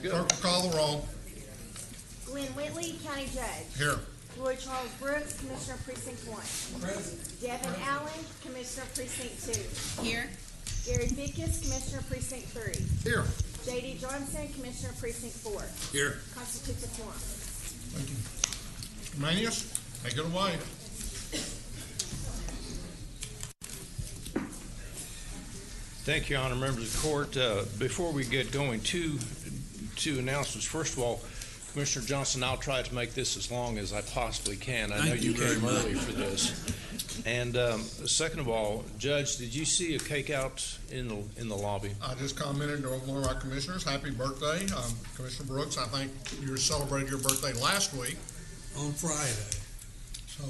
good. Clerk will call the roll. Glenn Whitley, County Judge. Here. Roy Charles Brooks, Commissioner Precinct 1. Present. Devin Allen, Commissioner Precinct 2. Here. Gary Vickers, Commissioner Precinct 3. Here. J.D. Johnson, Commissioner Precinct 4. Here. Constitutes a quorum. Thank you. Mr. Manius, take it away. Thank you, Honor Members of the Court. Before we get going, two announcements. First of all, Commissioner Johnson, I'll try to make this as long as I possibly can. I know you came early for this. And second of all, Judge, did you see a cake out in the lobby? I just commented to one of our commissioners, happy birthday. Commissioner Brooks, I think you celebrated your birthday last week. On Friday. So,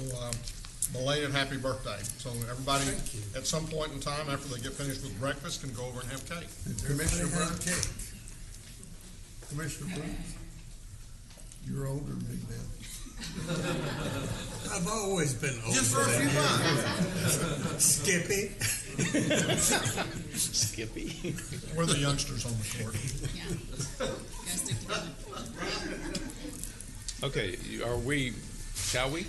belated happy birthday. So everybody, Thank you. at some point in time after they get finished with breakfast, can go over and have cake. Commissioner Everybody Brooks, had cake. Commissioner Brooks, you're older than me now. I've always been older. Just for a than few you. months. Skippy. Skippy. We're the youngsters on the court. Yeah. Guys stick together. Okay, shall we?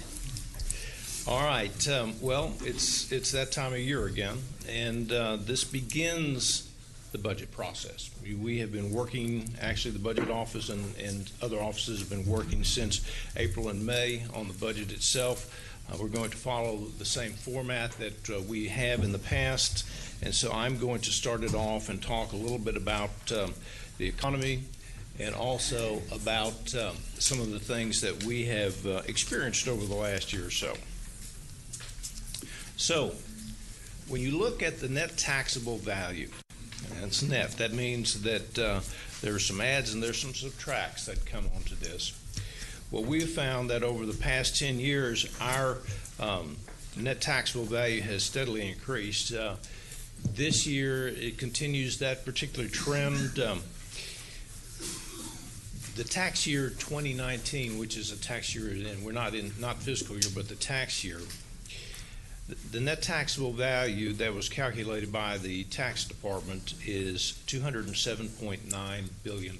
All right, well, it's that time of year again, and this begins the budget process. We have been working, actually the budget office and other offices have been working since April and May on the budget itself. We're going to follow the same format that we have in the past, and so I'm going to start it off and talk a little bit about the economy and also about some of the things that we have experienced over the last year or so. So, when you look at the net taxable value, and it's net, that means that there are some adds and there's some subtracts that come onto this. Well, we have found that over the past 10 years, our net taxable value has steadily increased. This year, it continues that particular trend. The tax year 2019, which is a tax year, and we're not fiscal year, but the tax year, the net taxable value that was calculated by the tax department is $207.9 billion.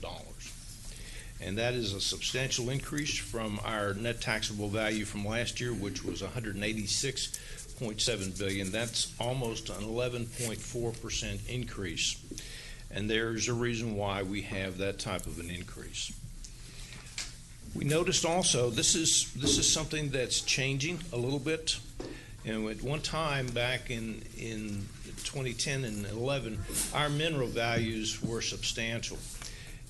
And that is a substantial increase from our net taxable value from last year, which was $186.7 billion. That's almost an 11.4% increase. And there's a reason why we have that type of an increase. We noticed also this is something that's changing a little bit. And at one time back in 2010 and 11, our mineral values were substantial.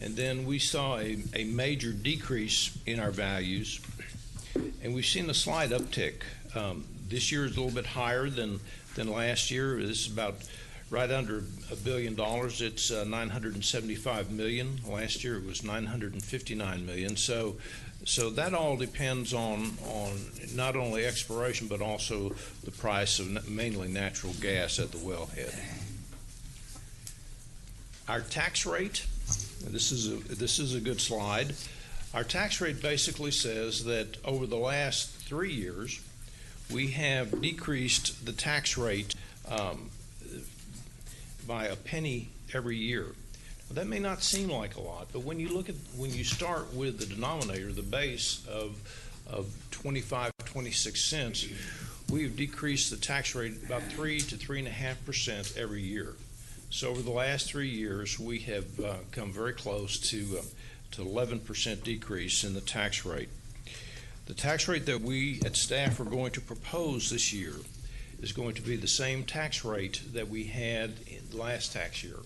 And then we saw a major decrease in our values, and we've seen a slight uptick. This year is a little bit higher than last year. This is about right under $1 billion. It's 975 million. Last year it was 959 million. So that all depends on not only exploration but also the price of mainly natural gas at the wellhead. Our tax rate. This is a good slide. Our tax rate basically says that over the last 3 years, we have decreased the tax rate by a penny every year. Now, that may not seem like a lot, but when you start with the denominator, the base of 26 cents, we've decreased the tax rate about 3 to 3.5% every year. So over the last 3 years, we have come very close to 11% decrease in the tax rate. The tax rate that we at staff are going to propose this year is going to be the same tax rate that we had in the last tax year,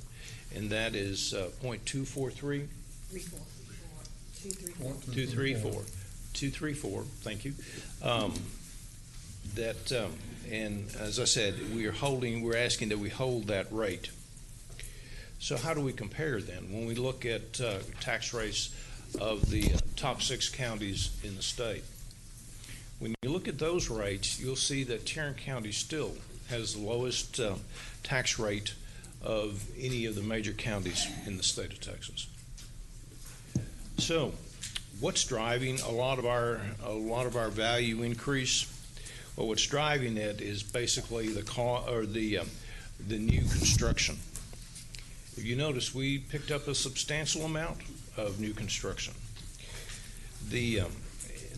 and that is 0.243. 234. Thank you. And as I said, we're asking that we hold that rate. So how do we compare then? When we look at tax rates of the top 6 counties in the state, when you look at those rates, you'll see that Tarrant County still has the lowest tax rate of any of the major counties in the state of Texas. So, what's driving a lot of our value increase? Well, what's driving it is basically the new construction. If you notice, we picked up a substantial amount of new construction. The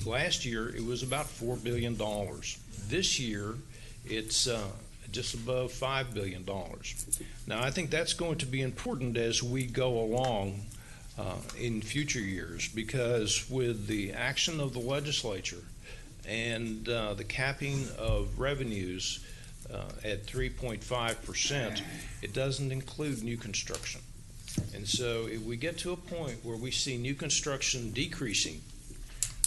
last year it was about $4 billion. This year it's just above $5 billion. Now I think that's going to be important as we go along in future years, because with the action of the legislature and the capping of revenues at 3.5%, it doesn't include new construction. And so if we get to a point where we see new construction decreasing,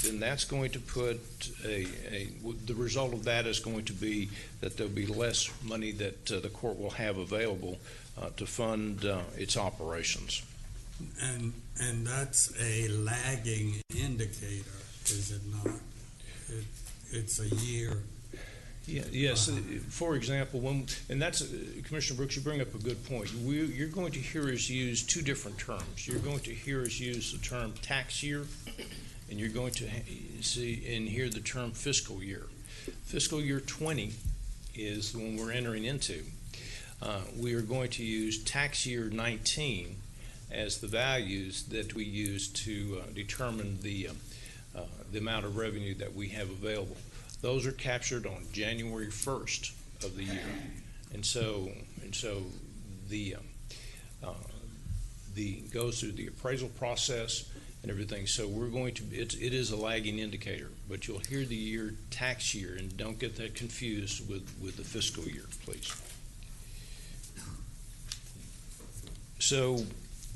then that's going to put the result of that is going to be that there'll be less money that the court will have available to fund its operations. And that's a lagging indicator, is it not? It's a year. Yeah, yes. For example, and that's Commissioner Brooks, you bring up a good point. You're going to hear us use two different terms. You're going to hear us use the term tax year, and you're going to see and hear the term fiscal year. Fiscal year 20 is the one we're entering into. We are going to use tax year 19 as the values that we use to determine the amount of revenue that we have available. Those are captured on January 1st of the year, and so the goes through the appraisal process and everything. So we're going to it is a lagging indicator, but you'll hear the year tax year, and don't get that confused with the fiscal year, please. So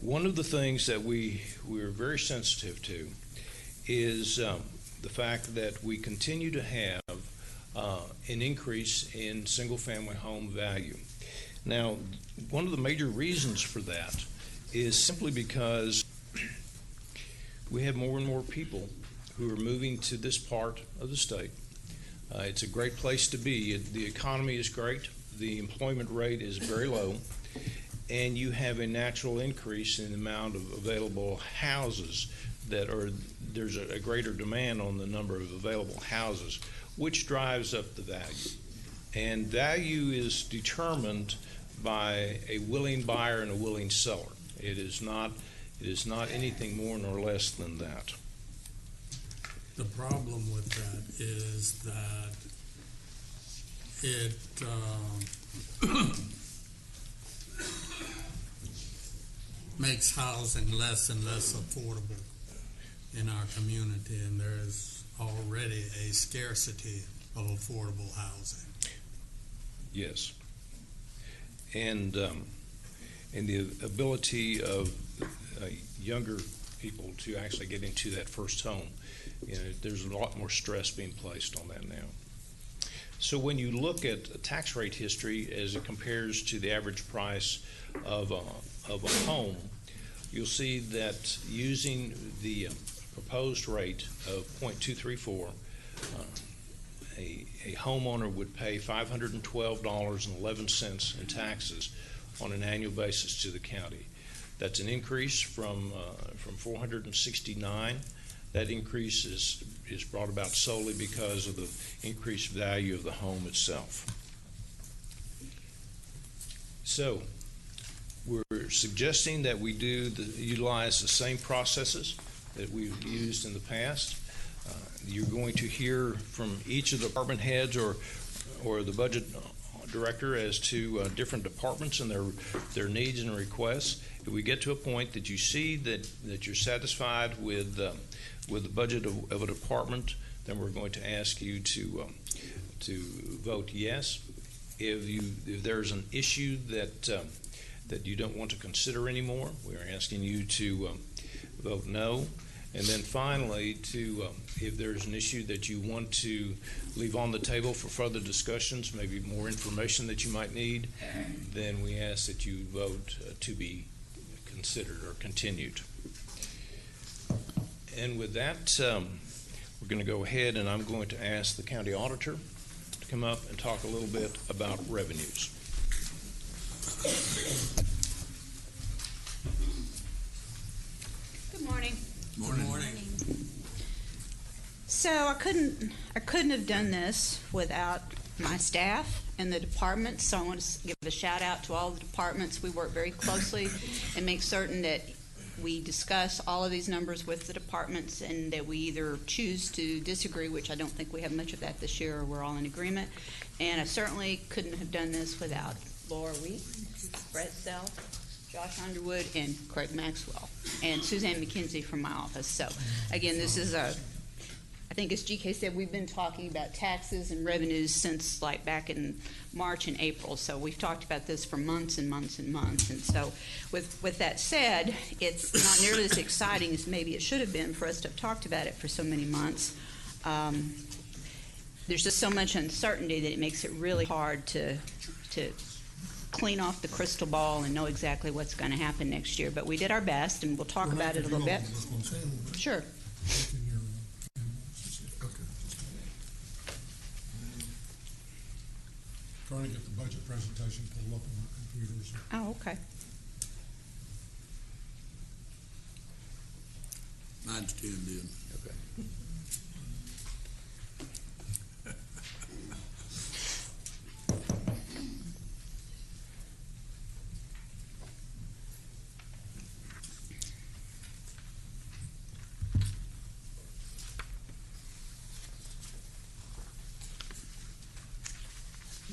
one of the things that we're very sensitive to is the fact that we continue to have an increase in single-family home value. Now, one of the major reasons for that is simply because we have more and more people who are moving to this part of the state. It's a great place to be. The economy is great. The employment rate is very low. And you have a natural increase in the amount of available houses there's a greater demand on the number of available houses, which drives up the value. And value is determined by a willing buyer and a willing seller. It is not anything more nor less than that. The problem with that is that it makes housing less and less affordable in our community, and there is already a scarcity of affordable housing. Yes. And the ability of younger people to actually get into that first home, there's a lot more stress being placed on that now. So when you look at tax rate history as it compares to the average price of a home, you'll see that using the proposed rate of 0.234, a homeowner would pay $512.11 in taxes on an annual basis to the county. That's an increase from $469. That increase is brought about solely because of the increased value of the home itself. So we're suggesting that we utilize the same processes that we've used in the past. You're going to hear from each of the department heads or the budget director as to different departments and their needs and requests. If we get to a point that you see that you're satisfied with the budget of a department, then we're going to ask you to vote yes. If there's an issue that you don't want to consider anymore, we're asking you to vote no. And then finally, if there's an issue that you want to leave on the table for further discussions, maybe more information that you might need, then we ask that you vote to be considered or continued. And with that, we're going to go ahead, and I'm going to ask the county auditor to come up and talk a little bit about revenues. Good morning. Morning. So I couldn't have done this without my staff in the departments, so I want to give a shout out to all the departments. We work very closely and make certain that we discuss all of these numbers with the departments and that we either choose to disagree, which I don't think we have much of that this year, or we're all in agreement. And I certainly couldn't have done this without Laura Wheat, Brett Self, Josh Underwood, and Craig Maxwell, and Suzanne McKenzie from my office. So, again, this is I think as GK said, we've been talking about taxes and revenues since like back in March and April. So we've talked about this for months and months and months. And so with that said, it's not nearly as exciting as maybe it should have been for us to have talked about it for so many months. There's just so much uncertainty that it makes it really hard to clean off the crystal ball and know exactly what's going to happen next year. But we did our best, and we'll talk about it a little bit. Sure. Trying to get the budget presentation pulled up on our computers. Oh, okay. Mine's 10, dude. Okay.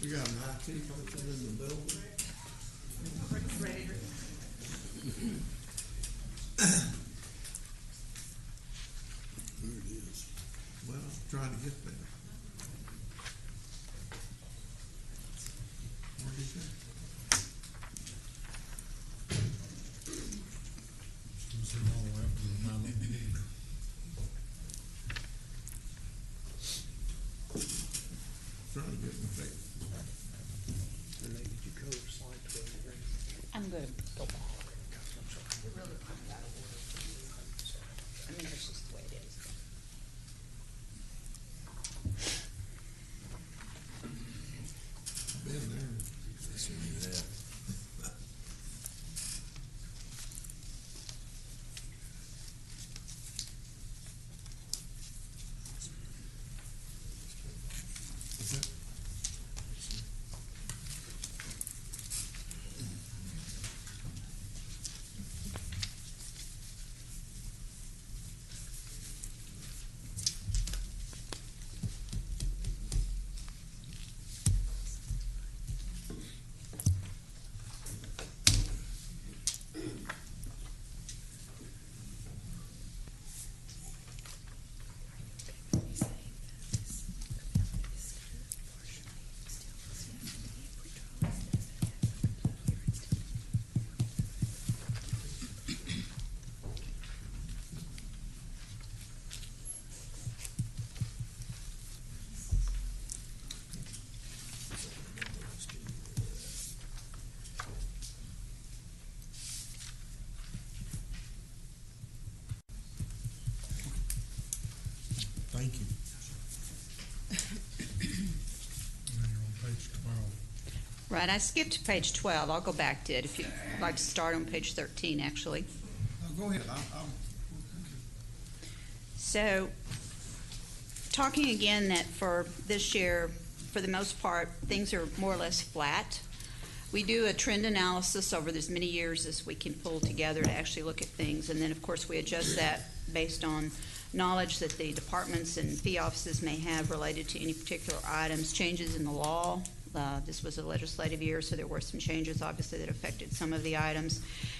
We got an IT person in the building. There it is. Well, I'm trying to get there. Where'd he go? It's all the way up to the final. Trying to get my face. I'm going to go back. We're really kind of out of order. I mean, that's just the way it is. Been there. Yeah. Is that? Thank you. Now you're on page 12. Right, I skipped page 12. I'll go back to it if you'd like to start on page 13, actually. Go ahead. So, talking again that for this year, for the most part, things are more or less flat. We do a trend analysis over as many years as we can pull together to actually look at things, and then, of course, we adjust that based on knowledge that the departments and fee offices may have related to any particular items, changes in the law. This was a legislative year, so there were some changes, obviously, that affected some of the items.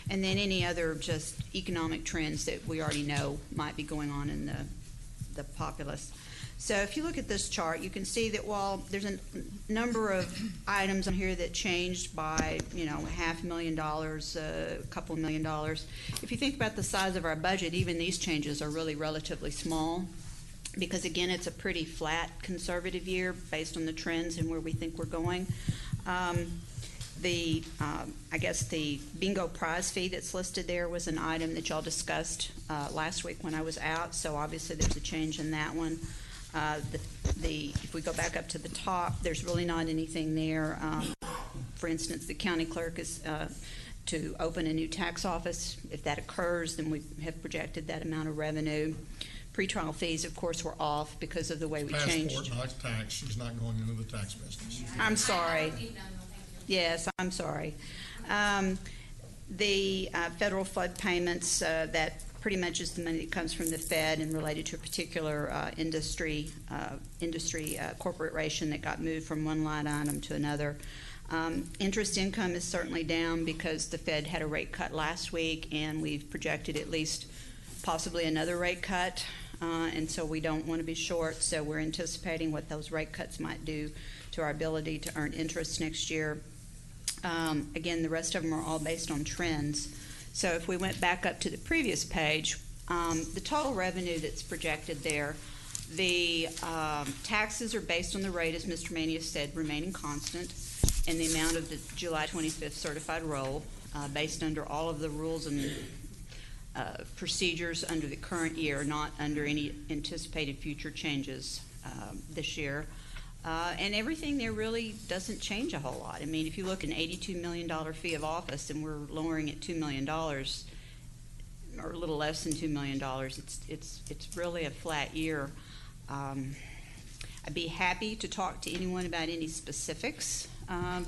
And then any other just economic trends that we already know might be going on in the populace. So if you look at this chart, you can see that while there's a number of items on here that changed by, $500,000, a couple of $1 million, if you think about the size of our budget, even these changes are really relatively small because, again, it's a pretty flat conservative year based on the trends and where we think we're going. I guess the bingo prize fee that's listed there was an item that y'all discussed last week when I was out, so obviously there's a change in that one. If we go back up to the top, there's really not anything there. For instance, the county clerk is to open a new tax office. If that occurs, then we have projected that amount of revenue. Pretrial fees, of course, were off because of the way we changed. Passport, not tax, she's not going into the tax business. I'm sorry. Yes, I'm sorry. The federal flood payments, that pretty much is the money that comes from the Fed and related to a particular industry corporation that got moved from one line item to another. Interest income is certainly down because the Fed had a rate cut last week, and we've projected at least possibly another rate cut, and so we don't want to be short, so we're anticipating what those rate cuts might do to our ability to earn interest next year. Again, the rest of them are all based on trends. So if we went back up to the previous page, the total revenue that's projected there, the taxes are based on the rate, as Mr. Manius said, remaining constant, and the amount of the July 25th certified roll, based under all of the rules and procedures under the current year, not under any anticipated future changes this year. And everything there really doesn't change a whole lot. I mean, if you look at an $82 million fee of office and we're lowering it $2 million, or a little less than $2 million, it's really a flat year. I'd be happy to talk to anyone about any specifics. I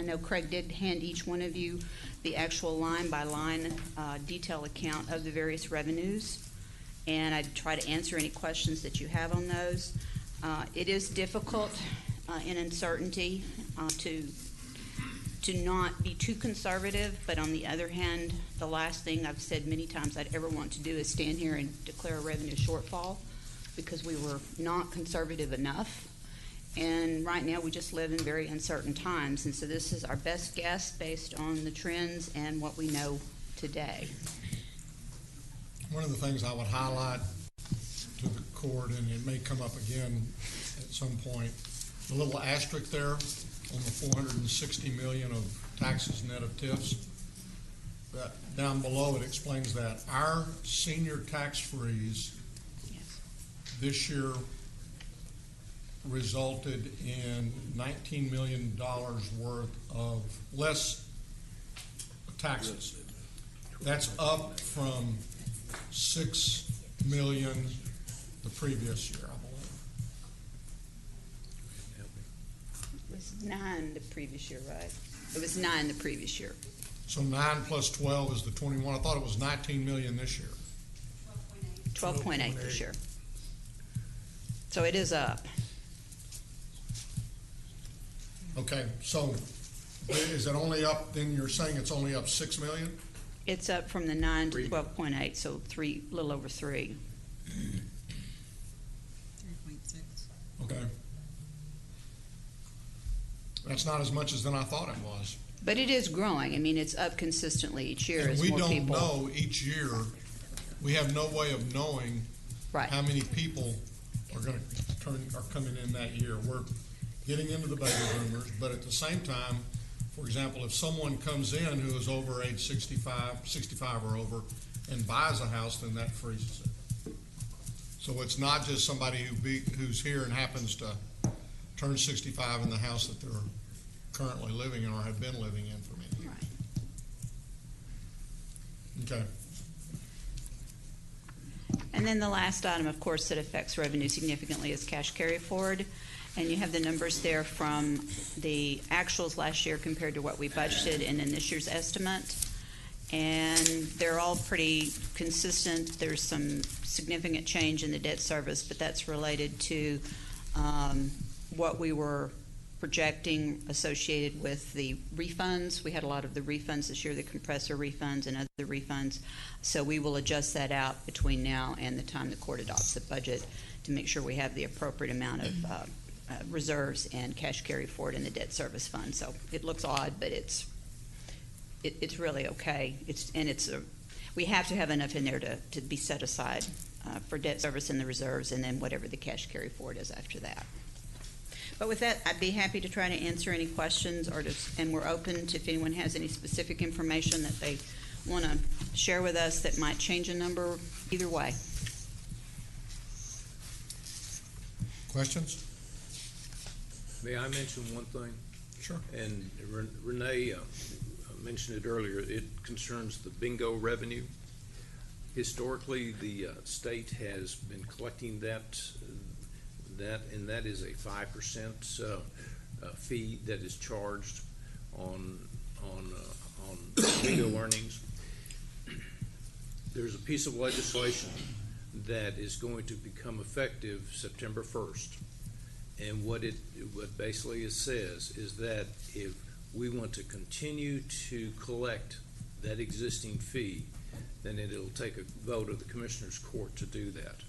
know Craig did hand each one of you the actual line-by-line detailed account of the various revenues, and I'd try to answer any questions that you have on those. It is difficult in uncertainty to not be too conservative, but on the other hand, the last thing I've said many times I'd ever want to do is stand here and declare a revenue shortfall, because we were not conservative enough. And right now we just live in very uncertain times, and so this is our best guess based on the trends and what we know today. One of the things I would highlight to the court, and it may come up again at some point, the little asterisk there on the $460 million of taxes net of TIFs. That down below it explains that our senior tax freeze this year resulted in $19 million worth of less taxes. That's up from $6 million the previous year, I believe. It was 9 the previous year, right? It was 9 the previous year. So 9 plus 12 is the 21. I thought it was 19 million this year. 12.8 this year. So it is up. Okay, so is it only up, then you're saying it's only up 6 million? It's up from the 9 to 12.8, so little over 3. 3.6. Okay. That's not as much as then I thought it was. But it is growing. I mean, it's up consistently each year And as we more don't people. know each year, we have no way of knowing Right. how many people are coming in that year. We're getting into the baby boomers, but at the same time, for example, if someone comes in who is over age 65 or over, and buys a house, then that freezes it. So it's not just somebody who's here and happens to turn 65 in the house that they're currently living in or have been living in for many years. Right. Okay. And then the last item, of course, that affects revenue significantly is cash carry forward. And you have the numbers there from the actuals last year compared to what we budgeted and then this year's estimate. And they're all pretty consistent. There's some significant change in the debt service, but that's related to what we were projecting associated with the refunds. We had a lot of the refunds this year, the compressor refunds and other refunds. So we will adjust that out between now and the time the court adopts the budget to make sure we have the appropriate amount of reserves and cash carry forward in the debt service fund. So it looks odd, but it's really okay. We have to have enough in there to be set aside for debt service in the reserves, and then whatever the cash carry forward is after that. But with that, I'd be happy to try to answer any questions, and we're open to if anyone has any specific information that they want to share with us that might change a number either way. Questions? May I mention one thing? Sure. And Renee mentioned it earlier. It concerns the bingo revenue. Historically, the state has been collecting that is a 5% fee that is charged on video earnings. There's a piece of legislation that is going to become effective September 1st. And what basically it says is that if we want to continue to collect that existing fee, then it'll take a vote of the Commissioners Court to do that.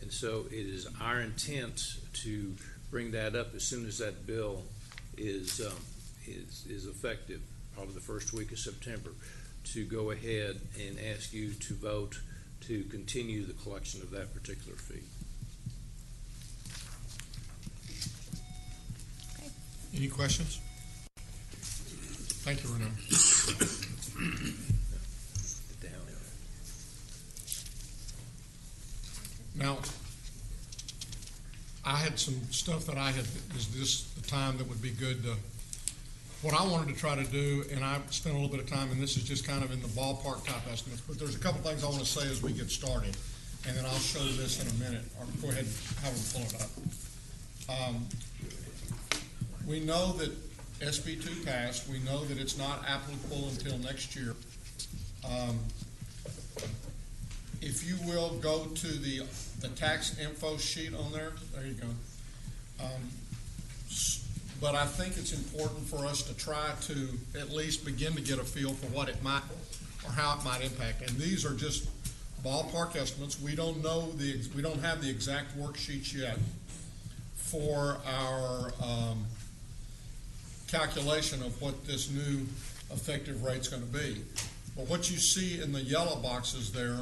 And so it is our intent to bring that up as soon as that bill is effective, probably the first week of September, to go ahead and ask you to vote to continue the collection of that particular fee. Any questions? Thank you, Renee. Now, I had some stuff that is this the time that would be good to, what I wanted to try to do, and I spent a little bit of time, and this is just kind of in the ballpark type estimates, but there's a couple things I want to say as we get started, and then I'll show this in a minute, or go ahead and have them pull it up. We know that SB 2 passed. We know that it's not applicable until next year. If you will go to the tax info sheet on there you go. But I think it's important for us to try to at least begin to get a feel for what it might, or how it might impact. And these are just ballpark estimates. We don't know we don't have the exact worksheets yet for our calculation of what this new effective rate's going to be. But what you see in the yellow boxes there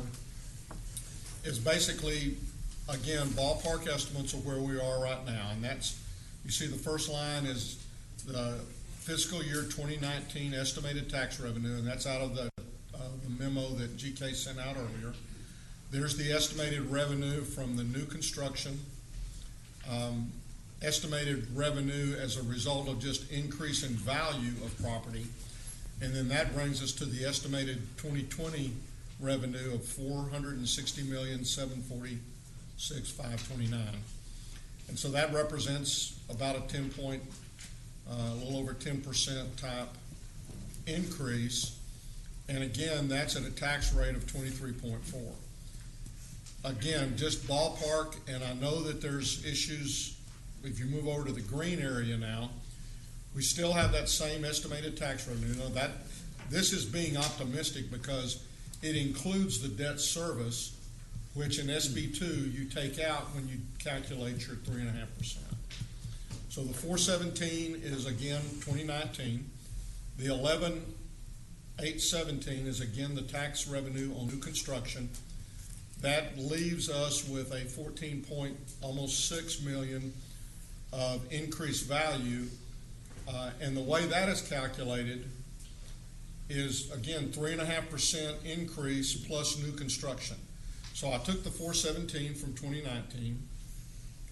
is basically, again, ballpark estimates of where we are right now. And that's, you see the first line is the fiscal year 2019 estimated tax revenue, and that's out of the memo that GK sent out earlier. There's the estimated revenue from the new construction, estimated revenue as a result of just increase in value of property, and then that brings us to the estimated 2020 revenue of $460,746,529, and so that represents about a little over 10% type increase, and again, that's at a tax rate of 23.4. Again, just ballpark, and I know that there's issues. If you move over to the green area now, we still have that same estimated tax revenue. Now that this is being optimistic because it includes the debt service, which in SB 2 you take out when you calculate your 3.5%. So the 417 is again 2019. The 11,817 is again the tax revenue on new construction. That leaves us with a almost 6 million of increased value, and the way that is calculated is again 3.5% increase plus new construction. So I took the 417 from 2019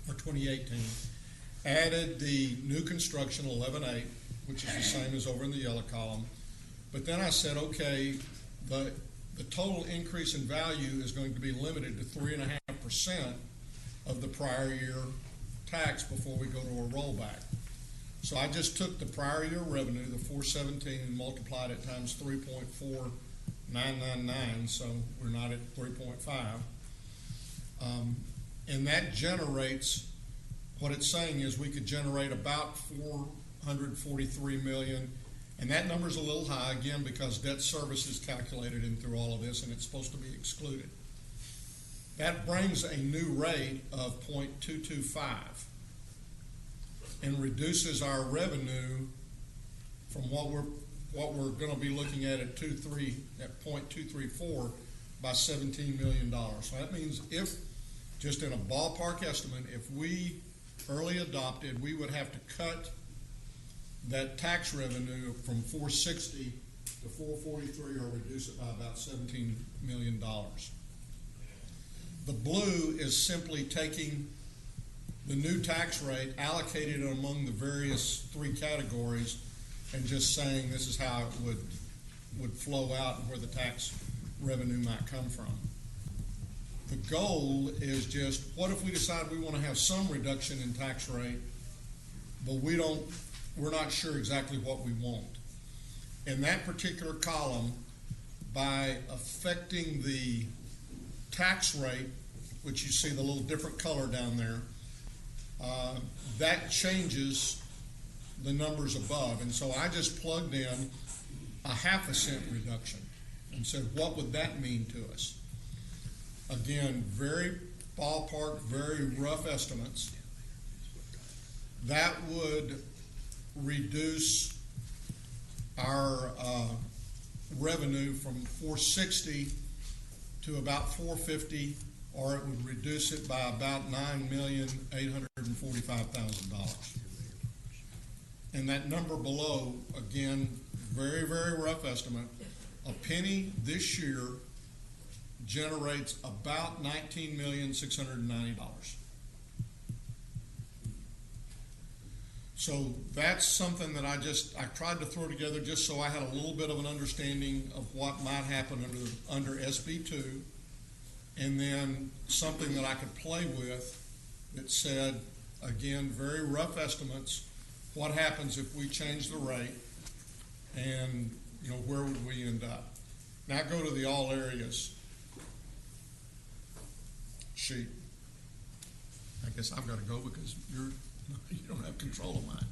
or 2018, added the new construction 11.8, which is the same as over in the yellow column, but then I said, okay, the total increase in value is going to be limited to 3.5% of the prior year tax before we go to a rollback. So I just took the prior year revenue, the 417, and multiplied it times 3.4999, so we're not at 3.5. And that generates, what it's saying is we could generate about 443 million, and that number's a little high, again, because debt service is calculated in through all of this, and it's supposed to be excluded. That brings a new rate of 0.225 and reduces our revenue from what we're going to be looking at 0.234 by $17 million. So that means if, just in a ballpark estimate, if we early adopted, we would have to cut that tax revenue from 460 to 443 or reduce it by about $17 million. The blue is simply taking the new tax rate, allocated among the various three categories, and just saying this is how it would flow out and where the tax revenue might come from. The goal is just, what if we decide we want to have some reduction in tax rate, but we're not sure exactly what we want. In that particular column, by affecting the tax rate, which you see the little different color down there, that changes the numbers above. And so I just plugged in a 0.5 cent reduction and said, what would that mean to us? Again, very ballpark, very rough estimates. That would reduce our revenue from 460 to about 450, or it would reduce it by about $9,845,000. And that number below, again, very, very rough estimate, a penny this year generates about $19,690,000. So that's something that I tried to throw together just so I had a little bit of an understanding of what might happen under SB 2, and then something that I could play with that said, again, very rough estimates, what happens if we change the rate, and where would we end up? Now go to the all areas sheet. I guess I've got to go because you don't have control of mine.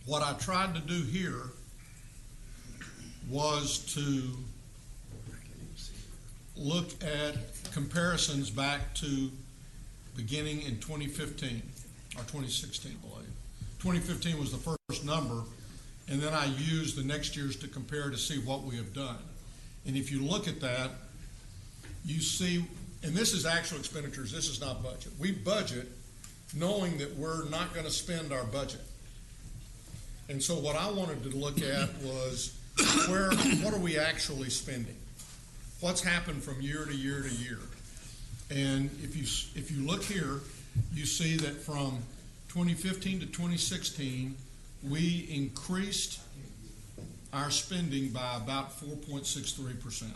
What I tried to do here was to look at comparisons back to beginning in 2015 or 2016, I believe. 2015 was the first number, and then I used the next years to compare to see what we have done. And if you look at that, you see, and this is actual expenditures, this is not budget. We budget knowing that we're not going to spend our budget. And so what I wanted to look at was what are we actually spending? What's happened from year to year to year? And if you look here, you see that from 2015 to 2016, we increased our spending by about 4.63%,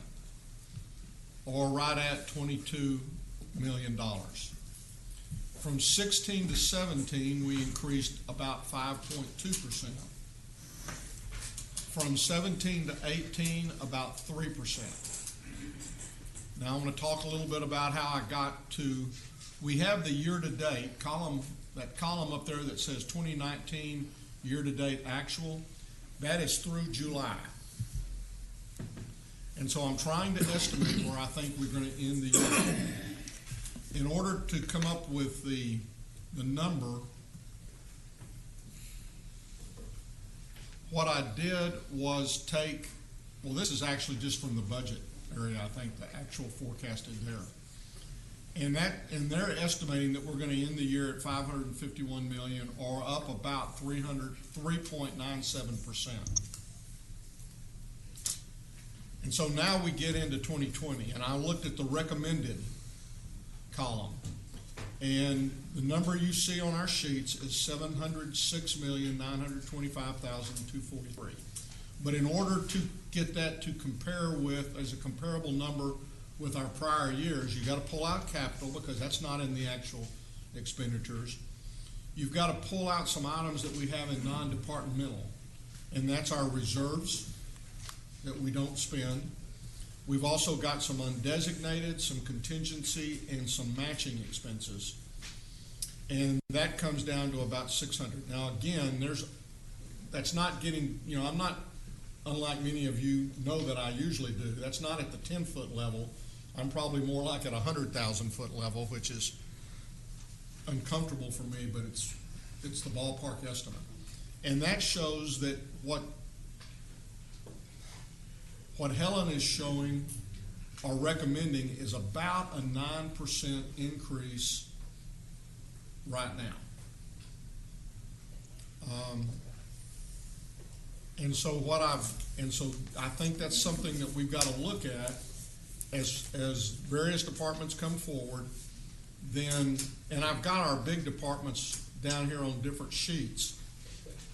or right at $22 million. From 16 to 17, we increased about 5.2%. From 17 to 18, about 3%. Now I want to talk a little bit about how I got to, we have the year-to-date column, that column up there that says 2019 year-to-date actual, that is through July. And so I'm trying to estimate where I think we're going to end the year. In order to come up with the number, what I did was take, well, this is actually just from the budget area, I think, the actual forecasted there. And they're estimating that we're going to end the year at $551 million, or up about 3.97%. And so now we get into 2020, and I looked at the recommended column, and the number you see on our sheets is $706,925,243. But in order to get that to compare with, as a comparable number with our prior years, you got to pull out capital because that's not in the actual expenditures. You've got to pull out some items that we have in non-departmental, and that's our reserves that we don't spend. We've also got some undesignated, some contingency, and some matching expenses. And that comes down to about 600. Now again, that's not getting, I'm not, unlike many of you know that I usually do, that's not at the 10-foot level. I'm probably more like at 100,000-foot level, which is uncomfortable for me, but it's the ballpark estimate. And that shows that what Helen is showing or recommending is about a 9% increase right now. And so I think that's something that we've got to look at as various departments come forward. Then, and I've got our big departments down here on different sheets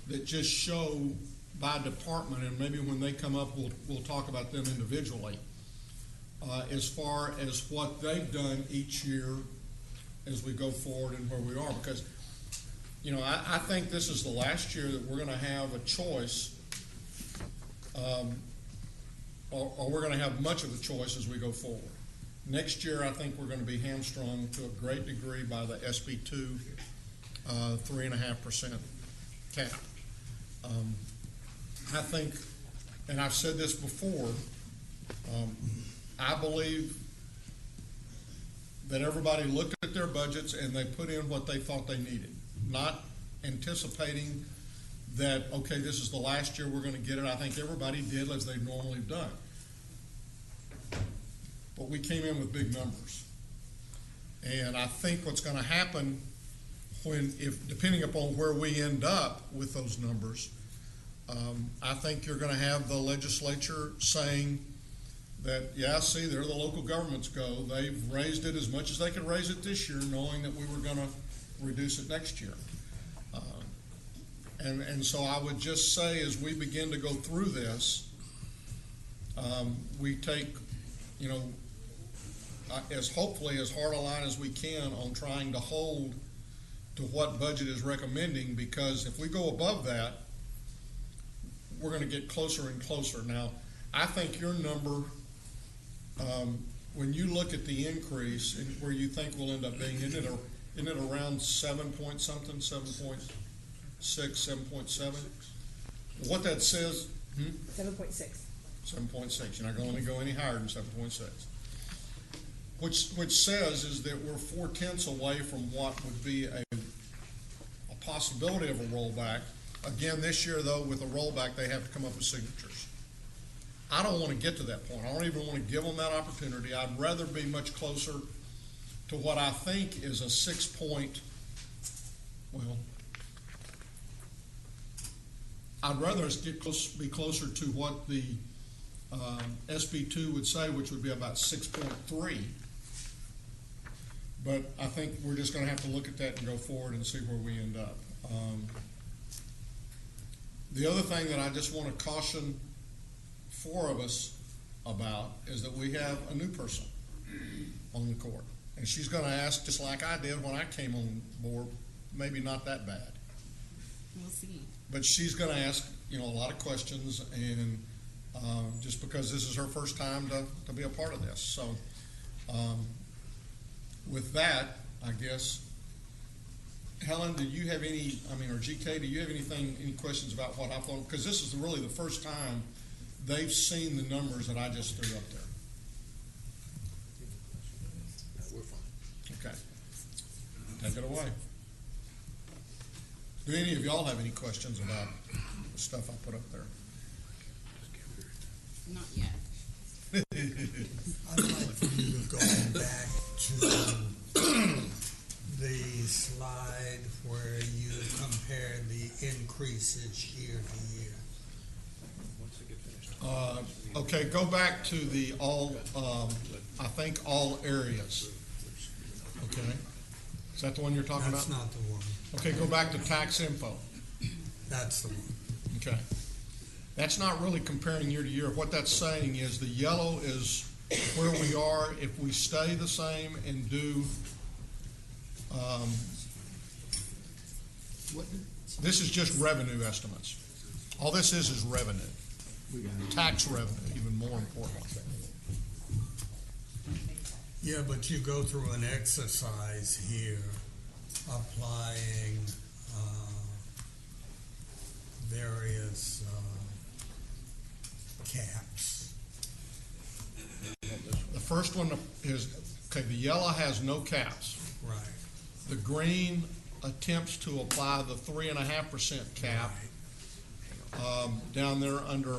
that just show by department, and maybe when they come up, we'll talk about them individually, as far as what they've done each year as we go forward and where we are, because, you know, I think this is the last year that we're gonna have a choice, or we're gonna have much of a choice as we go forward. Next year, I think we're gonna be hamstrung to a great degree by the SB 2, 3.5% cap. I think, and I've said this before, I believe that everybody looked at their budgets and they put in what they thought they needed, not anticipating that, okay, this is the last year we're gonna get it. I think everybody did as they've normally done. But we came in with big numbers. And I think what's gonna happen depending upon where we end up with those numbers, I think you're gonna have the legislature saying that, yeah, see, there the local governments go. They've raised it as much as they could raise it this year, knowing that we were gonna reduce it next year. And so I would just say, as we begin to go through this, we take, you know, as hopefully as hard a line as we can on trying to hold to what budget is recommending, because if we go above that, we're gonna get closer and closer. Now, I think your number, when you look at the increase and where you think we'll end up being, isn't it around 7 point something, 7.6, 7.7? What that says, 7.6. 7.6, you're not going to go any higher than 7.6. Which says is that we're 4/10 away from what would be a possibility of a rollback. Again, this year though, with a rollback, they have to come up with signatures. I don't want to get to that point. I don't even want to give them that opportunity. I'd rather be much closer to what I think is a 6 point, well, I'd rather us be closer to what the SB 2 would say, which would be about 6.3. But I think we're just going to have to look at that and go forward and see where we end up. The other thing that I just want to caution 4 of us about is that we have a new person on the court. And she's going to ask, just like I did when I came on board, maybe not that bad. We'll see. But she's going to ask, you know, a lot of questions, and just because this is her first time to be a part of this. So with that, I guess, Helen, do you have any, or GK, do you have any questions about what I thought? Because this is really the first time they've seen the numbers that I just threw up there. We're fine. Okay. Take it away. Do any of y'all have any questions about the stuff I put up there? Not yet. I'd like for you to go back to the slide where you compare the increases year to year. Okay, go back to the I think all areas. Okay? Is that the one you're talking That's about? not the one. Okay, go back to tax info. That's the one. Okay. That's not really comparing year to year. What that's saying is the yellow is where we are if we stay the same and do, this is just revenue estimates. All this is revenue. Tax revenue, even more important. Yeah, but you go through an exercise here applying various caps. The first one is, okay, the yellow has no caps. Right. The green attempts to apply the 3.5% cap down there under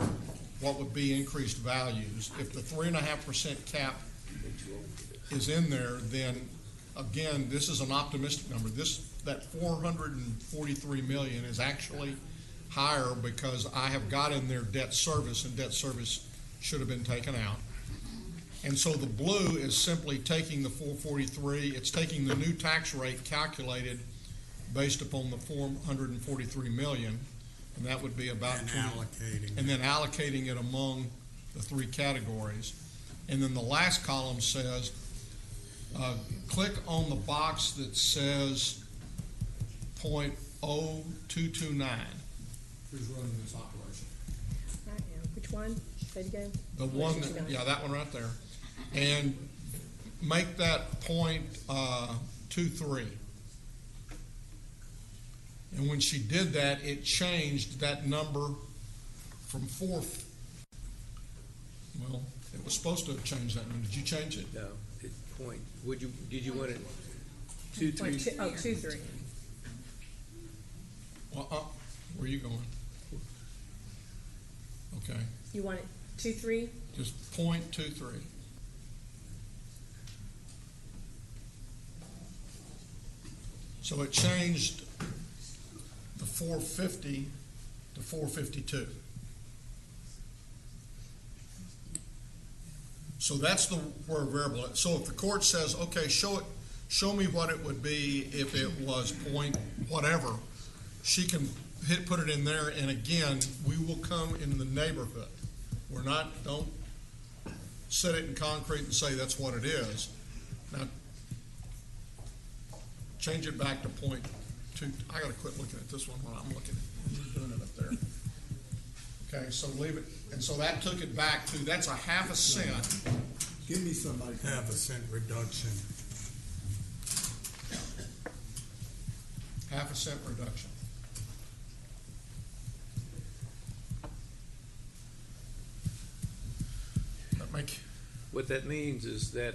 what would be increased values. If the 3.5% cap is in there, then again, this is an optimistic number. That 443 million is actually higher because I have got in there debt service, and debt service should have been taken out. And so the blue is simply taking the 443, it's taking the new tax rate calculated based upon the 443 million. and that would be about And 20 allocating. and then allocating it among the three categories. And then the last column says, click on the box that says .0229. Who's running this operation? I am. Which one? Say it again. The one, that, yeah, that one right there. And make that .23. And when she did that, it changed that number from well, it was supposed to have changed that number. Did you change it? No, it point, did you want it 2, 3? 2, 3. Well, where are you going? Okay, You want it 2, 3? just .23. So it changed the 450 to 452. So that's the where variable. So if the court says, okay, show me what it would be if it was point whatever, she can put it in there, and again, we will come in the neighborhood. Don't set it in concrete and say that's what it is. Now, change it back to .2. I gotta quit looking at this one when I'm looking at you're doing it up there. Okay, so leave it, and so that took it back to, that's a half a cent. Give me somebody. Half a cent reduction. Half a cent reduction. That make, What that means is that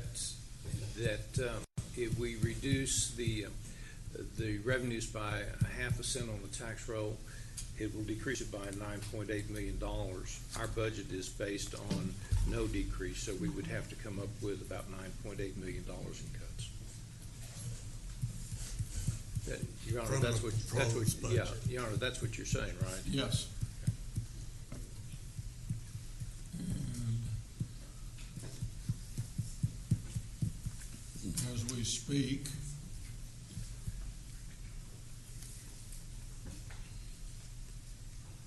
if we reduce the revenues by a half a cent on the tax roll, it will decrease it by $9.8 million. Our budget is based on no decrease, so we would have to come up with about $9.8 million in cuts. Your Honor, From that's the what, proposed yeah, budget. Your Honor, that's what you're saying, right? yes. And as we speak,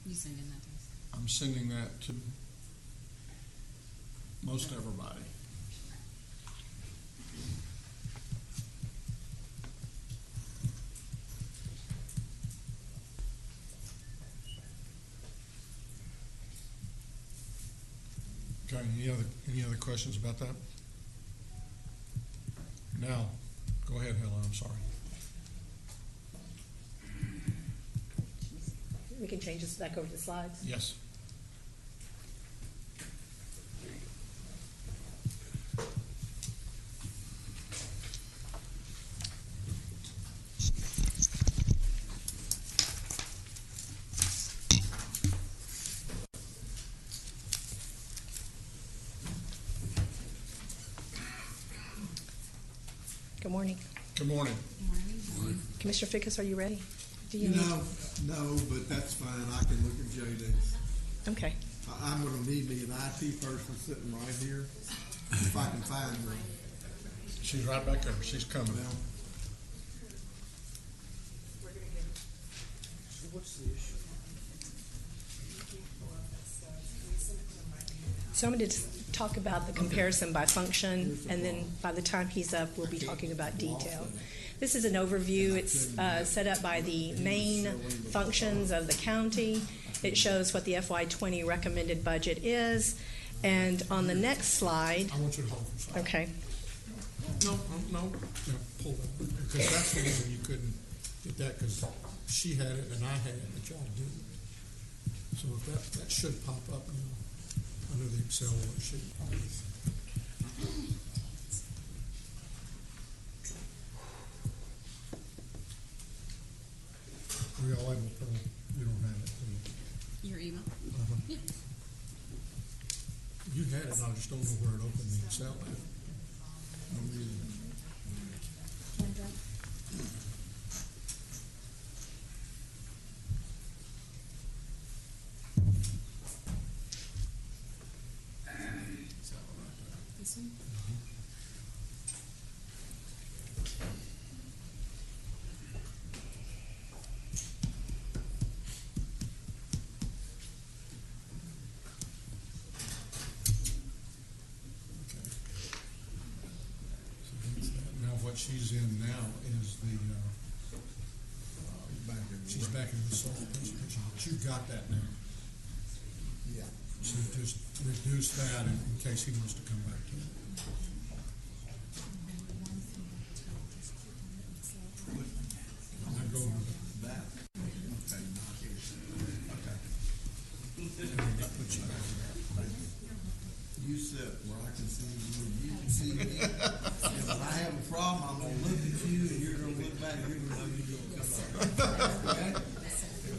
You sending that to us? I'm sending that to most everybody. Okay, any other questions about that? Now, go ahead, Helen, I'm sorry. We can change this back over to the slides. Yes. Good morning. Good morning. Commissioner Fickus, are you ready? Do you need? No, but that's fine. I can look at JD's. Okay. I'm gonna need me an IT person sitting right here, if I can find one. She's right back there. She's coming. Well, So I'm going to talk about the comparison by function, and then by the time he's up, we'll be talking about detail. This is an overview. It's set up by the main functions of the county. It shows what the FY20 recommended budget is. And on the next slide, I want you to hold for a second. okay, No, pull that, because that's the reason you couldn't get that, because she had it and I had it, but y'all didn't. So if that should pop up now under the Excel, it should. We all able to, you don't have it, do Your email? you? Yeah. You had it, I just don't know where it opened the Excel at. I'm reading it. This one? what she's in now is the, she's back in the sole position. You've got that now. Yeah. So just reduce that in case he wants to come back to it. Now go over That. Okay, not here. Okay. and then that puts you back in. You sit where I can see you, you can see me. And when I have a problem, I'm gonna look at you, and you're gonna look back, and you're gonna let me come back. Okay?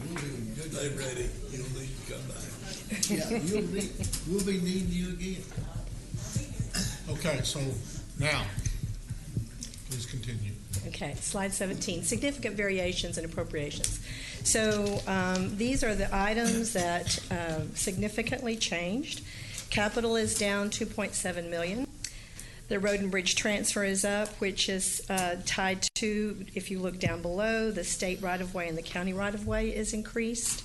We'll do good. Stay ready, you'll need to come back. Yeah, we'll be needing you again. Okay, so now, please continue. Okay, slide 17, significant variations in appropriations. So these are the items that significantly changed. Capital is down $2.7 million. The road and bridge transfer is up, which is tied to, if you look down below, the state right-of-way and the county right-of-way is increased.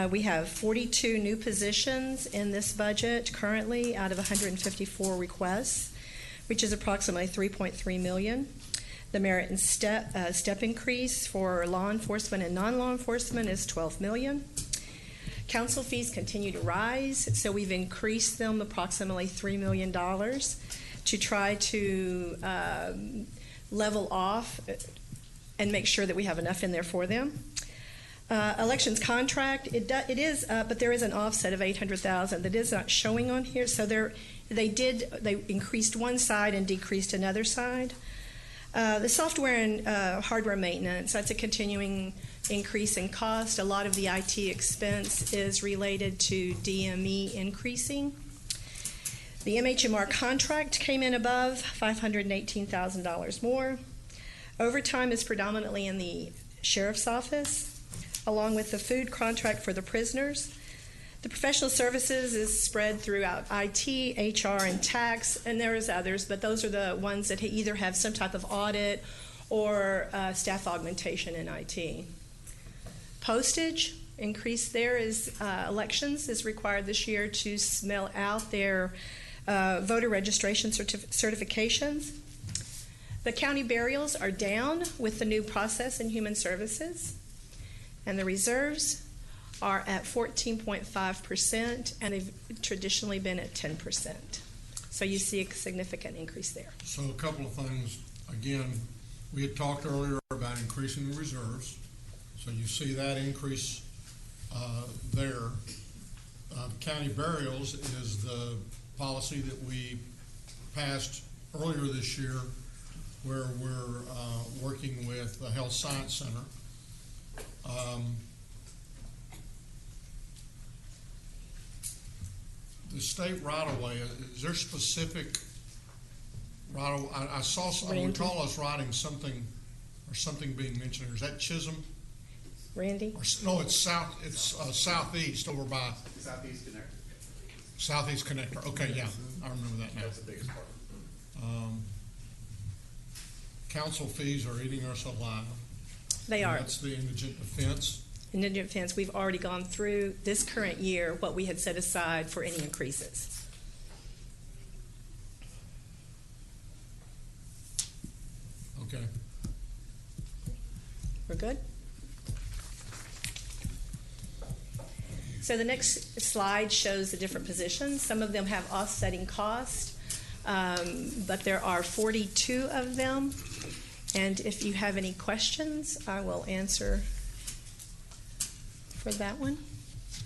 We have 42 new positions in this budget currently out of 154 requests, which is approximately $3.3 million. The merit and step increase for law enforcement and non-law enforcement is $12 million. Council fees continue to rise, so we've increased them approximately $3 million to try to level off and make sure that we have enough in there for them. Elections contract, it is, but there is an offset of $800,000 that is not showing on here. So they increased one side and decreased another side. The software and hardware maintenance, that's a continuing increase in cost. A lot of the IT expense is related to DME increasing. The MHMR contract came in above $518,000 more. Overtime is predominantly in the sheriff's office, along with the food contract for the prisoners. The professional services is spread throughout IT, HR, and tax, and there is others, but those are the ones that either have some type of audit or staff augmentation in IT. Postage increase there is elections is required this year to mail out their voter registration certifications. The county burials are down with the new process in human services, and the reserves are at 14.5%, and they've traditionally been at 10%. So you see a significant increase there. So a couple of things. Again, we had talked earlier about increasing the reserves. So you see that increase there. County burials is the policy that we passed earlier this year, where we're working with the Health Science Center. The state right-of-way, is there specific right-of-way? I saw, I recall us writing something, or something being mentioned. Is that Chisholm? Randy? Or, no, it's southeast over by. Southeast Connector. Southeast Connector. Okay, yeah, I remember that now. That's the biggest part. Council fees are eating us alive. They are. That's the indigent defense. Indigent defense, we've already gone through this current year what we had set aside for any increases. Okay. We're good? So the next slide shows the different positions. Some of them have offsetting cost, but there are 42 of them. And if you have any questions, I will answer for that one.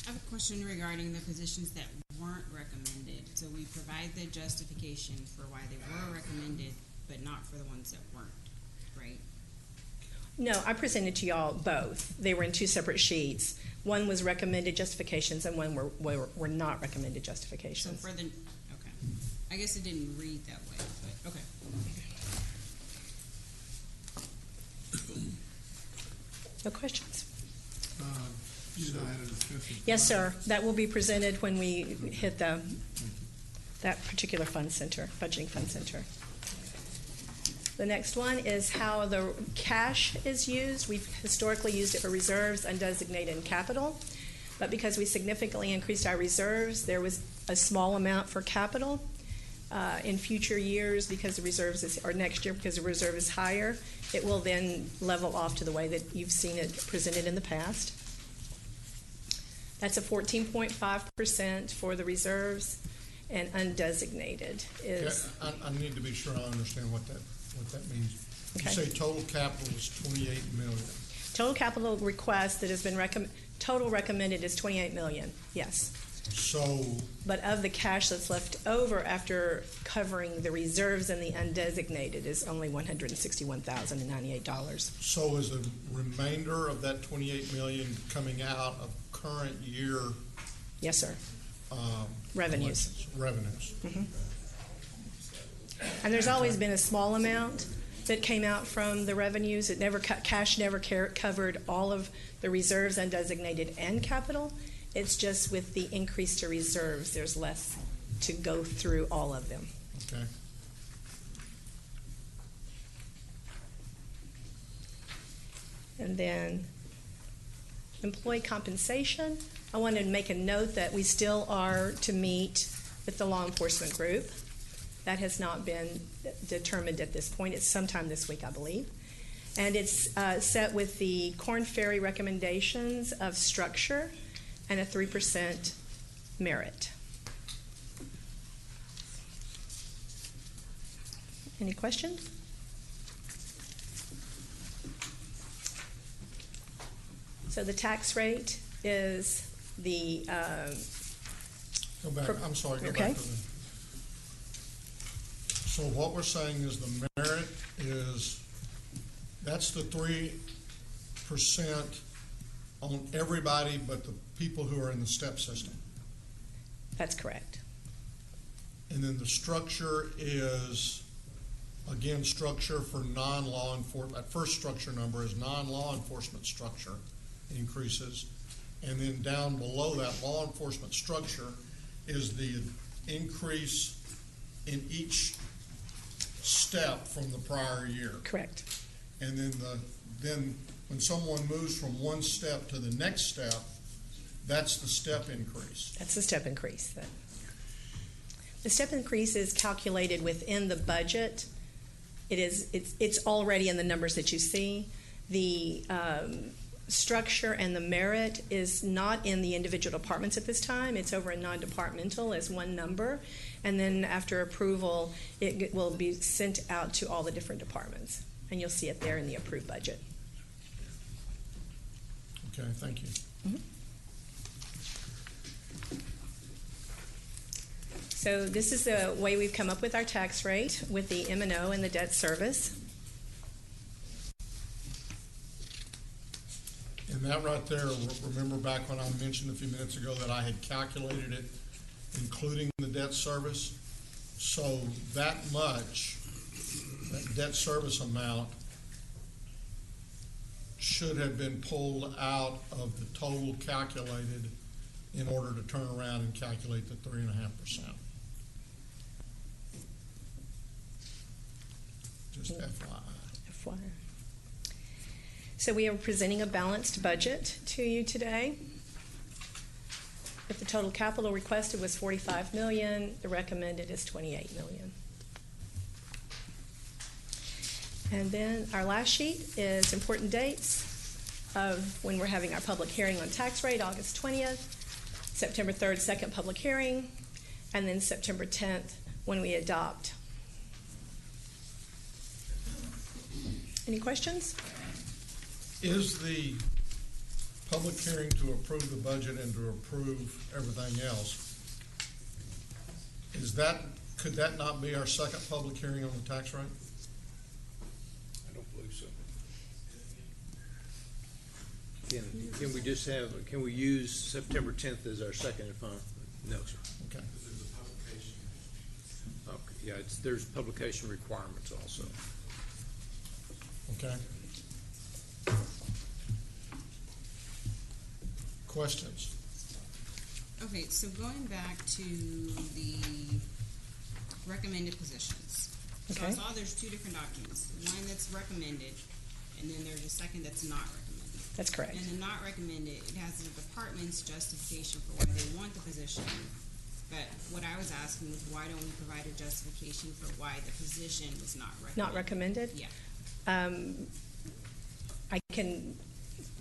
I have a question regarding the positions that weren't recommended. So we provide the justification for why they were recommended, but not for the ones that weren't, right? No, I presented to y'all both. They were in two separate sheets. One was recommended justifications and one were not recommended So justifications. for the, okay. I guess it didn't read that way, but okay. No questions? You know, I had a discussion. Yes, sir. That will be presented when we hit that particular fund center, budgeting fund center. The next one is how the cash is used. We've historically used it for reserves, undesignated, and capital. But because we significantly increased our reserves, there was a small amount for capital. in future years because the reserves is, or next year because the reserve is higher, it will then level off to the way that you've seen it presented in the past. That's a 14.5% for the reserves, and undesignated is, I need to be sure I understand what that means. Okay. You say total capital is 28 million. total capital request that has been total recommended is 28 million, yes. So, But of the cash that's left over after covering the reserves and the undesignated is only $161,098. so is the remainder of that 28 million coming out of current year Yes, sir. Revenues. Revenues. And there's always been a small amount that came out from the revenues. It never cash never covered all of the reserves, undesignated and capital. It's just with the increase to reserves, there's less to go through all of them. Okay. And then employee compensation, I wanted to make a note that we still are to meet with the law enforcement group. That has not been determined at this point. It's sometime this week, I believe. And it's set with the Korn Ferry recommendations of structure and a 3% merit. Any questions? So the tax rate is the Go back, I'm sorry, go Okay. back to the. So what we're saying is the merit is, that's the 3% on everybody but the people who are in the step system. that's correct. And then the structure is, again, structure for non-law enforcement. That first structure number is non-law enforcement structure increases. And then down below that law enforcement structure is the increase in each step from the prior year. Correct. And then when someone moves from one step to the next step, that's the step increase. That's the step increase. The step increase is calculated within the budget. It's already in the numbers that you see. The structure and the merit is not in the individual departments at this time. It's over in non-departmental as one number. And then after approval, it will be sent out to all the different departments. And you'll see it there in the approved budget. Okay, thank you. So this is the way we've come up with our tax rate with the M&O and the debt service. And that right there, remember back when I mentioned a few minutes ago that I had calculated it including the debt service? So that much, that debt service amount should have been pulled out of the total calculated in order to turn around and calculate the 3.5%. Just FYI. So we are presenting a balanced budget to you today. If the total capital requested was $45 million, the recommended is $28 million. And then our last sheet is important dates of when we're having our public hearing on tax rate, August 20th, September 3rd, second public hearing, and then September 10th when we adopt. Any questions? Is the public hearing to approve the budget and to approve everything else, could that not be our second public hearing on the tax rate? I don't believe so. Can we just can we use September 10th as our second and final? No, sir. Okay. Okay, yeah, there's publication requirements also. Okay. Questions? Okay, so going back to the recommended positions. So I Okay. saw there's two different documents, one that's recommended, and then there's a second that's not recommended. That's correct. And the not recommended, it has the department's justification for why they want the position, But what I was asking was, why don't we provide a justification for why the position was not recommended? Not recommended? Yeah. I can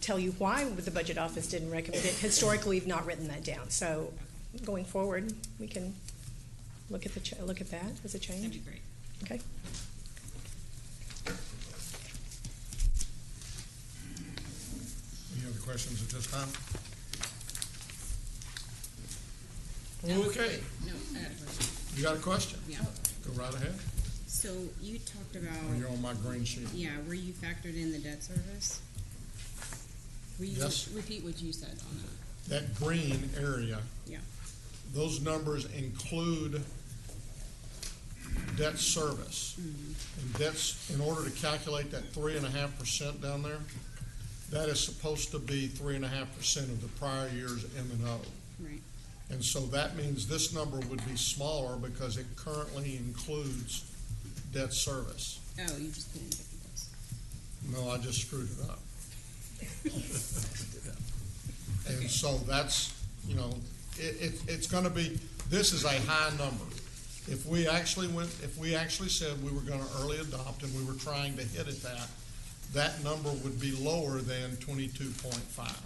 tell you why the budget office didn't recommend it. Historically, we've not written that down. So going forward, we can look at look at that as a change. That'd be great. Okay. Any other questions at this time? Okay, No, I got a question. you got a question? Yeah. Go right ahead. So you talked Or about, you're on my green sheet. yeah, where you factored in the debt service? Will you Yes. repeat what you said on that? That green area, Yeah. those numbers include debt service. And debts, in order to calculate that 3.5% down there, that is supposed to be 3.5% of the prior year's M&O. Right. And so that means this number would be smaller because it currently includes debt service. Oh, you just put in different books. No, I just screwed it up. And so that's, you know, it's gonna be, this is a high number. If we actually said we were gonna early adopt and we were trying to hit at that number would be lower than 22.5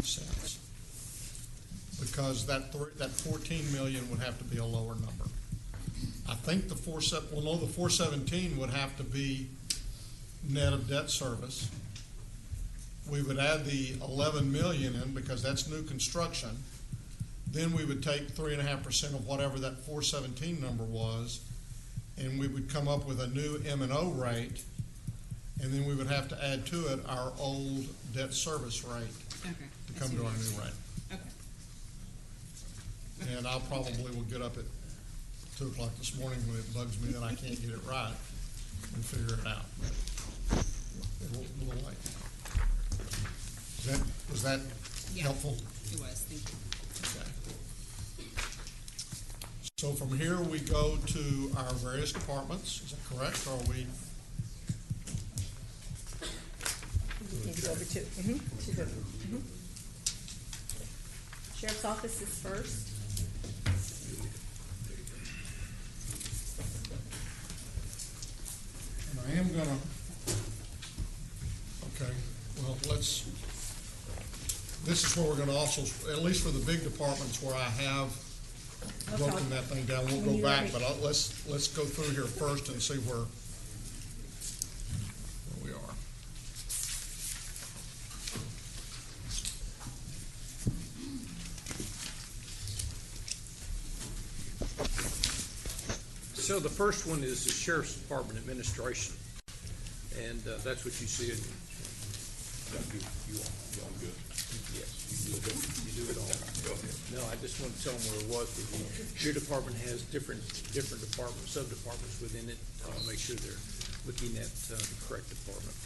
cents. Because that 14 million would have to be a lower number. I think the 417 would have to be net of debt service. We would add the 11 million in because that's new construction. Then we would take 3.5% of whatever that 417 number was, and we would come up with a new M&O rate, and then we would have to add to it our old debt service rate Okay. to come to our new rate. Okay. And I probably will get up at 2 o'clock this morning when it bugs me that I can't get it right and figure it out. It'll like. Was that Yeah. helpful? It was, thank you. Okay. So from here, we go to our various departments. Is that correct? Or are we? You need to go over to the Sheriff's Office is first. And I am gonna, okay, well, this is where we're gonna also, at least for the big departments where I have broken that thing down, we'll go back, but let's go through here first and see where we are. So the first one is the Sheriff's Department Administration, and that's what you see in. You all good? Yes, you do it all. Go ahead. No, I just want to tell them where it was. Your department has different departments, sub-departments within it. Make sure they're looking at the correct department.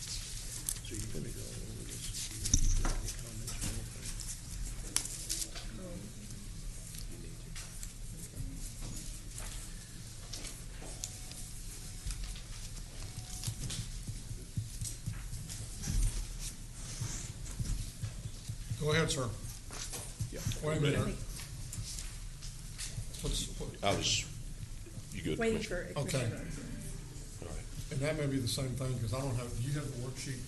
So you're going to go over this. Any comments or anything? Go ahead, sir. Yeah. Wait a minute. You good? Waiting for. Okay. All right. And that may be the same thing, because I don't have, do you have the worksheet?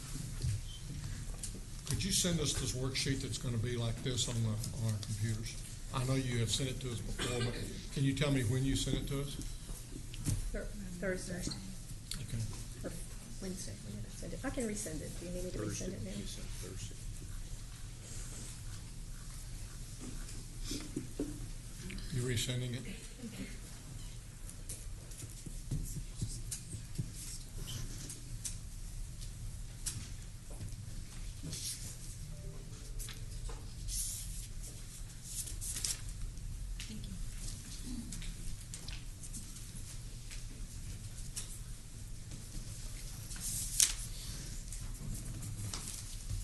Could you send us this worksheet that's gonna be like this on our computers? I know you have sent it to us before, but can you tell me when you sent it to us? Thursday Okay. or Wednesday. When did I send it? I can resend it. Do you need me to Thursday. resend it now? You said Thursday. You resending it? Thank you.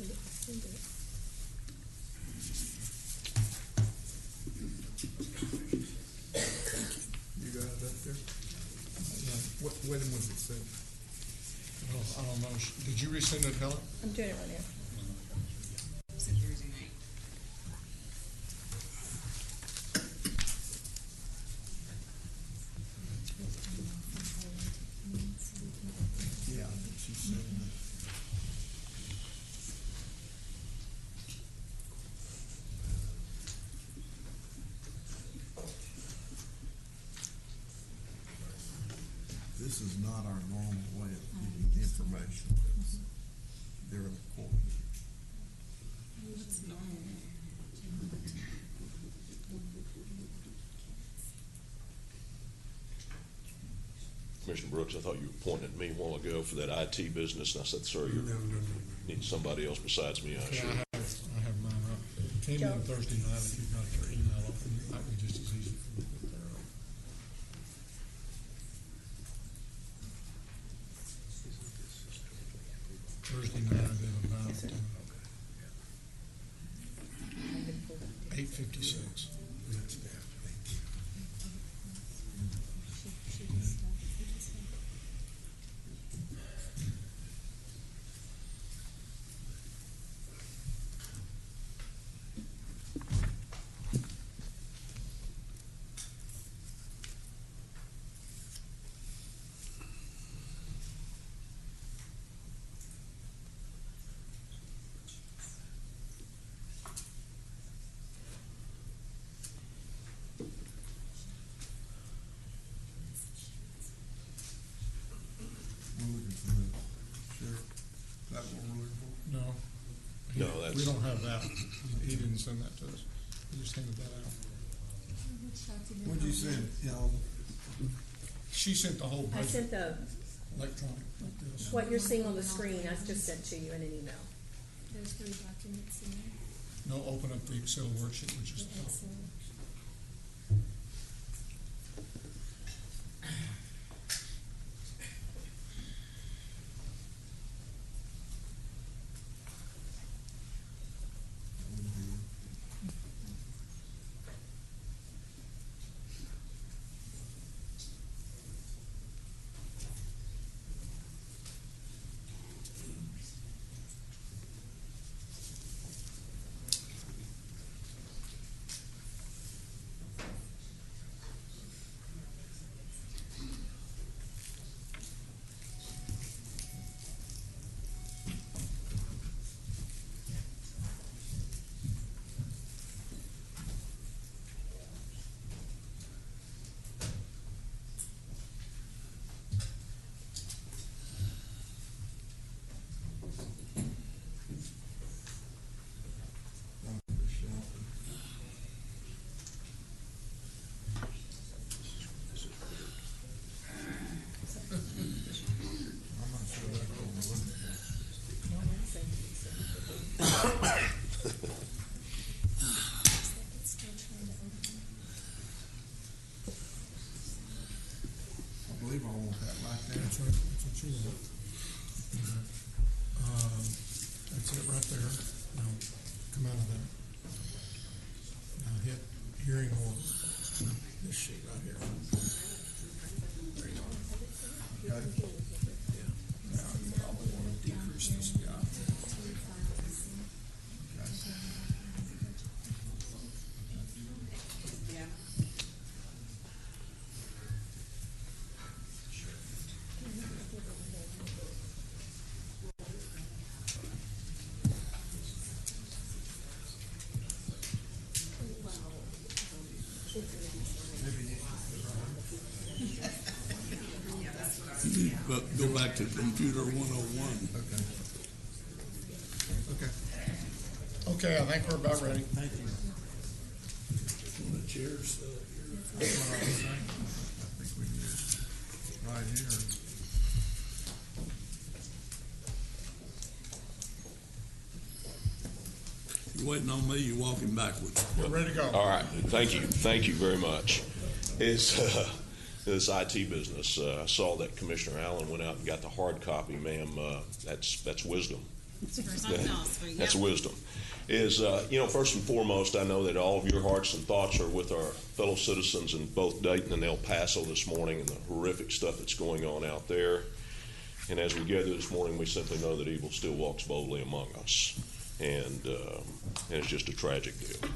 Send it. You got it up there? Yeah. When was it sent? I don't know. Did you resend it, Helen? I'm doing it right now. It's a Thursday night. This is not our normal way of getting information. It's during the court meeting. Commissioner Brooks, I thought you were pointing at me a while ago for that IT business, and I said, sir, you No. need somebody else besides me, I Okay, assure you. I have mine up. It came in Thursday night. If you've got your email open, it might be just as easy for me to put there. Thursday night, I did about 8:56. We're looking for the sheriff. Is that what we're looking for? No. No, that's- We don't have that. He didn't send that to us. He just handed that out. What'd you send, y'all? She sent the whole I budget sent the, electronic like this. what you're seeing on the screen, I just sent to you in an email. There's 3 documents in there. No, open up the Excel worksheet, which is the top. Excel. I'm not sure that's what we're looking for. It's still trying to open. I believe I want that right there. That's right, that's what you want. That's it right there. Now, come out of that. Now hit hearing order. This sheet right here. There you go. Okay. Now you probably want to decrease this guy. But go back to computer 101. Okay. Okay, I think we're about ready. Thank you. The chairs, I think we can just, right here. you waiting on me, you walking backwards. We're ready to go. All right, thank you very much. This IT business, I saw that Commissioner Allen went out and got the hard copy, ma'am, that's wisdom. It's for something else, but That's yeah. wisdom. First and foremost, I know that all of your hearts and thoughts are with our fellow citizens in both Dayton and El Paso this morning and the horrific stuff that's going on out there. And as we gather this morning, we simply know that evil still walks boldly among us. And it's just a tragic deal.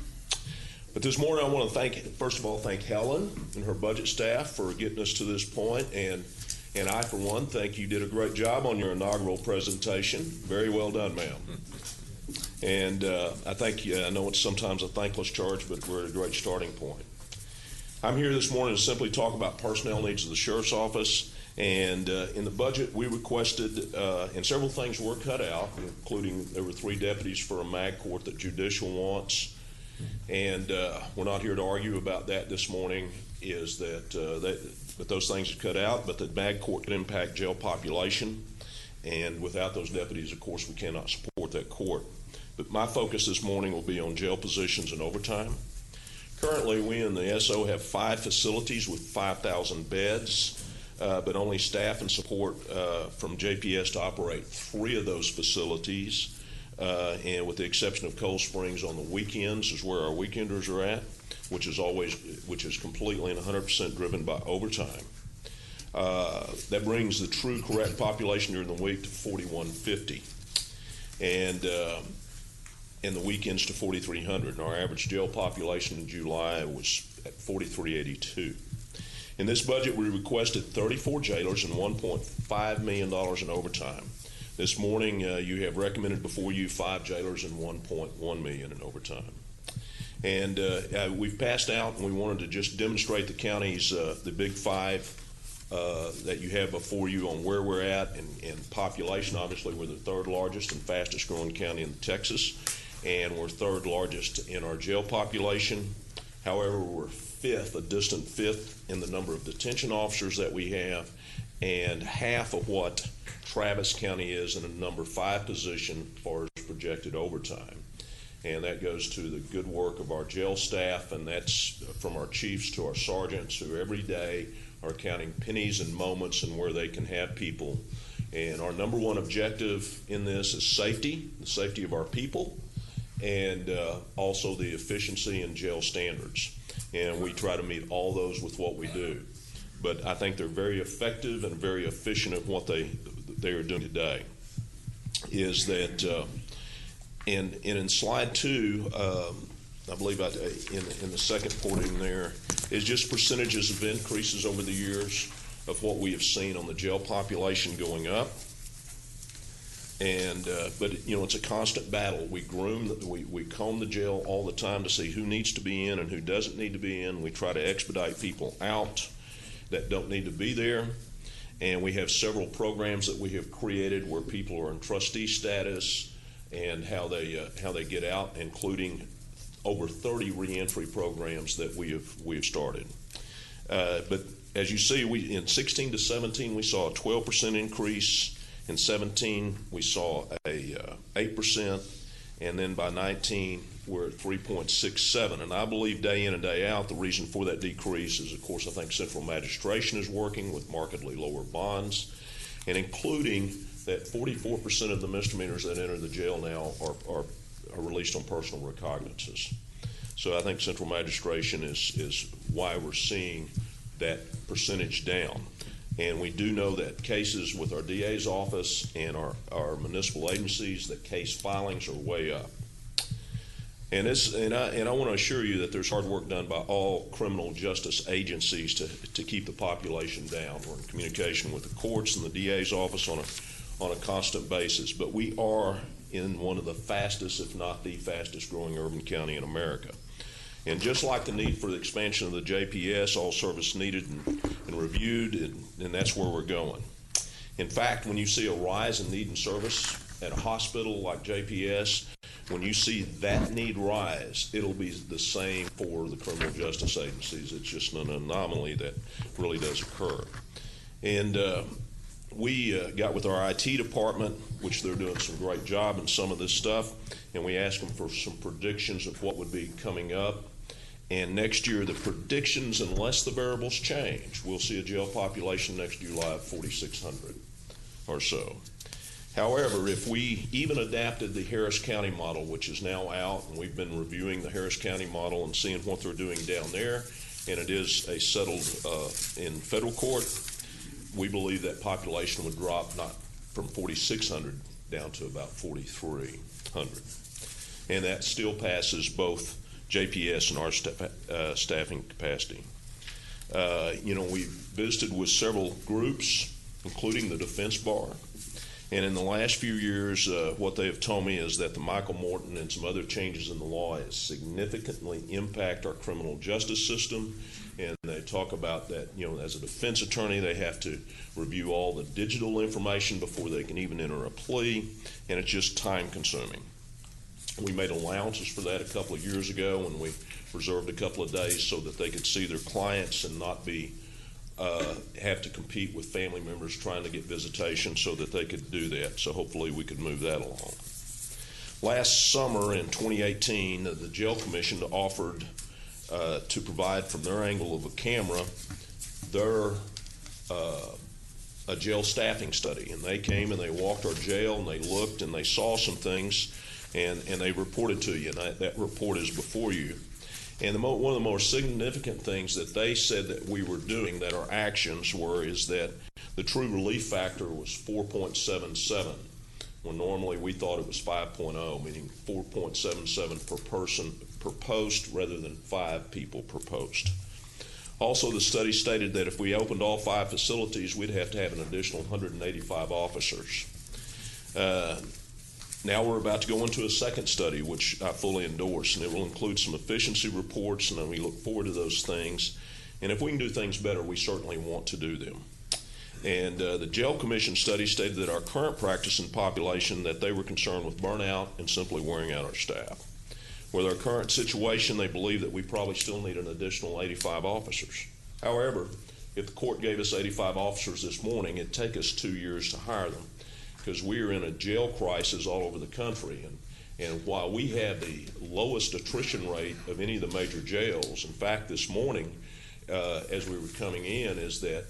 But this morning, I want to first of all, thank Helen and her budget staff for getting us to this point. And I, for one, think you did a great job on your inaugural presentation. Very well done, ma'am. And I know it's sometimes a thankless charge, but we're at a great starting point. I'm here this morning to simply talk about personnel needs of the Sheriff's Office And in the budget, we requested, and several things were cut out, including there were 3 deputies for a mag court that judicial wants. And we're not here to argue about that this morning, is that those things are cut out, but the mag court could impact jail population. And without those deputies, of course, we cannot support that court. But my focus this morning will be on jail positions and overtime. Currently, we in the SO have 5 facilities with 5,000 beds. But only staff and support from JPS to operate 3 of those facilities, and with the exception of Cold Springs on the weekends is where our weekenders are at, which is completely and 100% driven by overtime. That brings the true correct population during the week to 4,150, and the weekends to 4,300. And our average jail population in July was at 4,382. In this budget, we requested 34 jailers and $1.5 million in overtime. This morning, you have recommended before you 5 jailers and $1.1 million in overtime. And we've passed out, and we wanted to just demonstrate the counties, the big 5 that you have before you on where we're at and population. Obviously, we're the 3rd largest and fastest growing county in Texas, and we're 3rd largest in our jail population. However, we're 5th, a distant 5th in the number of detention officers that we have, and half of what Travis County is in a number 5 position as far as projected overtime. And that goes to the good work of our jail staff, and that's from our chiefs to our sergeants who every day are counting pennies and moments and where they can have people. And our number 1 objective in this is safety, the safety of our people, and also the efficiency and jail standards. And we try to meet all those with what we do. But I think they're very effective and very efficient at what they are doing today. Is that, and in slide 2, I believe in the second portion there, is just percentages of increases over the years of what we have seen on the jail population going up. And but it's a constant battle. We comb the jail all the time to see who needs to be in and who doesn't need to be in. We try to expedite people out that don't need to be there. And we have several programs that we have created where people are in trustee status and how they get out, including over 30 reentry programs that we have started. But as you see, in 16 to 17 we saw a 12% increase. In 17, we saw a 8%, and then by 19, we're at 3.67. And I believe day in and day out, the reason for that decrease is, of course, I think central magistration is working with markedly lower bonds, and including that 44% of the misdemeanors that enter the jail now are released on personal recognizances. So I think central magistration is why we're seeing that percentage down. And we do know that cases with our DA's office and our municipal agencies, that case filings are way up. And I want to assure you that there's hard work done by all criminal justice agencies to keep the population down. We're in communication with the courts and the DA's office on a constant basis. But we are in one of the fastest, if not the fastest growing urban county in America. And just like the need for the expansion of the JPS, all service needed and reviewed, and that's where we're going. In fact, when you see a rise in need and service at a hospital like JPS, when you see that need rise, it'll be the same for the criminal justice agencies. It's just an anomaly that really does occur. And we got with our IT department, which they're doing some great job in some of this stuff, and we asked them for some predictions of what would be coming up. And next year, the predictions, unless the variables change, we'll see a jail population next July of 4,600 or so. However, if we even adapted the Harris County model, which is now out, and we've been reviewing the Harris County model and seeing what they're doing down there, and it is a settled in federal court, we believe that population would drop not from 4,600 down to about 4,300. And that still passes both JPS and our staffing capacity. We visited with several groups, including the Defense Bar, And in the last few years, what they have told me is that the Michael Morton and some other changes in the law has significantly impact our criminal justice system. And they talk about that, as a defense attorney, they have to review all the digital information before they can even enter a plea, and it's just time consuming. We made allowances for that a couple of years ago when we reserved a couple of days so that they could see their clients and not be have to compete with family members trying to get visitation, so that they could do that. So hopefully we could move that along. Last summer in 2018, the Jail Commission offered to provide from their angle of a camera a jail staffing study. And they came and they walked our jail and they looked and they saw some things and they reported to you. And that report is before you. And one of the more significant things that they said that we were doing, that our actions were, is that the true relief factor was 4.77, when normally we thought it was 5.0, meaning 4.77 per person per post rather than 5 people per post. Also, the study stated that if we opened all 5 facilities, we'd have to have an additional 185 officers. Now we're about to go into a second study, which I fully endorse, and it will include some efficiency reports, and we look forward to those things. And if we can do things better, we certainly want to do them. And the Jail Commission study stated that our current practice in population, that they were concerned with burnout and simply wearing out our staff. With our current situation, they believe that we probably still need an additional 85 officers. However, if the court gave us 85 officers this morning, it'd take us 2 years to hire them, because we are in a jail crisis all over the country. And while we have the lowest attrition rate of any of the major jails, in fact, this morning, as we were coming in, is that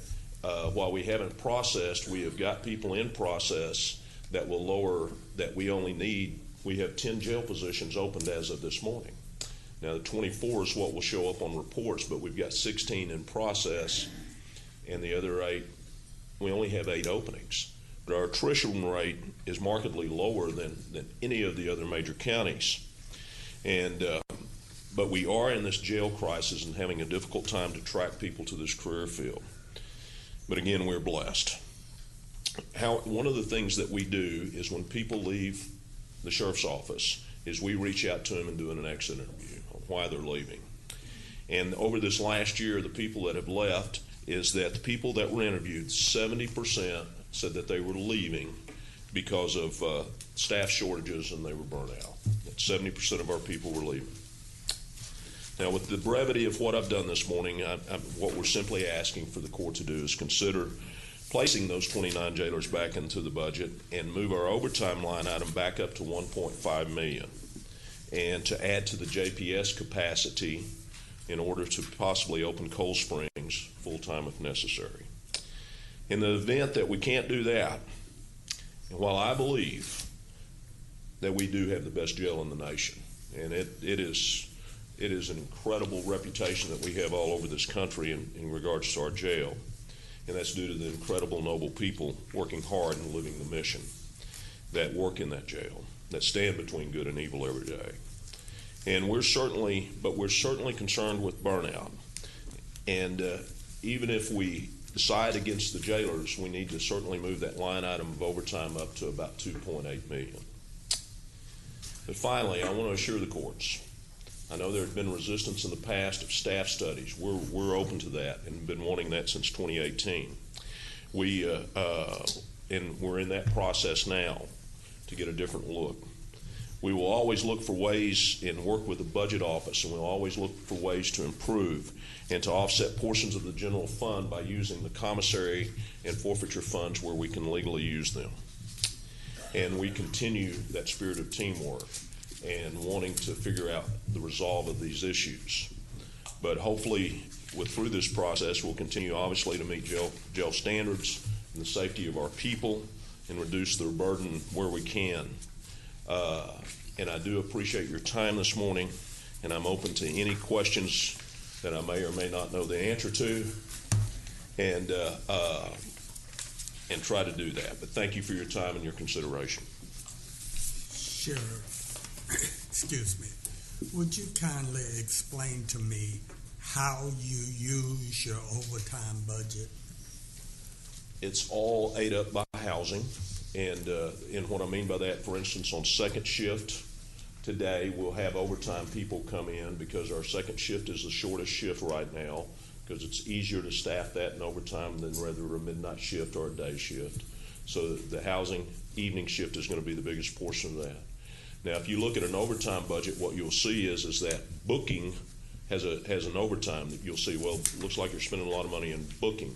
while we haven't processed, we have got people in process that will lower, that we only need, we have 10 jail positions opened as of this morning. Now, the 24 is what will show up on reports, but we've got 16 in process, and the other 8, we only have 8 openings. But our attrition rate is markedly lower than any of the other major counties. And but we are in this jail crisis and having a difficult time to attract people to this career field. But again, we're blessed. One of the things that we do is when people leave the sheriff's office is we reach out to them and do an exit interview on why they're leaving. And over this last year, the people that have left is that the people that were interviewed, 70% said that they were leaving because of staff shortages and they were burnt out. 70% of our people were leaving. Now, with the brevity of what I've done this morning, what we're simply asking for the court to do is consider placing those 29 jailers back into the budget and move our overtime line item back up to $1.5 million, and to add to the JPS capacity in order to possibly open Cold Springs full-time if necessary. In the event that we can't do that, and while I believe that we do have the best jail in the nation, and it is an incredible reputation that we have all over this country in regards to our jail, and that's due to the incredible, noble people working hard and living the mission that work in that jail, that stand between good and evil every day. And we're certainly concerned with burnout. And even if we decide against the jailers, we need to certainly move that line item of overtime up to about $2.8 million. But finally, I want to assure the courts, I know there has been resistance in the past of staff studies. We're open to that and been wanting that since 2018. And we're in that process now to get a different look. We will always look for ways and work with the budget office, and we'll always look for ways to improve and to offset portions of the general fund by using the commissary and forfeiture funds where we can legally use them. And we continue that spirit of teamwork and wanting to figure out the resolve of these issues. But hopefully, through this process, we'll continue obviously to meet jail standards and the safety of our people and reduce their burden where we can. And I do appreciate your time this morning, and I'm open to any questions that I may or may not know the answer to, and try to do that. But thank you for your time and your consideration. Sheriff, excuse me, would you kindly explain to me how you use your overtime budget? It's all ate up by housing, And what I mean by that, for instance, on second shift today, we'll have overtime people come in because our second shift is the shortest shift right now, because it's easier to staff that in overtime than rather a midnight shift or a day shift. So the housing evening shift is going to be the biggest portion of that. Now, if you look at an overtime budget, what you'll see is that booking has an overtime that you'll see, well, it looks like you're spending a lot of money in booking.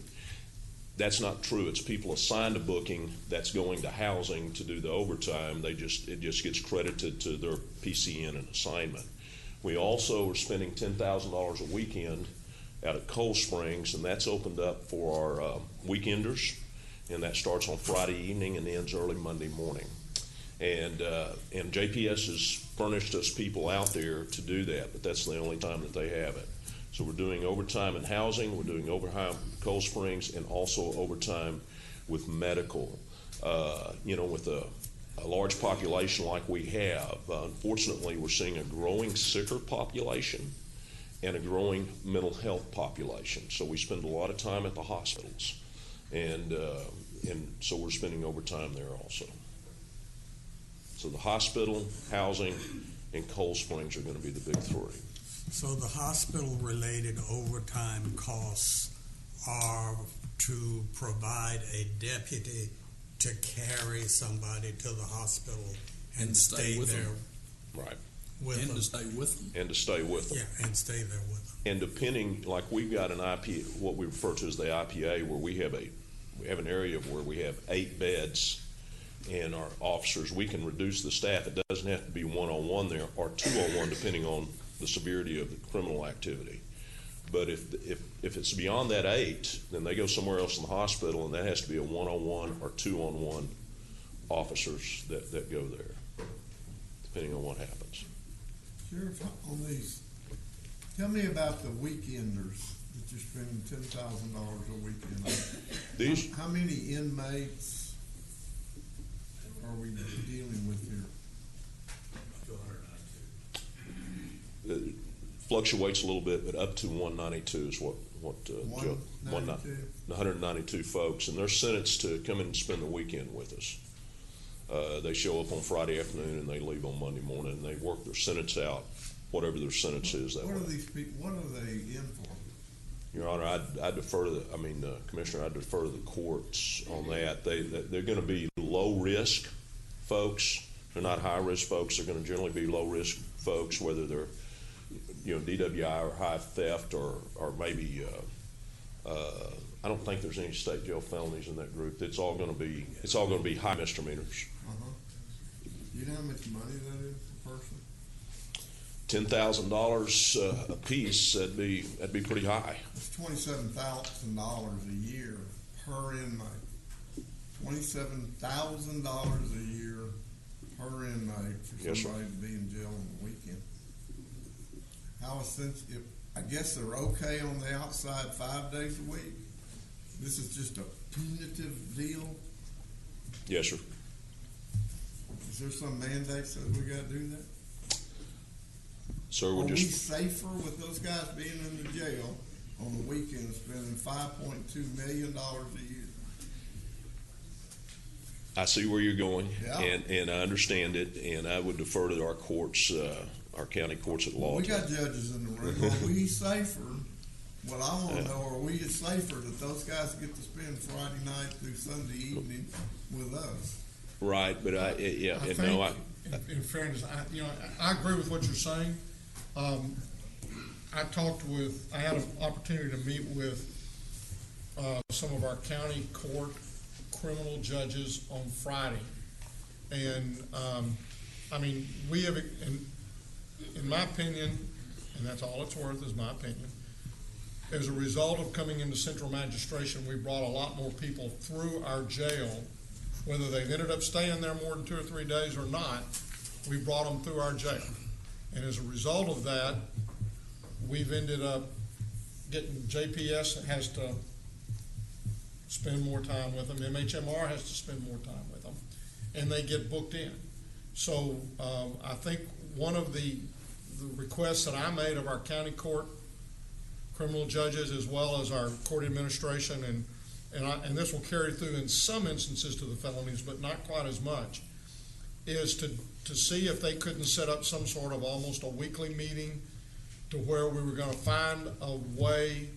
That's not true. It's people assigned to booking that's going to housing to do the overtime. It just gets credited to their PCN and assignment. We also are spending $10,000 a weekend out at Cold Springs, and that's opened up for our weekenders, and that starts on Friday evening and ends early Monday morning. And JPS has furnished us people out there to do that, but that's the only time that they have it. So we're doing overtime in housing, we're doing overtime in Cold Springs, and also overtime with medical. With a large population like we have, unfortunately, we're seeing a growing sicker population and a growing mental health population. So we spend a lot of time at the hospitals, and so we're spending overtime there also. So the hospital, housing, and Cold Springs are going to be the big three. So the hospital-related overtime costs are to provide a deputy to carry somebody to the hospital and stay with there them. Right. with And them. to stay with them. And to stay with them. Yeah, and stay there with them. And depending, like we've got an IPA, what we refer to as the IPA, where we have an area where we have 8 beds, and our officers, we can reduce the staff. It doesn't have to be 1-on-1 there, or 2-on-1, depending on the severity of the criminal activity. But if it's beyond that 8, then they go somewhere else in the hospital, and that has to be a 1-on-1 or 2-on-1 officers that go there, depending on what happens. Sheriff, on these, tell me about the weekenders that you're spending $10,000 a weekend on. These, How many inmates are we dealing with here? it fluctuates a little bit, but up to 192 is what Joe, 192 folks, and they're sentenced to come in and spend the weekend with us. They show up on Friday afternoon and they leave on Monday morning, and they work their sentence out, whatever their sentence is. That What are way. these people, what are they in for? Your Honor, I defer to Commissioner, I defer to the courts on that. They're going to be low-risk folks. They're not high-risk folks. They're going to generally be low-risk folks, whether they're, DWI or high theft or maybe, I don't think there's any state jail felonies in that group. It's all going to be high misdemeanors. Do you know how much money that is per person? $10,000 a piece. That'd be pretty high. It's $27,000 a year per inmate. $27,000 a year per inmate for Yes, sir. somebody to be in jail on the weekend. How essential? I guess they're okay on the outside 5 days a week. This is just a punitive deal. Yes, sir. Is there some mandate says we got to do that? Sir, Are we're we just. safer with those guys being in the jail on the weekend, spending $5.2 million a year? I see where you're going, Yeah. and I understand it, and I would defer to our courts, our county courts at law. We got judges in the room. Are we safer? What I want to know, are we safer that those guys get to spend Friday night through Sunday evening with us? Right, but In fairness, I agree with what you're saying. I had an opportunity to meet with some of our county court criminal judges on Friday. And, we have, in my opinion, and that's all it's worth is my opinion, as a result of coming into central magistration, we brought a lot more people through our jail, whether they've ended up staying there more than 2 or 3 days or not. We brought them through our jail. And as a result of that, we've ended up getting, JPS has to spend more time with them, MHMR has to spend more time with them, and they get booked in. So I think one of the requests that I made of our county court criminal judges, as well as our court administration and and this will carry through in some instances to the felonies, but not quite as much, is to see if they couldn't set up some sort of almost a weekly meeting to where we were gonna find a way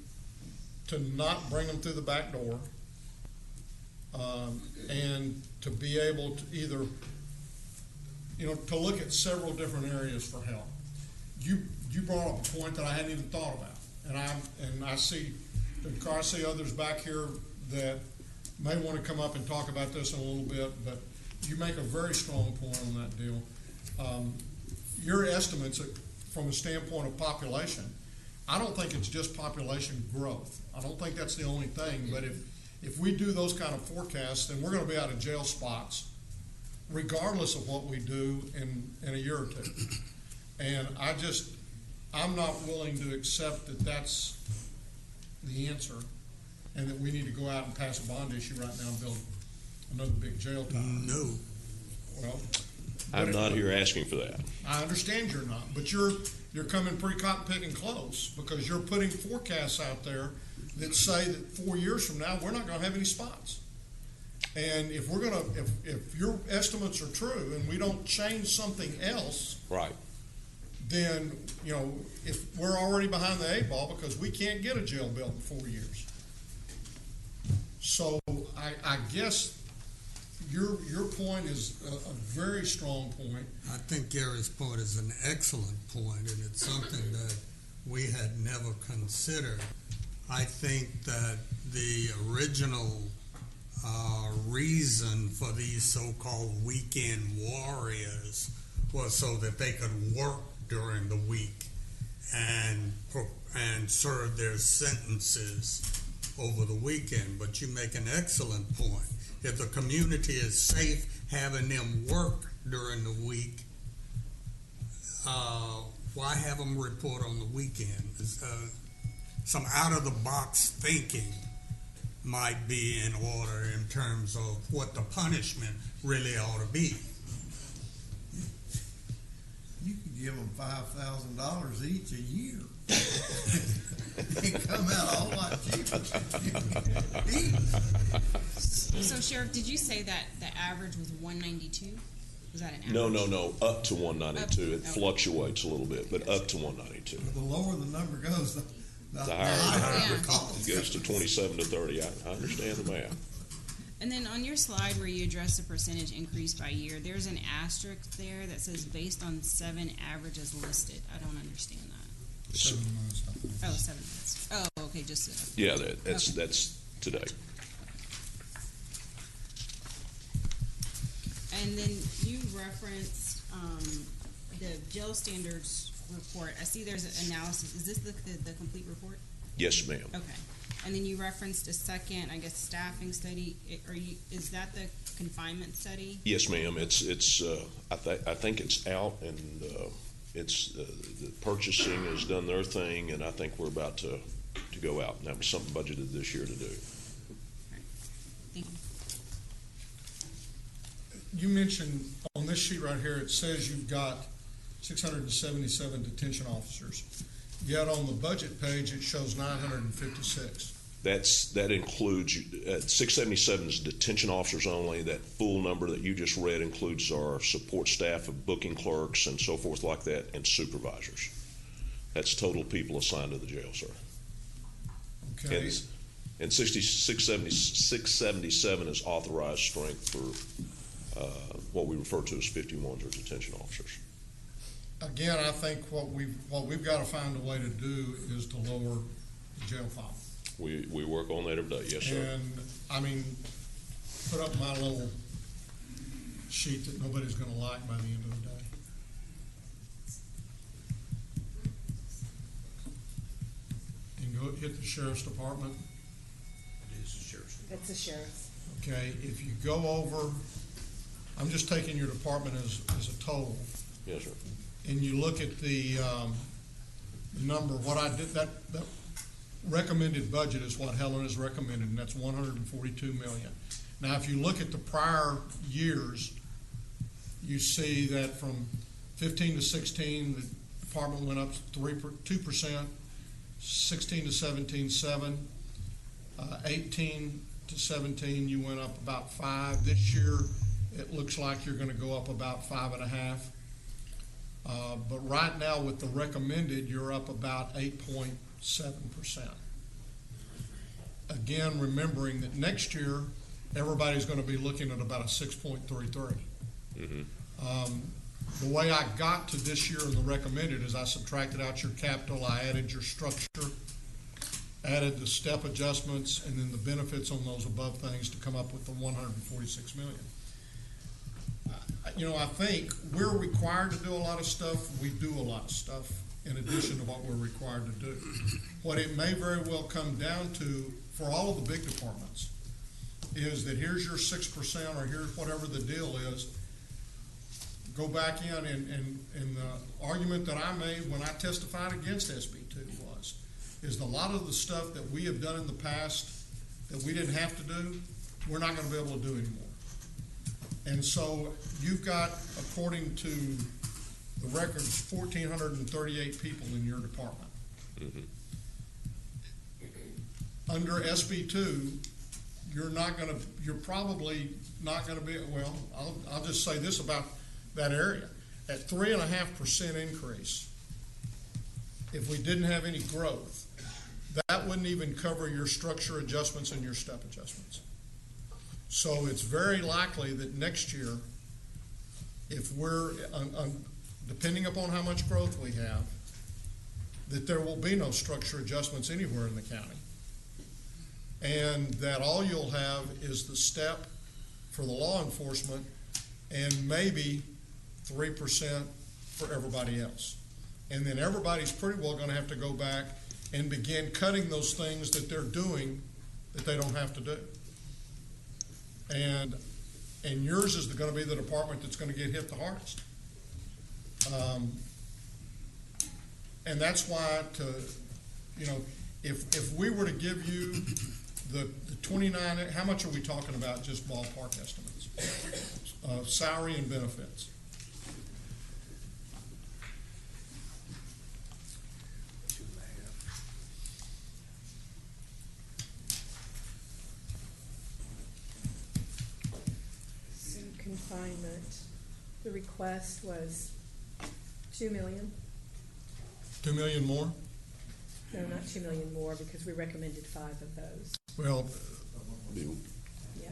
to not bring them through the back door, and to be able to either, to look at several different areas for help. You brought up a point that I hadn't even thought about, and I see others back here that may want to come up and talk about this in a little bit, but you make a very strong point on that deal. Your estimates from a standpoint of population, I don't think it's just population growth. I don't think that's the only thing, but if we do those kind of forecasts, then we're going to be out of jail spots regardless of what we do in a year or two. And I'm not willing to accept that that's the answer and that we need to go out and pass a bond issue right now and build another big jail tower. No. Well, I'm not here asking for that. I understand you're not, but you're coming pretty cotton picking close because you're putting forecasts out there that say that 4 years from now, we're not gonna have any spots. And if your estimates are true and we don't change something else, Right. then, if we're already behind the 8 ball because we can't get a jail built in 4 years. So I guess your point is a very strong point. I think Gary's point is an excellent point, and it's something that we had never considered. I think that the original reason for these so-called weekend warriors was so that they could work during the week and serve their sentences over the weekend. But you make an excellent point. If the community is safe having them work during the week, why have them report on the weekend? Some out-of-the-box thinking might be in order in terms of what the punishment really ought to be. You could give them $5,000 each a year. It come out a whole lot cheaper. So Sheriff, did you say that the average was 192? Was that an average? No, up to 192. It Okay. fluctuates a little bit, but up to 192. The lower the number goes, the The higher Yeah. the cost. It goes to 27 to 30. I understand the math. And then on your slide where you address the percentage increase by year, there's an asterisk there that says based on 7 averages listed. I don't understand that. 7 months, I think. Oh, 7 months. Oh, okay, just Yeah, that's Okay. that's today. And then you referenced the jail standards report. I see there's an analysis. Is this the complete report? Yes, ma'am. Okay. And then you referenced a second, I guess, staffing study. Is that the confinement study? Yes, ma'am. It's I think it's out, and it's the purchasing has done their thing, and I think we're about to go out, and that was something budgeted this year to do. Thank you. You mentioned on this sheet right here, it says you've got 677 detention officers. Yet on the budget page, it shows 956. That includes 677 is detention officers only. That full number that you just read includes our support staff of booking clerks and so forth like that, and supervisors. That's total people assigned to the jail, sir. Okay. And 677 is authorized strength for what we refer to as 51s or detention officers. Again, I think what we've got to find a way to do is to lower the jail file. We work on that every day, yes, sir. And, I mean, put up my little sheet that nobody's gonna like by the end of the day. And go hit the sheriff's department. That's the sheriff's. Okay, if you go over, I'm just taking your department as a total, Yes, sir. and you look at the number, what I did, that recommended budget is what Helen has recommended, and that's 142 million. Now, if you look at the prior years, you see that from 15 to 16, the department went up 2%, 16 to 17, 7, 18 to to 17, you went up about 5. This year, it looks like you're gonna go up about 5.5. But right now, with the recommended, you're up about 8.7%. Again, remembering that next year, everybody's gonna be looking at about a 6.33. The way I got to this year in the recommended is I subtracted out your capital, I added your structure, added the step adjustments, and then the benefits on those above things to come up with the 146 million. You know, I think we're required to do a lot of stuff. We do a lot of stuff in addition to what we're required to do. What it may very well come down to for all of the big departments is that here's your 6% or here's whatever the deal is. Go back in and the argument that I made when I testified against SB2 is a lot of the stuff that we have done in the past that we didn't have to do, we're not going to be able to do anymore. And so you've got, according to the records, 1,438 people in your department. Under SB2, you're probably not going to be, well, I'll just say this about that area. At 3.5% increase, if we didn't have any growth, that wouldn't even cover your structure adjustments and your step adjustments. So it's very likely that next year, if we're, depending upon how much growth we have, that there will be no structure adjustments anywhere in the county. And that all you'll have is the step for the law enforcement and maybe 3% for everybody else. And then everybody's pretty well going to have to go back and begin cutting those things that they're doing that they don't have to do. And yours is going to be the department that's going to get hit the hardest. And that's why if we were to give you the 29, how much are we talking about, just ballpark estimates? Salary and benefits. Confinement, the request was 2 million. 2 million more? No, not 2 million more because we recommended 5 of those. Well, Yeah.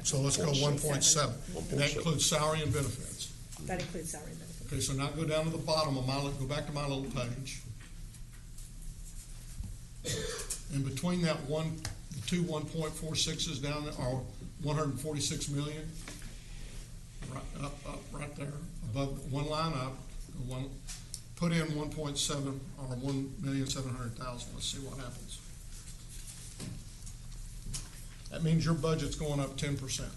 so let's go 1.7. And that includes salary and benefits. That includes salary and benefits. Okay, so now go down to the bottom of go back to my little page. And between that the two 1.46s down there are 146 million. Up right there, above one line up, put in 1.7 or 1,700,000. Let's see what happens. That means your budget's going up 10%.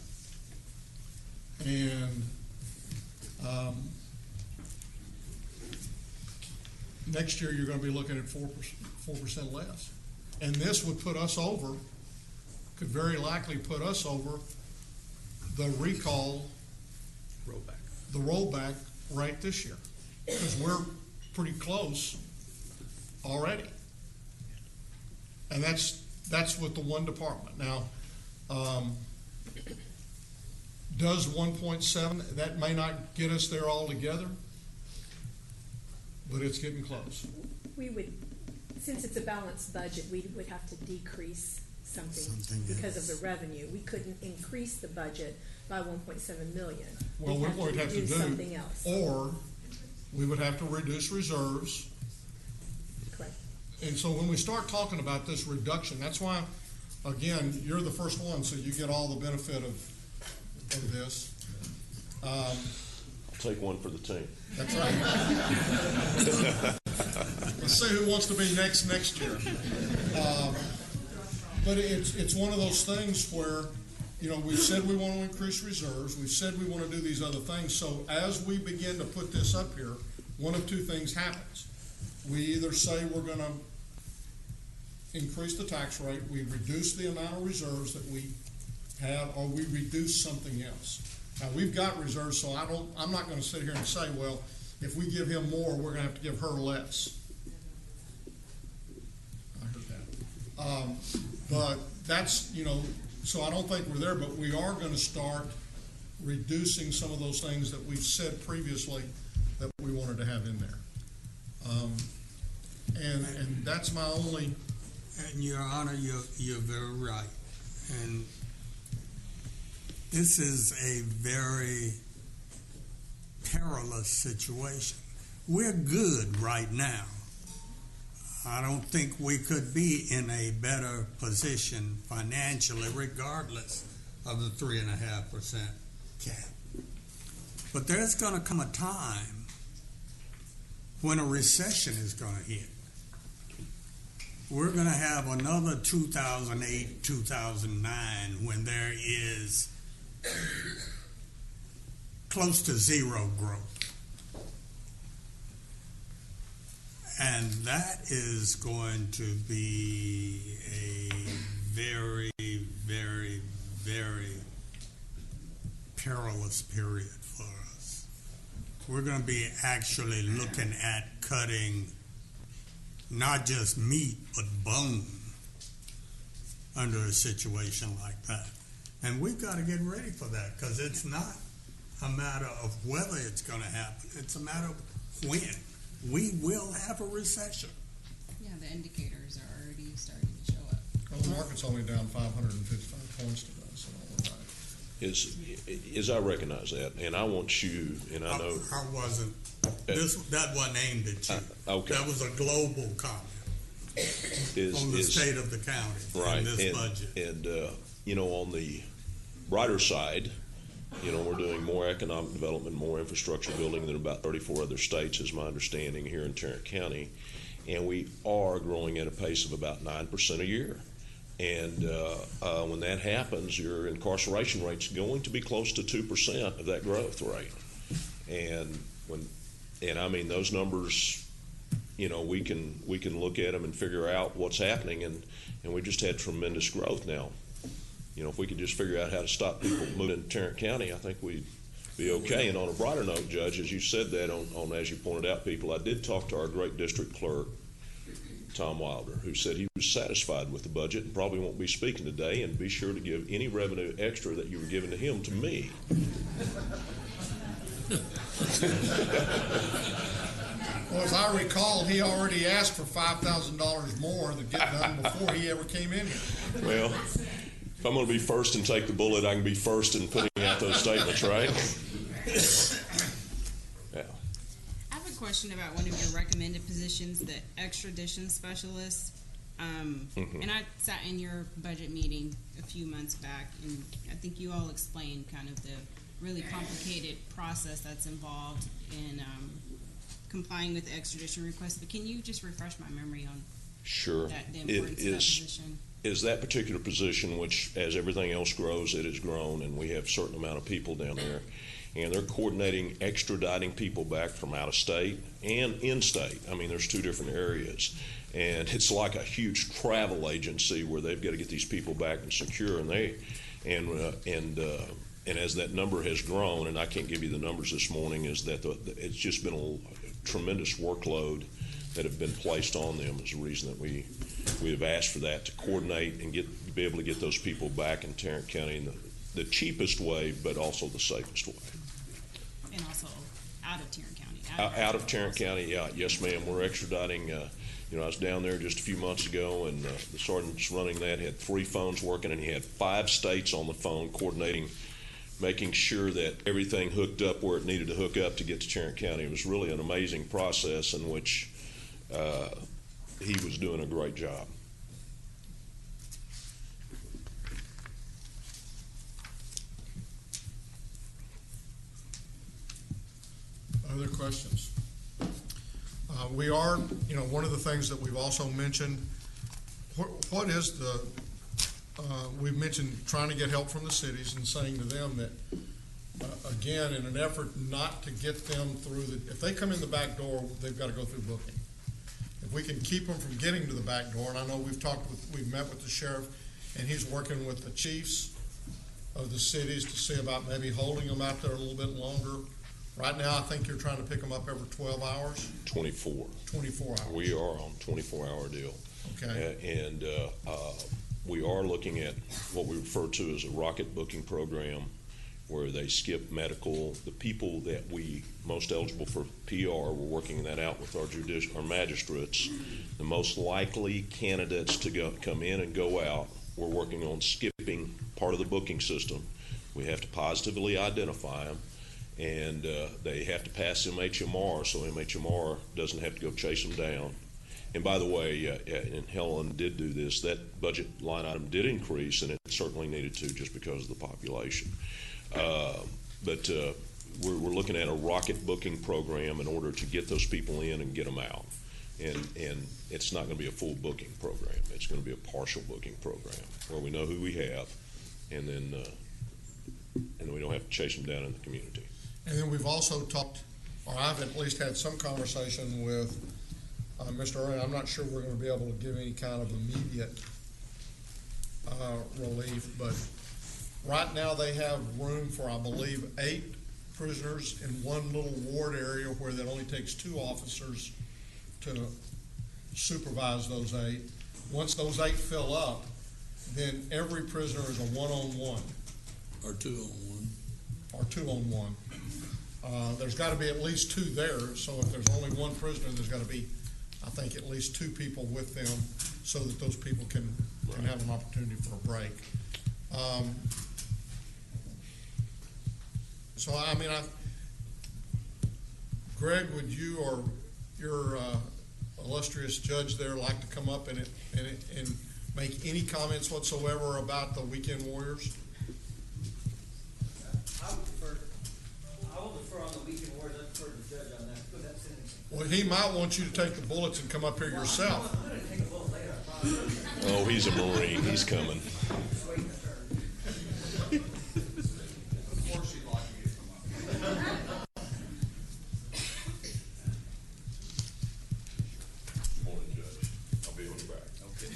And next year you're going to be looking at 4% less. And this would put us over, could very likely put us over the rollback rate this year, because we're pretty close already. And that's with the one department. Now, does 1.7, that may not get us there altogether, but it's getting close. We would, since it's a balanced budget, we would have to decrease something because of the revenue. We couldn't increase the budget by 1.7 million. Well, what we'd have to do, something else. or we would have to reduce reserves. Correct. And so when we start talking about this reduction, that's why, again, you're the first one, so you get all the benefit of this. I'll take one for the team. That's right. Let's see who wants to be next year. But it's one of those things where, we've said we want to increase reserves. We've said we want to do these other things. So as we begin to put this up here, one of two things happens. We either say we're going to increase the tax rate, we reduce the amount of reserves that we have, or we reduce something else. Now, we've got reserves, so I'm not going to sit here and say, well, if we give him more, we're going to have to give her less. I heard that. But that's, So I don't think we're there, but we are gonna start reducing some of those things that we've said previously that we wanted to have in there. And that's my only, And Your Honor, you're very right. And this is a very perilous situation. We're good right now. I don't think we could be in a better position financially regardless of the 3.5% cap. But there's going to come a time when a recession is going to hit. We're going to have another 2008, 2009 when there is close to zero growth. And that is going to be a very, very, very perilous period for us. We're going to be actually looking at cutting not just meat, but bone under a situation like that. And we've got to get ready for that, because it's not a matter of whether it's going to happen. It's a matter of when. We will have a recession. Yeah, the indicators are already starting to show up. well, the market's only down 555 points today, so we're right. Is I recognize that, and I want you, and I know. I wasn't, that wasn't aimed at you. Okay. That was a global comment on the state of the county Right, and this budget. And, you know, on the brighter side, you know, we're doing more economic development, more infrastructure building than about 34 other states, is my understanding, here in Tarrant County. And we are growing at a pace of about 9% a year. And when that happens, your incarceration rate's going to be close to 2% of that growth rate. And I mean, those numbers, you know, we can look at them and figure out what's happening, and we just had tremendous growth now. You know, if we could just figure out how to stop people moving to Tarrant County, I think we'd be okay. And on a brighter note, Judge, as you said that, on as you pointed out, people, I did talk to our great district clerk, Tom Wilder, who said he was satisfied with the budget and probably won't be speaking today, and be sure to give any revenue extra that you were giving to him to me. Well, as I recall, he already asked for $5,000 more to get done before he ever came in here. Well, if I'm going to be first and take the bullet, I can be first in putting out those statements, right? Yeah. I have a question about one of your recommended positions, the extradition specialist. And I sat in your budget meeting a few months back, and I think you all explained kind of the really complicated process that's involved in complying with the extradition request. But can you just refresh my memory on Sure. the importance of that position? Is that particular position, which as everything else grows, it has grown, and we have a certain amount of people down there, and they're coordinating, extraditing people back from out of state and in state. I mean, there's two different areas, and it's like a huge travel agency where they've got to get these people back and secure, and as that number has grown, and I can't give you the numbers this morning, is that it's just been a tremendous workload that have been placed on them, is the reason that we have asked for that, to coordinate and be able to get those people back in Tarrant County in the cheapest way, but also the safest way. And also out of Tarrant County. Out of Tarrant County, yeah, yes, ma'am. We're extraditing. You know, I was down there just a few months ago, and the sergeant's running that, had 3 phones working, and he had 5 states on the phone coordinating, making sure that everything hooked up where it needed to hook up to get to Tarrant County. It was really an amazing process in which he was doing a great job. Other questions? We are, you know, one of the things that we've also mentioned, what is the, we've mentioned trying to get help from the cities and saying to them that, again, in an effort not to get them through if they come in the back door, they've got to go through booking. If we can keep them from getting to the back door, and I know we've met with the sheriff, and he's working with the chiefs of the cities to see about maybe holding them out there a little bit longer. Right now, I think you're trying to pick them up every 12 hours? 24. 24 hours. We are on a 24-hour deal. Okay. We are looking at what we refer to as a rocket booking program, where they skip medical. The people that we most eligible for PR, we're working that out with our magistrates. The most likely candidates to come in and go out, we're working on skipping part of the booking system. We have to positively identify them, and they have to pass MHMR, so MHMR doesn't have to go chase them down. And by the way, and Helen did do this, that budget line item did increase, and it certainly needed to just because of the population. But we're looking at a rocket booking program in order to get those people in and get them out. And it's not going to be a full booking program. It's going to be a partial booking program where we know who we have, and then we don't have to chase them down in the community. And then we've also talked, or I've at least had some conversation with Mr. Early. I'm not sure we're going to be able to give any kind of immediate relief, but right now they have room for, I believe, 8 prisoners in one little ward area where that only takes 2 officers to supervise those 8. Once those 8 fill up, then every prisoner is a 1-on-1. Or 2-on-1. Or 2-on-1. There's got to be at least 2 there, so if there's only 1 prisoner, there's got to be, I think, at least 2 people with them so that those people can have an opportunity for a break. So, I mean, Greg, would you or your illustrious judge there like to come up and make any comments whatsoever about the Weekend Warriors? I will defer on the Weekend Warriors. I defer to the judge on that. Put that sentence. Well, he might want you to take the bullets and come up here yourself. I'm going to take a bullet later, I promise. Oh, he's a Marine. He's coming. Just waiting my turn. Of course you'd like me to come up. Morning, Judge. I'll be on your back. Okay.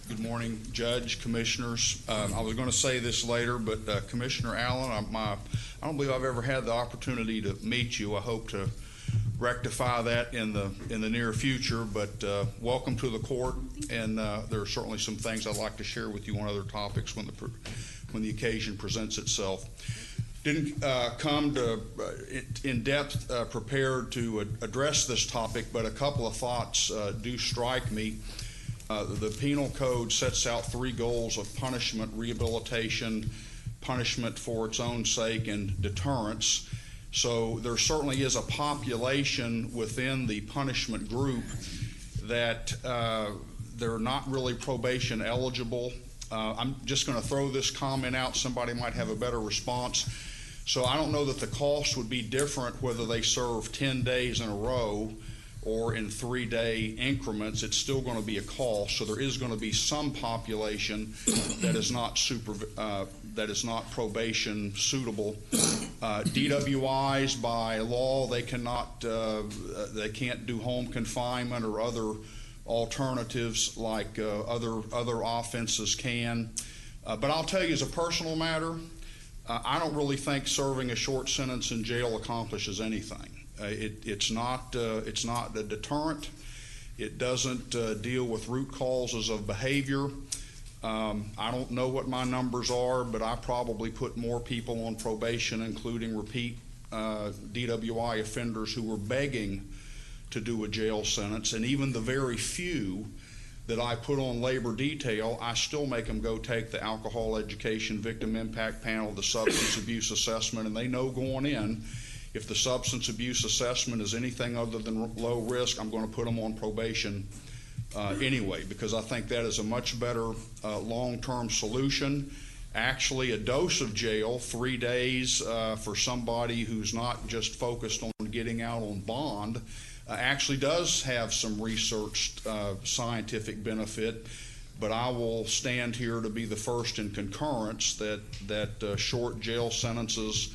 Good morning, Judge, Commissioners. I was going to say this later, but Commissioner Allen, I don't believe I've ever had the opportunity to meet you. I hope to rectify that in the near future. But welcome to the court, and there are certainly some things I'd like to share with you on other topics when the occasion presents itself. Didn't come to in depth prepared to address this topic, but a couple of thoughts do strike me. The penal code sets out 3 goals of punishment, rehabilitation, punishment for its own sake, and deterrence. So there certainly is a population within the punishment group that they're not really probation eligible. I'm just going to throw this comment out. Somebody might have a better response. So I don't know that the cost would be different whether they serve 10 days in a row or in 3-day increments. It's still going to be a cost. So there is going to be some population that is not probation suitable. DWIs by law, they can't do home confinement or other alternatives like other offenses can. But I'll tell you, as a personal matter, I don't really think serving a short sentence in jail accomplishes anything. It's not a deterrent. It doesn't deal with root causes of behavior. I don't know what my numbers are, but I probably put more people on probation, including repeat DWI offenders who were begging to do a jail sentence. And even the very few that I put on labor detail, I still make them go take the alcohol education, victim impact panel, the substance abuse assessment, and they know going in, if the substance abuse assessment is anything other than low risk, I'm going to put them on probation anyway, because I think that is a much better long-term solution. Actually, a dose of jail, 3 days for somebody who's not just focused on getting out on bond, actually does have some researched scientific benefit. But I will stand here to be the first in concurrence that short jail sentences,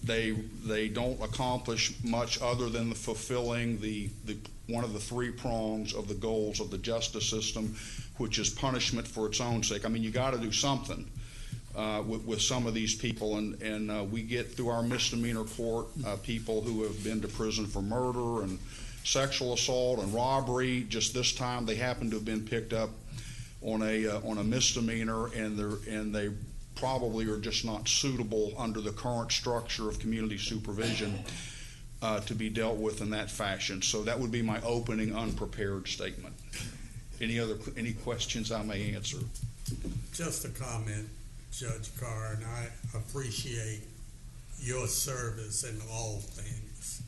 they don't accomplish much other than fulfilling the one of the 3 prongs of the goals of the justice system, which is punishment for its own sake. I mean, you got to do something with some of these people, and we get through our misdemeanor court people who have been to prison for murder and sexual assault and robbery. Just this time, they happen to have been picked up on a misdemeanor, and they probably are just not suitable under the current structure of community supervision to be dealt with in that fashion. So that would be my opening unprepared statement. Any questions I may answer? Just a comment, Judge Carr, and I appreciate your service in all things.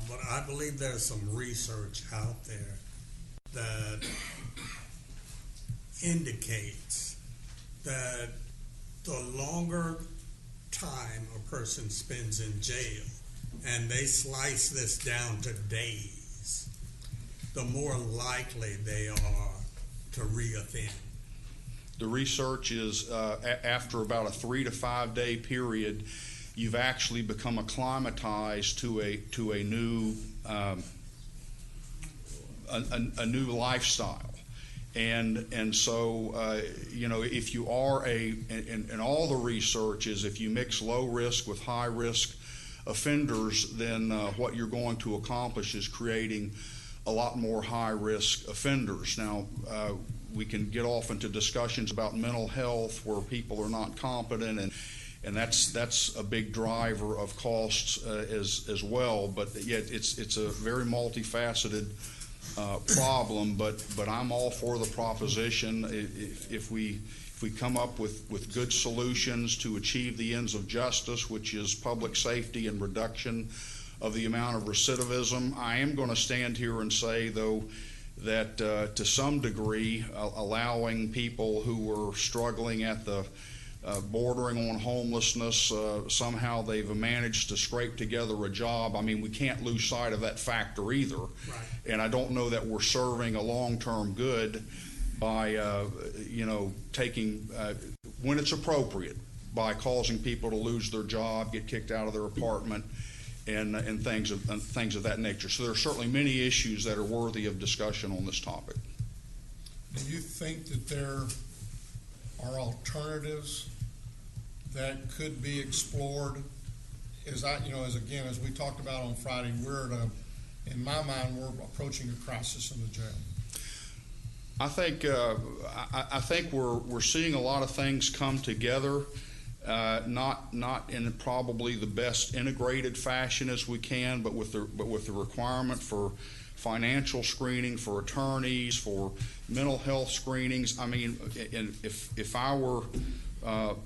But I believe there's some research out there that indicates that the longer time a person spends in jail, and they slice this down to days, the more likely they are to reoffend. The research is after about a 3 to 5 day period, you've actually become acclimatized to a new a new lifestyle. And so, you know, if you are and all the research is if you mix low risk with high risk offenders, then what you're going to accomplish is creating a lot more high risk offenders. Now, we can get off into discussions about mental health where people are not competent, and that's a big driver of costs as well. But yet it's a very multifaceted problem, but I'm all for the proposition. If we come up with good solutions to achieve the ends of justice, which is public safety and reduction of the amount of recidivism, I am going to stand here and say, though, that to some degree, allowing people who were struggling at the bordering on homelessness, somehow they've managed to scrape together a job. I mean, we can't lose sight of that factor either. Right. And I don't know that we're serving a long-term good by, you know, taking, when it's appropriate, by causing people to lose their job, get kicked out of their apartment, and things of that nature. So there are certainly many issues that are worthy of discussion on this topic. Do you think that there are alternatives that could be explored? As we talked about on Friday, in my mind, we're approaching a crisis in the jail. I think we're seeing a lot of things come together, not in probably the best integrated fashion as we can, but with the requirement for financial screening for attorneys, for mental health screenings. I mean, if I were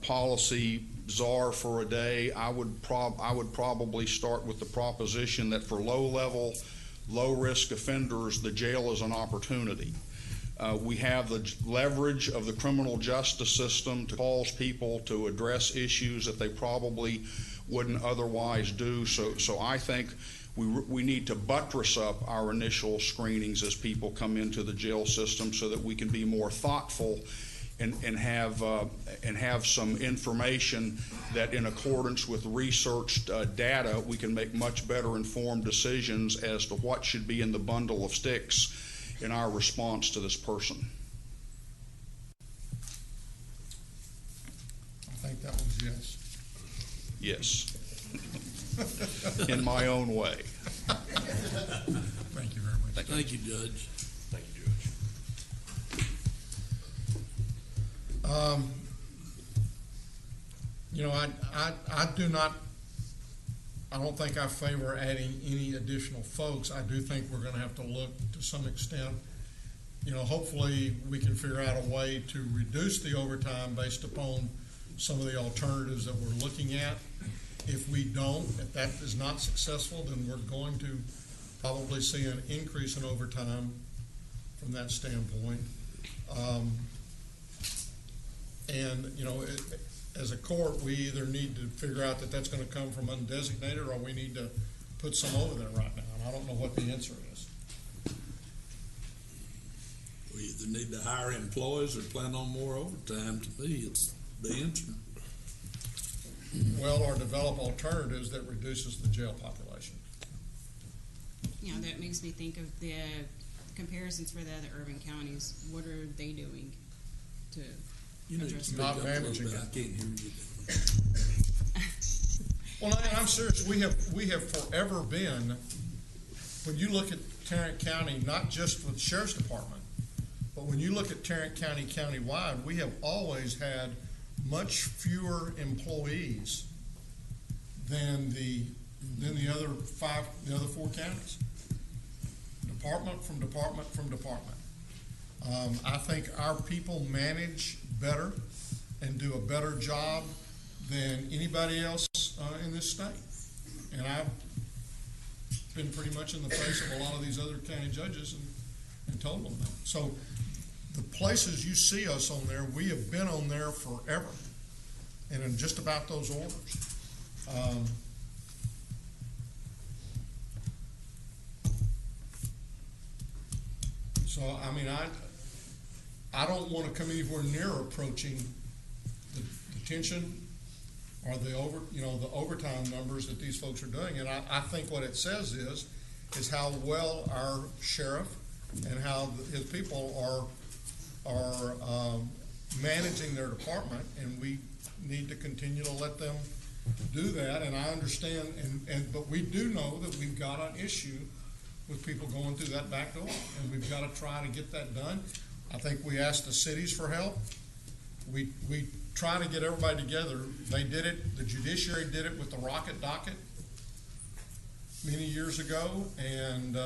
policy czar for a day, I would probably start with the proposition that for low risk offenders, the jail is an opportunity. We have the leverage of the criminal justice system to cause people to address issues that they probably wouldn't otherwise do. So I think we need to buttress up our initial screenings as people come into the jail system so that we can be more thoughtful and have some information that, in accordance with researched data, we can make much better informed decisions as to what should be in the bundle of sticks in our response to this person. I think that was yes. Yes. In my own way. Thank you very much. Thank you, Judge. Thank you, Judge. I don't think I favor adding any additional folks. I do think we're going to have to look to some extent. Hopefully we can figure out a way to reduce the overtime based upon some of the alternatives that we're looking at. If we don't, if that is not successful, then we're going to probably see an increase in overtime from that standpoint. As a court, we either need to figure out that that's going to come from undesignated, or we need to put some over there right now. And I don't know what the answer is. We either need to hire employees or plan on more overtime. To me, it's the answer. Well, or develop alternatives that reduces the jail population. That makes me think of the comparisons for the other urban counties. What are they doing to address not managing it? I can't hear you. Well, I'm serious. We have forever been when you look at Tarrant County, not just with the Sheriff's Department, but when you look at Tarrant County countywide, we have always had much fewer employees than the other four counties. Department from department from department. I think our people manage better and do a better job than anybody else in this state. And I've been pretty much in the face of a lot of these other county judges and told them that. So the places you see us on there, we have been on there forever, and in just about those orders. So, I mean, I don't want to come anywhere near approaching the detention or the overtime numbers that these folks are doing. And I think what it says is how well our sheriff and how his people are managing their department, and we need to continue to let them do that. And I understand, but we do know that we've got an issue with people going through that back door, and we've got to try to get that done. I think we asked the cities for help. We try to get everybody together. They did it. The judiciary did it with the rocket docket many years ago, and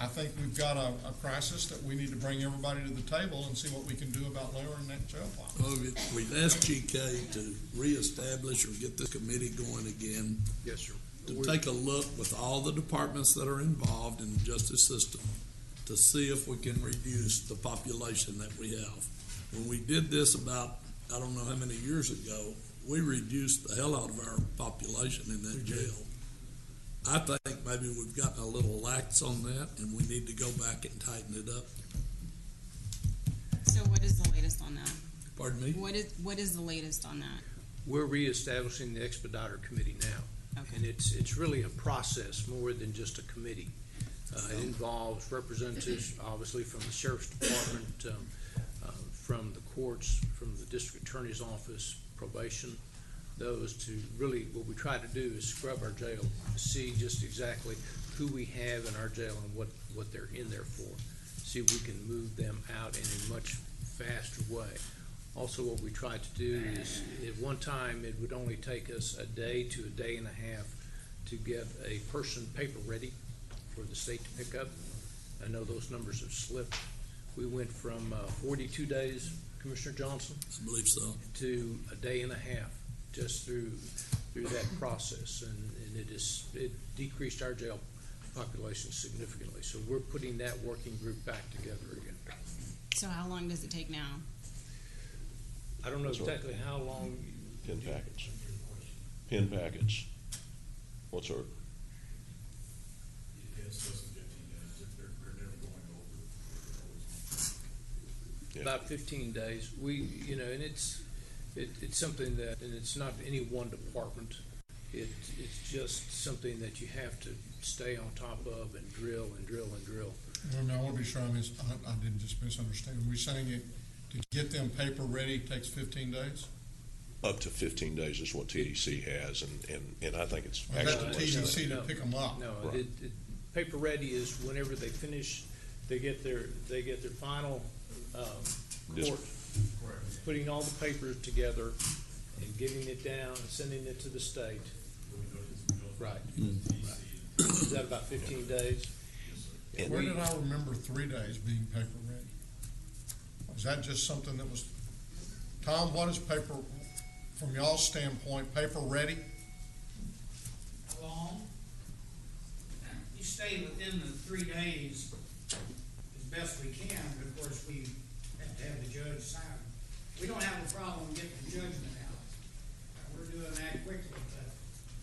I think we've got a crisis that we need to bring everybody to the table and see what we can do about lowering that jail fine. Well, we've asked GK to reestablish or get this committee going again. Yes, sir. To take a look with all the departments that are involved in the justice system to see if we can reduce the population that we have. When we did this about, I don't know how many years ago, we reduced the hell out of our population in that jail. I think maybe we've gotten a little lax on that, and we need to go back and tighten it up. So what is the latest on that? Pardon me? What is the latest on that? We're reestablishing the Expediter Committee now. Okay. And it's really a process more than just a committee. It involves representatives, obviously, from the Sheriff's Department, from the courts, from the District Attorney's Office, probation, those to really, what we try to do is scrub our jail to see just exactly who we have in our jail and what they're in there for. See if we can move them out in a much faster way. Also, what we try to do is, at one time, it would only take us a day to a day and a half to get a person paper ready for the state to pick up. I know those numbers have slipped. We went from 42 days, Commissioner Johnson, I believe so, to a day and a half just through that process, and it decreased our jail population significantly. So we're putting that working group back together again. So how long does it take now? I don't know exactly how long. Pin packets. Pin packets. What's our? Yeah. About 15 days. And it's something that, and it's not any one department. It's just something that you have to stay on top of and drill and drill and drill. I want to be sure I didn't just misunderstand. We're saying it to get them paper ready takes 15 days? Up to 15 days is what TDC has, and I think it's Well, actually that's the TDC to pick them up. No, Right. paper ready is whenever they finish, they get their final court, putting all the papers together and getting it down and sending it to the state. Right. Right. Is that about 15 days? And Where did I remember 3 days being paper ready? Was that just something that was, Tom, what is paper, from y'all's standpoint, paper ready? How long? You stay within the 3 days as best we can, but of course we have to have the judge sign. We don't have a problem getting the judgment out. We're doing that quickly, but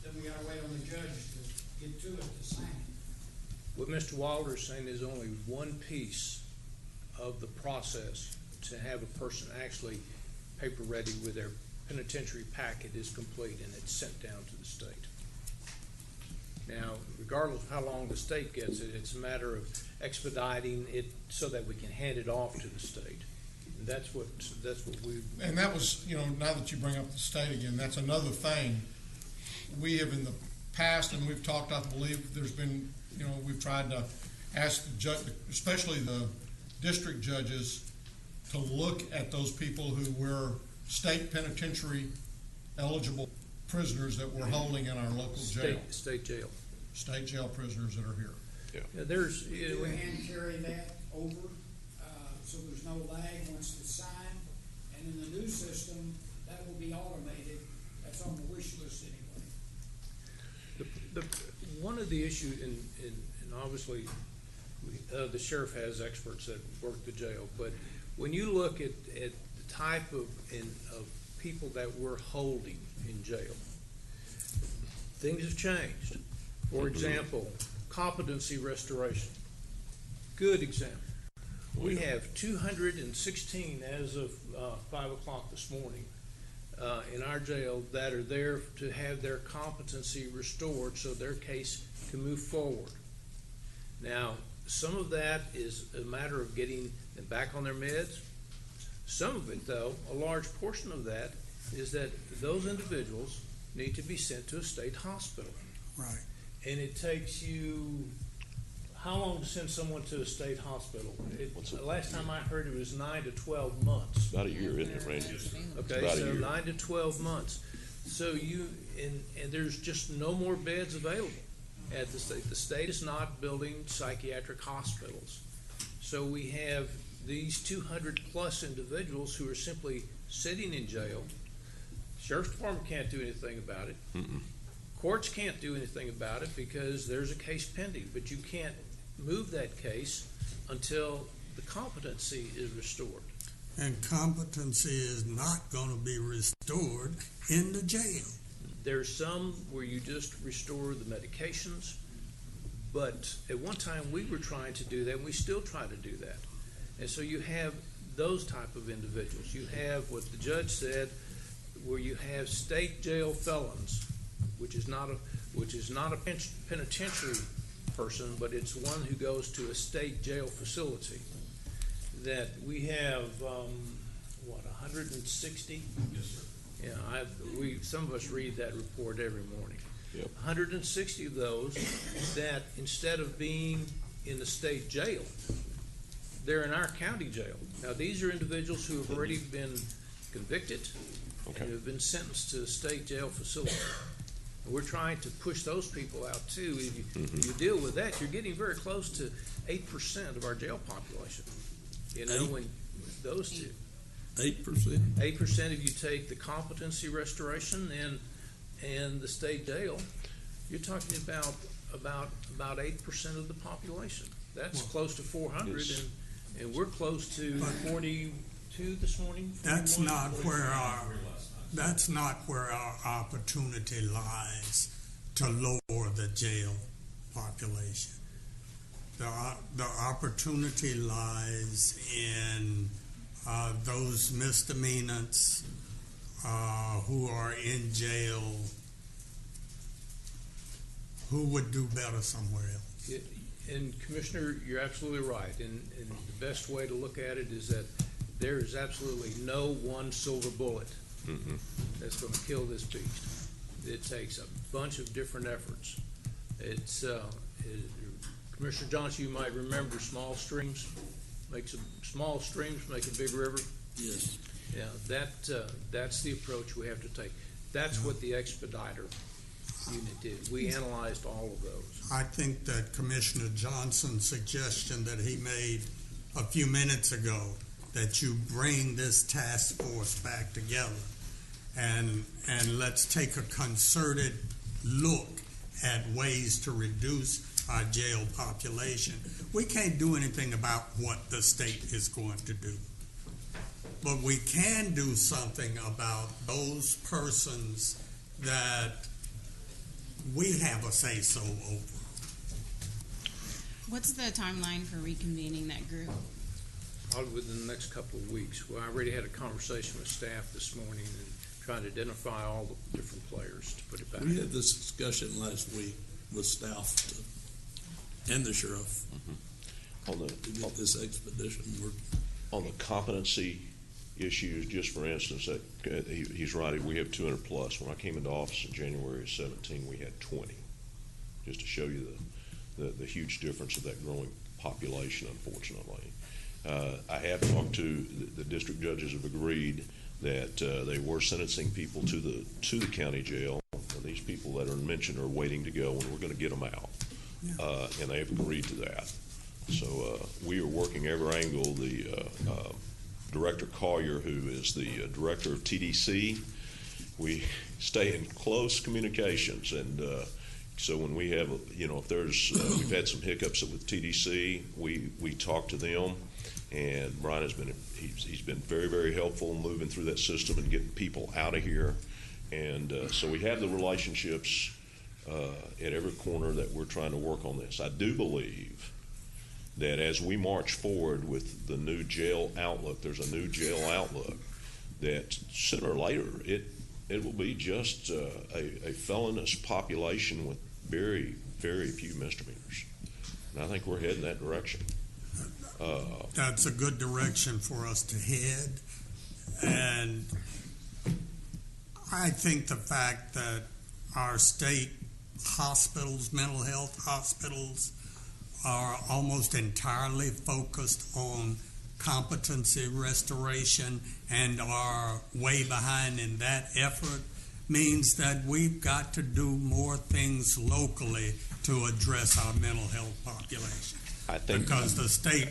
then we gotta wait on the judge to get to it to sign it. What Mr. Wilder is saying is only one piece of the process to have a person actually paper ready with their penitentiary packet is complete and it's sent down to the state. Now, regardless of how long the state gets it, it's a matter of expediting it so that we can hand it off to the state. And that's what we. And that was, now that you bring up the state again, that's another thing. We have in the past, and we've talked, I believe there's been you know, we've tried to ask the judge, especially the district judges, to look at those people who were state penitentiary eligible prisoners that we're holding in our local jail. State jail. State jail prisoners that are here. Yeah, there's, We do hand carry that over, so there's no lag once it's signed. And in the new system, that will be automated. That's on the wish list anyway. One of the issues, and obviously, the sheriff has experts that work the jail, but when you look at the type of people that we're holding in jail, things have changed. For example, competency restoration. Good example. We have 216 as of 5 o'clock this morning in our jail that are there to have their competency restored so their case can move forward. Now, some of that is a matter of getting them back on their meds. Some of it, though, a large portion of that is that those individuals need to be sent to a state hospital. Right. And it takes you, how long to send someone to a state hospital? Last time I heard it was 9 to 12 months. About a year, isn't it, Randy? Okay, so 9 to 12 months. So and there's just no more beds available at the state. The state is not building psychiatric hospitals. So we have these 200 plus individuals who are simply sitting in jail. Sheriff's Department can't do anything about it. Courts can't do anything about it because there's a case pending, but you can't move that case until the competency is restored. And competency is not going to be restored in the jail. There's some where you just restore the medications, but at one time we were trying to do that, and we still try to do that. And so you have those type of individuals. You have what the judge said, where you have state jail felons, which is not a penitentiary person, but it's one who goes to a state jail facility. That we have 160. Yes, sir. Yeah, some of us read that report every morning. Yep. 160 of those that instead of being in the state jail, they're in our county jail. Now these are individuals who have already been convicted and have been sentenced to a state jail facility. And we're trying to push those people out too. If you deal with that, you're getting very close to 8% of our jail population. You know, when those two. 8%? 8% if you take the competency restoration and the state jail, you're talking about 8% of the population. That's close to 400, and we're close to 42 this morning. That's not where our opportunity lies to lower the jail population. The opportunity lies in those misdemeanants who are in jail who would do better somewhere else. And Commissioner, you're absolutely right. And the best way to look at it is that there is absolutely no one silver bullet that's going to kill this beast. It takes a bunch of different efforts. Commissioner Johnson, you might remember small streams make a big river. Yes. Yeah, that's the approach we have to take. That's what the Expediter unit did. We analyzed all of those. I think that Commissioner Johnson's suggestion that he made a few minutes ago, that you bring this task force back together and let's take a concerted look at ways to reduce our jail population. We can't do anything about what the state is going to do, but we can do something about those persons that we have a say-so over. What's the timeline for reconvening that group? Probably within the next couple of weeks. Well, I already had a conversation with staff this morning and trying to identify all the different players to put it back. We had this discussion last week with staff and the sheriff to get this expedition working. On the competency issues, just for instance, that he's right, we have 200 plus. When I came into office in January of 17, we had 20. Just to show you the huge difference of that growing population, unfortunately. I have talked to the district judges have agreed that they were sentencing people to the county jail. And these people that are mentioned are waiting to go, and we're going to get them out. And they have agreed to that. So we are working every angle. The Director Collier, who is the director of TDC, we stay in close communications, and so when we have, if there's, we've had some hiccups with TDC, we talk to them, and Brian has been, he's been very, very helpful in moving through that system and getting people out of here, and so we have the relationships at every corner that we're trying to work on this. I do believe that as we march forward with the new jail outlook, there's a new jail outlook, that sooner or later it will be just a felonious population with very, very few misdemeanors. And I think we're heading that direction. That's a good direction for us to head. And I think the fact that our state hospitals, mental health hospitals, are almost entirely focused on competency restoration and are way behind in that effort means that we've got to do more things locally to address our mental health population. I think because the state,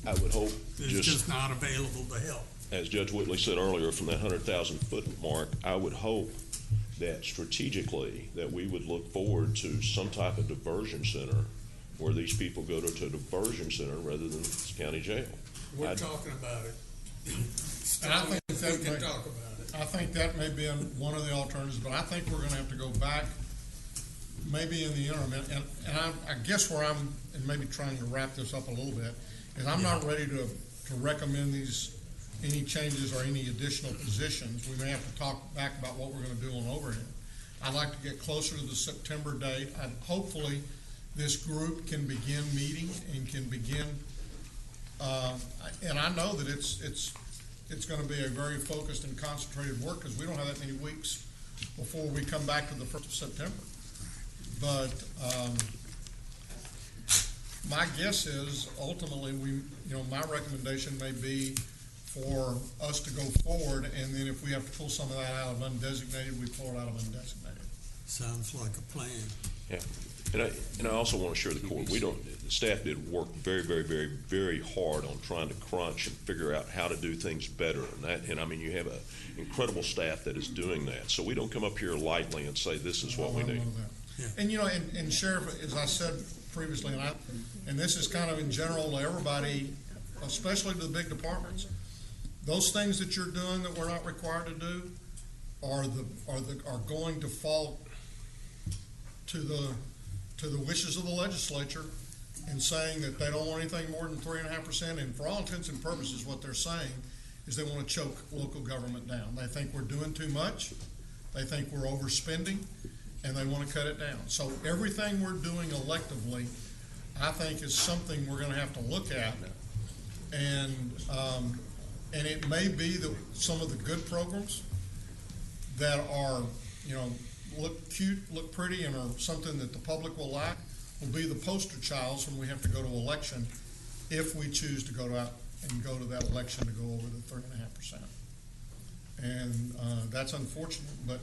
I would hope, is just not available to help. As Judge Whitley said earlier, from that 100,000 foot mark, I would hope that strategically that we would look forward to some type of diversion center where these people go to a diversion center rather than county jail. We're talking about it. And I think that may be one of the alternatives, but I think we're going to have to go back maybe in the interim. And I guess where I'm, and maybe trying to wrap this up a little bit, is I'm not ready to recommend any changes or any additional positions. We may have to talk back about what we're going to do on overhead. I'd like to get closer to the September date. Hopefully this group can begin meeting and can begin, and I know that it's going to be a very focused and concentrated work because we don't have that many weeks before we come back to the 1st of September. But my guess is ultimately my recommendation may be for us to go forward, and then if we have to pull some of that out of undesignated, we pull it out of undesignated. Sounds like a plan. Yeah. And I also want to share the court. The staff did work very, very, very, very hard on trying to crunch and figure out how to do things better. And I mean, you have an incredible staff that is doing that. So we don't come up here lightly and say this is what we need. Yeah. And and Sheriff, as I said previously, and this is kind of in general to everybody, especially to the big departments, those things that you're doing that we're not required to do are going to fall to the wishes of the legislature in saying that they don't want anything more than 3.5%. And for all intents and purposes, what they're saying is they want to choke local government down. They think we're doing too much. They think we're overspending, and they want to cut it down. So everything we're doing electively, I think, is something we're going to have to look at. And it may be that some of the good programs that are, look cute, look pretty, and are something that the public will like, will be the poster childs when we have to go to election, if we choose to go to that election to go over the 3.5%. And that's unfortunate, but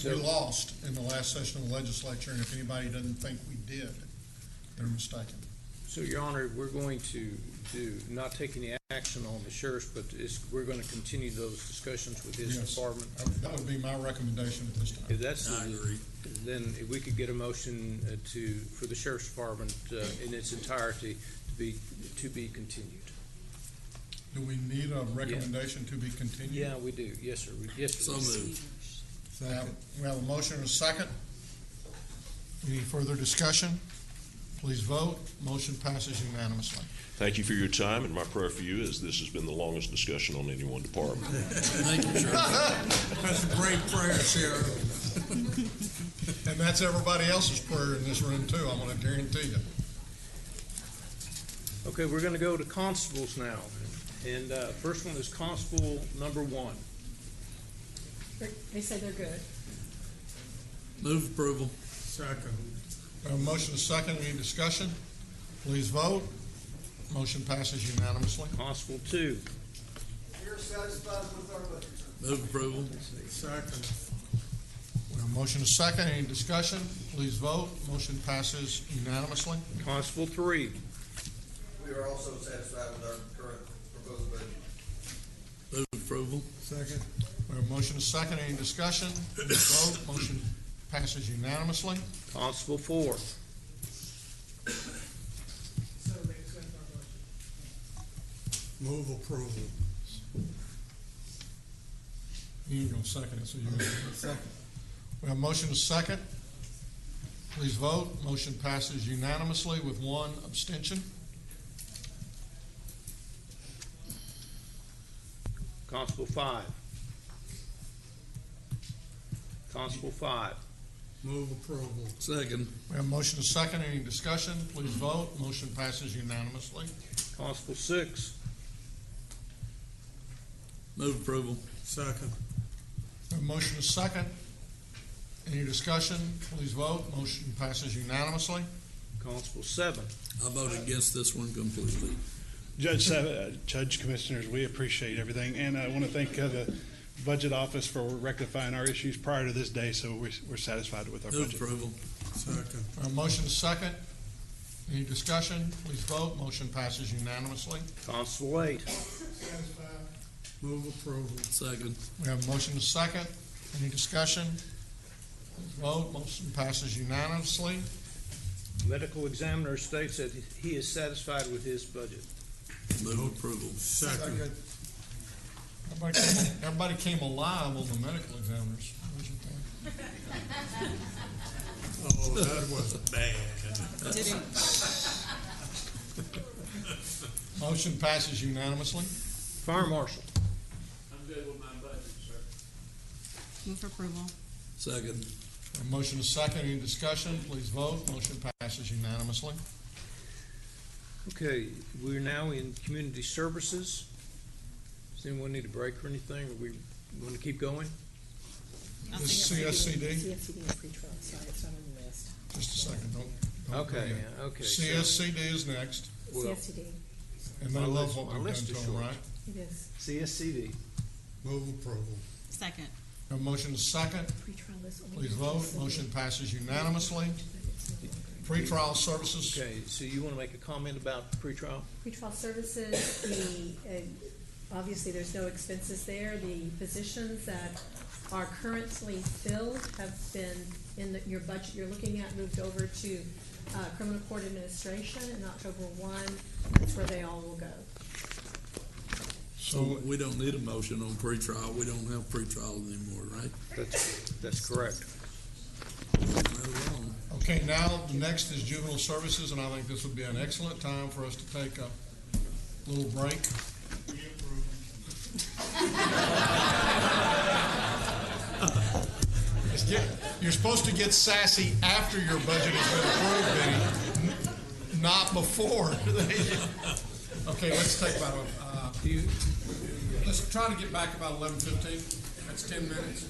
we lost in the last session of the legislature, and if anybody doesn't think we did, they're mistaken. So, Your Honor, we're going to not take any action on the sheriff's, but we're going to continue those discussions with his department. That would be my recommendation at this time. If that's then if we could get a motion for the sheriff's department in its entirety to be continued. Do we need a recommendation to be continued? Yeah, we do. Yes, sir. Yes, sir. So moved. We have a motion and a second. Any further discussion? Please vote. Motion passes unanimously. Thank you for your time, and my prayer for you is this has been the longest discussion on any one department. Thank you, Sheriff. That's a great prayer, Sheriff. And that's everybody else's prayer in this room, too, I'm going to guarantee you. Okay, we're going to go to constables now. And first one is Constable number 1. They say they're good. Move approval. Second. We have a motion is second. Any discussion? Please vote. Motion passes unanimously. Constable 2. We're satisfied with our budget, sir. Move approval. Second. We have a motion is second. Any discussion? Please vote. Motion passes unanimously. Constable 3. We are also satisfied with our current proposed budget. Move approval. Second. We have a motion is second. Any discussion? Please vote. Motion passes unanimously. Constable 4. So they accept our budget. Move approval. You're going to second it, so you're going to second. We have a motion is second. Please vote. Motion passes unanimously with one abstention. Constable 5. Constable 5. Move approval. Second. We have a motion is second. Any discussion? Please vote. Motion passes unanimously. Constable 6. Move approval. Second. We have a motion is second. Any discussion? Please vote. Motion passes unanimously. Constable 7. I vote against this one completely. Judge, Commissioners, we appreciate everything, and I want to thank the Budget Office for rectifying our issues prior to this day, so we're satisfied with our Move budget. approval. Second. We have a motion is second. Any discussion? Please vote. Motion passes unanimously. Constable 8. Move approval. Second. We have a motion is second. Any discussion? Please vote. Motion passes unanimously. Medical examiner states that he is satisfied with his budget. Move approval. Second. Everybody came alive on the medical examiners. Oh, that was bad. Motion passes unanimously. Fire Marshal. I'm good with my budget, sir. Move for approval. Second. A motion is second. Any discussion? Please vote. Motion passes unanimously. Okay, we're now in community services. Does anyone need a break or anything? Or we want to keep going? This is CSCD. CSCD and pretrial, sorry, it's not on the list. Just a second. Don't Okay, go yet. yeah, okay. so- CSCD is next. Well, CSCD, And they My love list- what my we've done list to is them, short. right? it is. CSCD. Move approval. Second. A motion is second. Pretrial is only. Please vote. Motion passes unanimously. Pretrial services. Okay, so you want to make a comment about pretrial? Pretrial services, obviously, there's no expenses there. The positions that are currently filled have been in your budget you're looking at, moved over to criminal court administration in October 1. That's where they all will go. So we don't need a motion on pretrial. We don't have pretrial anymore, right? That's correct. Right along. Okay, now the next is juvenile services, and I think this would be an excellent time for us to take a little break. You're supposed to get sassy after your budget has been approved, Benny, not before. Okay, let's take about let's try to get back about 11:15. That's 10 minutes.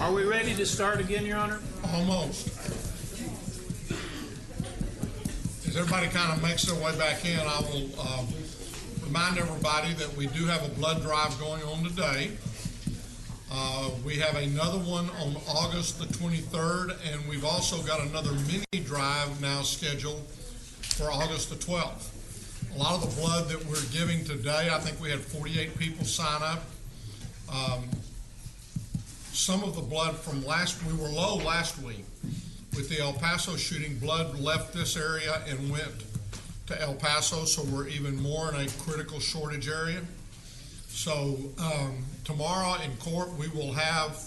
Are we ready to start again, Your Honor? Almost. As everybody kind of makes their way back in, I will remind everybody that we do have a blood drive going on today. We have another one on August the 23rd, and we've also got another mini drive now scheduled for August the 12th. A lot of the blood that we're giving today, I think we had 48 people sign up. Some of the blood from we were low last week. With the El Paso shooting, blood left this area and went to El Paso, so we're even more in a critical shortage area. So tomorrow in court, we will have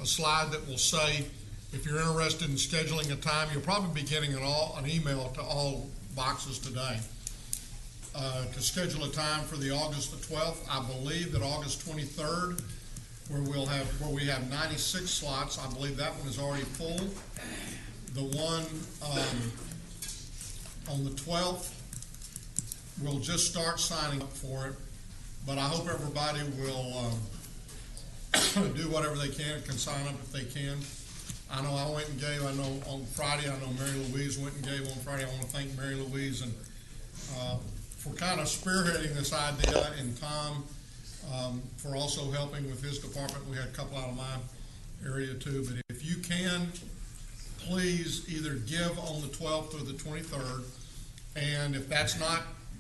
a slide that will say, if you're interested in scheduling a time, you'll probably be getting an email to all boxes today to schedule a time for the August the 12th. I believe that August 23rd, where we have 96 slots, I believe that one is already full. The one on the 12th, we'll just start signing up for it, but I hope everybody will do whatever they can sign up if they can. I know I went and gave, I know on Friday, I know Mary Louise went and gave on Friday. I want to thank Mary Louise and for kind of spearheading this idea, and Tom for also helping with his department. We had a couple out of my area too, but if you can, please either give on the 12th or the 23rd, and if that's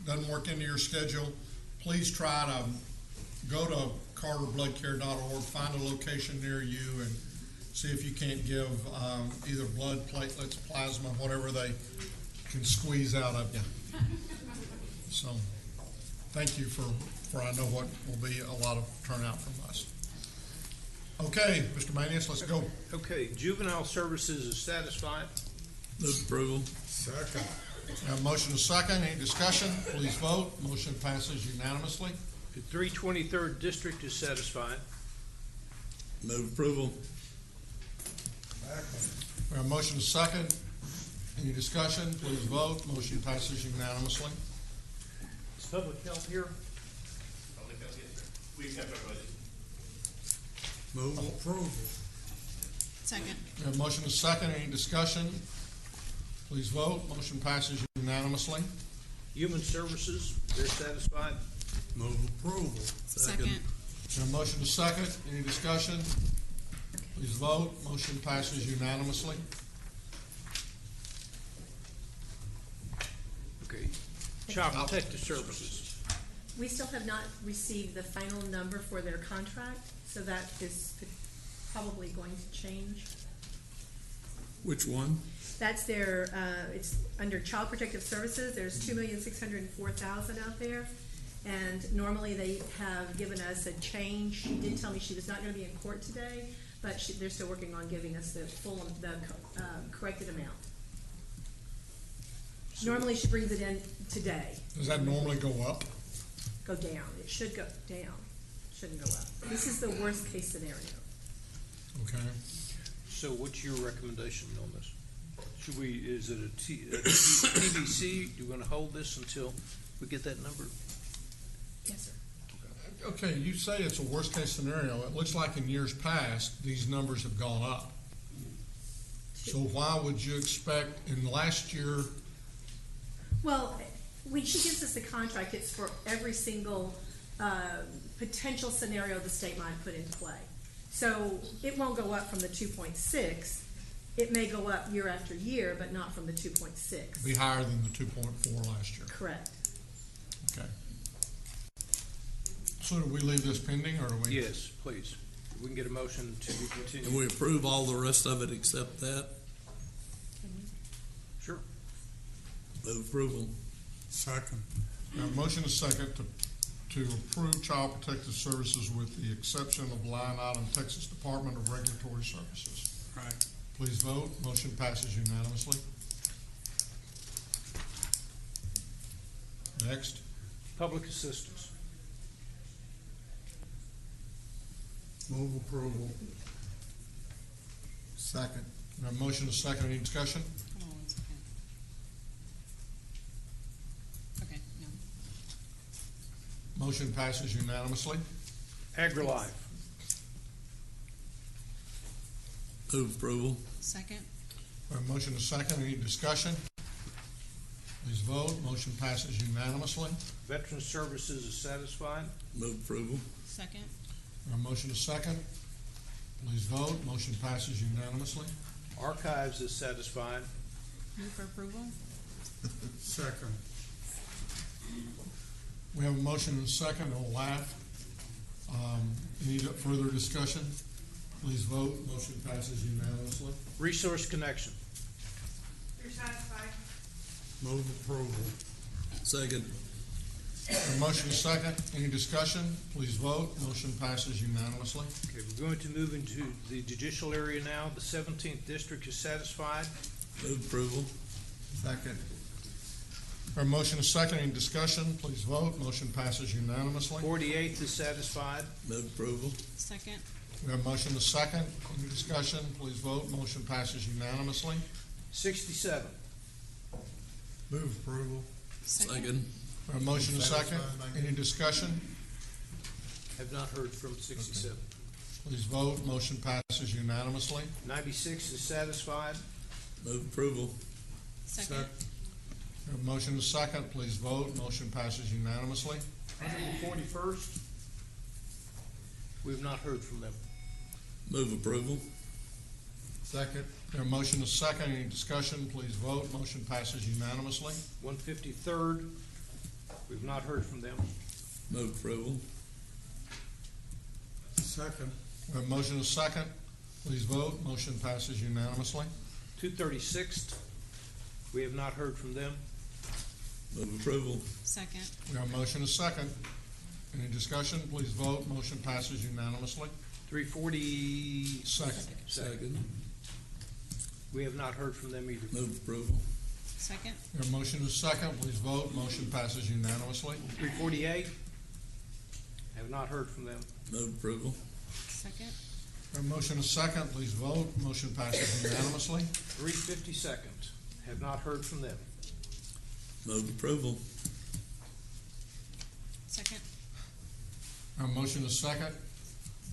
doesn't work into your schedule, please try to go to carterbloodcare.org, find a location near you, and see if you can't give either blood, platelets, plasma, whatever they can squeeze out of you. So, thank you for I know what will be a lot of turnout from us. Okay, Mr. Manius, let's go. Okay, juvenile services is satisfied. Move approval. Second. Have a motion and a second. Any discussion? Please vote. Motion passes unanimously. The 323rd district is satisfied. Move approval. We have a motion and a second. Any discussion? Please vote. Motion passes unanimously. Is public health here? Public health, yes, sir. We accept our budget. Move approval. Second. We have a motion and a second. Any discussion? Please vote. Motion passes unanimously. Human services, they're satisfied. Move approval. Second. We have a motion and a second. Any discussion? Please vote. Motion passes unanimously. Okay. Child Protective Services. We still have not received the final number for their contract, so that is probably going to change. Which one? That's their, it's under Child Protective Services. There's $2,604,000 out there. And normally they have given us a change. She did tell me she was not going to be in court today, but they're still working on giving us the corrected amount. Normally she brings it in today. Does that normally go up? Go down. It should go down. Shouldn't go up. This is the worst case scenario. Okay. So what's your recommendation on this? Is it a TBC? You want to hold this until we get that number? Yes, sir. Okay, you say it's a worst case scenario. It looks like in years past, these numbers have gone up. So why would you expect in last year? Well, she gives us the contract. It's for every single potential scenario the state might put into play. So it won't go up from the 2.6. It may go up year after year, but not from the 2.6. Be higher than the 2.4 last year. Correct. Okay. So do we leave this pending, or do we? Yes, please. We can get a motion to be continued. And we approve all the rest of it except that? Sure. Move approval. Second. Now, motion is second to approve Child Protective Services with the exception of line item Texas Department of Regulatory Services. Right. Please vote. Motion passes unanimously. Next. Public assistance. Move approval. Second. Now, motion is second. Any discussion? Hold on one second. Okay, no. Motion passes unanimously. AgriLife. Move approval. Second. We have a motion and a second. Any discussion? Please vote. Motion passes unanimously. Veteran Services is satisfied. Move approval. Second. We have a motion and a second. Please vote. Motion passes unanimously. Archives is satisfied. Move for approval. Second. We have a motion and a second. I'll laugh. Any further discussion? Please vote. Motion passes unanimously. Resource Connection. You're satisfied? Move approval. Second. A motion and a second. Any discussion? Please vote. Motion passes unanimously. Okay, we're going to move into the judicial area now. The 17th District is satisfied. Move approval. Second. A motion and a second. Any discussion? Please vote. Motion passes unanimously. 48th is satisfied. Move approval. Second. We have a motion and a second. Any discussion? Please vote. Motion passes unanimously. 67. Move approval. Second. We have a motion and a second. Any discussion? Have not heard from 67. Please vote. Motion passes unanimously. 96 is satisfied. Move approval. Second. We have a motion and a second. Please vote. Motion passes unanimously. 141st. We have not heard from them. Move approval. Second. We have a motion and a second. Any discussion? Please vote. Motion passes unanimously. 153rd. We've not heard from them. Move approval. Second. We have a motion and a second. Please vote. Motion passes unanimously. 236th. We have not heard from them. Move approval. Second. We have a motion and a second. Any discussion? Please vote. Motion passes unanimously. 340. Second. We have not heard from them either. Move approval. Second. We have a motion and a second. Please vote. Motion passes unanimously. 348. Have not heard from them. Move approval. Second. We have a motion and a second. Please vote. Motion passes unanimously. 352nd. Have not heard from them. Move approval. Second. We have a motion and a second.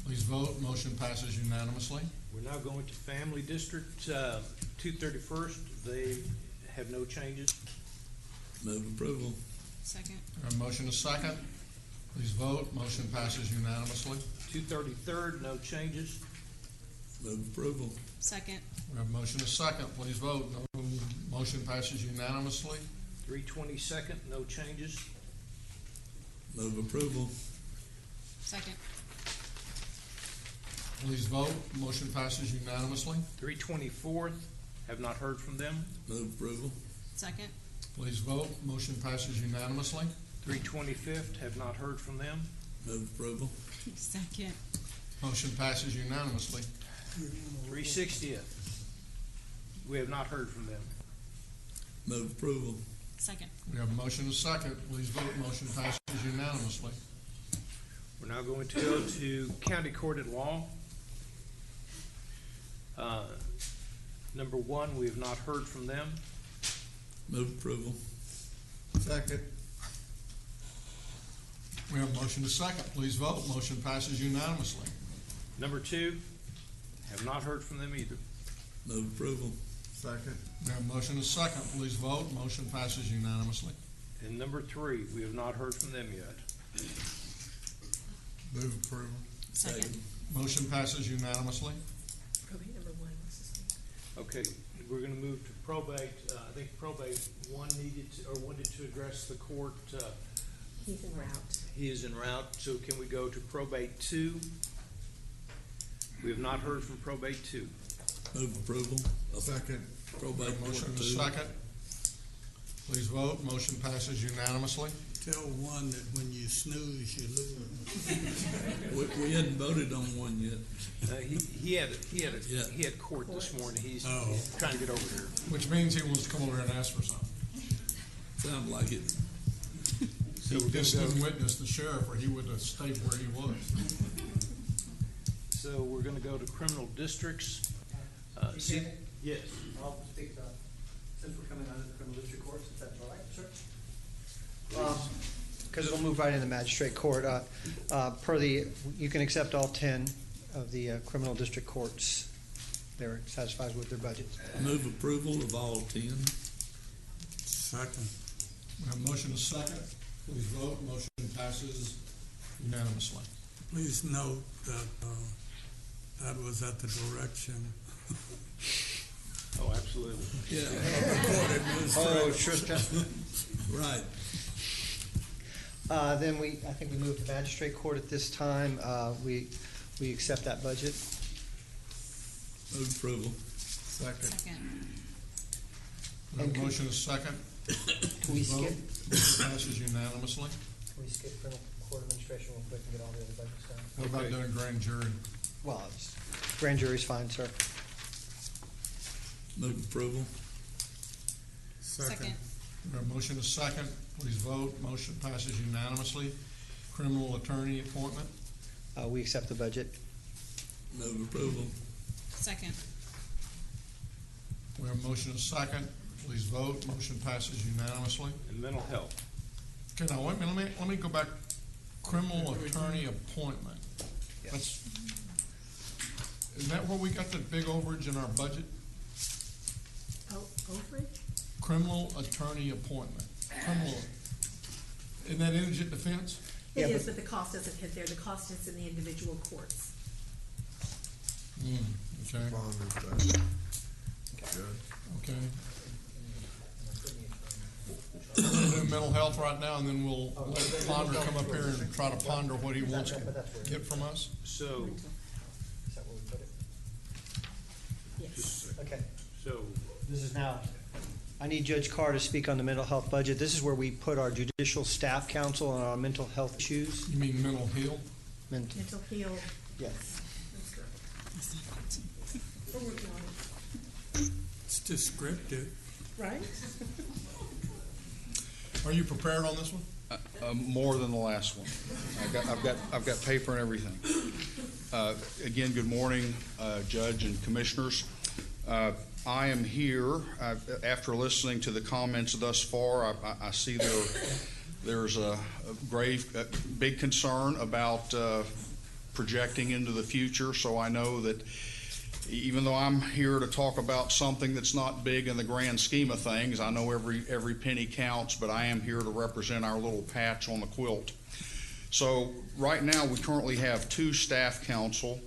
Please vote. Motion passes unanimously. We're now going to Family District, 231st. They have no changes. Move approval. Second. We have a motion and a second. Please vote. Motion passes unanimously. 233rd, no changes. Move approval. Second. We have a motion and a second. Please vote. Motion passes unanimously. 322nd, no changes. Move approval. Second. Please vote. Motion passes unanimously. 324th, have not heard from them. Move approval. Second. Please vote. Motion passes unanimously. 325th, have not heard from them. Move approval. Second. Motion passes unanimously. 360th, we have not heard from them. Move approval. Second. We have a motion and a second. Please vote. Motion passes unanimously. We're now going to go to County Court at Law. Number 1, we have not heard from them. Move approval. Second. We have a motion and a second. Please vote. Motion passes unanimously. Number 2, have not heard from them either. Move approval. Second. We have a motion and a second. Please vote. Motion passes unanimously. And number 3, we have not heard from them yet. Move approval. Second. Motion passes unanimously. Probate number 1, what's his name? Okay, we're going to move to probate. I think probate 1 wanted to address the court. He's en route. He is en route, so can we go to probate 2? We have not heard from probate 2. Move approval. Second. Probate Motion court and a 2. second. Please vote. Motion passes unanimously. Tell one that when you snooze, you lose. We hadn't voted on one yet. He had court this morning. He's trying to get over here. Which means he wants to come over here and ask for something. Sounds like it. So He we're just going to didn't go. witness the sheriff, or he would have stayed where he was. So we're going to go to criminal districts. Yes. I'll speak, since we're coming out of the criminal district courts, if that's all right, sir? Because it'll move right into magistrate court. You can accept all 10 of the criminal district courts they're satisfied with their budgets. Move approval of all 10. Second. We have a motion and a second. Please vote. Motion passes unanimously. Please note that that was at the direction. Oh, absolutely. Yeah. Oh, Tristan. Right. Then I think we move to magistrate court at this time. We accept that budget. Move approval. Second. We have a motion and a second. Can we Vote. skip? Motion passes unanimously. Can we skip criminal court administration real quick and get all the other budgets done? What about doing grand jury? Well, grand jury's fine, sir. Move approval. Second. We have a motion and a second. Please vote. Motion passes unanimously. Criminal attorney appointment. We accept the budget. Move approval. Second. We have a motion and a second. Please vote. Motion passes unanimously. And mental health. Okay, now, wait a minute, let me go back. Criminal attorney appointment. That's, isn't that where we got the big overage in our budget? Oh, overage? Criminal attorney appointment. Criminal, isn't that indigent defense? It Yeah, is, but the cost doesn't hit there. The cost is in the individual courts. Okay. Okay. We're gonna do mental health right now, and then we'll let Ponder come up here and try to ponder what he wants to get from us. So, Is that where we put it? Yes. Okay. so This is now, I need Judge Carr to speak on the mental health budget. This is where we put our judicial staff counsel on our mental health issues. You mean mental health? Mental heal. Yes. That's correct. We're working on it. It's descriptive. Right? Are you prepared on this one? More than the last one. I've got paper and everything. Again, good morning, Judge and Commissioners. I am here after listening to the comments thus far. I see there's a big concern about projecting into the future. So I know that even though I'm here to talk about something that's not big in the grand scheme of things, I know every penny counts, but I am here to represent our little patch on the quilt. So right now, we currently have 2 staff counsel.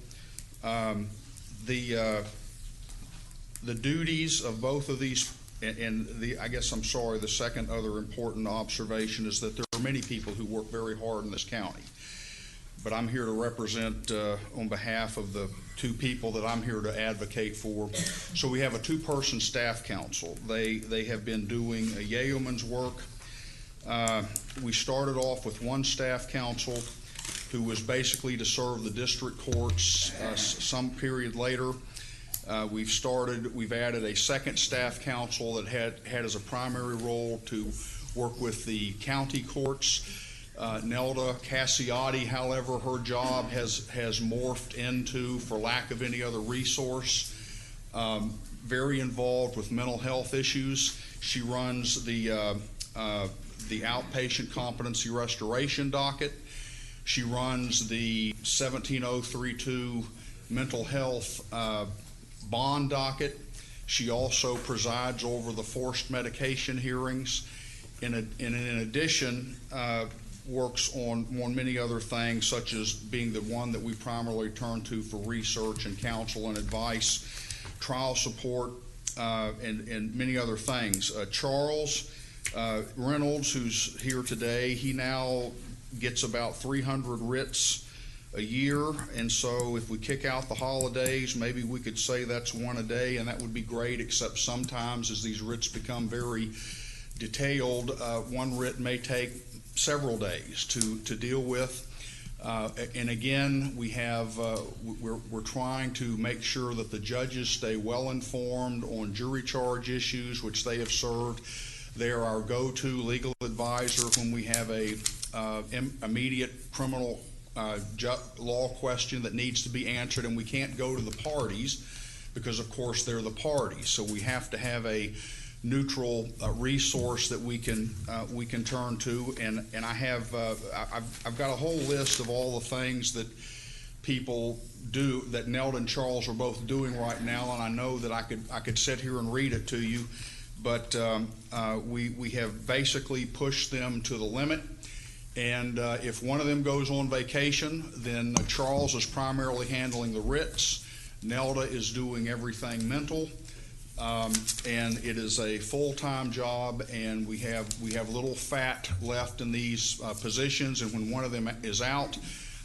The duties of both of these, I guess I'm sorry, the second other important observation is that there are many people who work very hard in this county. But I'm here to represent on behalf of the 2 people that I'm here to advocate for. So we have a 2-person staff council. They have been doing a yeoman's work. We started off with 1 staff counsel who was basically to serve the district courts some period later. We've added a 2nd staff counsel that had as a primary role to work with the county courts. Nelda Cassiotti, however, her job has morphed into, for lack of any other resource, very involved with mental health issues. She runs the outpatient competency restoration docket. She runs the 17032 mental health bond docket. She also presides over the forced medication hearings. In addition, works on many other things, such as being the one that we primarily turn to for research and counsel and advice, trial support, and many other things. Charles Reynolds, who's here today, he now gets about 300 writs a year, and so if we kick out the holidays, maybe we could say that's 1 a day, and that would be great, except sometimes as these writs become very detailed, 1 writ may take several days to deal with. And again, we're trying to make sure that the judges stay well informed on jury charge issues, which they have served. They are our go-to legal advisor when we have a immediate criminal law question that needs to be answered, and we can't go to the parties because, of course, they're the parties. So we have to have a neutral resource that we can turn to, and I've got a whole list of all the things that people that Nelda and Charles are both doing right now, and I know that I could sit here and read it to you, but we have basically pushed them to the limit. And if one of them goes on vacation, then Charles is primarily handling the writs. Nelda is doing everything mental, and it is a full-time job. And we have little fat left in these positions. And when one of them is out,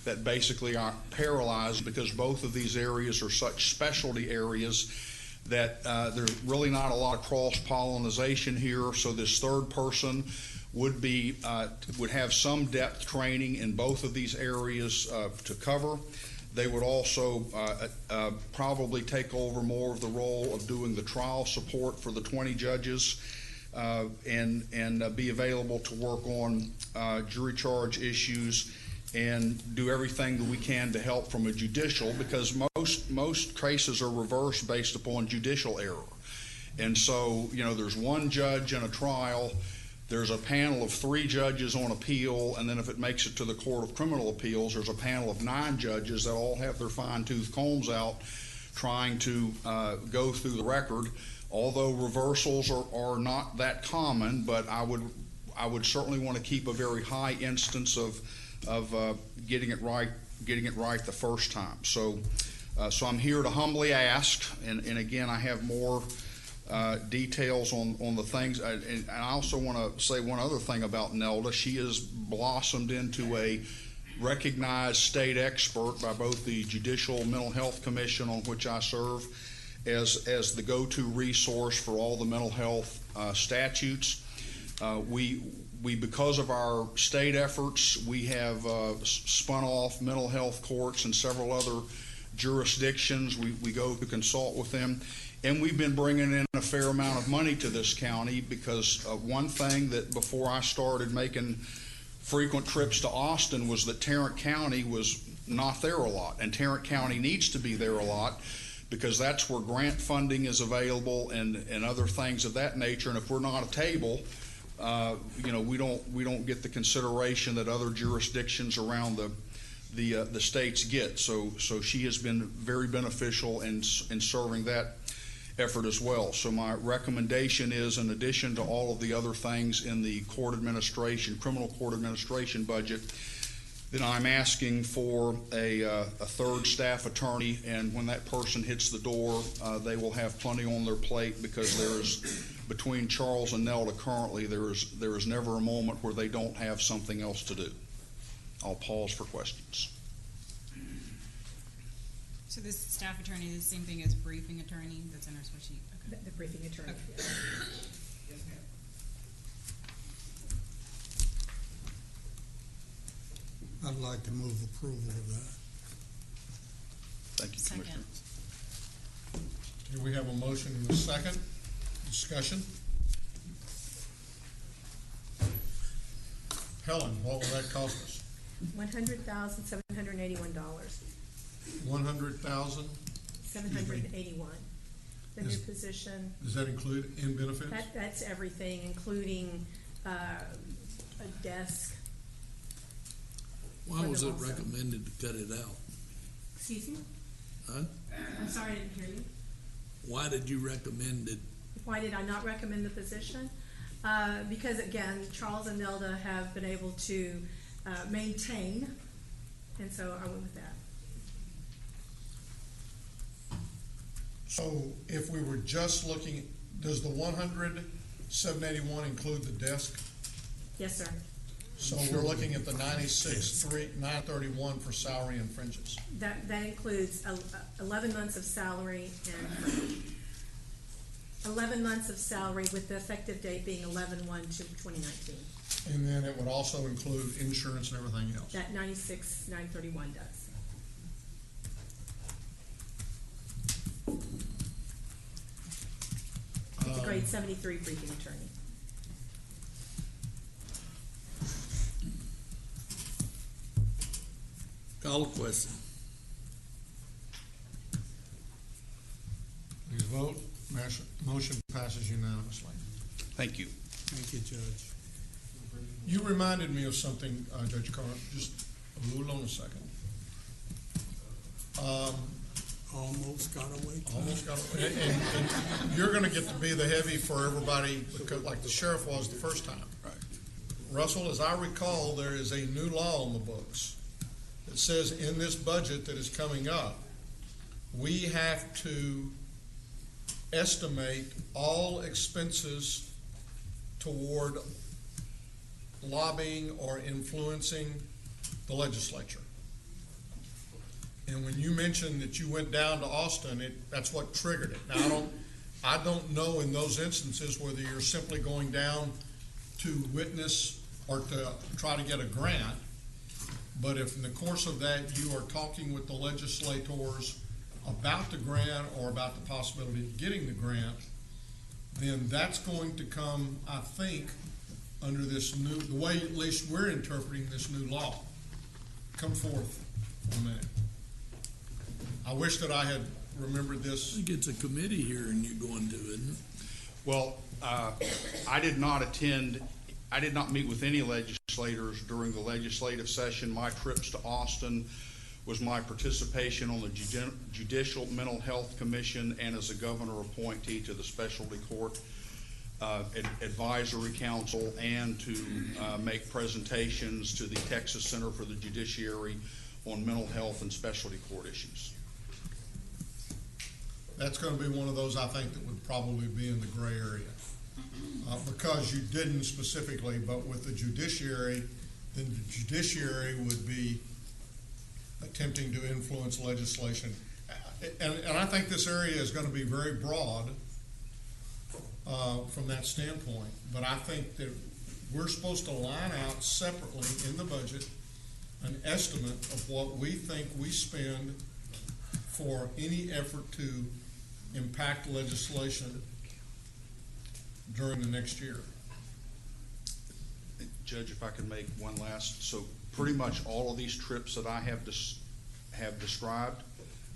that basically are paralyzed, because both of these areas are such specialty areas that there's really not a lot of cross-pollination here. So this third person would have some depth training in both of these areas to cover. They would also probably take over more of the role of doing the trial support for the 20 judges and be available to work on jury charge issues and do everything that we can to help from a judicial, because most cases are reversed based upon judicial error. And so, there's one judge in a trial, there's a panel of 3 judges on appeal, and then if it makes it to the Court of Criminal Appeals, there's a panel of 9 judges that all have their fine-tooth combs out trying to go through the record. Although reversals are not that common, but I would certainly want to keep a very high instance of getting it right the first time. So I'm here to humbly ask, and again, I have more details on the things. And I also want to say one other thing about Nelda. She has blossomed into a recognized state expert by both the Judicial Mental Health Commission, on which I serve, as the go-to resource for all the mental health statutes. We, because of our state efforts, we have spun off mental health courts in several other jurisdictions. We go to consult with them, and we've been bringing in a fair amount of money to this county, because one thing that before I started making frequent trips to Austin was that Tarrant County was not there a lot, and Tarrant County needs to be there a lot, because that's where grant funding is available and other things of that nature. And if we're not a table, we don't get the consideration that other jurisdictions around the states get. So she has been very beneficial in serving that effort as well. So my recommendation is, in addition to all of the other things in the criminal court administration budget, then I'm asking for a third staff attorney, and when that person hits the door, they will have plenty on their plate, because between Charles and Nelda currently, there is never a moment where they don't have something else to do. I'll pause for questions. So this staff attorney is the same thing as briefing attorney that's in our spreadsheet? Okay. The briefing attorney. Okay. Yes. Yes, ma'am. I'd like to move approval of that. Thank you, Commissioner. Here we have a motion and a second. Discussion. Helen, what will that cost us? $100,781. $100,000. $781. The new position. Does that include in benefits? That's everything, including a desk. Why was it recommended to cut it out? Excuse me? Huh? I'm sorry, I didn't hear you. Why did you recommend it? Why did I not recommend the position? Because again, Charles and Nelda have been able to maintain, and so I went with that. So if we were just looking, does the 100,781 include the desk? Yes, sir. So we're looking at the 96,931 for salary and fringes. That includes 11 months of salary and 11 months of salary, with the effective date being 11/1/2019. And then it would also include insurance and everything else. That 96,931 does. It's a grade 73 briefing attorney. Call a question. Please vote. Motion passes unanimously. Thank you. Thank you, Judge. You reminded me of something, Judge Carr. Just hold on a second. Almost got away. Almost got away. And you're gonna get to be the heavy for everybody, because like the sheriff was the first time. Right. Russell, as I recall, there is a new law on the books that says in this budget that is coming up, we have to estimate all expenses toward lobbying or influencing the legislature. And when you mentioned that you went down to Austin, that's what triggered it. Now, I don't know in those instances whether you're simply going down to witness or to try to get a grant, but if in the course of that you are talking with the legislators about the grant or about the possibility of getting the grant, then that's going to come, I think, under this new, the way at least we're interpreting this new law. Come forth for a minute. I wish that I had remembered this. I think it's a committee hearing you're going to, isn't it? Well, I did not meet with any legislators during the legislative session. My trips to Austin was my participation on the Judicial Mental Health Commission and as a governor appointee to the Specialty Court Advisory Council, and to make presentations to the Texas Center for the Judiciary on mental health and specialty court issues. That's going to be one of those, I think, that would probably be in the gray area. Because you didn't specifically, but with the judiciary, then the judiciary would be attempting to influence legislation. And I think this area is going to be very broad from that standpoint. But I think that we're supposed to line out separately in the budget an estimate of what we think we spend for any effort to impact legislation during the next year. Judge, if I could make one last, so pretty much all of these trips that I have described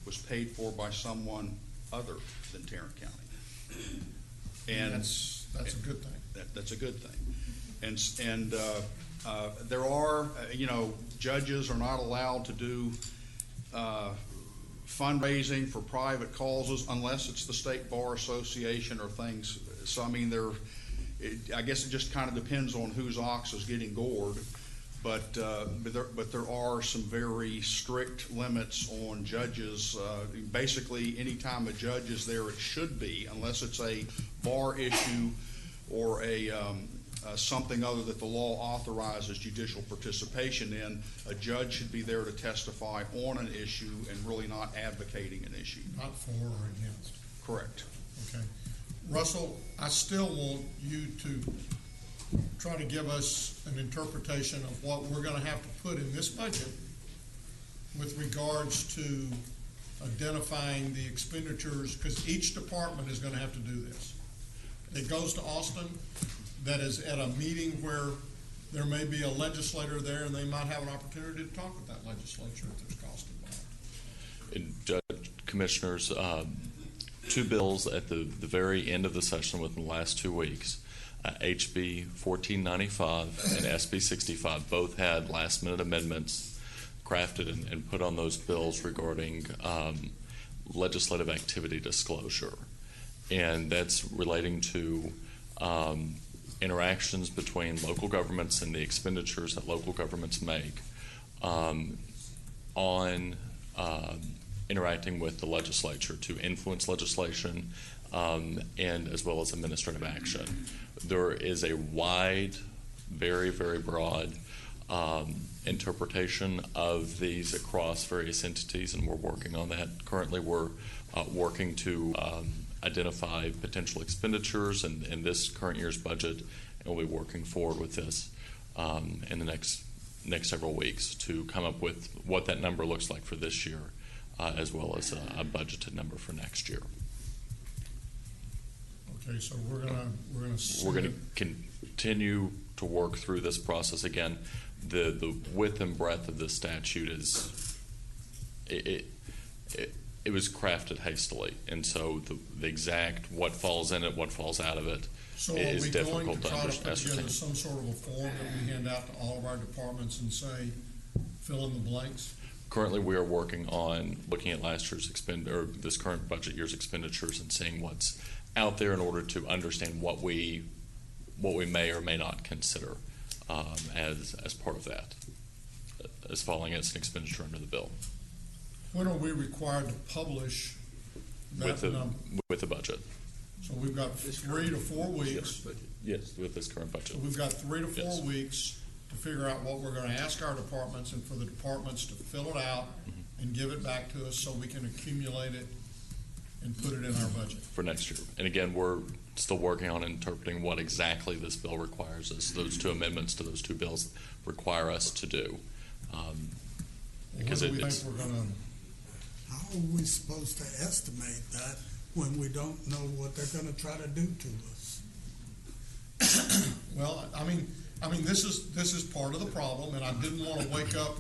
was paid for by someone other than Tarrant County. And that's a good thing. That's a good thing. And there are, judges are not allowed to do fundraising for private causes unless it's the State Bar Association or things. So, I mean, I guess it just kind of depends on whose ox is getting gored. But there are some very strict limits on judges. Basically, anytime a judge is there, it should be, unless it's a bar issue or a something other that the law authorizes judicial participation in, a judge should be there to testify on an issue and really not advocating an issue. Not for or against. Correct. Okay. Russell, I still want you to try to give us an interpretation of what we're going to have to put in this budget with regards to identifying the expenditures, because each department is going to have to do this. It goes to Austin, that is at a meeting where there may be a legislator there and they might have an opportunity to talk with that legislature if there's cost involved. And Judge, Commissioners, two bills at the very end of the session within the last 2 weeks, HB 1495 and SB 65, both had last-minute amendments crafted and put on those bills regarding legislative activity disclosure. And that's relating to interactions between local governments and the expenditures that local governments make on interacting with the legislature to influence legislation and as well as administrative action. There is a wide, very, very broad interpretation of these across various entities, and we're working on that. Currently, we're working to identify potential expenditures in this current year's budget, and we'll be working forward with this in the next several weeks to come up with what that number looks like for this year, as well as a budgeted number for next year. Okay, so we're gonna continue to work through this process. Again, the width and breadth of this statute is it was crafted hastily, and so the exact what falls in it, what falls out of it, so is difficult to to try to put ascertain. together some sort of a form that we hand out to all of our departments and say, fill in the blanks? Currently, we are working on looking at last year's or this current budget year's expenditures and seeing what's out there in order to understand what we may or may not consider as part of that, as falling as an expenditure under the bill. When are we required to publish that number? With the budget. So we've got 3 to 4 weeks. Yes, with this current budget. So we've got 3 to 4 weeks to figure out what we're going to ask our departments and for the departments to fill it out and give it back to us so we can accumulate it and put it in our budget. For next year. And again, we're still working on interpreting what exactly this bill requires us. Those two amendments to those two bills require us to do. Because what do we think we're going to... How are we supposed to estimate that when we don't know what they're going to try to do to us? Well, I mean, this is part of the problem, and I didn't want to wake up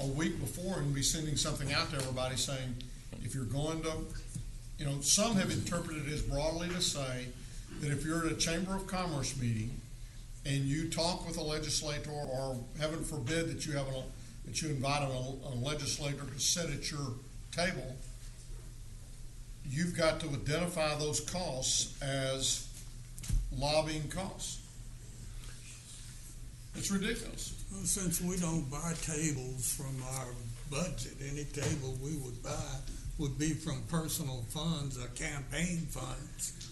a week before and be sending something out to everybody saying, if you're going to, some have interpreted it as broadly to say that if you're at a Chamber of Commerce meeting and you talk with a legislator, or heaven forbid that you invite a legislator to sit at your table, you've got to identify those costs as lobbying costs. It's ridiculous. Well, since we don't buy tables from our budget, any table we would buy would be from personal funds or campaign funds.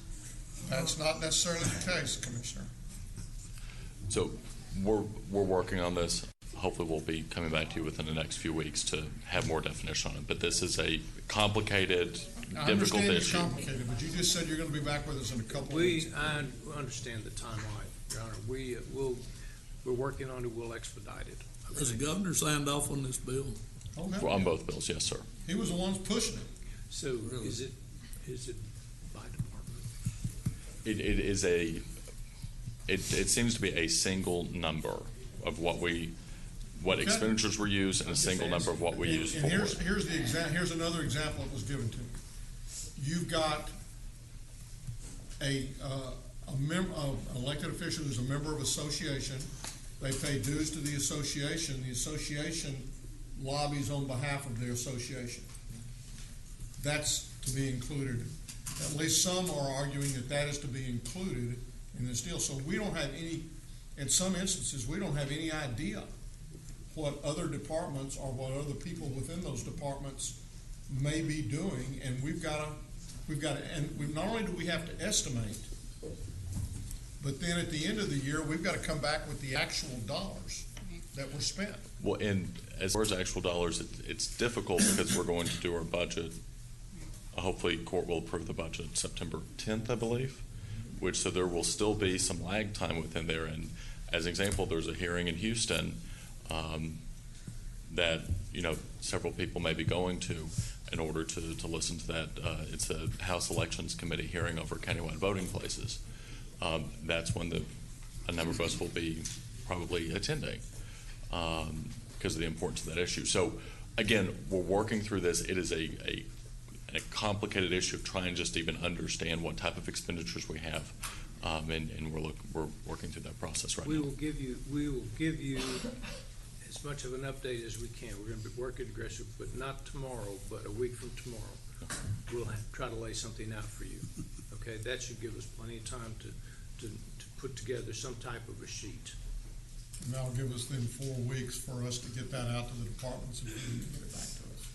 That's not necessarily the case, Commissioner. So we're working on this. Hopefully we'll be coming back to you within the next few weeks to have more definition on it. But this is a complicated, difficult issue. I understand it's complicated, but you just said you're going to be back with us in a couple of weeks. I understand the timeline, Your Honor. We're working on it. We'll expedite it. Has the governor signed off on this bill? Okay. On both bills, yes, sir. He was the one pushing it. So is it by department? It seems to be a single number of what expenditures were used and a single number of what we used for. Here's another example that was given to me. You've got an elected official who's a member of association. They pay dues to the association. The association lobbies on behalf of the association. That's to be included. At least some are arguing that is to be included in this deal. So we don't have in some instances, we don't have any idea what other departments or what other people within those departments may be doing, and not only do we have to estimate, but then at the end of the year, we've got to come back with the actual dollars that were spent. Well, and as far as actual dollars, it's difficult because we're going to do our budget. Hopefully, court will approve the budget September 10th, I believe, so there will still be some lag time within there. And as an example, there's a hearing in Houston that several people may be going to in order to listen to that. It's a House Elections Committee hearing over countywide voting places. That's when a number of us will be probably attending because of the importance of that issue. So again, we're working through this. It is a complicated issue of trying just to even understand what type of expenditures we have, and we're working through that process right now. We will give you as much of an update as we can. We're going to be working aggressive, but not tomorrow, but a week from tomorrow. We'll try to lay something out for you. Okay, that should give us plenty of time to put together some type of a sheet. And that'll give us then 4 weeks for us to get that out to the departments and get it back to us.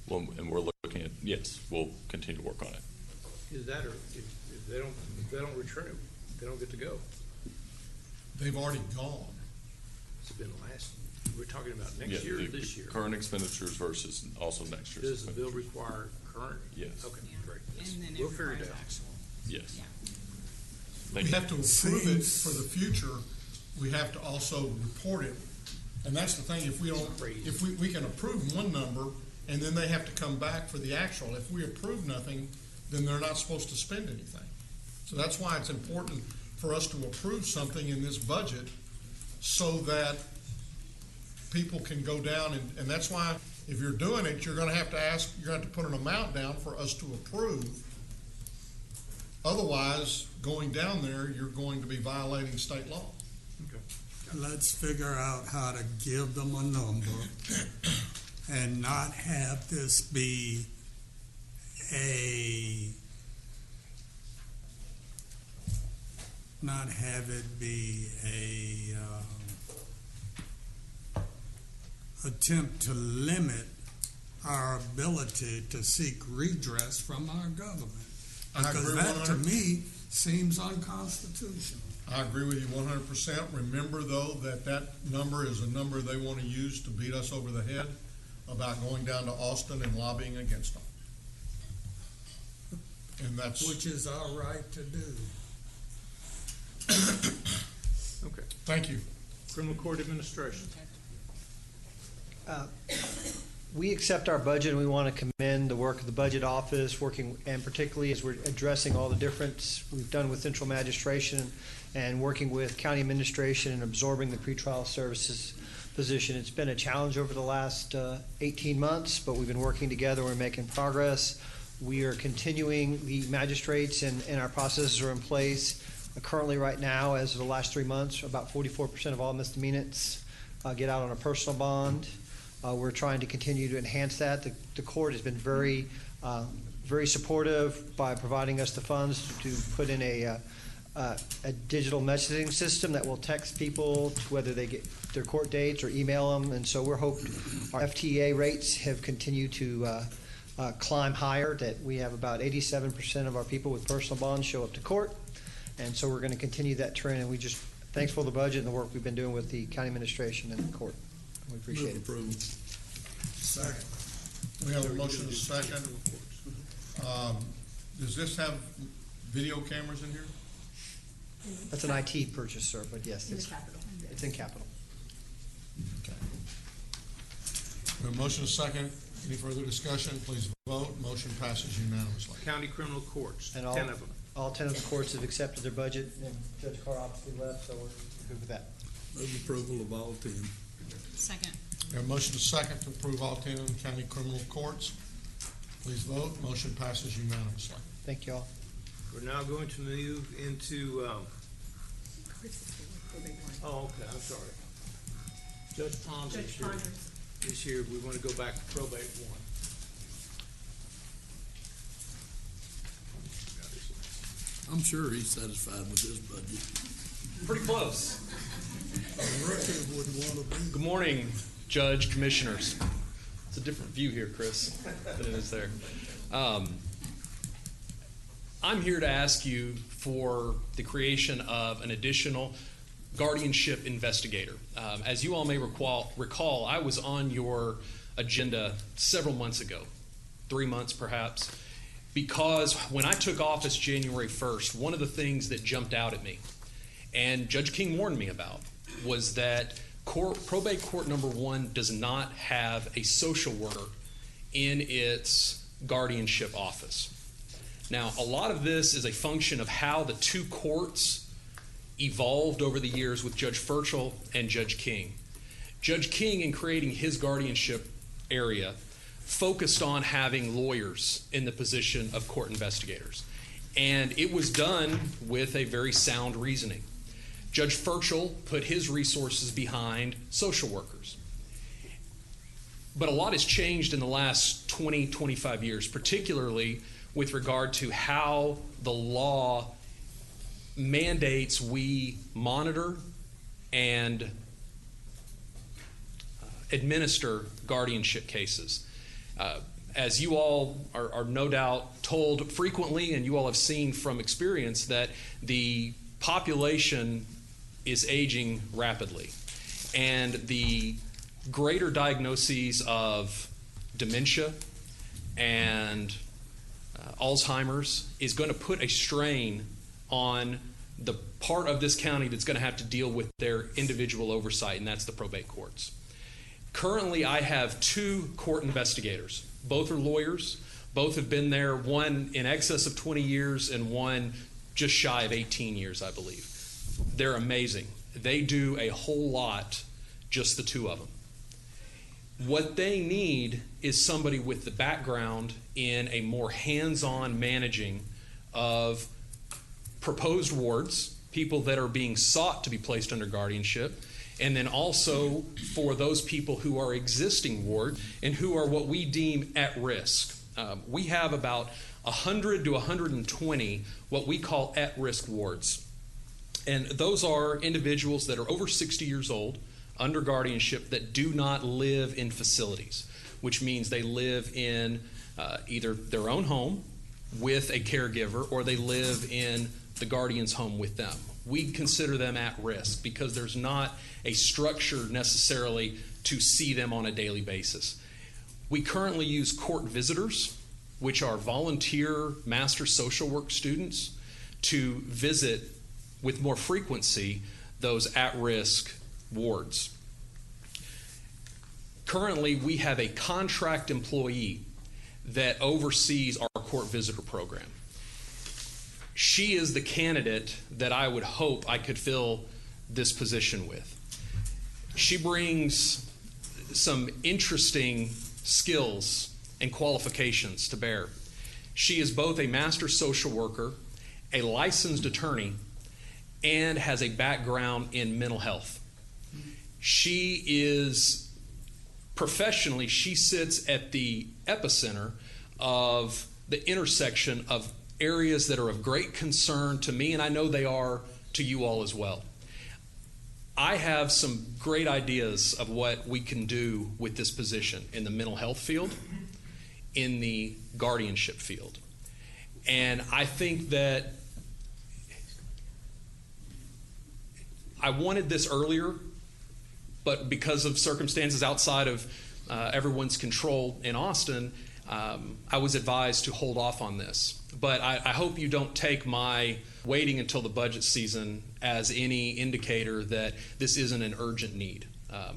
Well, and we're looking at, yes, we'll continue to work on it. Is that, or if they don't return it, they don't get to go? They've already gone. It's been we're talking about next year or this year? Current expenditures versus also next year's. Does the bill require current? Yes. Okay, great. And then We'll figure it out. actual. Yes. We have to approve it for the future. We have to also report it. And that's the thing, if we can approve one number and then they have to come back for the actual. If we approve nothing, then they're not supposed to spend anything. So that's why it's important for us to approve something in this budget so that people can go down and that's why if you're doing it, you're going to have to put an amount down for us to approve. Otherwise, going down there, you're going to be violating state law. Let's figure out how to give them a number and not have this be not have it be a attempt to limit our ability to seek redress from our government. I Because agree that, to 100%. me, seems unconstitutional. I agree with you 100%. Remember, though, that number is a number they want to use to beat us over the head about going down to Austin and lobbying against them. And that's... Which is our right to do. Okay. Thank you. Criminal Court Administration. We accept our budget, and we want to commend the work of the Budget Office, working, and particularly as we're addressing all the difference we've done with central magistration and working with county administration and absorbing the pretrial services position. It's been a challenge over the last 18 months, but we've been working together. We're making progress. We are continuing. The magistrates and our processes are in place. Currently, right now, as of the last 3 months, about 44% of all misdemeanors get out on a personal bond. We're trying to continue to enhance that. The court has been very supportive by providing us the funds to put in a digital messaging system that will text people whether they get their court dates or email them. And so we're hoping our FTA rates have continued to climb higher, that we have about 87% of our people with personal bonds show up to court. And so we're going to continue that trend. And we just, thanks for the budget and the work we've been doing with the county administration and the court. We appreciate it. Approval. Second. We have a motion and a second. Does this have video cameras in here? That's an IT purchase, sir, but yes, it's in capital. Okay. We have a motion and a second. Any further discussion? Please vote. Motion passes unanimously. County Criminal Courts, And 10 of them. All 10 of the courts have accepted their budget, and Judge Carr obviously left, so we're good with that. Move approval of all 10. Second. We have a motion and a second to approve all 10 of the county criminal courts. Please vote. Motion passes unanimously. Thank you all. We're now going to move into, oh, okay, I'm sorry. Judge Pons is here. Is here. We want to go back to probate 1. I'm sure he's satisfied with his budget. Pretty close. A rookie would want to be. Good morning, Judge, Commissioners. It's a different view here, Chris, than it is there. I'm here to ask you for the creation of an additional guardianship investigator. As you all may recall, I was on your agenda several months ago, 3 months perhaps, because when I took office January 1st, one of the things that jumped out at me, and Judge King warned me about, was that probate court number 1 does not have a social worker in its guardianship office. Now, a lot of this is a function of how the 2 courts evolved over the years with Judge Furchel and Judge King. Judge King, in creating his guardianship area, focused on having lawyers in the position of court investigators. And it was done with a very sound reasoning. Judge Furchel put his resources behind social workers. But a lot has changed in the last 20, 25 years, particularly with regard to how the law mandates we monitor and administer guardianship cases. As you all are no doubt told frequently, and you all have seen from experience, that the population is aging rapidly. And the greater diagnoses of dementia and Alzheimer's is going to put a strain on the part of this county that's going to have to deal with their individual oversight, and that's the probate courts. Currently, I have 2 court investigators. Both are lawyers. Both have been there, one in excess of 20 years and one just shy of 18 years, I believe. They're amazing. They do a whole lot, just the 2 of them. What they need is somebody with the background in a more hands-on managing of proposed wards, people that are being sought to be placed under guardianship, And then also for those people who are existing ward and who are what we deem at risk. We have about 100 to 120 what we call at-risk wards. And those are individuals that are over 60 years old, under guardianship, that do not live in facilities, which means they live in either their own home with a caregiver or they live in the guardian's home with them. We consider them at risk because there's not a structure necessarily to see them on a daily basis. We currently use court visitors, which are volunteer master social work students, to visit with more frequency those at-risk wards. Currently, we have a contract employee that oversees our court visitor program. She is the candidate that I would hope I could fill this position with. She brings some interesting skills and qualifications to bear. She is both a master social worker, a licensed attorney, and has a background in mental health. She is professionally, she sits at the epicenter of the intersection of areas that are of great concern to me, and I know they are to you all as well. I have some great ideas of what we can do with this position in the mental health field, in the guardianship field. And I think that I wanted this earlier, but because of circumstances outside of everyone's control in Austin, I was advised to hold off on this. But I hope you don't take my waiting until the budget season as any indicator that this isn't an urgent need.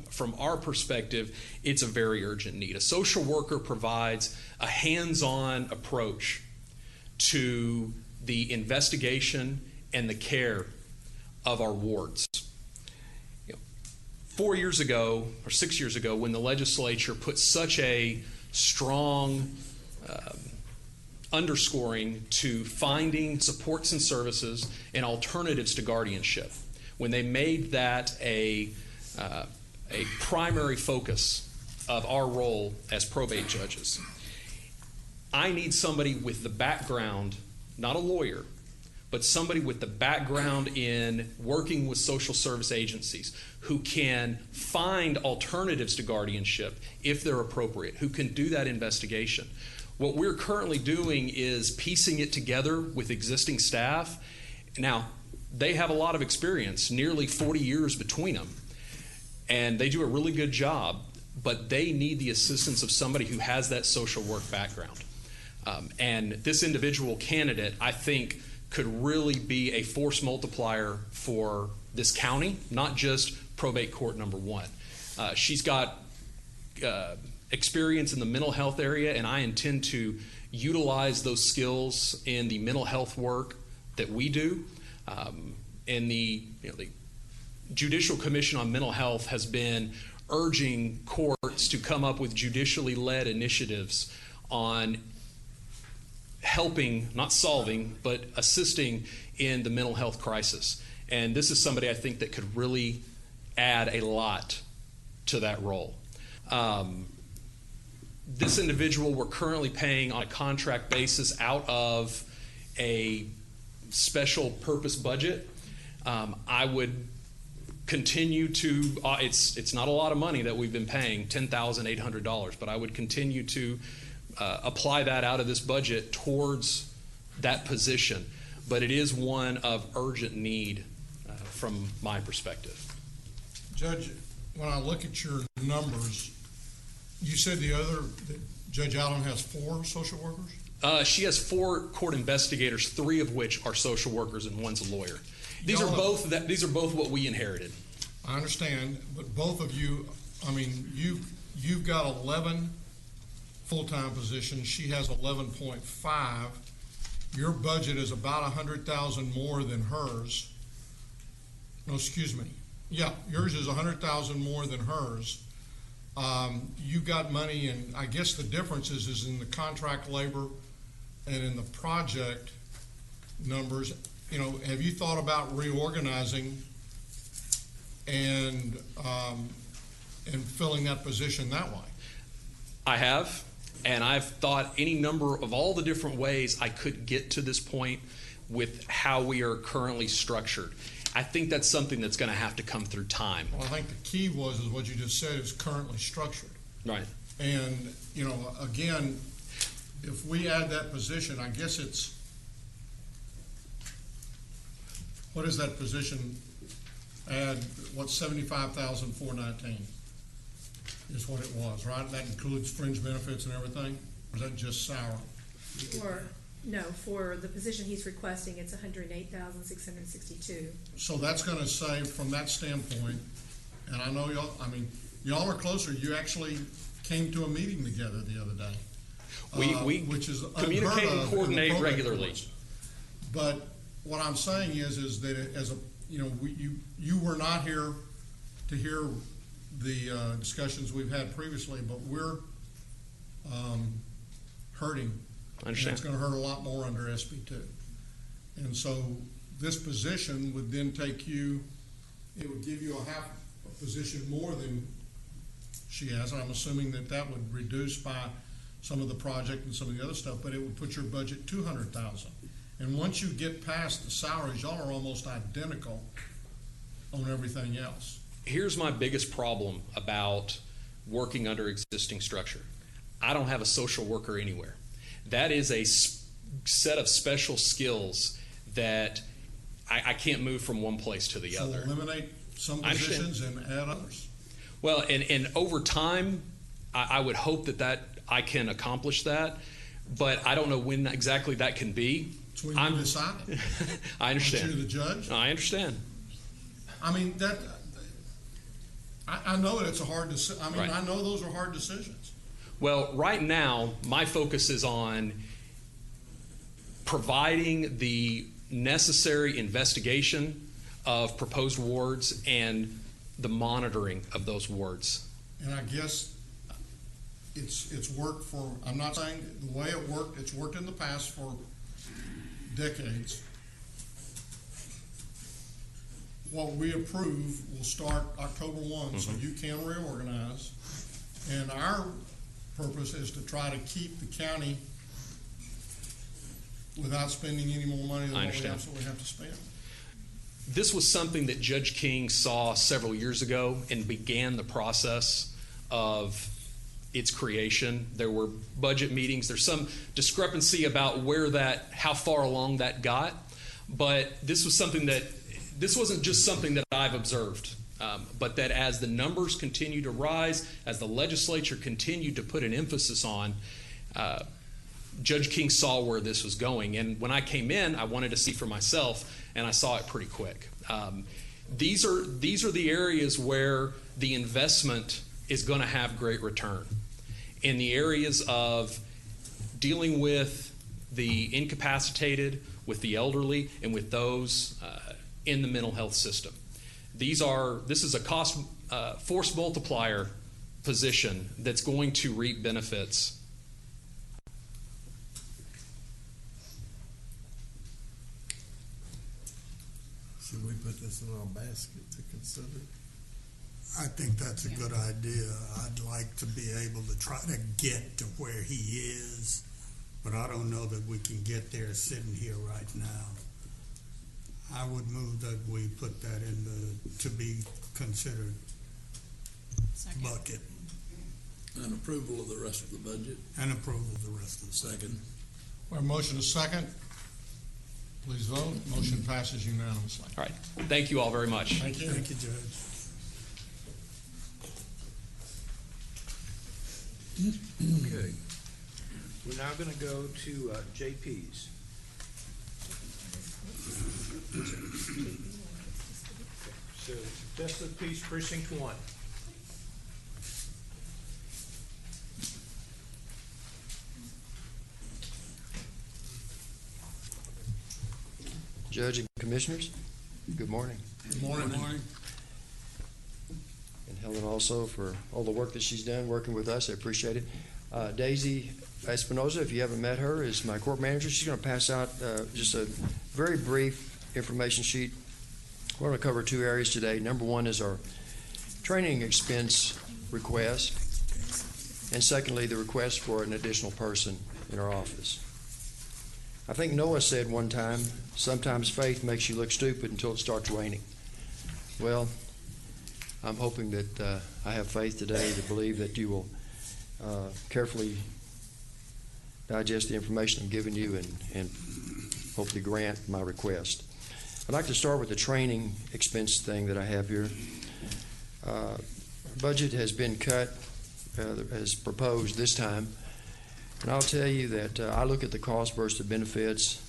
From our perspective, it's a very urgent need. A social worker provides a hands-on approach to the investigation and the care of our wards. 4 years ago, or 6 years ago, when the legislature put such a strong underscoring to finding supports and services and alternatives to guardianship, when they made that a primary focus of our role as probate judges, I need somebody with the background, not a lawyer, but somebody with the background in working with social service agencies who can find alternatives to guardianship if they're appropriate, who can do that investigation. What we're currently doing is piecing it together with existing staff. Now, they have a lot of experience, nearly 40 years between them, and they do a really good job, but they need the assistance of somebody who has that social work background. And this individual candidate, I think, could really be a force multiplier for this county, not just probate court number 1. She's got experience in the mental health area, and I intend to utilize those skills in the mental health work that we do. And the Judicial Commission on Mental Health has been urging courts to come up with judicially led initiatives on helping, not solving, but assisting in the mental health crisis. And this is somebody I think that could really add a lot to that role. This individual we're currently paying on a contract basis out of a special purpose budget. I would continue to, it's not a lot of money that we've been paying, $10,800, but I would continue to apply that out of this budget towards that position. But it is one of urgent need from my perspective. Judge, when I look at your numbers, you said that Judge Allen has 4 social workers? She has 4 court investigators, 3 of which are social workers and one's a lawyer. These are both what we inherited. I understand, but both of you, I mean, you've got 11 full-time positions. She has 11.5. Your budget is about $100,000 more than hers. No, excuse me. Yeah, yours is $100,000 more than hers. You got money, and I guess the difference is in the contract labor and in the project numbers. You know, have you thought about reorganizing and filling that position that way? I have, and I've thought any number of all the different ways I could get to this point with how we are currently structured. I think that's something that's going to have to come through time. Well, I think the key is what you just said, is currently structured. Right. And, again, if we add that position, I guess it's, what is that position add, what's 75,419 is what it was, right? That includes fringe benefits and everything? Or is that just salary? For the position he's requesting, it's 108,662. So that's gonna say, from that standpoint, and I know y'all are closer, you actually came to a meeting together the other day. We which is communicate unheard and of coordinate in the probate regularly. courts. But what I'm saying is that you were not here to hear the discussions we've had previously, but we're hurting. I understand. And it's going to hurt a lot more under SB2. And so this position would then take you, it would give you a position more than she has. And I'm assuming that would reduce by some of the project and some of the other stuff, but it would put your budget 200,000. And once you get past the salaries, y'all are almost identical on everything else. Here's my biggest problem about working under existing structure. I don't have a social worker anywhere. That is a set of special skills that I can't move from one place to the other. So eliminate some positions and add others. Well, and over time, I would hope that I can accomplish that, but I don't know when exactly that can be. It's when you decide. I understand. Aren't you the judge? I understand. I mean, I know it's a hard decision. I mean, Right. I know those are hard decisions. Well, right now, my focus is on providing the necessary investigation of proposed wards and the monitoring of those wards. And I guess it's worked for, I'm not saying the way it worked, it's worked in the past for decades. What we approve will start October 1, so you can reorganize. And our purpose is to try to keep the county without spending any more money than what we absolutely have to spend. This was something that Judge King saw several years ago and began the process of its creation. There were budget meetings. There's some discrepancy about how far along that got, but this wasn't just something that I've observed, but that as the numbers continue to rise, as the legislature continued to put an emphasis on, Judge King saw where this was going. And when I came in, I wanted to see for myself, and I saw it pretty quick. These are the areas where the investment is going to have great return. In the areas of dealing with the incapacitated, with the elderly, and with those in the mental health system. This is a cost force multiplier position that's going to reap benefits. Should we put this in our basket to consider? I think that's a good idea. I'd like to be able to try to get to where he is, but I don't know that we can get there sitting here right now. I would move that we put that in the to be considered bucket. And approval of the rest of the budget. And approval of the rest of the Second. We have a motion is second. Please vote. Motion passes unanimously. All right. Thank you all very much. Thank you. Thank you, Judge. Okay. We're now going to go to JP's. So, Justice of the Peace, Precinct 1. Judge and Commissioners, good morning. Good morning. Good morning. And Helen also for all the work that she's done working with us. I appreciate it. Daisy Espinoza, if you haven't met her, is my court manager. She's going to pass out just a very brief information sheet We're going to cover two areas today. Number one is our training expense request, and secondly, the request for an additional person in our office. I think Noah said one time, sometimes faith makes you look stupid until it starts raining. Well, I'm hoping that I have faith today to believe that you will carefully digest the information I'm giving you and hopefully grant my request. I'd like to start with the training expense thing that I have here. Budget has been cut as proposed this time. And I'll tell you that I look at the cost versus the benefits.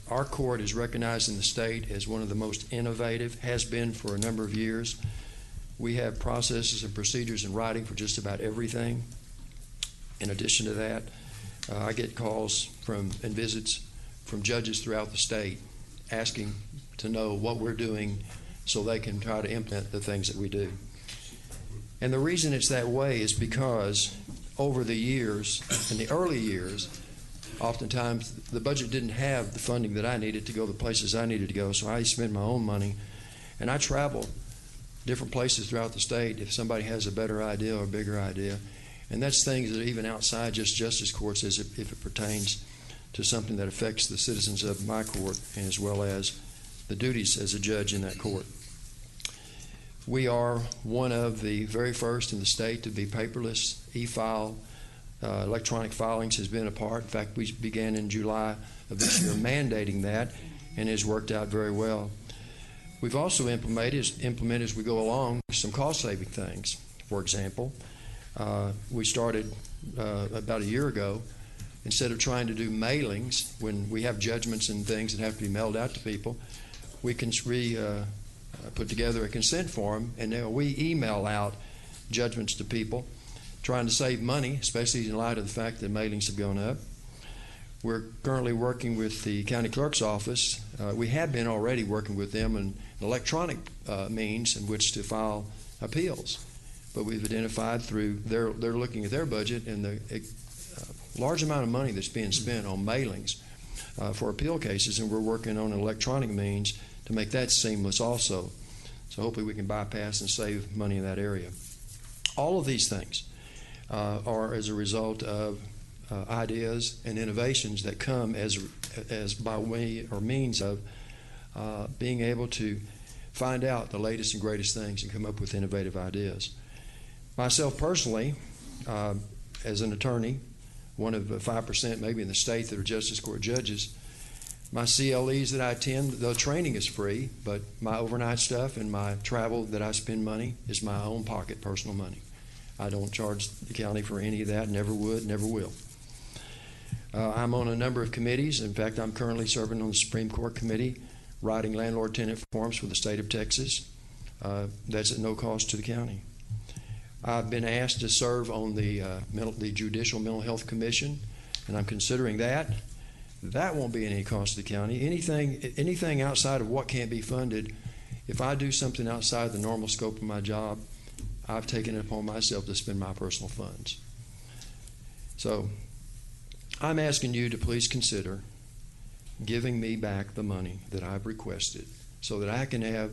Our court is recognized in the state as one of the most innovative, has been for a number of years. We have processes and procedures in writing for just about everything. In addition to that, I get calls and visits from judges throughout the state asking to know what we're doing so they can try to implement the things that we do. And the reason it's that way is because over the years, in the early years, oftentimes the budget didn't have the funding that I needed to go the places I needed to go, so I spend my own money. And I travel different places throughout the state if somebody has a better idea or a bigger idea. And that's things that are even outside just justice courts as if it pertains to something that affects the citizens of my court and as well as the duties as a judge in that court. We are one of the very first in the state to be paperless. E-file, electronic filings has been a part. In fact, we began in July of this year mandating that, and it has worked out very well. We've also implemented as we go along some cost-saving things. For example, we started about a year ago, instead of trying to do mailings when we have judgments and things that have to be mailed out to people, we can put together a consent form, and now we email out judgments to people, trying to save money, especially in light of the fact that mailings have gone up. We're currently working with the county clerk's office. We have been already working with them in electronic means in which to file appeals. But we've identified through they're looking at their budget and the large amount of money that's being spent on mailings for appeal cases, and we're working on an electronic means to make that seamless also. So hopefully we can bypass and save money in that area. All of these things are as a result of ideas and innovations that come as by way or means of being able to find out the latest and greatest things and come up with innovative ideas. Myself personally, as an attorney, one of the 5% maybe in the state that are justice court judges, my CLEs that I attend, the training is free, but my overnight stuff and my travel that I spend money is my own pocket, personal money. I don't charge the county for any of that, never would, never will. I'm on a number of committees. In fact, I'm currently serving on the Supreme Court Committee, writing landlord-tenant forms for the state of Texas. That's at no cost to the county. I've been asked to serve on the Judicial Mental Health Commission, and I'm considering that. That won't be any cost to the county. Anything outside of what can't be funded, if I do something outside the normal scope of my job, I've taken it upon myself to spend my personal funds. So I'm asking you to please consider giving me back the money that I've requested so that I can have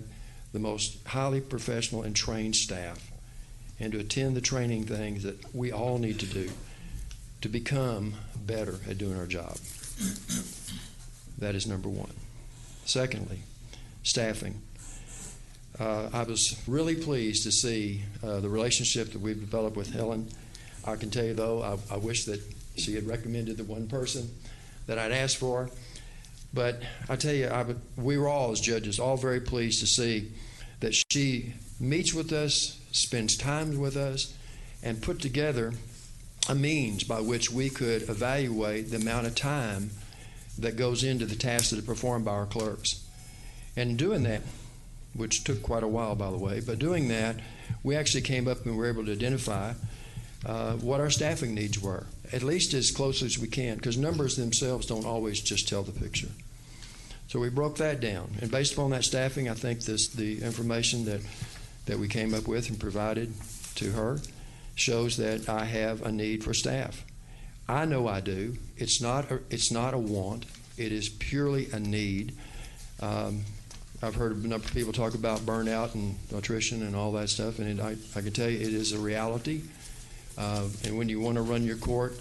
the most highly professional and trained staff and to attend the training things that we all need to do to become better at doing our job. That is number one. Secondly, staffing. I was really pleased to see the relationship that we've developed with Helen. I can tell you, though, I wish that she had recommended the one person that I'd asked for. But I tell you, we were all, as judges, all very pleased to see that she meets with us, spends time with us, and put together a means by which we could evaluate the amount of time that goes into the tasks that are performed by our clerks. And doing that, which took quite a while, by the way, but doing that, we actually came up and were able to identify what our staffing needs were, at least as close as we can, because numbers themselves don't always just tell the picture. So we broke that down. And based upon that staffing, I think the information that we came up with and provided to her shows that I have a need for staff. I know I do. It's not a want. It is purely a need. I've heard a number of people talk about burnout and attrition and all that stuff, and I can tell you it is a reality. And when you want to run your court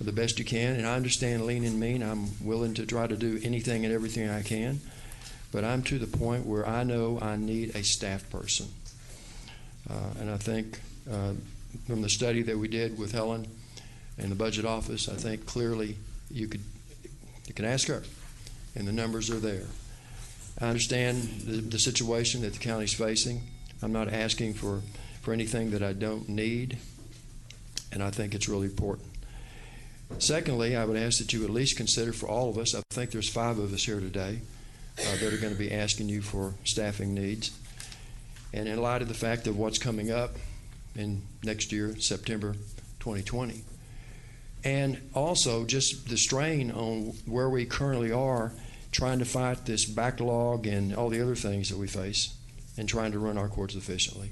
the best you can, and I understand lean and mean, I'm willing to try to do anything and everything I can, but I'm to the point where I know I need a staff person. And I think from the study that we did with Helen and the budget office, I think clearly you can ask her, and the numbers are there. I understand the situation that the county's facing. I'm not asking for anything that I don't need, and I think it's really important. Secondly, I would ask that you at least consider for all of us, I think there's 5 of us here today that are going to be asking you for staffing needs. And in light of the fact of what's coming up in next year, September 2020, and also just the strain on where we currently are trying to fight this backlog and all the other things that we face and trying to run our courts efficiently,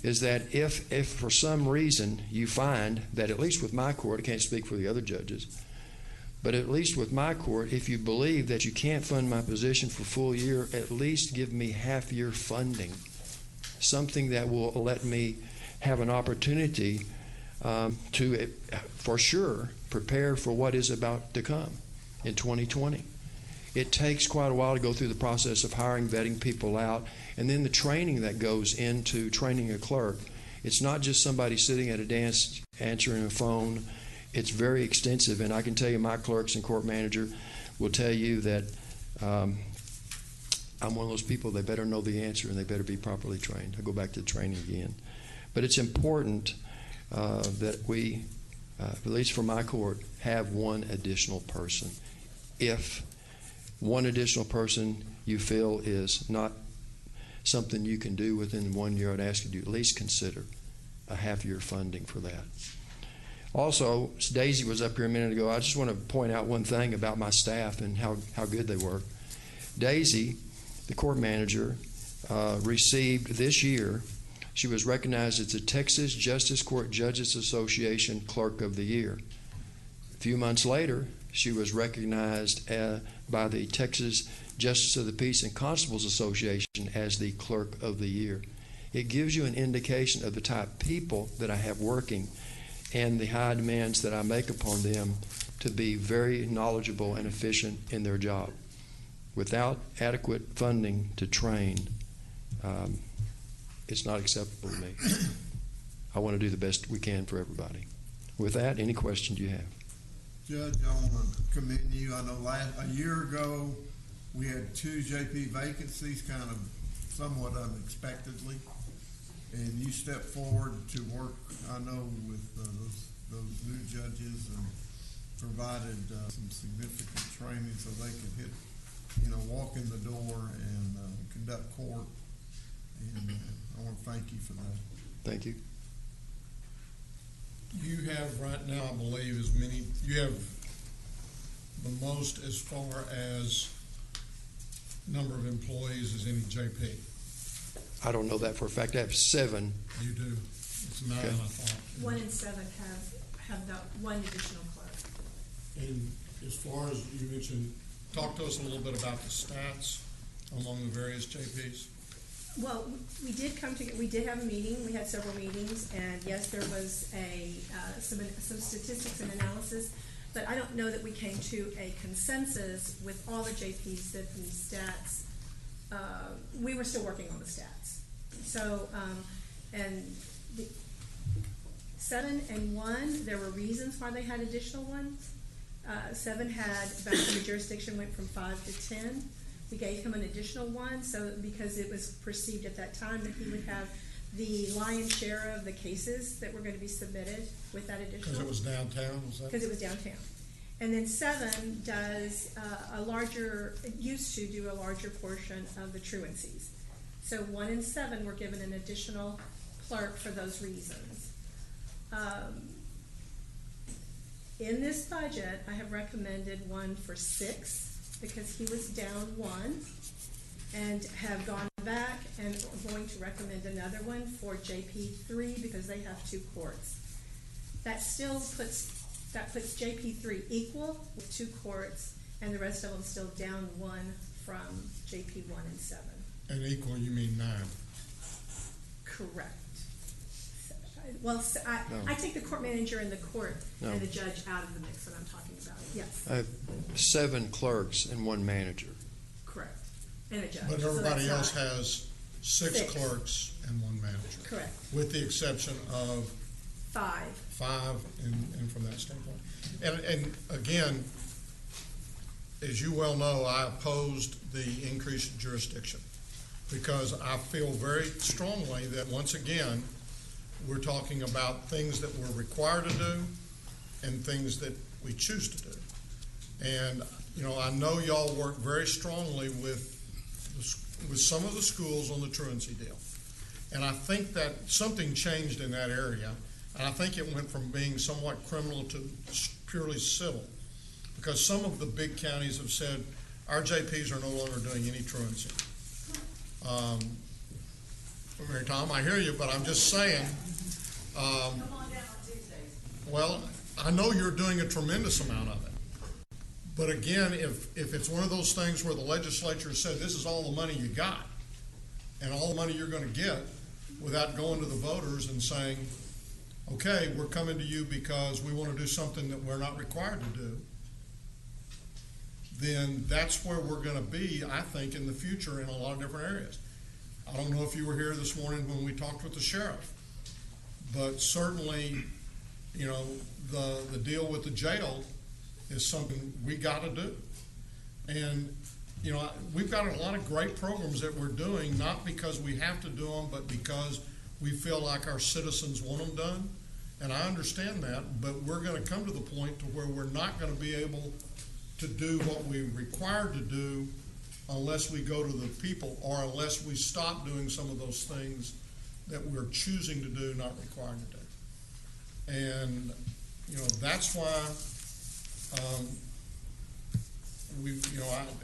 is that if for some reason you find that, at least with my court, I can't speak for the other judges, but at least with my court, if you believe that you can't fund my position for full year, at least give me half-year funding, something that will let me have an opportunity to, for sure, prepare for what is about to come in 2020. It takes quite a while to go through the process of hiring, vetting people out, and then the training that goes into training a clerk. It's not just somebody sitting at a desk answering a phone. It's very extensive, and I can tell you my clerks and court manager will tell you that I'm one of those people, they better know the answer and they better be properly trained. I'll go back to the training again. But it's important that we, at least for my court, have one additional person. If one additional person you feel is not something you can do within 1 year, I'd ask you to at least consider a half-year funding for that. Also, Daisy was up here a minute ago. I just want to point out one thing about my staff and how good they work. Daisy, the court manager, received this year, she was recognized as the Texas Justice Court Judges Association Clerk of the Year. A few months later, she was recognized by the Texas Justice of the Peace and Constables Association as the Clerk of the Year. It gives you an indication of the type of people that I have working and the high demands that I make upon them to be very knowledgeable and efficient in their job. Without adequate funding to train, it's not acceptable to me. I want to do the best we can for everybody. With that, any questions you have? Judge, I want to commend you. I know a year ago we had 2 JP vacancies, kind of somewhat unexpectedly, and you stepped forward to work, I know, with those new judges and provided some significant training so they could walk in the door and conduct court. And I want to thank you for that. Thank you. You have right now, I believe, you have the most as far as number of employees as any JP. I don't know that for a fact. I have 7. You do. It's 9, Okay. I thought. 1 and 7 have the 1 additional clerk. And as far as you mentioned, talk to us a little bit about the stats among the various JPs. Well, we did come together. We did have a meeting. We had several meetings, and yes, there was some statistics and analysis. But I don't know that we came to a consensus with all the JPs that the stats. We were still working on the stats. So, and 7 and 1, there were reasons why they had additional ones. 7 had back when the jurisdiction went from 5 to 10. We gave him an additional 1, so because it was perceived at that time that he would have the lion's share of the cases that were going to be submitted with that additional. Because it was downtown, was that? Because it was downtown. And then 7 does used to do a larger portion of the truancies. So 1 and 7 were given an additional clerk for those reasons. In this budget, I have recommended 1 for 6 because he was down 1, and have gone back and going to recommend another one for JP3 because they have 2 courts. That still puts JP3 equal with 2 courts, and the rest of them still down 1 from JP 1 and 7. And equal, you mean 9? Correct. Well, I take the court manager and the court and the judge out of the mix when I'm talking about it. Yes. I have 7 clerks and 1 manager. Correct. And a judge. But So everybody that's else not- has 6 clerks and 1 manager. Correct. With the exception of 5. 5 and from that standpoint. And again, as you well know, I opposed the increased jurisdiction because I feel very strongly that once again, we're talking about things that we're required to do and things that we choose to do. And, you know, I know y'all work very strongly with some of the schools on the truancy deal. And I think that something changed in that area. And I think it went from being somewhat criminal to purely civil. Because some of the big counties have said, our JPs are no longer doing any truancy. Mary Tom, I hear you, but I'm just saying, Come on down on Tuesdays. well, I know you're doing a tremendous amount of it. But again, if it's one of those things where the legislature said, this is all the money you got, and all the money you're gonna get, without going to the voters and saying, okay, we're coming to you because we wanna do something that we're not required to do, then that's where we're gonna be, I think, in the future in a lot of different areas. I don't know if you were here this morning when we talked with the sheriff, but certainly, you know, the deal with the jail is something we gotta do. And, you know, we've got a lot of great programs that we're doing, not because we have to do them, but because we feel like our citizens want them done. And I understand that, but we're gonna come to the point to where we're not gonna be able to do what we're required to do unless we go to the people or unless we stop doing some of those things that we're choosing to do, not required to do. And, you know, that's why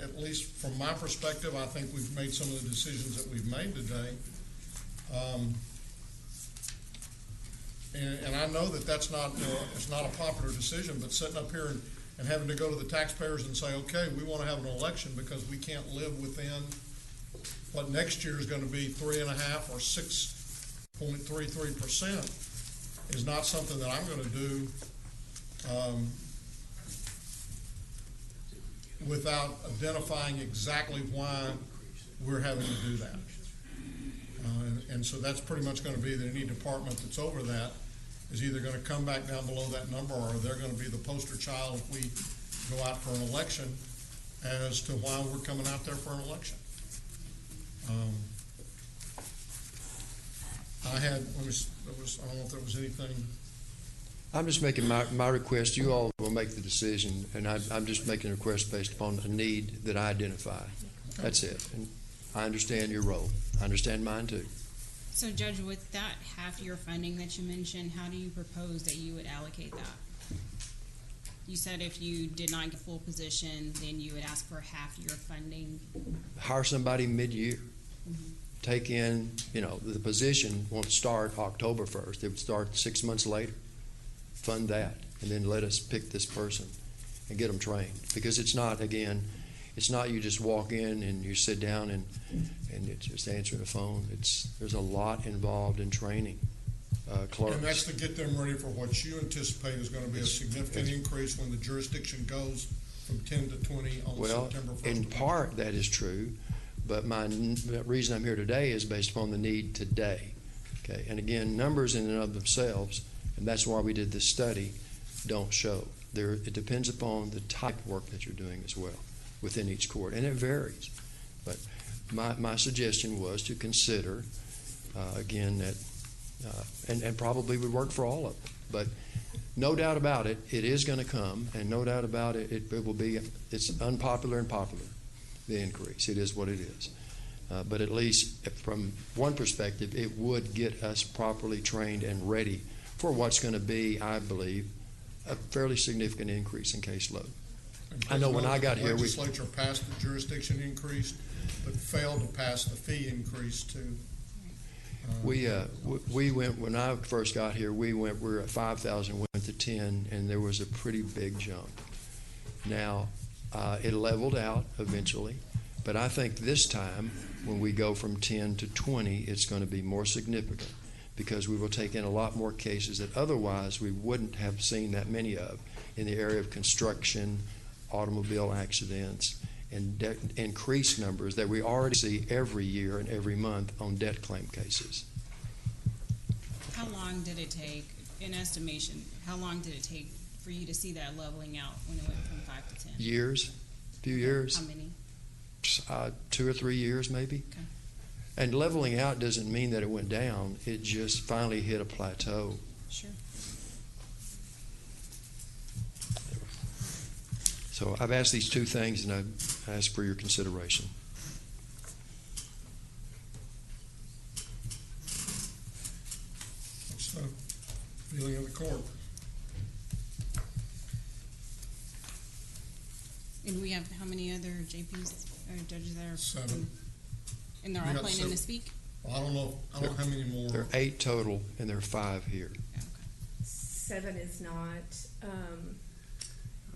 at least from my perspective, I think we've made some of the decisions that we've made today. And I know that that's not, it's not a popular decision, but sitting up here and having to go to the taxpayers and say, okay, we want to have an election because we can't live within what next year is going to be 3.5 or 6.33% is not something that I'm going to do without identifying exactly why we're having to do that. And so that's pretty much going to be that any department that's over that is either going to come back down below that number or they're going to be the poster child if we go out for an election as to why we're coming out there for an election. I don't know if there was anything. I'm just making my request. You all will make the decision, and I'm just making a request based upon a need that I identify. That's it. And I understand your role. I understand mine too. So, Judge, with that half-year funding that you mentioned, how do you propose that you would allocate that? You said if you did not get full position, then you would ask for half-year funding. Hire somebody mid-year. Take in, the position won't start October 1st. It would start 6 months later. Fund that, and then let us pick this person and get them trained. Because it's not you just walk in and you sit down and it's just answering the phone. There's a lot involved in training clerks. And that's to get them ready for what you anticipate is going to be a significant increase when the jurisdiction goes from 10 to 20 on September 1st. In part that is true, but the reason I'm here today is based upon the need today. Okay, and again, numbers in and of themselves, and that's why we did this study, don't show. It depends upon the type of work that you're doing as well within each court, and it varies. But my suggestion was to consider, again, that, and probably would work for all of them. But no doubt about it, it is going to come, and no doubt about it, it will be, it's unpopular and popular, the increase. It is what it is. But at least from one perspective, it would get us properly trained and ready for what's going to be, I believe, a fairly significant increase in caseload. I know when I got here, the legislature passed the jurisdiction increase, but failed to pass the fee increase too. We went, when I first got here, we were at 5,000, went to 10, and there was a pretty big jump. Now, it leveled out eventually, But I think this time, when we go from 10 to 20, it's going to be more significant because we will take in a lot more cases that otherwise we wouldn't have seen that many of in the area of construction, automobile accidents, and increased numbers that we already see every year and every month on debt claim cases. How long did it take, in estimation, how long did it take for you to see that leveling out when it went from 5 to 10? Years, few years. How many? 2 or 3 years maybe. Okay. And leveling out doesn't mean that it went down. It just finally hit a plateau. Sure. So I've asked these two things, and I've asked for your consideration. What's the feeling of the court? And we have how many other JPs or judges that are? 7. And they're We all got planning to 7. speak? Well, I don't know how many more. There are 8 total, and there are 5 here. 7 is not.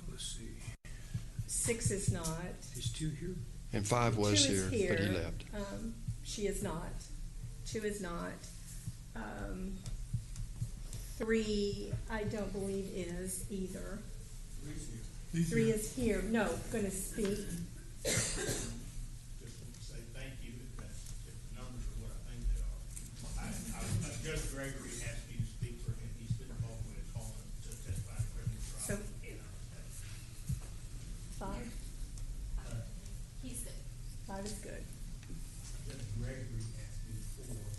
Let's see. 6 is not. Is 2 here? And 5 was 2 is here, but he left. She is not. 2 is not. 3, I don't believe is either. 3 is here. No, going to speak. Just want to say thank you if the numbers are what I think they are. Judge Gregory asked me to speak for him. He's been involved with it, calling to testify to criminal trial. So, 5? He's good. 5 is good. Judge Gregory asked me to speak for him.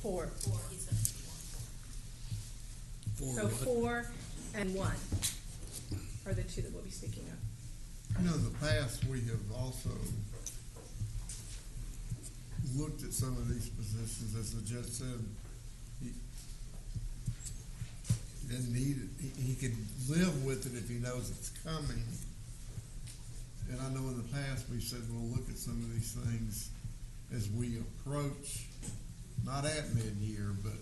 4. He's good. So 4 and 1 are the 2 that we'll be speaking of. You know, in the past, we have also looked at some of these positions, as the judge said, he didn't need it. He could live with it if he knows it's coming. And I know in the past, we said, we'll look at some of these things as we approach, not at mid-year, but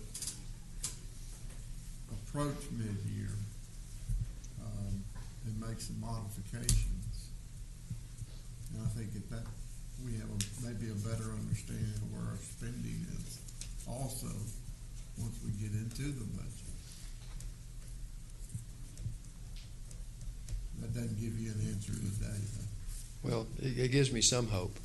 approach mid-year, and make some modifications. And I think that we have maybe a better understanding of where our spending is also once we get into the budget. That doesn't give you an answer today, though. Well, it gives me some hope.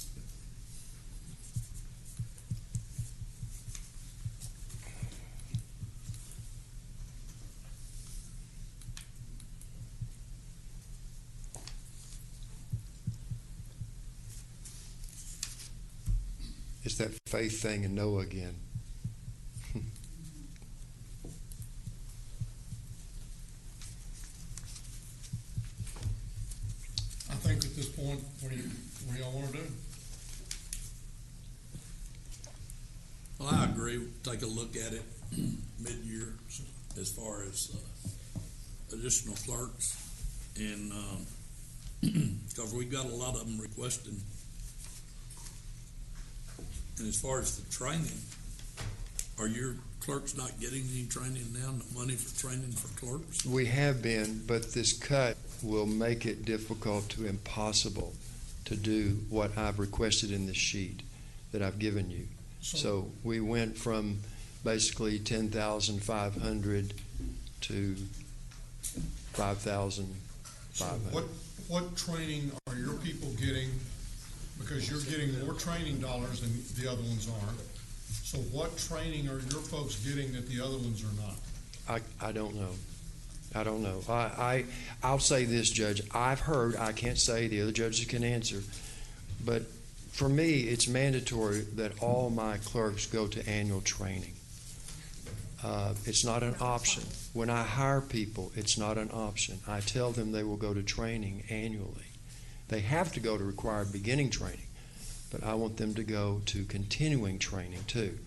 It's that faith thing in Noah again. I think at this point, what do y'all want to do? Well, I agree. Take a look at it mid-year as far as additional clerks. And because we've got a lot of them requesting. And as far as the training, are your clerks not getting any training now, money for training for clerks? We have been, but this cut will make it difficult to impossible to do what I've requested in this sheet that I've given you. So we went from basically 10,500 to 5,500. What training are your people getting? Because you're getting more training dollars than the other ones are. So what training are your folks getting that the other ones are not? I don't know. I don't know. I'll say this, Judge. I've heard, I can't say, the other judges can answer, but for me, it's mandatory that all my clerks go to annual training. It's not an option. When I hire people, it's not an option. I tell them they will go to training annually. They have to go to required beginning training, but I want them to go to continuing training too.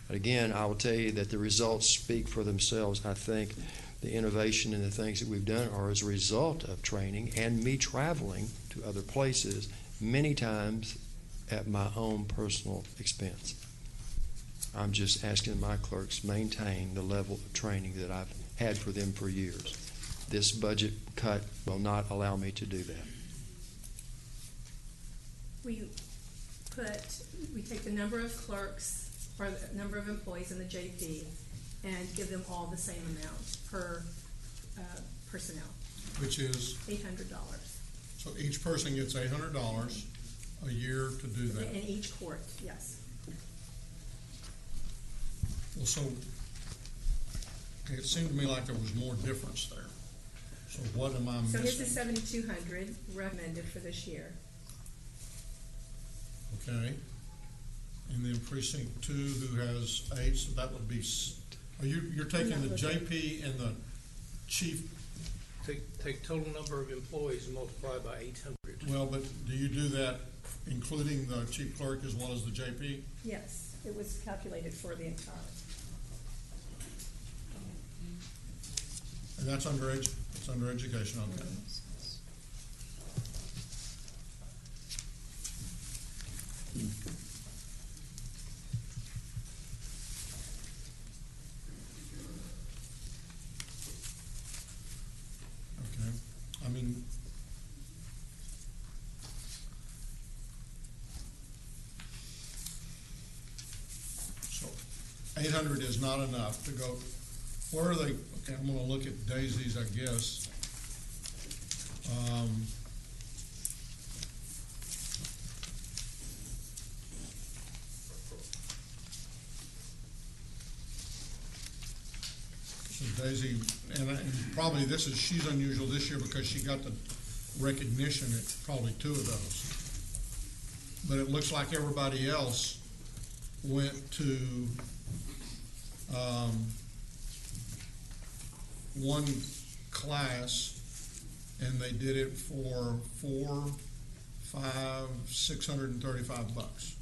But again, I will tell you that the results speak for themselves. I think the innovation and the things that we've done are as a result of training and me traveling to other places many times at my own personal expense. I'm just asking my clerks maintain the level of training that I've had for them for years. This budget cut will not allow me to do that. We take the number of clerks or the number of employees in the JP and give them all the same amount per personnel, Which is, $800 so each person gets $800 a year to do that. in each court, yes. Well, so it seemed to me like there was more difference there. So what am I So his missing? is 7,200 recommended for this year. Okay. And then precinct 2, who has 8, so that would be, you're taking the JP and the chief. Take total number of employees and multiply by 800. Well, but do you do that including the chief clerk as well as the JP? Yes, it was calculated for the entire. And that's under it's under education, okay. Okay, I mean, so 800 is not enough to go, where are they, okay, I'm gonna look at Daisy's, I guess. So Daisy, and probably she's unusual this year because she got the recognition at probably 2 of those. But it looks like everybody else went to, one class, and they did it for $400, $500, $635.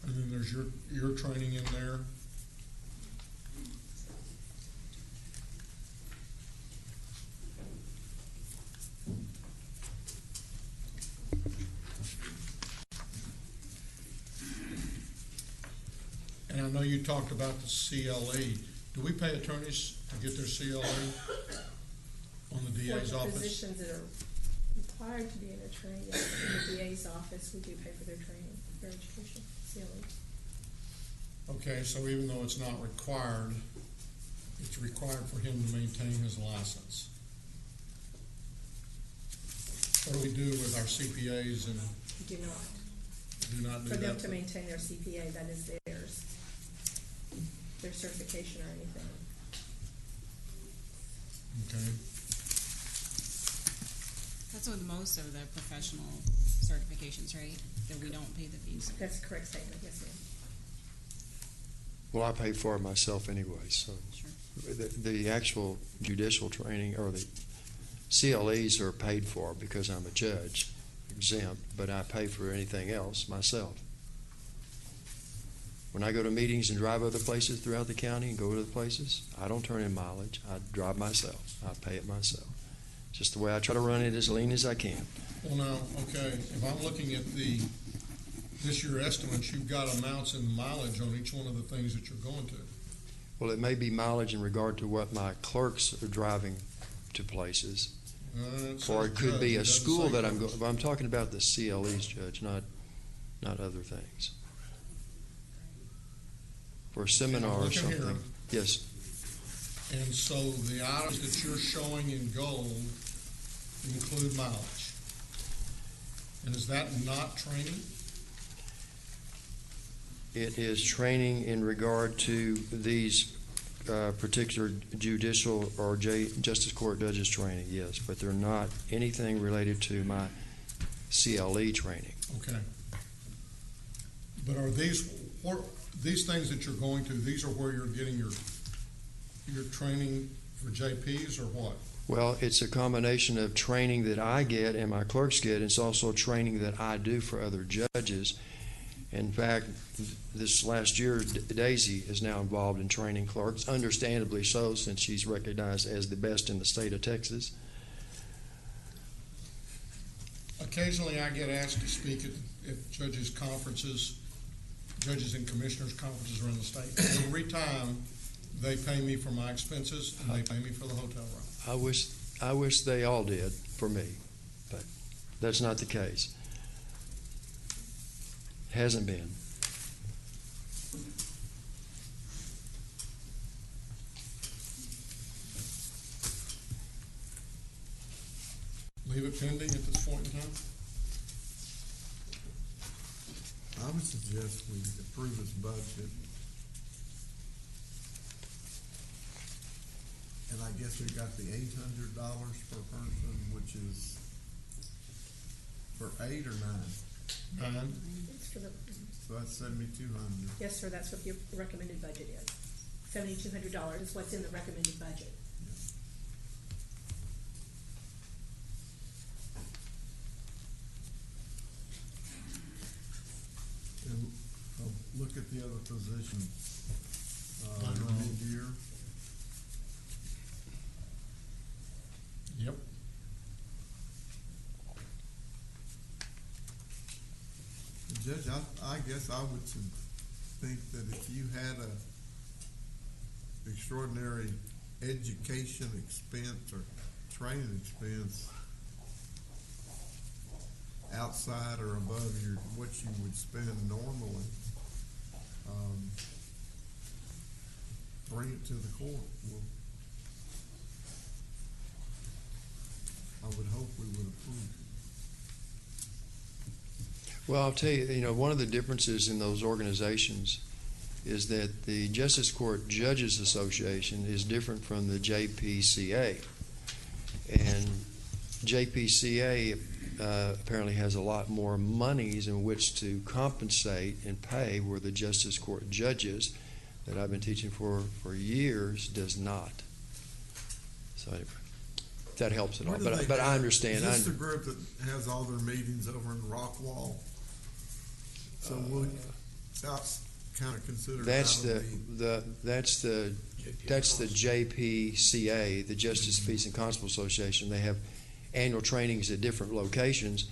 And then there's your training in there. And I know you talked about the CLE. Do we pay attorneys to get their CLE on the DA's For the office? positions that are required to be an attorney, yes, in the DA's office, we do pay for their training, their education, CLE. Okay, so even though it's not required, it's required for him to maintain his license. What do we do with our CPAs and We do not. do not do For them that? to maintain their CPA, that is theirs. Their certification or anything. Okay. That's with most of the professional certifications, right? That we don't pay the fees. That's a correct statement, yes, ma'am. Well, I pay for it myself anyway, so the actual judicial training or the CLEs are paid for because I'm a judge, exempt, but I pay for anything else myself. When I go to meetings and drive other places throughout the county and go to the places, I don't turn in mileage. I drive myself. I pay it myself. Just the way I try to run it as lean as I can. Well, now, okay, if I'm looking at this year estimates, you've got amounts in mileage on each one of the things that you're going to. Well, it may be mileage in regard to what my clerks are driving to places. Or it could be a school that I'm going, but I'm talking about the CLEs, Judge, not other things. For a seminar or Look at here. something. Yes. And so the items that you're showing in gold include mileage. And is that not training? It is training in regard to these particular judicial or justice court judges training, yes, but they're not anything related to my CLE training. Okay. But are these things that you're going to, these are where you're getting your training for JPs or what? Well, it's a combination of training that I get and my clerks get. It's also training that I do for other judges. In fact, this last year, Daisy is now involved in training clerks, understandably so, since she's recognized as the best in the state of Texas. Occasionally I get asked to speak at judges' conferences judges and commissioners conferences around the state. Every time, they pay me for my expenses and they pay me for the hotel room. I wish they all did for me, but that's not the case. Hasn't been. Leave it pending at this point in time? I would suggest we approve this budget. And I guess we got the $800 per person, which is for 8 or 9? 9. It's for the, So that's 7,200. yes, sir, that's what the recommended budget is. $7,200 is what's in the recommended budget. And look at the other positions. Mid-year. Yep. Judge, I guess I would think that if you had a extraordinary education expense or training expense outside or above what you would spend normally, bring it to the court. I would hope we would approve. Well, I'll tell you, one of the differences in those organizations is that the Justice Court Judges Association is different from the JPCA. And JPCA apparently has a lot more monies in which to compensate and pay, where the Justice Court Judges that I've been teaching for years does not. So anyway, if that helps at all. But I understand. Is this the group that has all their meetings over in Rockwall? So that's kind of considered. That's the JPCA, the Justice Peace and Constable Association. They have annual trainings at different locations.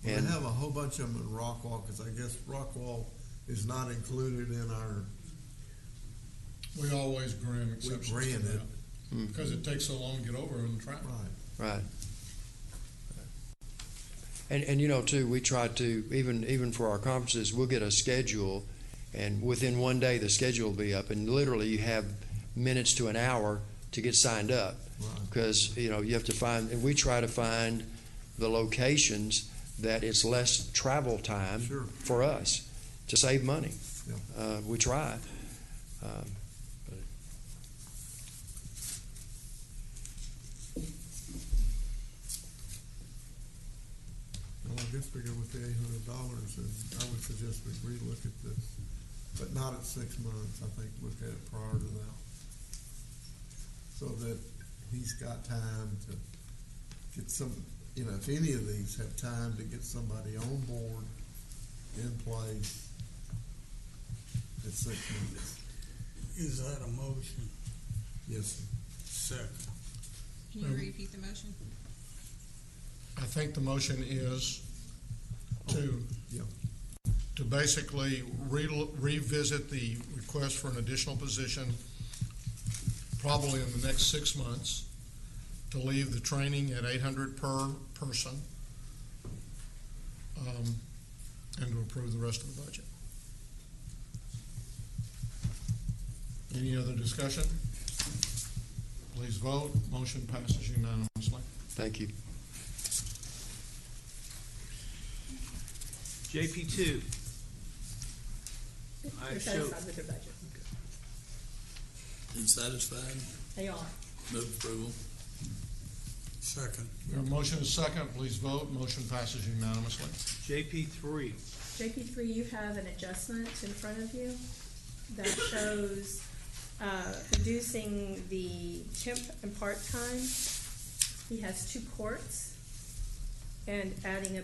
And they have a whole bunch of them in Rockwall, because I guess Rockwall is not included in our. We always grant exceptions. We grant it. Because it takes so long to get over and travel. Right. And too, we try to, even for our conferences, we'll get a schedule, and within one day the schedule will be up, and literally you have minutes to an hour to get signed up. Because, you have to find, and we try to find the locations that it's less travel time for us to save money. Yeah. We try. Well, I guess we go with the $800, and I would suggest we relook at this, but not at 6 months. I think look at it prior to that, so that he's got time to get some. If any of these have time to get somebody on board, in place at 6 months. Is that a motion? Yes, sir. Second. Can you repeat the motion? I think the motion is to basically revisit the request for an additional position probably in the next 6 months, to leave the training at $800 per person, and to approve the rest of the budget. Any other discussion? Please vote. Motion passes unanimously. Thank you. JP2. They're satisfied with their budget. You satisfied? They are. Move approval. Second. Your motion is second. Please vote. Motion passes unanimously. JP3. JP3, you have an adjustment in front of you that shows reducing the temp and part-time. He has 2 courts, and adding a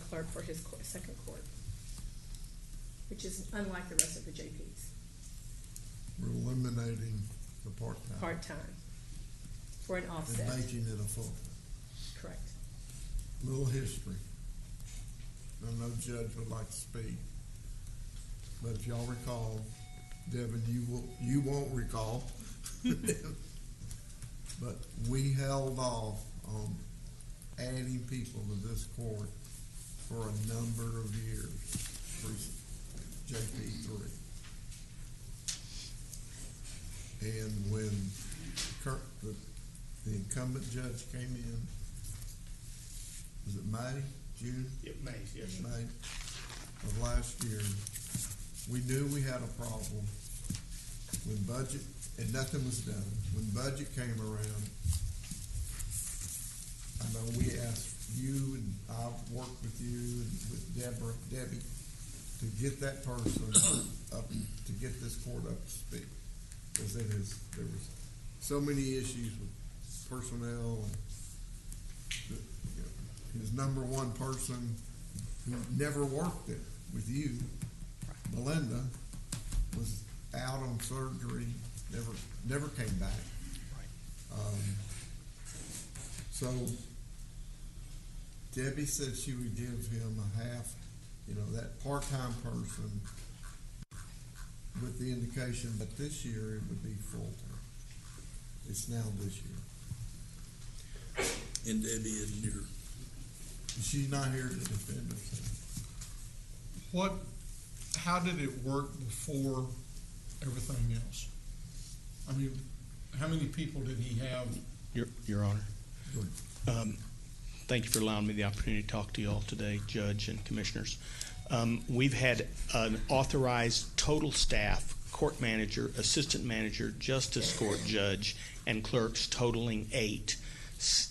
clerk for his second court, which is unlike the rest of the JPs. We're eliminating the part-time. Part-time for an offset. And making it a full-time. Correct. Little history. I know Judge would like to speak. but if y'all recall, Devin, you won't recall. But we held off on adding people to this court for a number of years for JP3. And when the incumbent judge came in, was it May, June? It may, yes. May of last year, we knew we had a problem when budget, and nothing was done. When budget came around, I know we asked you, and I worked with you and with Debbie, to get that person up, to get this court up to speed. Because there was so many issues with personnel, and his number one person who never worked it with you, Melinda, was out on surgery, never came back. So Debbie said she would give him a half, that part-time person, with the indication that this year it would be full-time. It's now this year. And Debbie isn't here. She's not here to defend herself. How did it work before everything else? I mean, how many people did he have? Your Honor. Thank you for allowing me the opportunity to talk to you all today, Judge and Commissioners. We've had an authorized total staff, court manager, assistant manager, justice court judge, and clerks totaling 8.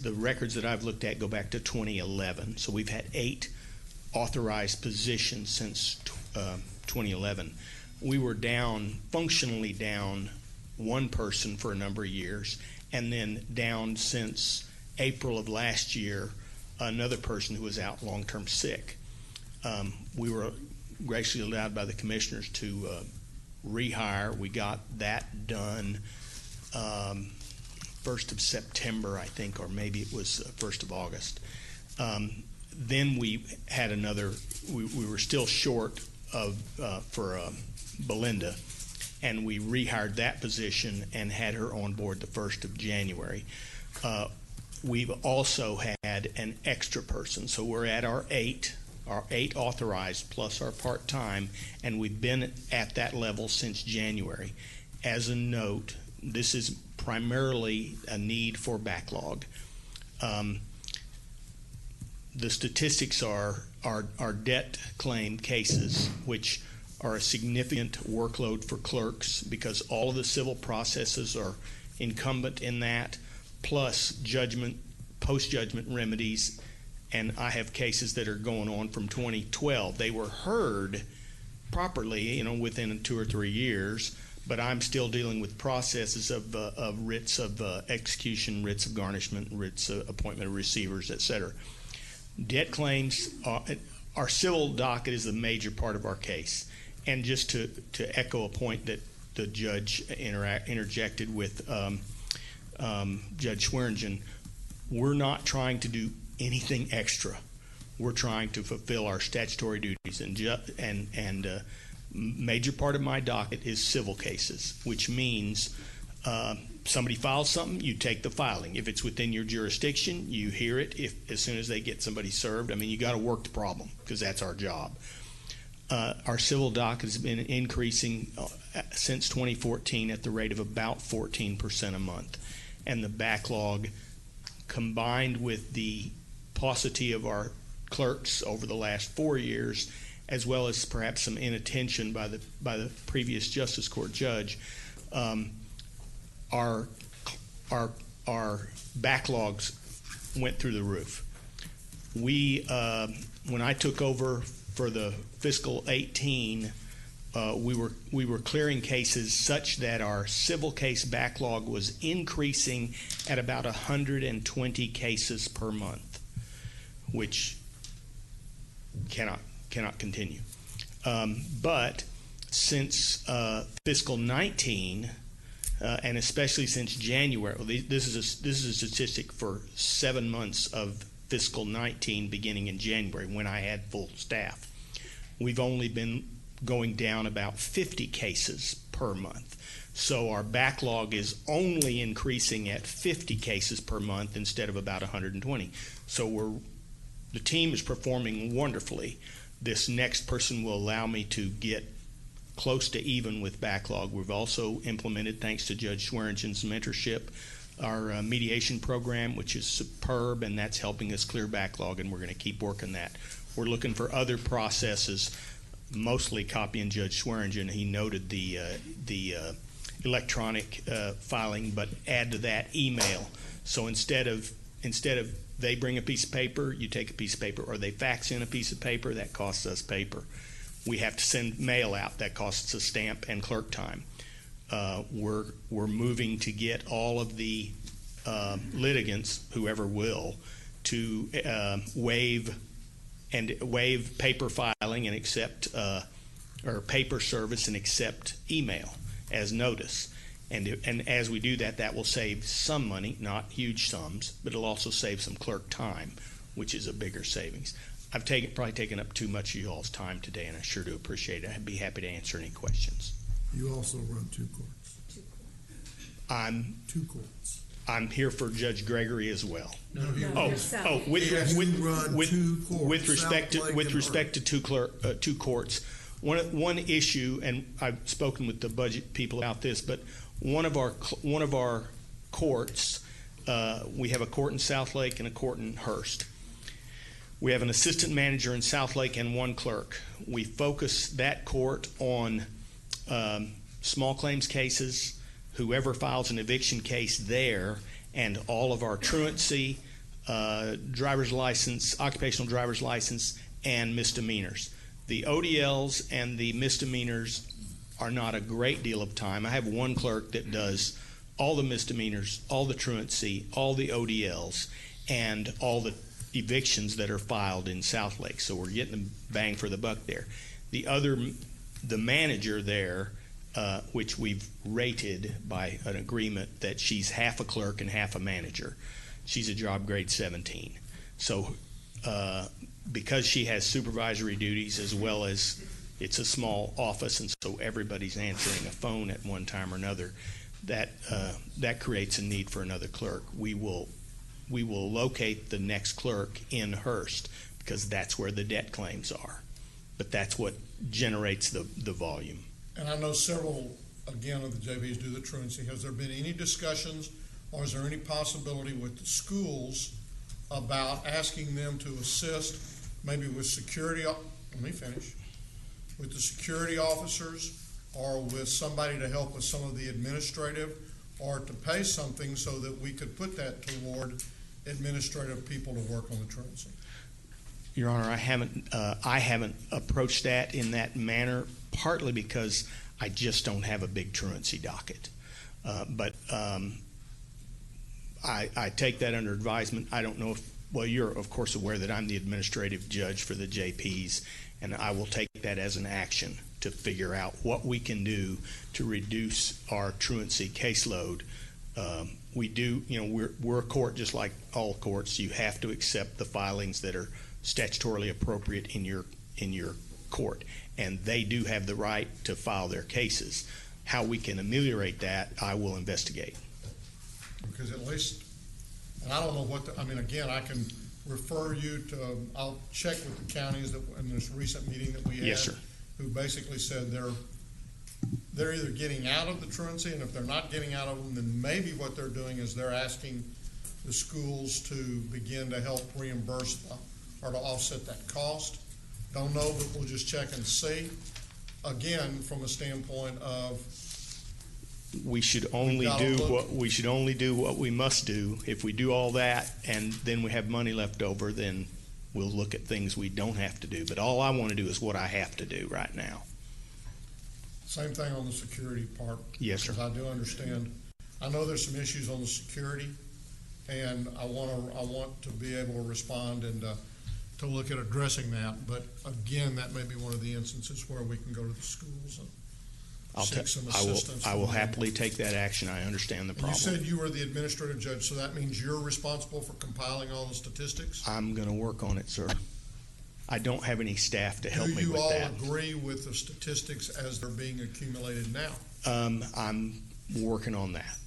The records that I've looked at go back to 2011. So we've had 8 authorized positions since 2011. We were functionally down 1 person for a number of years, and then down since April of last year, another person who was out long-term sick. We were graciously allowed by the commissioners to rehire. We got that done 1st of September, I think, or maybe it was 1st of August. Then we had we were still short for Belinda, and we rehired that position and had her on board the 1st of January. We've also had an extra person, so we're at our 8 authorized plus our part-time, and we've been at that level since January. As a note, this is primarily a need for backlog. The statistics are our debt claim cases, which are a significant workload for clerks because all of the civil processes are incumbent in that, plus judgment, post-judgment remedies, and I have cases that are going on from 2012. They were heard properly, within 2 or 3 years, but I'm still dealing with processes of writs of execution, writs of garnishment, writs of appointment of receivers, etc. Debt claims, our civil docket is a major part of our case. And just to echo a point that the judge interjected with Judge Swearingen, we're not trying to do anything extra. We're trying to fulfill our statutory duties, and major part of my docket is civil cases, which means somebody files something, you take the filing. If it's within your jurisdiction, you hear it. As soon as they get somebody served, you got to work the problem because that's our job. Our civil docket has been increasing since 2014 at the rate of about 14% a month, and the backlog, combined with the paucity of our clerks over the last 4 years, as well as perhaps some inattention by the previous Justice Court judge, our backlogs went through the roof. When I took over for the fiscal 18, we were clearing cases such that our civil case backlog was increasing at about 120 cases per month, which cannot continue. But since fiscal 19, and especially since January, this is a statistic for 7 months of fiscal 19 beginning in January when I had full staff. We've only been going down about 50 cases per month. So our backlog is only increasing at 50 cases per month instead of about 120. So the team is performing wonderfully. This next person will allow me to get close to even with backlog. We've also implemented, thanks to Judge Swearingen's mentorship, our mediation program, which is superb, and that's helping us clear backlog, and we're going to keep working that. We're looking for other processes, mostly copying Judge Swearingen. He noted the electronic filing, but add to that email. So instead of they bring a piece of paper, you take a piece of paper, or they fax in a piece of paper, that costs us paper. We have to send mail out, that costs us stamp and clerk time. We're moving to get all of the litigants, whoever will, to waive paper filing and accept or paper service and accept email as notice. And as we do that, that will save some money, not huge sums, but it'll also save some clerk time, which is a bigger savings. I've probably taken up too much of y'all's time today, and I sure do appreciate it. I'd be happy to answer any questions. You also run two courts. Two courts. I'm here for Judge Gregory as well. With respect to two courts, one issue, and I've spoken with the budget people about this, but one of our courts, we have a court in Southlake and a court in Hearst. We have an assistant manager in Southlake and one clerk. We focus that court on small claims cases, whoever files an eviction case there, and all of our truancy, driver's license, occupational driver's license, and misdemeanors. The ODLs and the misdemeanors are not a great deal of time. I have one clerk that does all the misdemeanors, all the truancy, all the ODLs, and all the evictions that are filed in Southlake. So we're getting the bang for the buck there. The manager there, which we've rated by an agreement that she's half a clerk and half a manager. She's a job grade 17. So because she has supervisory duties as well as it's a small office, and so everybody's answering a phone at one time or another, that creates a need for another clerk. We will locate the next clerk in Hearst because that's where the debt claims are. But that's what generates the volume. And I know several, again, of the JVs do the truancy. Has there been any discussions, or is there any possibility with the schools about asking them to assist maybe with security, with the security officers, or with somebody to help with some of the administrative, or to pay something so that we could put that toward administrative people to work on the truancy? Your Honor, I haven't approached that in that manner, partly because I just don't have a big truancy docket. But I take that under advisement. I don't know if, well, you're of course aware that I'm the administrative judge for the JPs, and I will take that as an action to figure out what we can do to reduce our truancy caseload. We do, we're a court just like all courts. You have to accept the filings that are statutorily appropriate in your court, and they do have the right to file their cases. How we can ameliorate that, I will investigate. Because at least, and I don't know what, again, I can refer you to, I'll check with the counties that in this recent meeting that we had. Yes, sir. Who basically said they're either getting out of the truancy, and if they're not getting out of them, then maybe what they're doing is they're asking the schools to begin to help reimburse or to offset that cost. Don't know, but we'll just check and see. Again, from a standpoint of we should only do what we must do. If we do all that and then we have money left over, then we'll look at things we don't have to do. But all I want to do is what I have to do right now. Same thing on the security part. Yes, sir. I do understand. I know there's some issues on the security, and I want to be able to respond and to look at addressing that. But again, that may be one of the instances where we can go to the schools and seek some assistance. I will happily take that action. I understand the problem. You said you were the administrative judge, so that means you're responsible for compiling all the statistics? I'm going to work on it, sir. I don't have any staff to help Do me you with all that. agree with the statistics as they're being accumulated now? I'm working on that.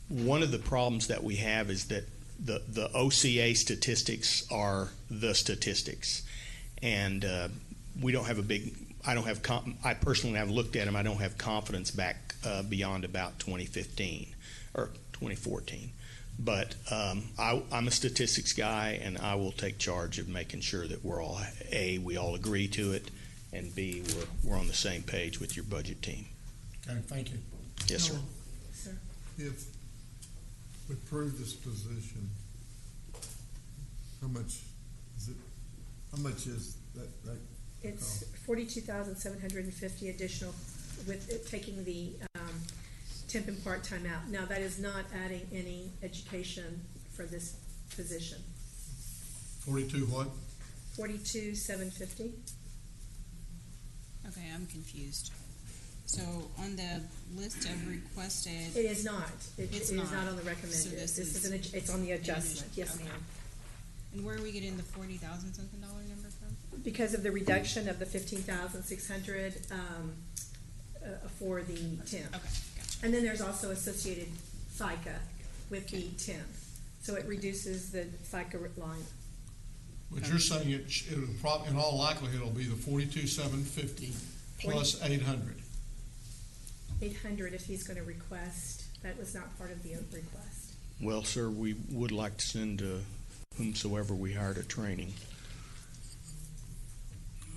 One of the problems that we have is that the OCA statistics are the statistics, and we don't have a big. I personally have looked at them. I don't have confidence back beyond about 2015 or 2014. But I'm a statistics guy, and I will take charge of making sure that we're all we all agree to it, and B, we're on the same page with your budget team. Okay, thank you. Yes, sir. Sir. If we approve this position, how much is that It's 42,750 additional with it taking the temp and part-time out. Now, that is not adding any education for this position. 42 what? 42,750. Okay, I'm confused. So on the list of requested. It is not. It It's is not. not on the So recommended. this This is is it's on the adjustment. Yes, Okay. ma'am. And where are we getting the $40,000 something number from? Because of the reduction of the 15,600 for the temp. Okay, gotcha. And then there's also associated FICA with the temp. So it reduces the FICA line. But you're saying it'll probably, in all likelihood, it'll be the 42,750 plus 800. 800 if he's going to request. That was not part of the request. Well, sir, we would like to send whomsoever we hire to training.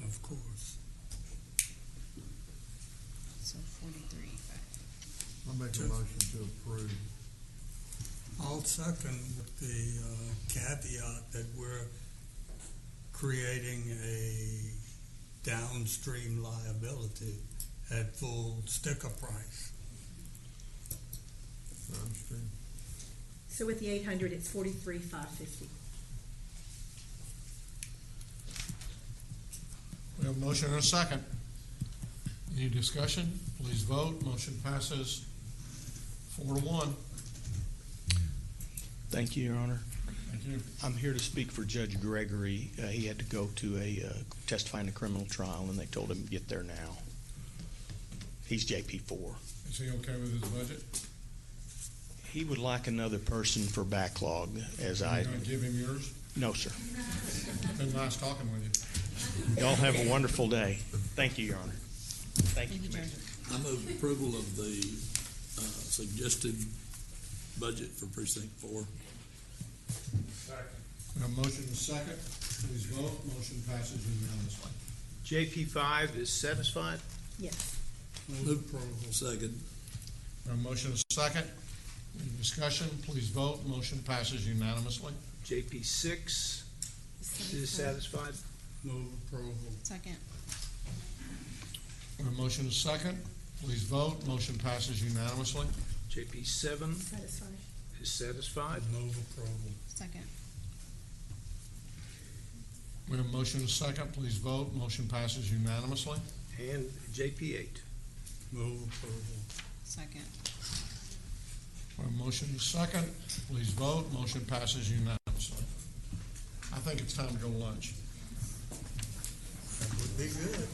Of course. So 43. I'll make a motion to approve. I'll second with the caveat that we're creating a downstream liability at full sticker price. Downstream. So with the 800, it's 43,550. We have a motion and a second. Any discussion? Please vote. Motion passes 4-1. Thank you, Your Honor. Thank you. I'm here to speak for Judge Gregory. He had to go to testify in a criminal trial, and they told him to get there now. He's JP4. Is he okay with his budget? He would like another person for backlog, as Are I. you going to give him yours? No, sir. Been nice talking with you. Y'all have a wonderful day. Thank you, Your Honor. Thank you, Judge. I move approval of the suggested budget for precinct 4. We have a motion and a second. Please vote. Motion passes unanimously. JP5 is satisfied? Yes. Move approval. Second. We have a motion and a second. Any discussion? Please vote. Motion passes unanimously. JP6 is satisfied? Move approval. Second. We have a motion and a second. Please vote. Motion passes unanimously. JP7 Satisfied. is satisfied? Move approval. Second. We have a motion and a second. Please vote. Motion passes unanimously. And JP8. Move approval. Second. We have a motion and a second. Please vote. Motion passes unanimously. I think it's time to go to lunch. That would be good.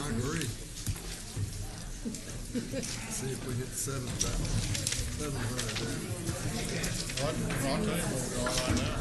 I agree. See if we hit 700 there. I'll tell you what we're all right now.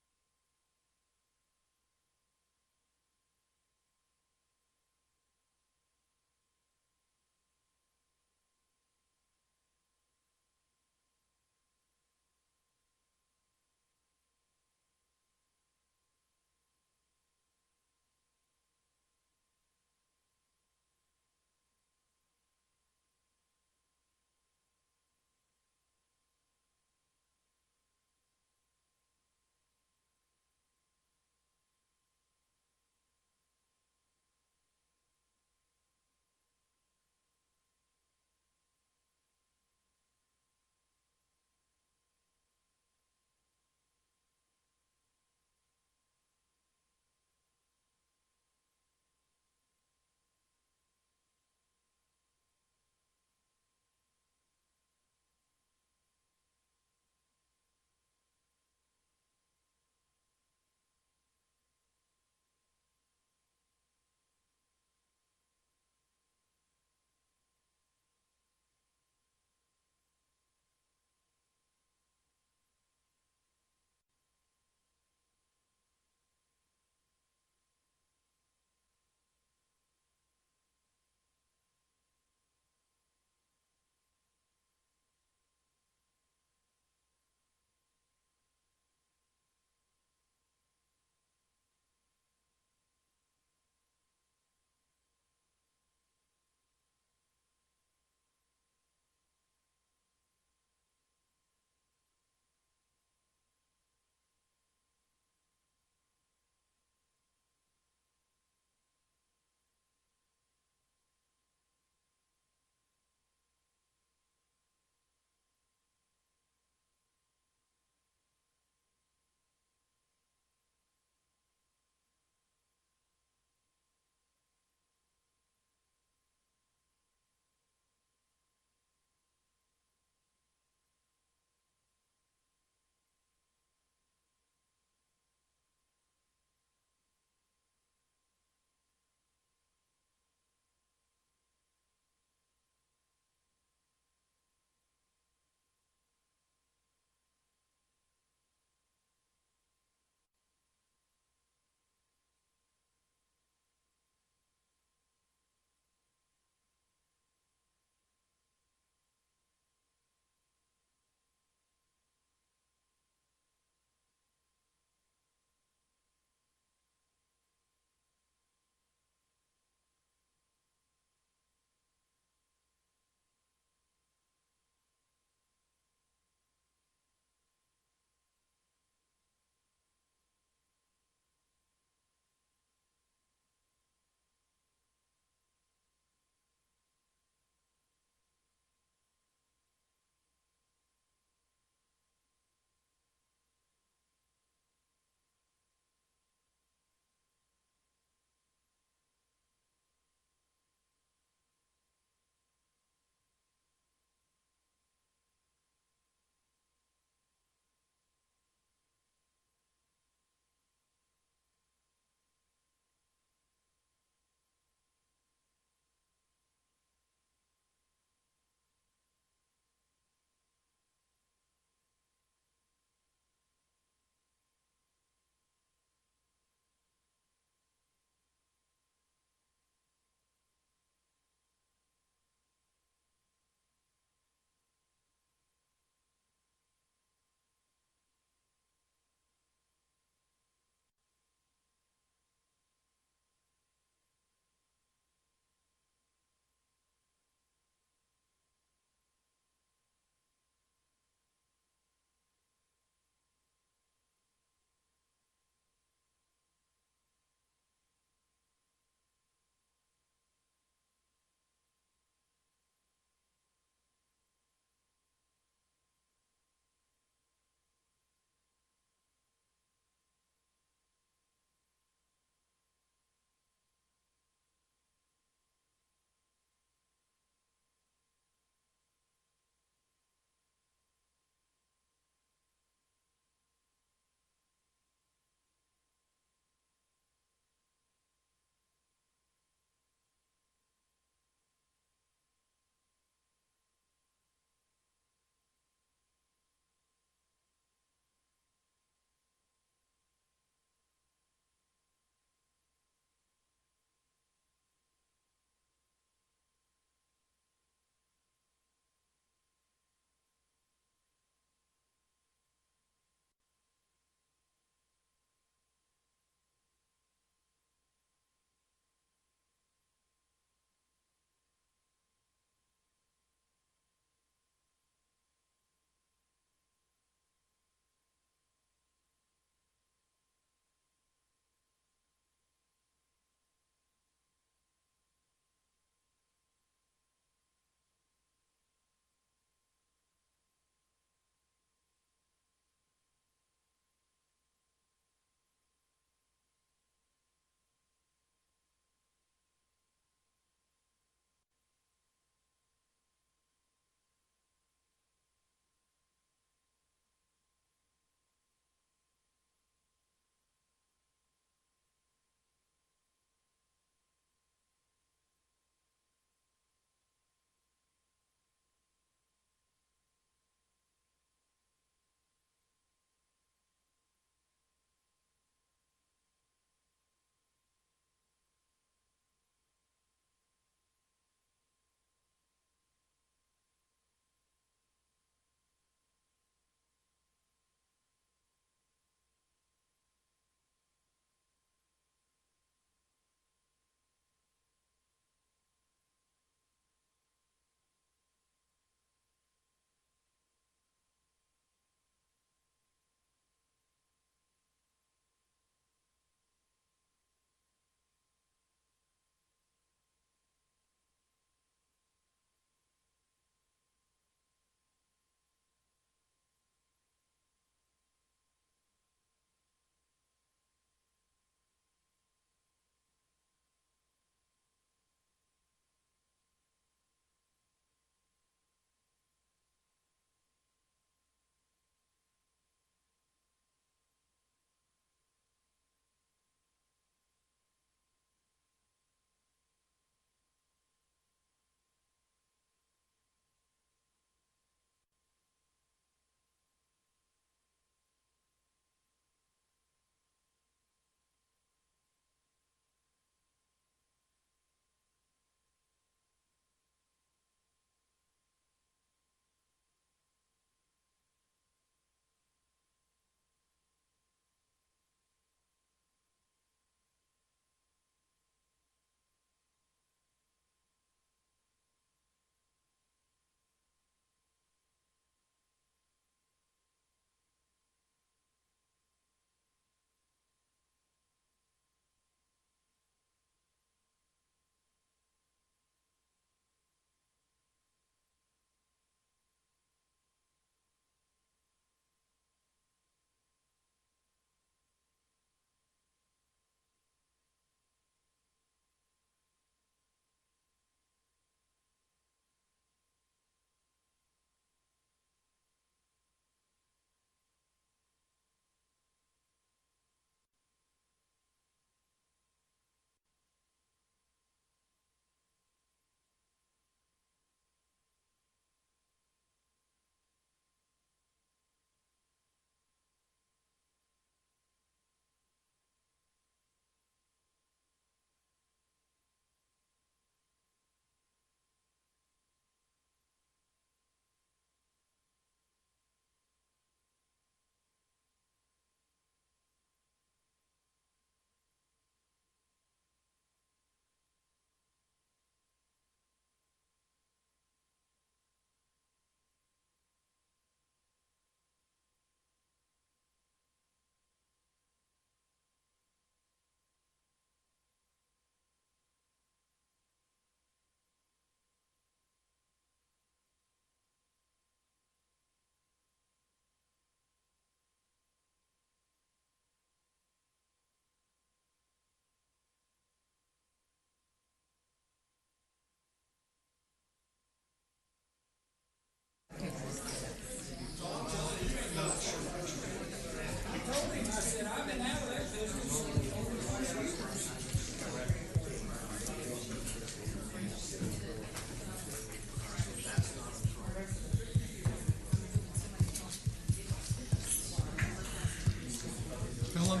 Helen?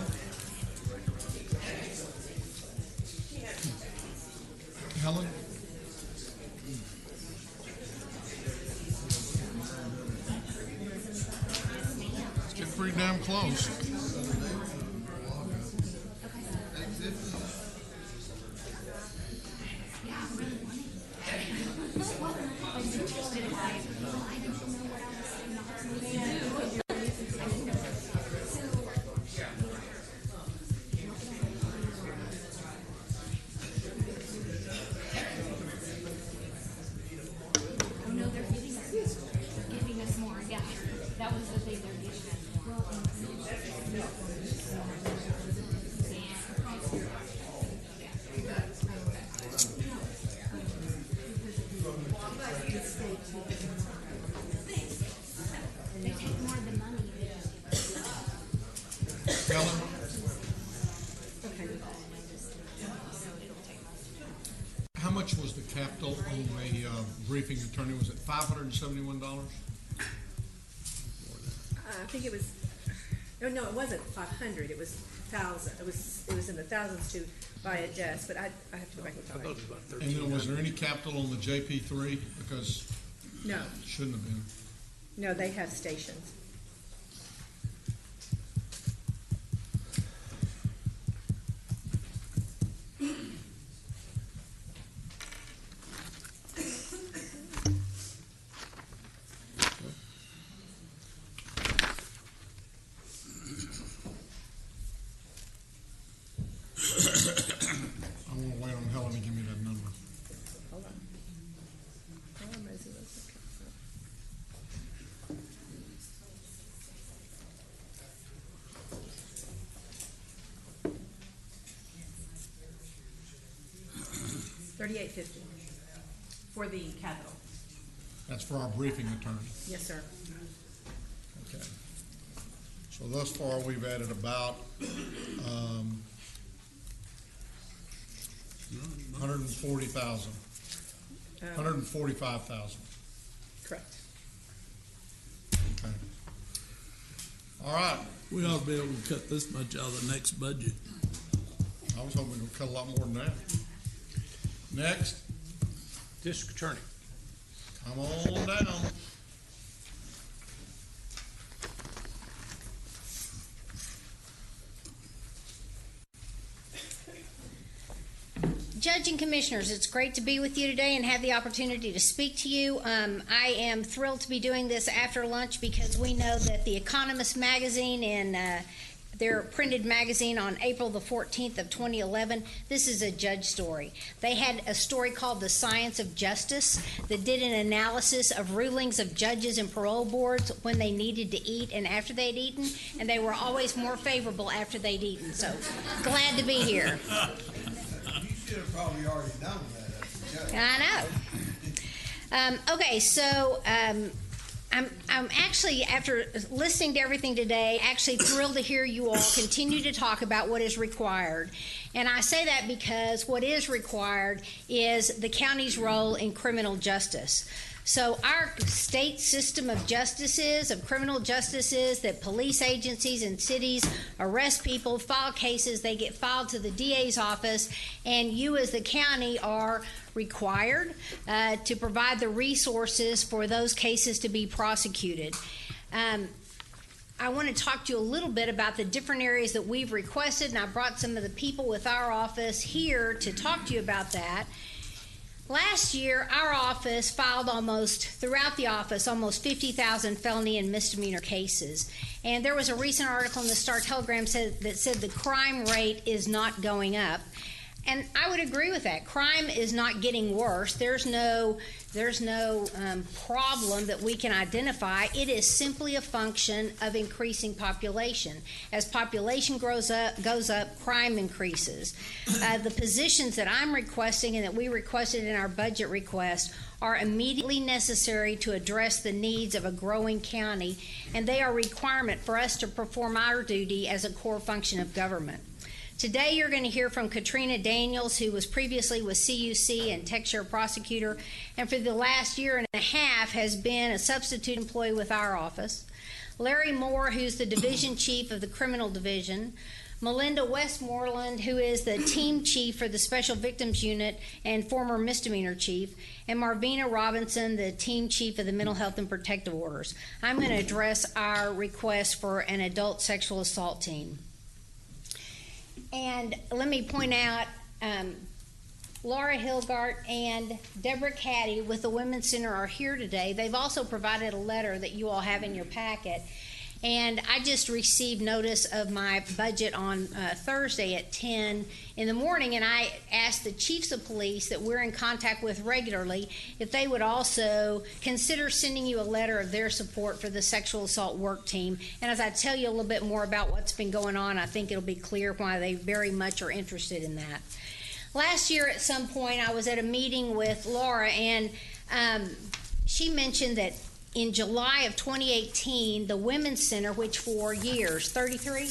Helen? It's getting pretty damn close. Oh, no, they're giving us more, yeah. That was the thing, they're giving us more. They take more of the money. Helen? How much was the capital on the briefing attorney? Was it $571? I think it was, no, it wasn't 500, it was 1,000. It was in the thousands to buy a desk, but I have to go back and talk. And then was there any capital on the JP3? Because No, it shouldn't have been. no, they have stations. I want to wait on Helen to give me that number. Hold on. Hold on, Rosie, let's look $38.50 for the capital. That's for our briefing attorney. Yes, sir. Okay. So thus far, we've added about 140,000, 145,000. Correct. Okay. All right. We ought to be able to cut this much out of the next budget. I was hoping we'd cut a lot more than that. Next, District Attorney. come on down. Judge and Commissioners, it's great to be with you today and have the opportunity to speak to you. I am thrilled to be doing this after lunch because we know that The Economist magazine and their printed magazine on April the 14th of 2011, this is a judge story. They had a story called The Science of Justice that did an analysis of rulings of judges and parole boards when they needed to eat and after they'd eaten, and they were always more favorable after they'd eaten. So glad to be here. You should have probably already known that as a judge. I know. Okay, so I'm actually, after listening to everything today, actually thrilled to hear you all continue to talk about what is required. And I say that because what is required is the county's role in criminal justice. So our state system of justice of criminal justice is that police agencies and cities arrest people, file cases, they get filed to the DA's office, and you as the county are required to provide the resources for those cases to be prosecuted. I want to talk to you a little bit about the different areas that we've requested, and I brought some of the people with our office here to talk to you about that. Last year, our office filed throughout the office, almost 50,000 felony and misdemeanor cases. And there was a recent article in the Star-Telegram that said the crime rate is not going up. And I would agree with that. Crime is not getting worse. There's no problem that we can identify. It is simply a function of increasing population. As population goes up, crime increases. The positions that I'm requesting and that we requested in our budget request are immediately necessary to address the needs of a growing county, and they are a requirement for us to perform our duty as a core function of government. Today you're going to hear from Katrina Daniels, who was previously with CUC and Tech Share Prosecutor, and for the last year and a half has been a substitute employee with our office. Larry Moore, who's the division chief of the criminal division. Melinda Westmoreland, who is the team chief for the Special Victims Unit and former misdemeanor chief, and Marvina Robinson, the team chief of the Mental Health and Protective Orders. I'm going to address our request for an adult sexual assault team. And let me point out, Laura Hilgart and Deborah Caddy with the Women's Center are here today. They've also provided a letter that you all have in your packet. And I just received notice of my budget on Thursday at 10 in the morning, and I asked the chiefs of police that we're in contact with regularly if they would also consider sending you a letter of their support for the sexual assault work team. And as I tell you a little bit more about what's been going on, I think it'll be clear why they very much are interested in that. Last year at some point I was at a meeting with Laura, and she mentioned that in July of 2018, the Women's Center, which for years, 33,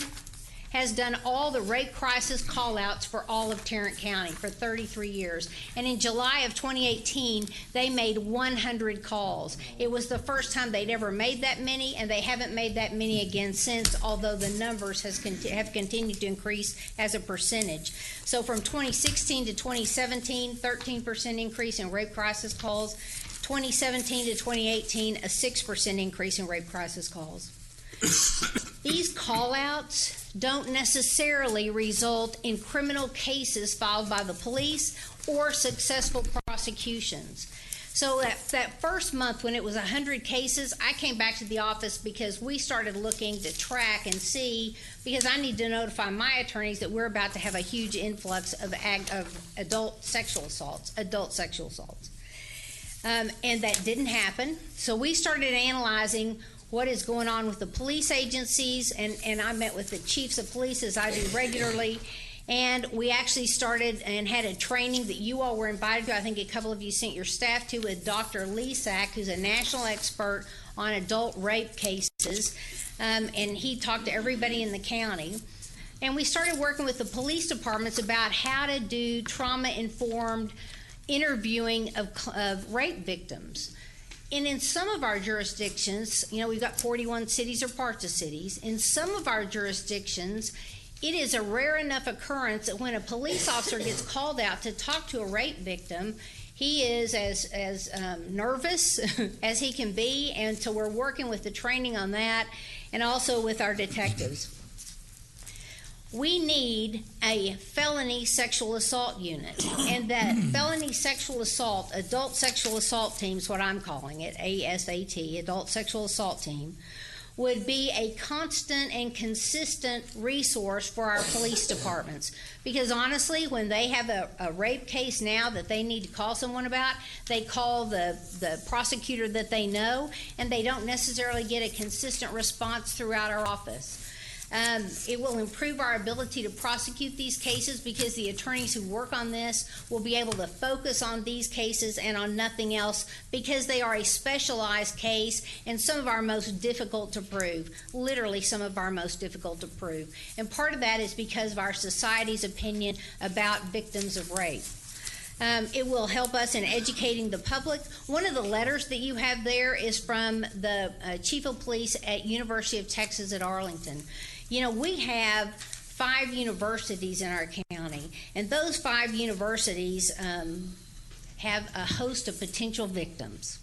has done all the rape crisis call-outs for all of Tarrant County for 33 years. And in July of 2018, they made 100 calls. It was the first time they'd ever made that many, and they haven't made that many again since, although the numbers have continued to increase as a percentage. So from 2016 to 2017, 13% increase in rape crisis calls. 2017 to 2018, a 6% increase in rape crisis calls. These call-outs don't necessarily result in criminal cases filed by the police or successful prosecutions. So that first month when it was 100 cases, I came back to the office because we started looking to track and see, because I need to notify my attorneys that we're about to have a huge influx of adult sexual assaults. And that didn't happen. So we started analyzing what is going on with the police agencies, and I met with the chiefs of police, as I do regularly, and we actually started and had a training that you all were invited to. I think a couple of you sent your staff to, with Dr. Lee Sack, who's a national expert on adult rape cases, and he talked to everybody in the county. And we started working with the police departments about how to do trauma-informed interviewing of rape victims. And in some of our jurisdictions, we've got 41 cities or parts of cities. In some of our jurisdictions, it is a rare enough occurrence that when a police officer gets called out to talk to a rape victim, he is as nervous as he can be. And so we're working with the training on that, and also with our detectives. We need a felony sexual assault unit, and that felony sexual assault, adult sexual assault team is what I'm calling it, ASAT, adult sexual assault team, would be a constant and consistent resource for our police departments. Because honestly, when they have a rape case now that they need to call someone about, they call the prosecutor that they know, and they don't necessarily get a consistent response throughout our office. It will improve our ability to prosecute these cases because the attorneys who work on this will be able to focus on these cases and on nothing else, because they are a specialized case and some of our most difficult to prove, literally some of our most difficult to prove. And part of that is because of our society's opinion about victims of rape. It will help us in educating the public. One of the letters that you have there is from the chief of police at University of Texas at Arlington. We have 5 universities in our county, and those 5 universities have a host of potential victims,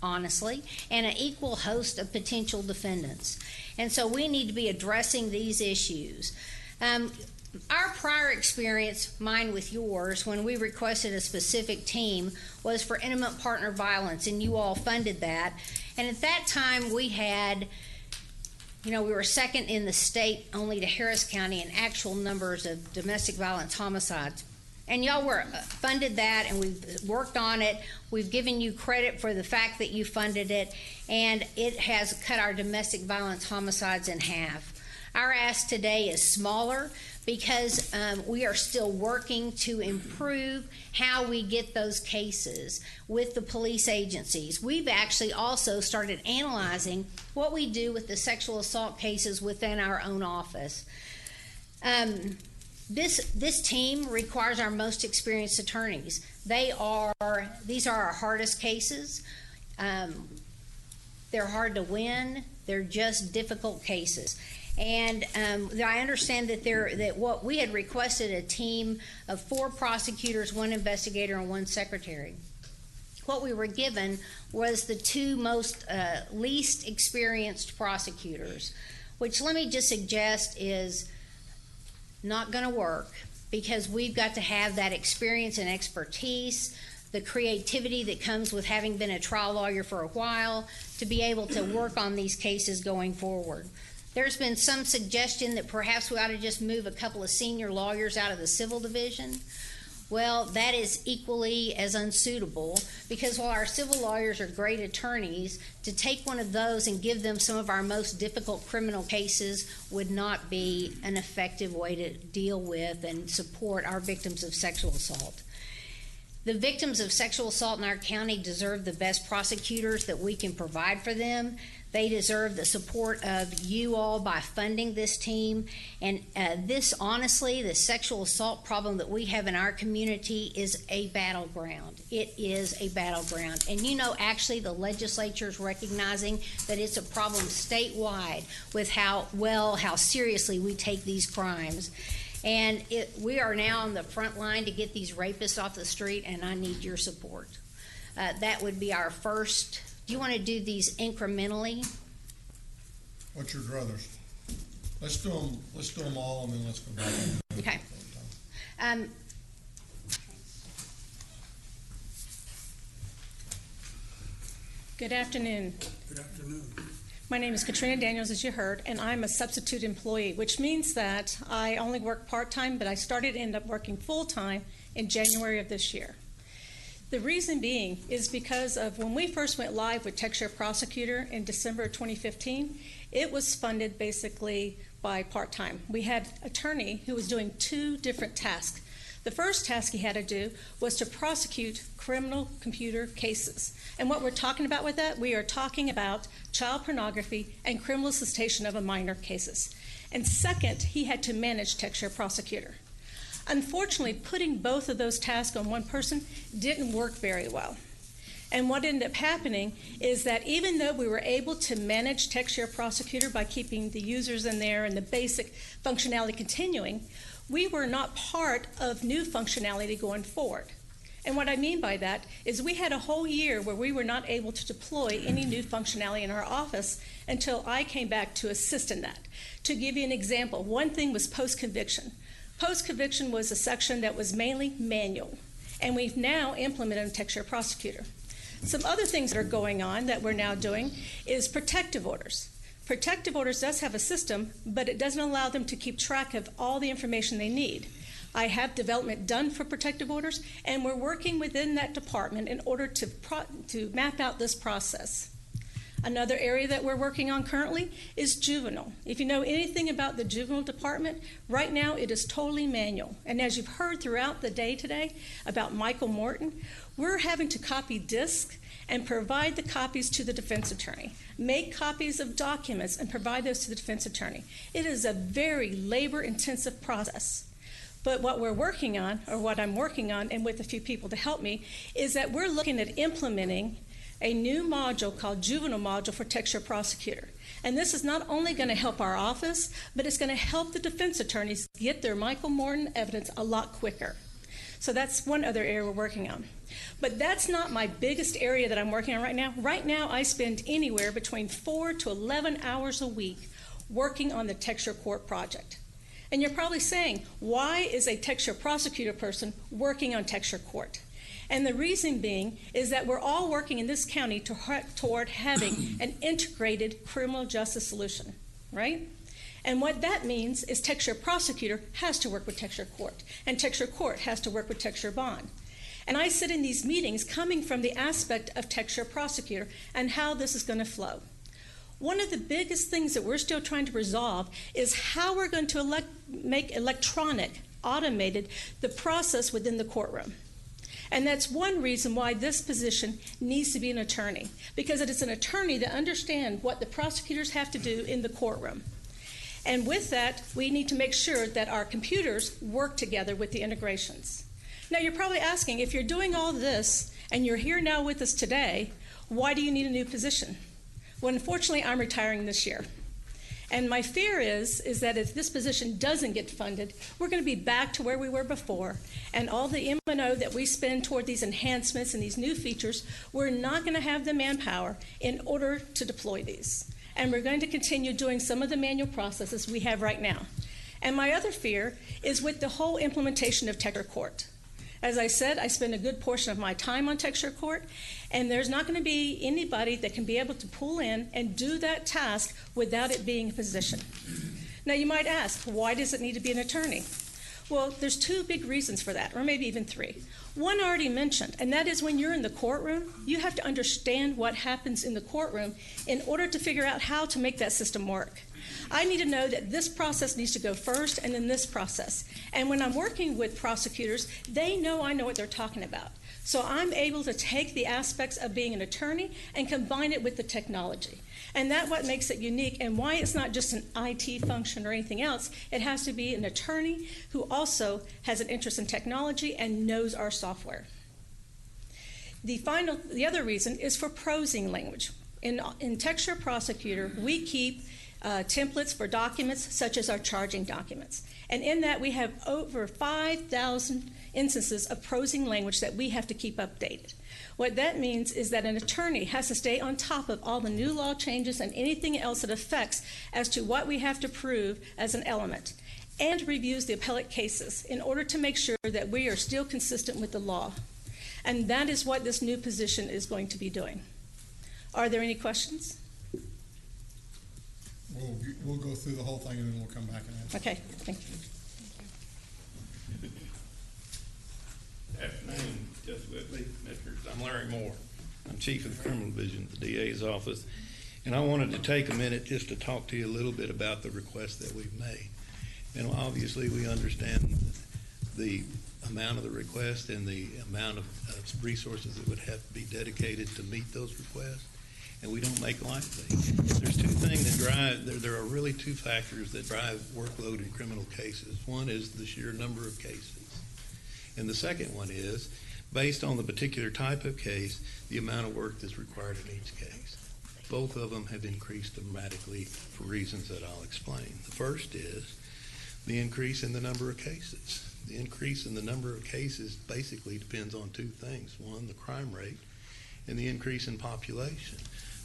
honestly, and an equal host of potential defendants. And so we need to be addressing these issues. Our prior experience, mine with yours, when we requested a specific team, was for intimate partner violence, and you all funded that. And at that time, we had, we were second in the state only to Harris County in actual numbers of domestic violence homicides. And y'all were funded that, and we've worked on it. We've given you credit for the fact that you funded it, and it has cut our domestic violence homicides in half. Our ask today is smaller because we are still working to improve how we get those cases with the police agencies. We've actually also started analyzing what we do with the sexual assault cases within our own office. This team requires our most experienced attorneys. These are our hardest cases. They're hard to win. They're just difficult cases. And I understand that what we had requested a team of 4 prosecutors, 1 investigator, and 1 secretary. What we were given was the 2 most least experienced prosecutors, which let me just suggest is not going to work, because we've got to have that experience and expertise, the creativity that comes with having been a trial lawyer for a while, to be able to work on these cases going forward. There's been some suggestion that perhaps we ought to just move a couple of senior lawyers out of the civil division. Well, that is equally as unsuitable, because while our civil lawyers are great attorneys, to take one of those and give them some of our most difficult criminal cases would not be an effective way to deal with and support our victims of sexual assault. The victims of sexual assault in our county deserve the best prosecutors that we can provide for them. They deserve the support of you all by funding this team. And this, honestly, the sexual assault problem that we have in our community is a battleground. It is a battleground. And you know, actually, the legislature is recognizing that it's a problem statewide with how seriously we take these crimes. And we are now on the front line to get these rapists off the street, and I need your support. That would be our first. Do you want to do these incrementally? What's your druthers? Let's do them all, and then let's go back. Okay. Good afternoon. Good afternoon. My name is Katrina Daniels, as you heard, and I'm a substitute employee, which means that I only work part-time, but I ended up working full-time in January of this year. The reason being is because of when we first went live with TexShare Prosecutor in December of 2015, it was funded basically by part-time. We had an attorney who was doing 2 different tasks. The first task he had to do was to prosecute criminal computer cases. And what we're talking about with that, we are talking about child pornography and criminal solicitation of a minor cases. And second, he had to manage TexShare Prosecutor. Unfortunately, putting both of those tasks on one person didn't work very well. And what ended up happening is that even though we were able to manage TexShare Prosecutor by keeping the users in there and the basic functionality continuing, we were not part of new functionality going forward. And what I mean by that is we had a whole year where we were not able to deploy any new functionality in our office until I came back to assist in that. To give you an example, one thing was post-conviction. Post-conviction was a section that was mainly manual, and we've now implemented TexShare Prosecutor. Some other things that are going on that we're now doing is protective orders. Protective orders does have a system, but it doesn't allow them to keep track of all the information they need. I have development done for protective orders, and we're working within that department in order to map out this process. Another area that we're working on currently is juvenile. If you know anything about the juvenile department, right now it is totally manual. And as you've heard throughout the day today about Michael Morton, we're having to copy discs and provide the copies to the defense attorney, make copies of documents and provide those to the defense attorney. It is a very labor-intensive process. But what we're working on, or what I'm working on, and with a few people to help me, is that we're looking at implementing a new module called Juvenile Module for TexShare Prosecutor. And this is not only going to help our office, but it's going to help the defense attorneys get their Michael Morton evidence a lot quicker. So that's one other area we're working on. But that's not my biggest area that I'm working on right now. Right now, I spend anywhere between 4 to 11 hours a week working on the TexShare Court project. And you're probably saying, why is a TexShare Prosecutor person working on TexShare Court? And the reason being is that we're all working in this county toward having an integrated criminal justice solution, right? And what that means is TexShare Prosecutor has to work with TexShare Court, and TexShare Court has to work with TexShare Bond. And I sit in these meetings coming from the aspect of TexShare Prosecutor and how this is going to flow. One of the biggest things that we're still trying to resolve is how we're going to make electronic, automated, the process within the courtroom. And that's one reason why this position needs to be an attorney, because it is an attorney that understands what the prosecutors have to do in the courtroom. And with that, we need to make sure that our computers work together with the integrations. Now, you're probably asking, if you're doing all this and you're here now with us today, Why do you need a new position? Well, unfortunately, I'm retiring this year. And my fear is that if this position doesn't get funded, we're going to be back to where we were before. And all the M&O that we spend toward these enhancements and these new features, we're not going to have the manpower in order to deploy these. And we're going to continue doing some of the manual processes we have right now. And my other fear is with the whole implementation of Texture Court. As I said, I spend a good portion of my time on Texture Court, and there's not going to be anybody that can be able to pull in and do that task without it being a physician. Now, you might ask, why does it need to be an attorney? Well, there's two big reasons for that, or maybe even three. One I already mentioned, and that is when you're in the courtroom, you have to understand what happens in the courtroom in order to figure out how to make that system work. I need to know that this process needs to go first and then this process. And when I'm working with prosecutors, they know I know what they're talking about. So I'm able to take the aspects of being an attorney and combine it with the technology. And that's what makes it unique and why it's not just an IT function or anything else. It has to be an attorney who also has an interest in technology and knows our software. The other reason is for prosing language. In Texture Prosecutor, we keep templates for documents such as our charging documents. And in that, we have over 5,000 instances of prosing language that we have to keep updated. What that means is that an attorney has to stay on top of all the new law changes and anything else that affects as to what we have to prove as an element, and reviews the appellate cases in order to make sure that we are still consistent with the law. And that is what this new position is going to be doing. Are there any questions? We'll go through the whole thing and then we'll come back and answer. Okay, thank you. Afternoon, just with me, Commissioners. I'm Larry Moore. I'm Chief of the Criminal Division at the DA's office. And I wanted to take a minute just to talk to you a little bit about the request that we've made. And obviously we understand the amount of the request and the amount of resources that would have to be dedicated to meet those requests. And we don't make light of these. There's two things that drive, there are really two factors that drive workload in criminal cases. One is the sheer number of cases. And the second one is, based on the particular type of case, the amount of work that's required in each case. Both of them have increased dramatically for reasons that I'll explain. The first is the increase in the number of cases. The increase in the number of cases basically depends on two things. One, the crime rate, and the increase in population.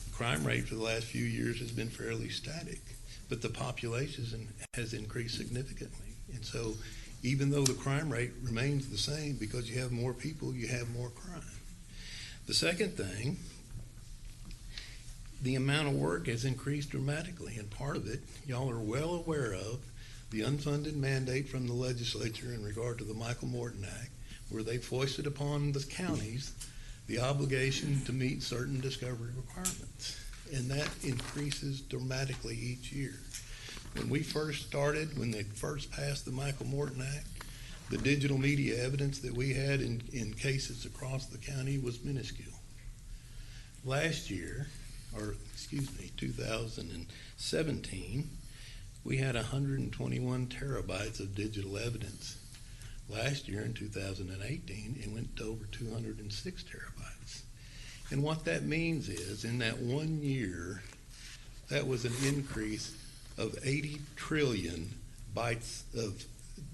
The crime rate for the last few years has been fairly static, but the population has increased significantly. And so even though the crime rate remains the same, because you have more people, you have more crime. The second thing, the amount of work has increased dramatically, and part of it, y'all are well aware of, the unfunded mandate from the legislature in regard to the Michael Morton Act, where they foisted upon the counties the obligation to meet certain discovery requirements. And that increases dramatically each year. When we first started, when they first passed the Michael Morton Act, the digital media evidence that we had in cases across the county was minuscule. Last year, 2017, we had 121 terabytes of digital evidence. Last year, in 2018, it went to over 206 terabytes. And what that means is, in that 1 year, that was an increase of 80 trillion bytes of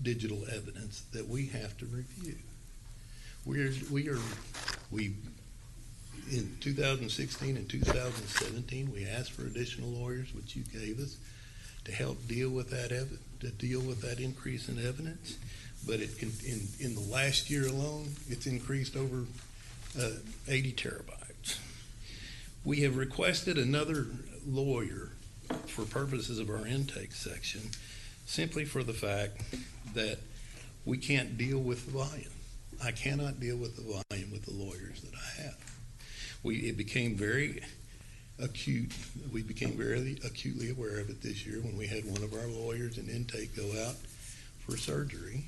digital evidence that we have to review. In 2016 and 2017, we asked for additional lawyers, which you gave us, to help deal with that increase in evidence. But in the last year alone, it's increased over 80 terabytes. We have requested another lawyer for purposes of our intake section, simply for the fact that we can't deal with the volume. I cannot deal with the volume with the lawyers that I have. It became very acute. We became very acutely aware of it this year when we had one of our lawyers in intake go out for surgery,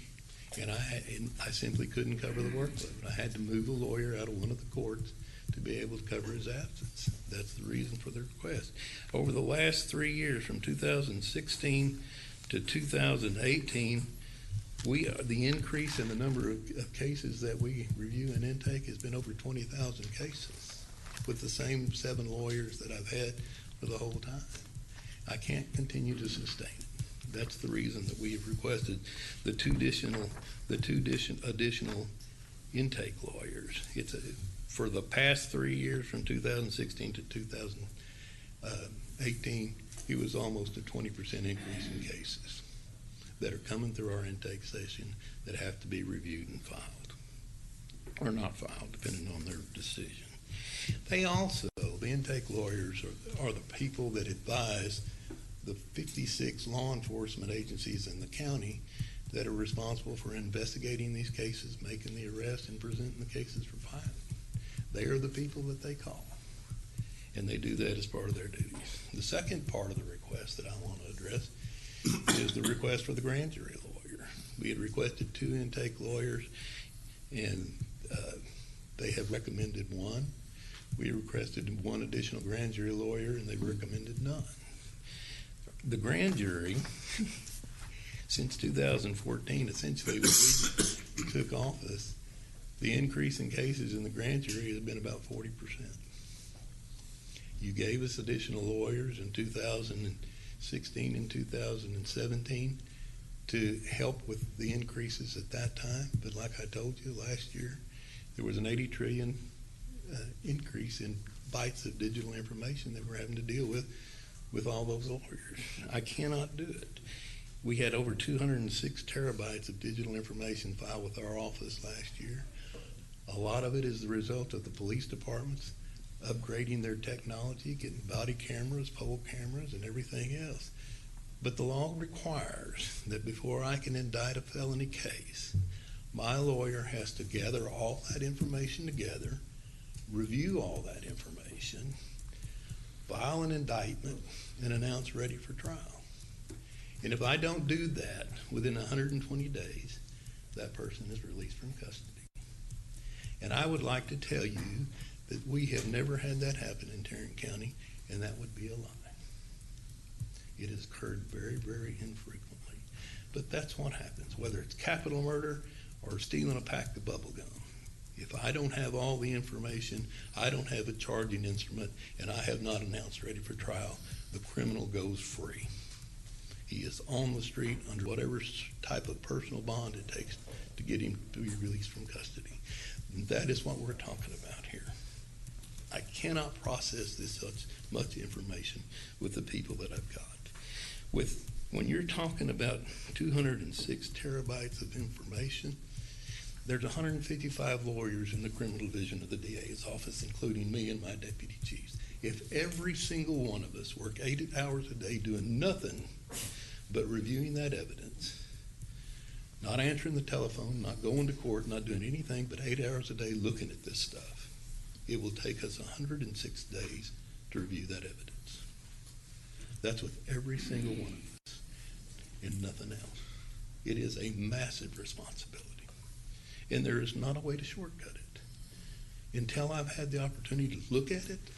and I simply couldn't cover the workload. I had to move a lawyer out of one of the courts to be able to cover his absence. That's the reason for the request. Over the last 3 years, from 2016 to 2018, the increase in the number of cases that we review and intake has been over 20,000 cases. with the same 7 lawyers that I've had for the whole time. I can't continue to sustain it. That's the reason that we have requested the two additional intake lawyers. For the past 3 years, from 2016 to 2018, it was almost a 20% increase in cases that are coming through our intake session that have to be reviewed and filed, or not filed, depending on their decision. They also, the intake lawyers are the people that advise the 56 law enforcement agencies in the county that are responsible for investigating these cases, making the arrest, and presenting the cases for filing. They are the people that they call, and they do that as part of their duties. The second part of the request that I want to address is the request for the grand jury lawyer. We had requested 2 intake lawyers, and they have recommended 1. We requested 1 additional grand jury lawyer, and they recommended none. The grand jury, since 2014, essentially when we took office, the increase in cases in the grand jury has been about 40%. You gave us additional lawyers in 2016 and 2017 to help with the increases at that time, but like I told you last year, there was an 80 trillion increase in bytes of digital information that we're having to deal with all those lawyers. I cannot do it. We had over 206 terabytes of digital information filed with our office last year. A lot of it is the result of the police departments upgrading their technology, getting body cameras, pole cameras, and everything else. But the law requires that before I can indict a felony case, my lawyer has to gather all that information together, review all that information, file an indictment, and announce ready for trial. And if I don't do that within 120 days, that person is released from custody. And I would like to tell you that we have never had that happen in Tarrant County, and that would be a lie. It has occurred very, very infrequently. But that's what happens, whether it's capital murder or stealing a pack of bubble gum. If I don't have all the information, I don't have a charging instrument, and I have not announced ready for trial, the criminal goes free. He is on the street under whatever type of personal bond it takes to get him to be released from custody. And that is what we're talking about here. I cannot process this such much information with the people that I've got. When you're talking about 206 terabytes of information, there's 155 lawyers in the criminal division of the DA's office, including me and my deputy chiefs. If every single one of us work 8 hours a day doing nothing but reviewing that evidence, not answering the telephone, not going to court, not doing anything but 8 hours a day looking at this stuff, it will take us 106 days to review that evidence. That's with every single one of us and nothing else. It is a massive responsibility. And there is not a way to shortcut it. Until I've had the opportunity to look at it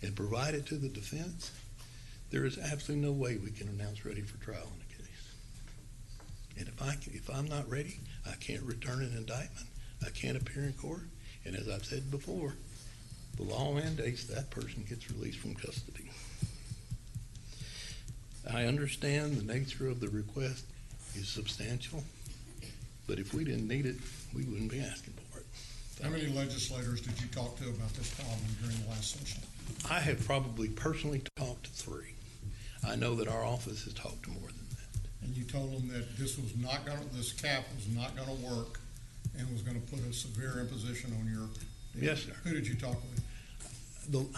and provide it to the defense, there is absolutely no way we can announce ready for trial in a case. And if I'm not ready, I can't return an indictment. I can't appear in court. And as I've said before, the law mandates that person gets released from custody. I understand the nature of the request is substantial, but if we didn't need it, we wouldn't be asking for it. How many legislators did you talk to about this problem during the last session? I have probably personally talked to 3. I know that our office has talked to more than that. And you told them that this cap was not going to work and was going to put a severe imposition on your... Yes, sir. Who did you talk with?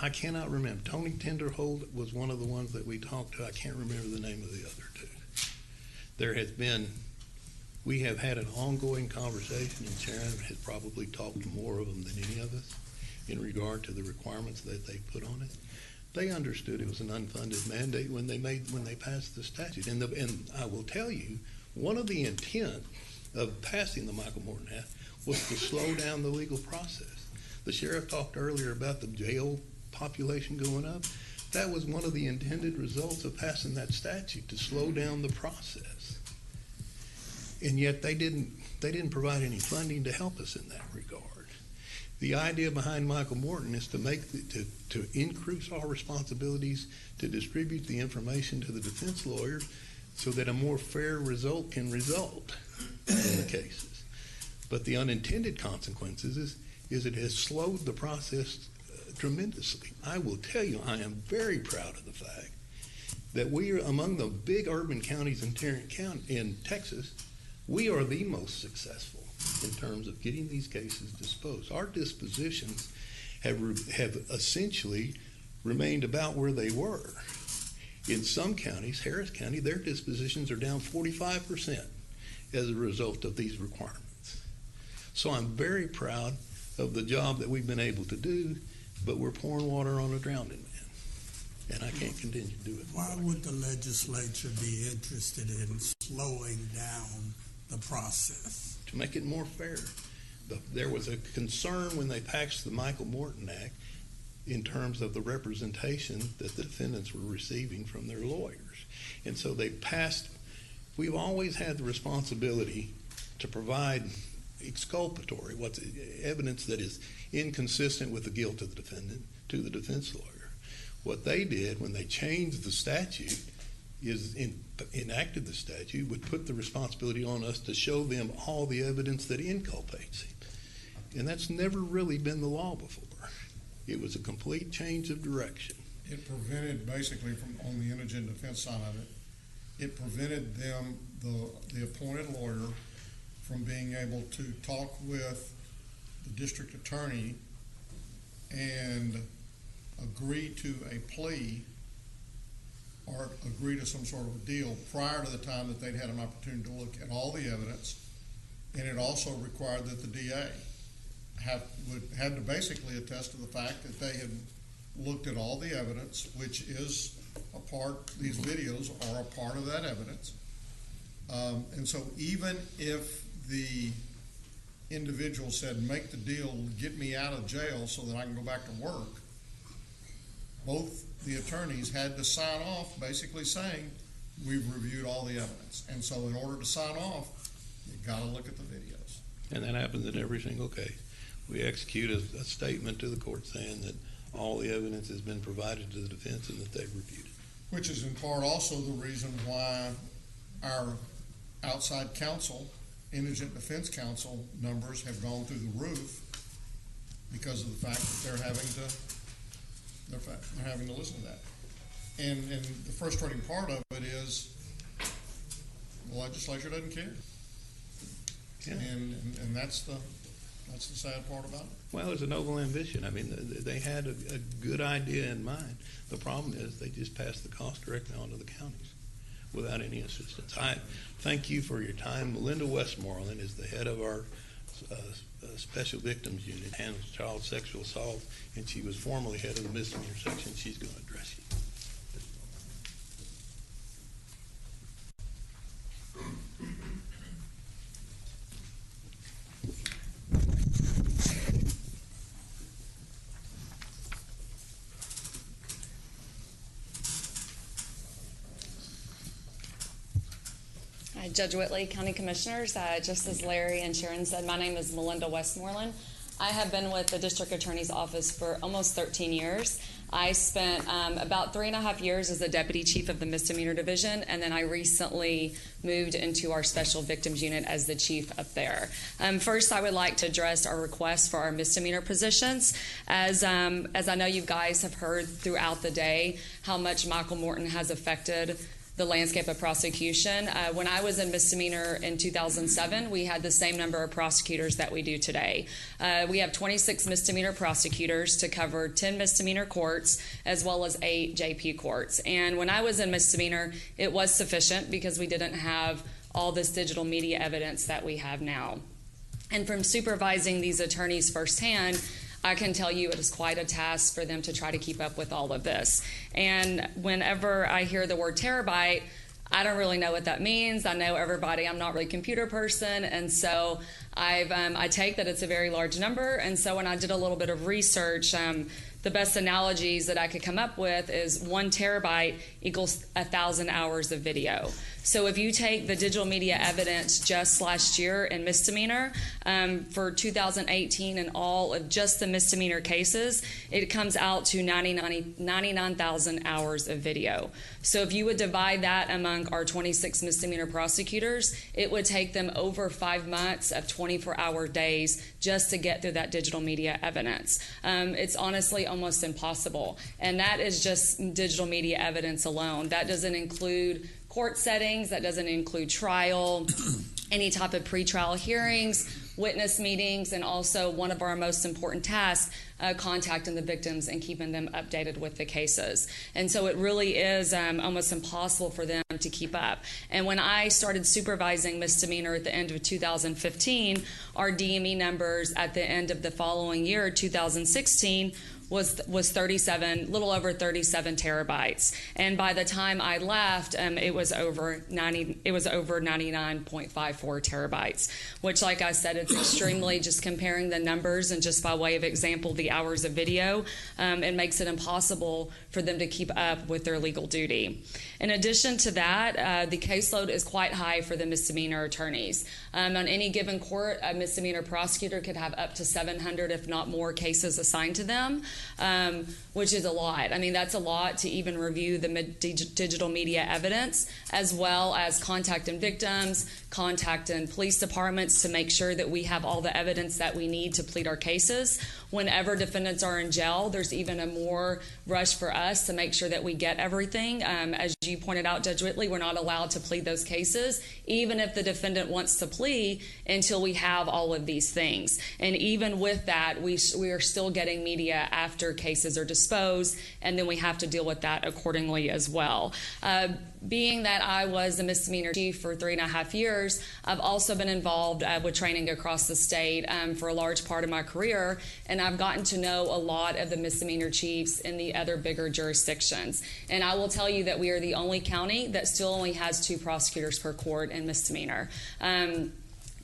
I cannot remember. Tony Tenderholt was one of the ones that we talked to. I can't remember the name of the other 2. We have had an ongoing conversation, and Sharon has probably talked to more of them than any of us in regard to the requirements that they put on it. They understood it was an unfunded mandate when they passed the statute. And I will tell you, one of the intent of passing the Michael Morton Act was to slow down the legal process. The sheriff talked earlier about the jail population going up. That was one of the intended results of passing that statute, to slow down the process. And yet they didn't provide any funding to help us in that regard. The idea behind Michael Morton is to increase our responsibilities to distribute the information to the defense lawyers so that a more fair result can result in the cases. But the unintended consequences is it has slowed the process tremendously. I will tell you, I am very proud of the fact that we are among the big urban counties in Tarrant County in Texas. We are the most successful in terms of getting these cases disposed. Our dispositions have essentially remained about where they were. In some counties, Harris County, their dispositions are down 45% as a result of these requirements. So I'm very proud of the job that we've been able to do, but we're pouring water on a drowning man, and I can't continue to do it. Why would the legislature be interested in slowing down the process? To make it more fair. There was a concern when they passed the Michael Morton Act in terms of the representation that the defendants were receiving from their lawyers. And so they passed, we've always had the responsibility to provide exculpatory, what's evidence that is inconsistent with the guilt of the defendant to the defense lawyer. What they did when they changed the statute is enacted the statute would put the responsibility on us to show them all the evidence that inculpates him. And that's never really been the law before. It was a complete change of direction. It prevented, basically, from on the indigent defense side of it, it prevented them, the appointed lawyer, from being able to talk with the district attorney and agree to a plea or agree to some sort of a deal prior to the time that they'd had an opportunity to look at all the evidence. And it also required that the DA had to basically attest to the fact that they had looked at all the evidence, which is a part, these videos are a part of that evidence. And so even if the individual said, make the deal, get me out of jail so that I can go back to work, both the attorneys had to sign off basically saying, we've reviewed all the evidence. And so in order to sign off, you've got to look at the videos. And that happens in every single case. We execute a statement to the court saying that all the evidence has been provided to the defense and that they've reviewed it. Which is in part also the reason why our outside counsel, indigent defense counsel numbers have gone through the roof because of the fact that they're having to listen to that. And the frustrating part of it is the legislature doesn't care. Yeah. And that's the sad part about it. Well, it's a noble ambition. I mean, they had a good idea in mind. The problem is they just passed the cost directly onto the counties without any assistance. I thank you for your time. Melinda Westmoreland is the head of our Special Victims Unit, handles child sexual assault, and she was formerly head of the misdemeanor section. She's going to address you. Judge Whitley, County Commissioners, just as Larry and Sharon said, my name is Melinda Westmoreland. I have been with the District Attorney's Office for almost 13 years. I spent about 3.5 years as the Deputy Chief of the Misdemeanor Division, and then I recently moved into our Special Victims Unit as the Chief up there. First, I would like to address our request for our misdemeanor positions. As I know you guys have heard throughout the day how much Michael Morton has affected the landscape of prosecution. When I was in misdemeanor in 2007, we had the same number of prosecutors that we do today. We have 26 misdemeanor prosecutors to cover 10 misdemeanor courts as well as 8 JP courts. And when I was in misdemeanor, it was sufficient because we didn't have all this digital media evidence that we have now. And from supervising these attorneys firsthand, I can tell you it is quite a task for them to try to keep up with all of this. And whenever I hear the word terabyte, I don't really know what that means. I know everybody, I'm not really a computer person, and so I take that it's a very large number. And so when I did a little bit of research, the best analogies that I could come up with is 1 terabyte equals 1,000 hours of video. So if you take the digital media evidence just last year in misdemeanor for 2018 and all of just the misdemeanor cases, it comes out to 99,000 hours of video. So if you would divide that among our 26 misdemeanor prosecutors, it would take them over 5 months of 24-hour days just to get through that digital media evidence. It's honestly almost impossible. And that is just digital media evidence alone. That doesn't include court settings, that doesn't include trial, any type of pretrial hearings, witness meetings, and also one of our most important tasks, contacting the victims and keeping them updated with the cases. And so it really is almost impossible for them to keep up. And when I started supervising misdemeanor at the end of 2015, our DME numbers at the end of the following year, 2016, was 37, little over 37 terabytes, and by the time I left, it was over 99.54 terabytes. Which, like I said, it's extremely, just comparing the numbers and just by way of example, the hours of video, it makes it impossible for them to keep up with their legal duty. In addition to that, the caseload is quite high for the misdemeanor attorneys. On any given court, a misdemeanor prosecutor could have up to 700, if not more, cases assigned to them. Which is a lot. I mean, that's a lot to even review the digital media evidence, as well as contacting victims, contacting police departments to make sure that we have all the evidence that we need to plead our cases. Whenever defendants are in jail, there's even a more rush for us to make sure that we get everything. As you pointed out, Judge Whitley, we're not allowed to plead those cases, even if the defendant wants to plea, until we have all of these things. And even with that, we are still getting media after cases are disposed, and then we have to deal with that accordingly as well. Being that I was a misdemeanor chief for 3.5 years, I've also been involved with training across the state for a large part of my career, and I've gotten to know a lot of the misdemeanor chiefs in the other bigger jurisdictions. And I will tell you that we are the only county that still only has 2 prosecutors per court in misdemeanor.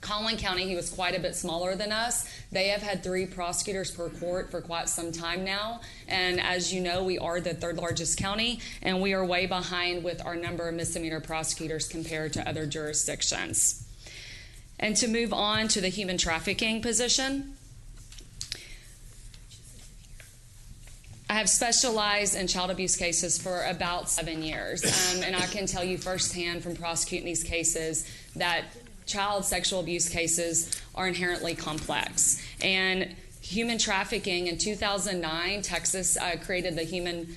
Collin County, who was quite a bit smaller than us, they have had 3 prosecutors per court for quite some time now. And as you know, we are the 3rd largest county, and we are way behind with our number of misdemeanor prosecutors compared to other jurisdictions. And to move on to the human trafficking position, I have specialized in child abuse cases for about 7 years. And I can tell you firsthand from prosecuting these cases that child sexual abuse cases are inherently complex. And human trafficking, in 2009, Texas created the Human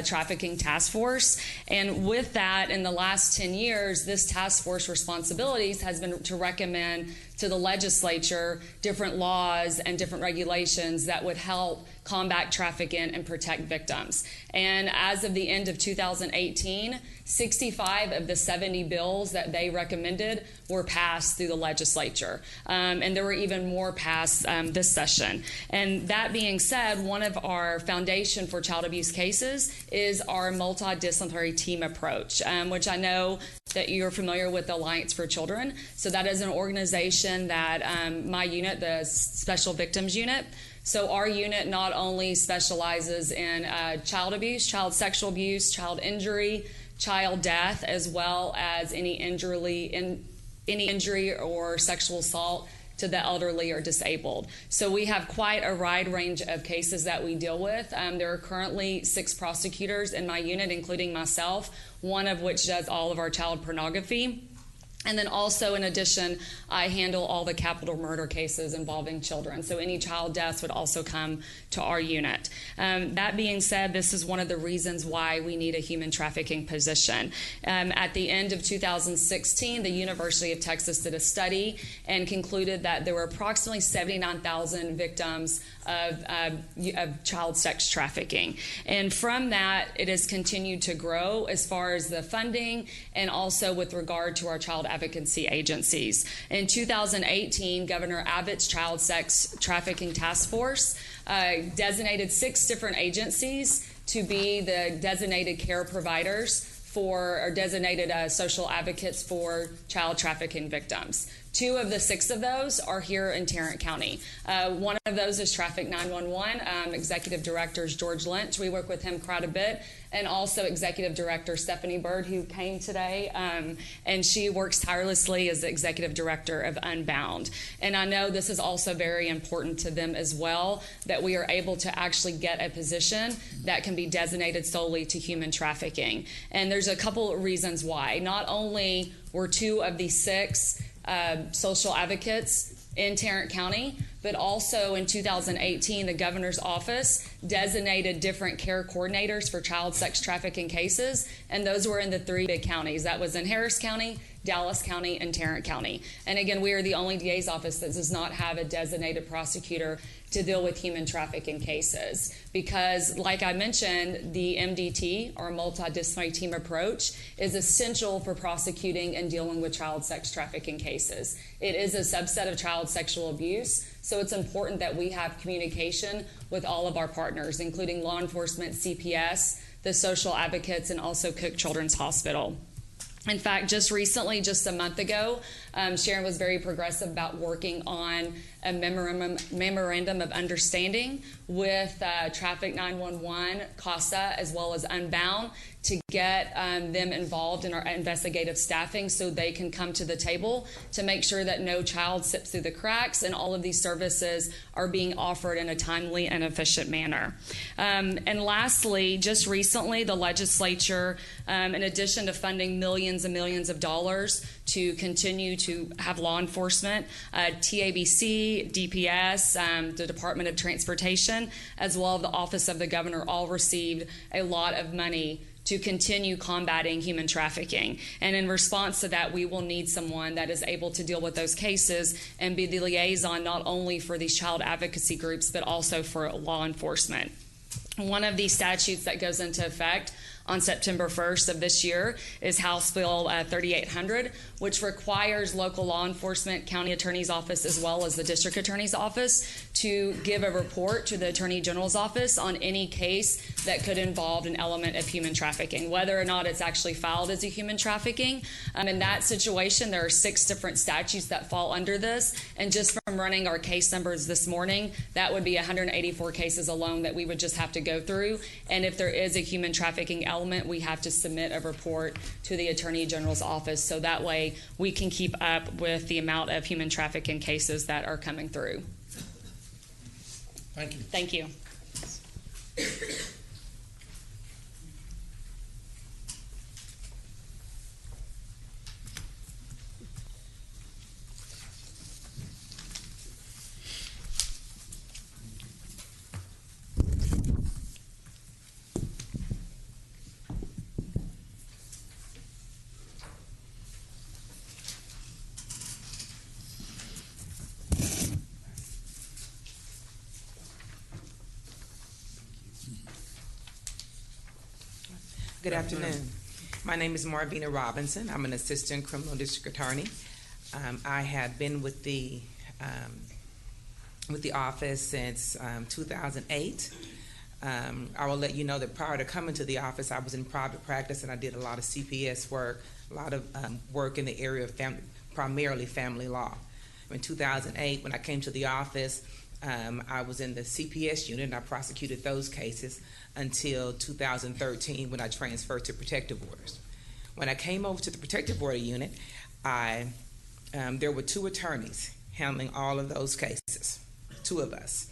Trafficking Task Force. And with that, in the last 10 years, this task force responsibilities has been to recommend to the legislature different laws and different regulations that would help combat trafficking and protect victims. And as of the end of 2018, 65 of the 70 bills that they recommended were passed through the legislature. And there were even more passed this session. And that being said, one of our foundation for child abuse cases is our multidisciplinary team approach, which I know that you're familiar with, the Alliance for Children. So that is an organization that my unit, the Special Victims Unit, so our unit not only specializes in child abuse, child sexual abuse, child injury, child death, as well as any injury or sexual assault to the elderly or disabled. So we have quite a wide range of cases that we deal with. There are currently 6 prosecutors in my unit, including myself, one of which does all of our child pornography. And then also, in addition, I handle all the capital murder cases involving children. So any child deaths would also come to our unit. That being said, this is one of the reasons why we need a human trafficking position. At the end of 2016, the University of Texas did a study and concluded that there were approximately 79,000 victims of child sex trafficking. And from that, it has continued to grow as far as the funding and also with regard to our child advocacy agencies. In 2018, Governor Abbott's Child Sex Trafficking Task Force designated 6 different agencies to be the designated care providers for, or designated social advocates for child trafficking victims. 2 of the 6 of those are here in Tarrant County. One of those is Traffic 911. Executive Director is George Lynch. We work with him quite a bit. And also Executive Director Stephanie Bird, who came today, and she works tirelessly as the Executive Director of Unbound. And I know this is also very important to them as well, that we are able to actually get a position that can be designated solely to human trafficking. And there's a couple of reasons why. Not only were 2 of the 6 social advocates in Tarrant County, but also in 2018, the governor's office designated different care coordinators for child sex trafficking cases, and those were in the 3 big counties. That was in Harris County, Dallas County, and Tarrant County. And again, we are the only DA's office that does not have a designated prosecutor to deal with human trafficking cases. Because, like I mentioned, the MDT, or multidisciplinary team approach, is essential for prosecuting and dealing with child sex trafficking cases. It is a subset of child sexual abuse, so it's important that we have communication with all of our partners, including law enforcement, CPS, the social advocates, and also Cook Children's Hospital. In fact, just recently, just a month ago, Sharon was very progressive about working on a memorandum of understanding with Traffic 911, CASA, as well as Unbound, to get them involved in our investigative staffing so they can come to the table to make sure that no child slips through the cracks and all of these services are being offered in a timely and efficient manner. And lastly, just recently, the legislature, in addition to funding millions and millions of dollars to continue to have law enforcement, TABC, DPS, the Department of Transportation, as well as the Office of the Governor, all received a lot of money to continue combating human trafficking. And in response to that, we will need someone that is able to deal with those cases and be the liaison not only for these child advocacy groups, but also for law enforcement. One of these statutes that goes into effect on September 1st of this year is House Bill 3800, which requires local law enforcement, county attorney's office, as well as the district attorney's office to give a report to the attorney general's office on any case that could involve an element of human trafficking, whether or not it's actually filed as a human trafficking. In that situation, there are 6 different statutes that fall under this, and just from running our case numbers this morning, that would be 184 cases alone that we would just have to go through. And if there is a human trafficking element, we have to submit a report to the Attorney General's office, so that way we can keep up with the amount of human trafficking cases that are coming through. Thank you. Thank you. Good afternoon. My name is Marvina Robinson. I'm an assistant criminal district attorney. I have been with the office since 2008. I will let you know that prior to coming to the office, I was in private practice and I did a lot of CPS work, a lot of work in the area of primarily family law. In 2008, when I came to the office, I was in the CPS unit and I prosecuted those cases until 2013 when I transferred to protective orders. When I came over to the protective order unit, there were 2 attorneys handling all of those cases, 2 of us.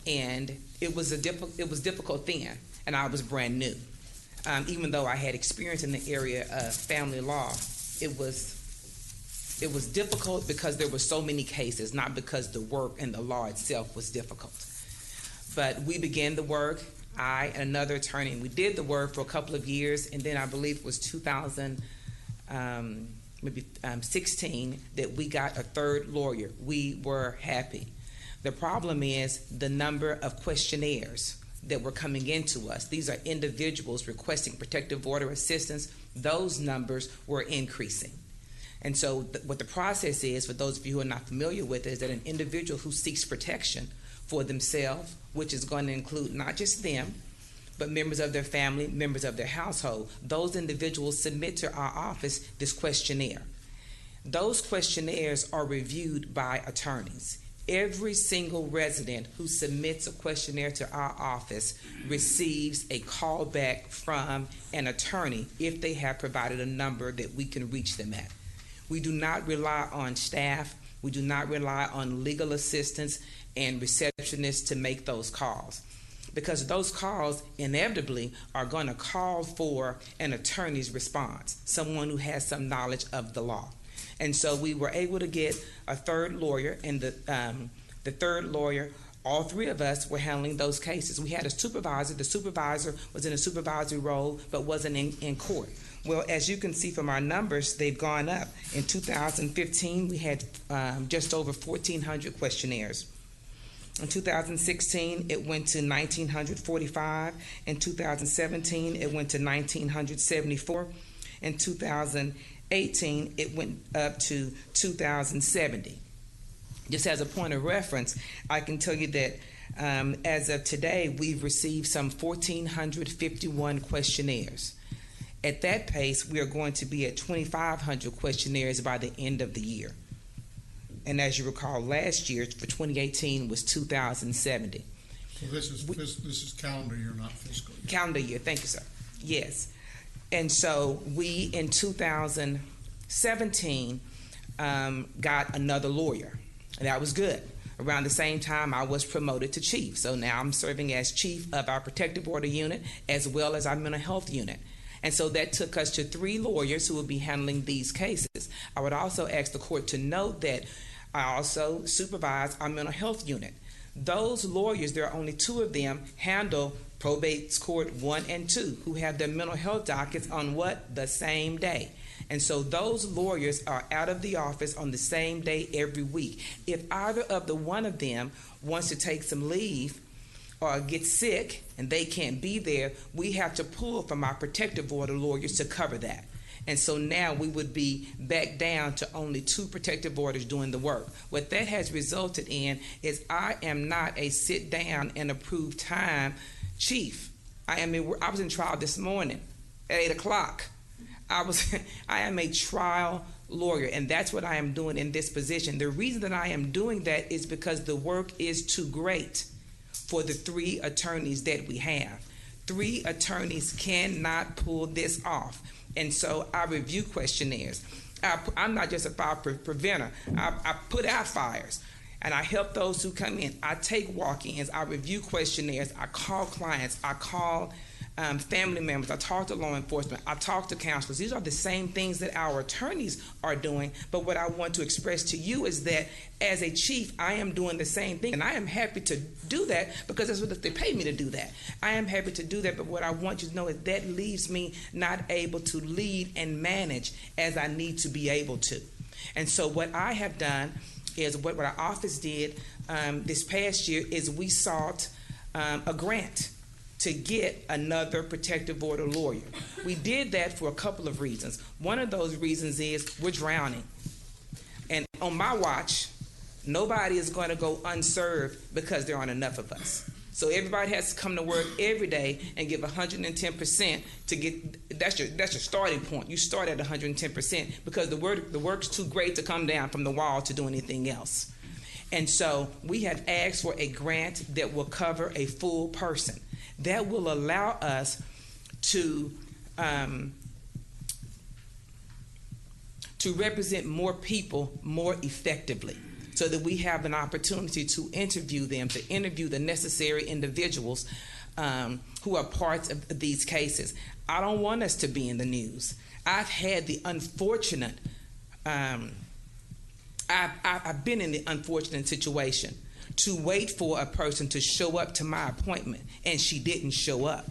And it was difficult then, and I was brand new. Even though I had experience in the area of family law, it was difficult because there were so many cases, not because the work and the law itself was difficult. But we began the work, I and another attorney, and we did the work for a couple of years, and then I believe it was 2016 that we got a 3rd lawyer. We were happy. The problem is the number of questionnaires that were coming into us. These are individuals requesting protective order assistance. Those numbers were increasing. And so what the process is, for those of you who are not familiar with it, is that an individual who seeks protection for themselves, which is going to include not just them, but members of their family, members of their household, those individuals submit to our office this questionnaire. Those questionnaires are reviewed by attorneys. Every single resident who submits a questionnaire to our office receives a call back from an attorney if they have provided a number that we can reach them at. We do not rely on staff. We do not rely on legal assistants and receptionists to make those calls, because those calls inevitably are going to call for an attorney's response, someone who has some knowledge of the law. And so we were able to get a third lawyer, and the third lawyer, all three of us were handling those cases. We had a supervisor. The supervisor was in a supervisory role but wasn't in court. Well, as you can see from our numbers, they've gone up. In 2015, we had just over 1,400 questionnaires. In 2016, it went to 1,945. In 2017, it went to 1,974. In 2018, it went up to 2,070. Just as a point of reference, I can tell you that as of today, we've received some 1,451 questionnaires. At that pace, we are going to be at 2,500 questionnaires by the end of the year. And as you recall, last year for 2018 was 2,070. So this is calendar year, not fiscal year. Calendar year, thank you, sir. Yes. And so we, in 2017, got another lawyer. And that was good. Around the same time, I was promoted to chief. So now I'm serving as chief of our protective order unit as well as our mental health unit. And so that took us to 3 lawyers who will be handling these cases. I would also ask the court to note that I also supervise our mental health unit. Those lawyers, there are only 2 of them, handle probates court 1 and 2, who have their mental health dockets on what? The same day. And so those lawyers are out of the office on the same day every week. If either of the one of them wants to take some leave or get sick and they can't be there, we have to pull from our protective order lawyers to cover that. And so now we would be back down to only 2 protective orders doing the work. What that has resulted in is I am not a sit down and approve time chief. I was in trial this morning at 8 o'clock. I am a trial lawyer, and that's what I am doing in this position. The reason that I am doing that is because the work is too great for the 3 attorneys that we have. 3 attorneys cannot pull this off. And so I review questionnaires. I'm not just a fire preventer. I put out fires, and I help those who come in. I take walk-ins. I review questionnaires. I call clients. I call family members. I talk to law enforcement. I talk to counselors. These are the same things that our attorneys are doing. But what I want to express to you is that as a chief, I am doing the same thing. And I am happy to do that because that's what they pay me to do that. I am happy to do that. But what I want you to know is that leaves me not able to lead and manage as I need to be able to. And so what I have done is what our office did this past year is we sought a grant to get another protective order lawyer. We did that for a couple of reasons. One of those reasons is we're drowning. And on my watch, nobody is going to go unserved because there aren't enough of us. So everybody has to come to work every day and give 110% to get, that's your starting point. You start at 110% because the work's too great to come down from the wall to do anything else. And so we have asked for a grant that will cover a full person. That will allow us to represent more people more effectively so that we have an opportunity to interview them, to interview the necessary individuals who are parts of these cases. I don't want us to be in the news. I've had the unfortunate, I've been in the unfortunate situation to wait for a person to show up to my appointment, and she didn't show up.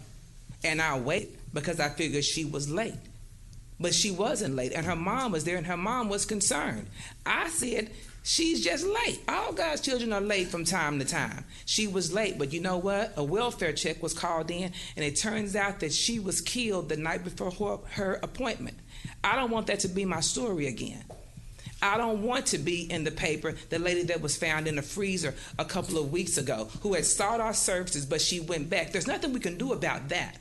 And I waited because I figured she was late. But she wasn't late, and her mom was there, and her mom was concerned. I said, she's just late. All God's children are late from time to time. She was late, but you know what? A welfare check was called in, and it turns out that she was killed the night before her appointment. I don't want that to be my story again. I don't want to be in the paper, the lady that was found in a freezer a couple of weeks ago who had sought our services, but she went back. There's nothing we can do about that.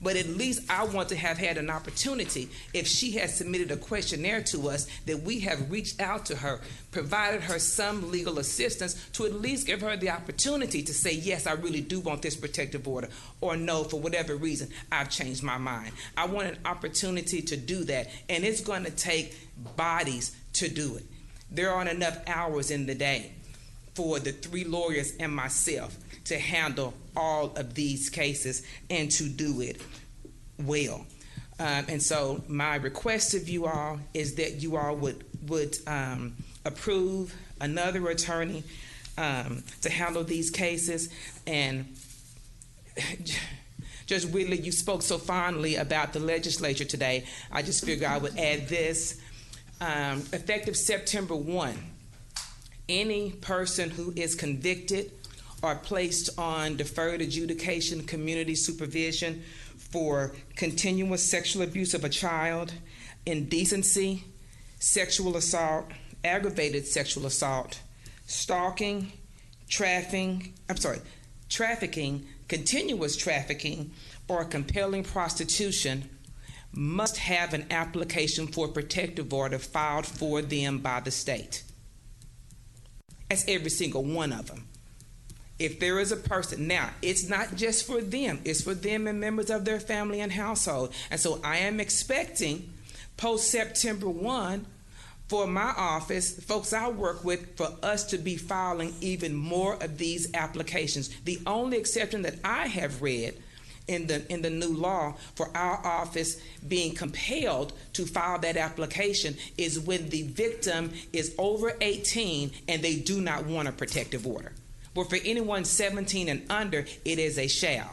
But at least I want to have had an opportunity, if she has submitted a questionnaire to us, that we have reached out to her, provided her some legal assistance to at least give her the opportunity to say, yes, I really do want this protective order, or no, for whatever reason, I've changed my mind. I want an opportunity to do that, and it's going to take bodies to do it. There aren't enough hours in the day for the 3 lawyers and myself to handle all of these cases and to do it well. And so my request of you all is that you all would approve another attorney to handle these cases. And Judge Whitley, you spoke so fondly about the legislature today. I just figured I would add this. Effective September 1, any person who is convicted or placed on deferred adjudication community supervision for continuous sexual abuse of a child, indecency, sexual assault, aggravated sexual assault, stalking, trafficking, continuous trafficking, or compelling prostitution must have an application for protective order filed for them by the state. That's every single one of them. If there is a person, now, it's not just for them, it's for them and members of their family and household. And so I am expecting post-September 1 for my office, the folks I work with, for us to be filing even more of these applications. The only exception that I have read in the new law for our office being compelled to file that application is when the victim is over 18 and they do not want a protective order. But for anyone 17 and under, it is a shall.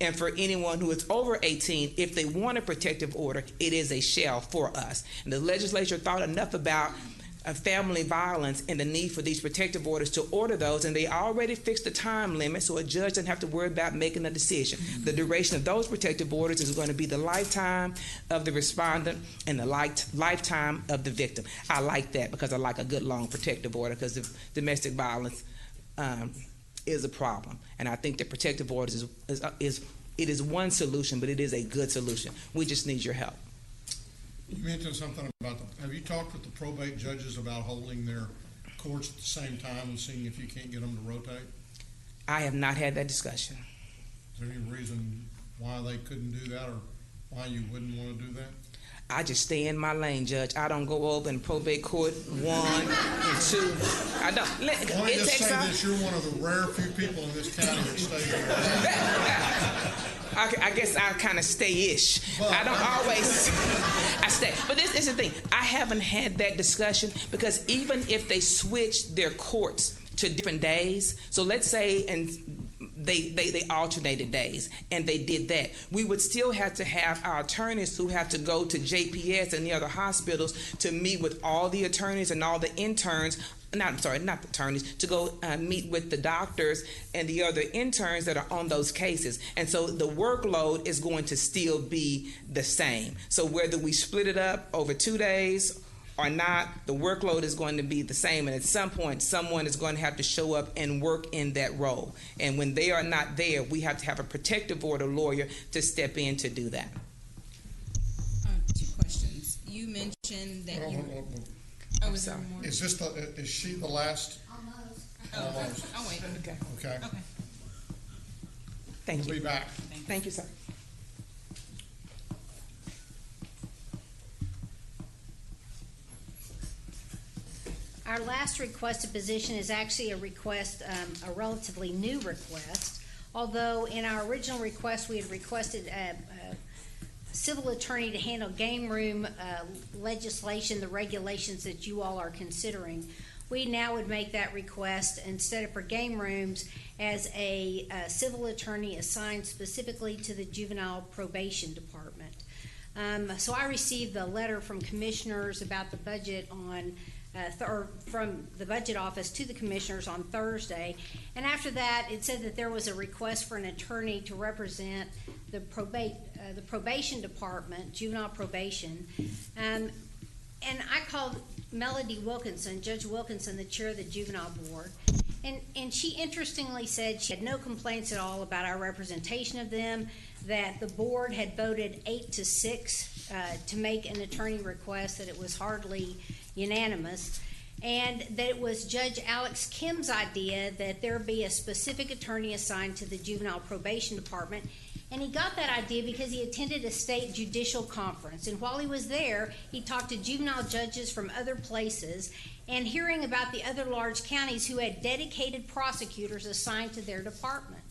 And for anyone who is over 18, if they want a protective order, it is a shall for us. And the legislature thought enough about family violence and the need for these protective orders to order those, and they already fixed the time limit so a judge doesn't have to worry about making a decision. The duration of those protective orders is going to be the lifetime of the respondent and the lifetime of the victim. I like that because I like a good long protective order, because domestic violence is a problem, and I think that protective orders is one solution, but it is a good solution. We just need your help. You mentioned something about have you talked with the probate judges about holding their courts at the same time and seeing if you can't get them to rotate? I have not had that discussion. Is there any reason why they couldn't do that, or why you wouldn't want to do that? I just stay in my lane, Judge. I don't go over in probate court 1 and 2. I don't. Let me just say this: you're one of the rare few people in this county that stays in I guess I kind of stay-ish. I don't always. I stay. But this is the thing. I haven't had that discussion, because even if they switch their courts to different days, so let's say they alternated days, and they did that, we would still have to have our attorneys who have to go to JPS and the other hospitals to meet with all the attorneys and all the interns, not the attorneys, to go meet with the doctors and the other interns that are on those cases. And so the workload is going to still be the same. So whether we split it up over 2 days or not, the workload is going to be the same, and at some point someone is going to have to show up and work in that role. And when they are not there, we have to have a protective order lawyer to step in to do that. 2 questions. You mentioned that was there more? Is she the last? Almost. I'll wait. Okay. Thank you. We'll be back. Thank you, sir. Our last requested position is actually a request, a relatively new request. Although in our original request, we had requested a civil attorney to handle game room legislation, the regulations that you all are considering. We now would make that request, instead of for game rooms, as a civil attorney assigned specifically to the juvenile probation department. So I received the letter from commissioners about the budget on or from the budget office to the commissioners on Thursday, and after that it said that there was a request for an attorney to represent the probation department, juvenile probation, and I called Melody Wilkinson, Judge Wilkinson, the chair of the juvenile board, And she interestingly said she had no complaints at all about our representation of them, that the board had voted 8-6 to make an attorney request, that it was hardly unanimous, and that it was Judge Alex Kim's idea that there be a specific attorney assigned to the Juvenile Probation Department. And he got that idea because he attended a state judicial conference. And while he was there, he talked to juvenile judges from other places and hearing about the other large counties who had dedicated prosecutors assigned to their department.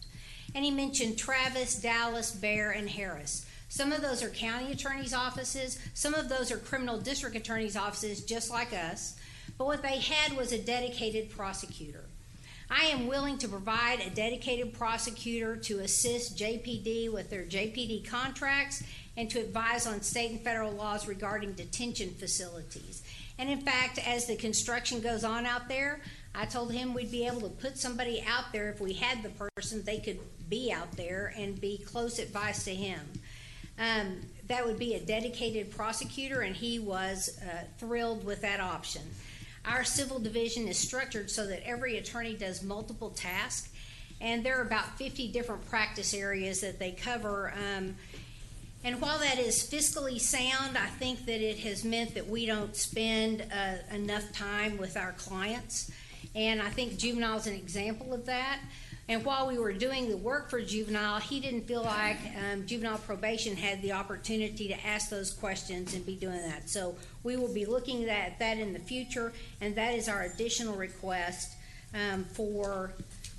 And he mentioned Travis, Dallas, Bexar, and Harris. Some of those are county attorneys' offices. Some of those are criminal district attorneys' offices, just like us. But what they had was a dedicated prosecutor. I am willing to provide a dedicated prosecutor to assist JPD with their JPD contracts and to advise on state and federal laws regarding detention facilities. And in fact, as the construction goes on out there, I told him we'd be able to put somebody out there if we had the person, they could be out there and be close advice to him. That would be a dedicated prosecutor, and he was thrilled with that option. Our civil division is structured so that every attorney does multiple tasks, and there are about 50 different practice areas that they cover. And while that is fiscally sound, I think that it has meant that we don't spend enough time with our clients. And I think Juvenile is an example of that. And while we were doing the work for Juvenile, he didn't feel like Juvenile Probation had the opportunity to ask those questions and be doing that. So we will be looking at that in the future, and that is our additional request for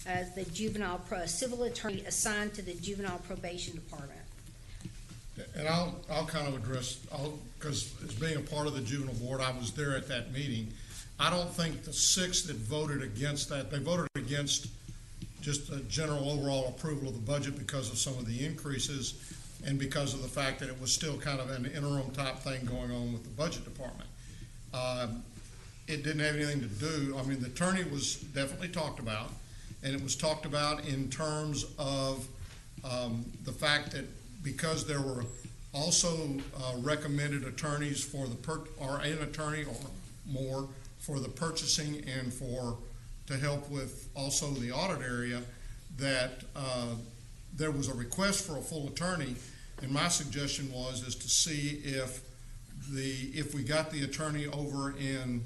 the juvenile civil attorney assigned to the Juvenile Probation Department. And I'll kind of address, because as being a part of the juvenile board, I was there at that meeting. I don't think the 6 that voted against that, they voted against just a general overall approval of the budget because of some of the increases and because of the fact that it was still kind of an interim type thing going on with the budget department. It didn't have anything to do, I mean, the attorney was definitely talked about, and it was talked about in terms of the fact that because there were also recommended attorneys for or an attorney or more for the purchasing and to help with also the audit area, that there was a request for a full attorney, and my suggestion is to see if we got the attorney over in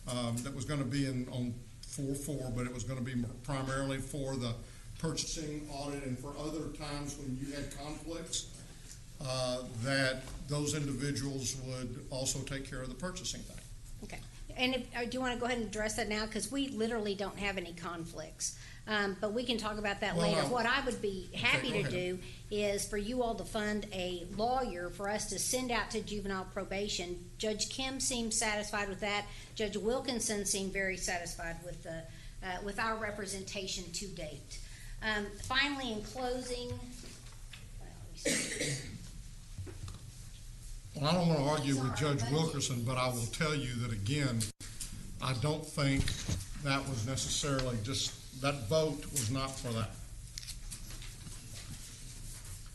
that was going to be on 4-4, but it was going to be primarily for the purchasing, audit, and for other times when you had conflicts, that those individuals would also take care of the purchasing thing. Okay. And do you want to go ahead and address that now? Because we literally don't have any conflicts. But we can talk about that later. What I would be happy to do is for you all to fund a lawyer for us to send out to juvenile probation. Judge Kim seemed satisfied with that. Judge Wilkinson seemed very satisfied with our representation to date. Finally, in closing, well, I don't want to argue with Judge Wilkerson, but I will tell you that again, I don't think that was necessarily that vote was not for that.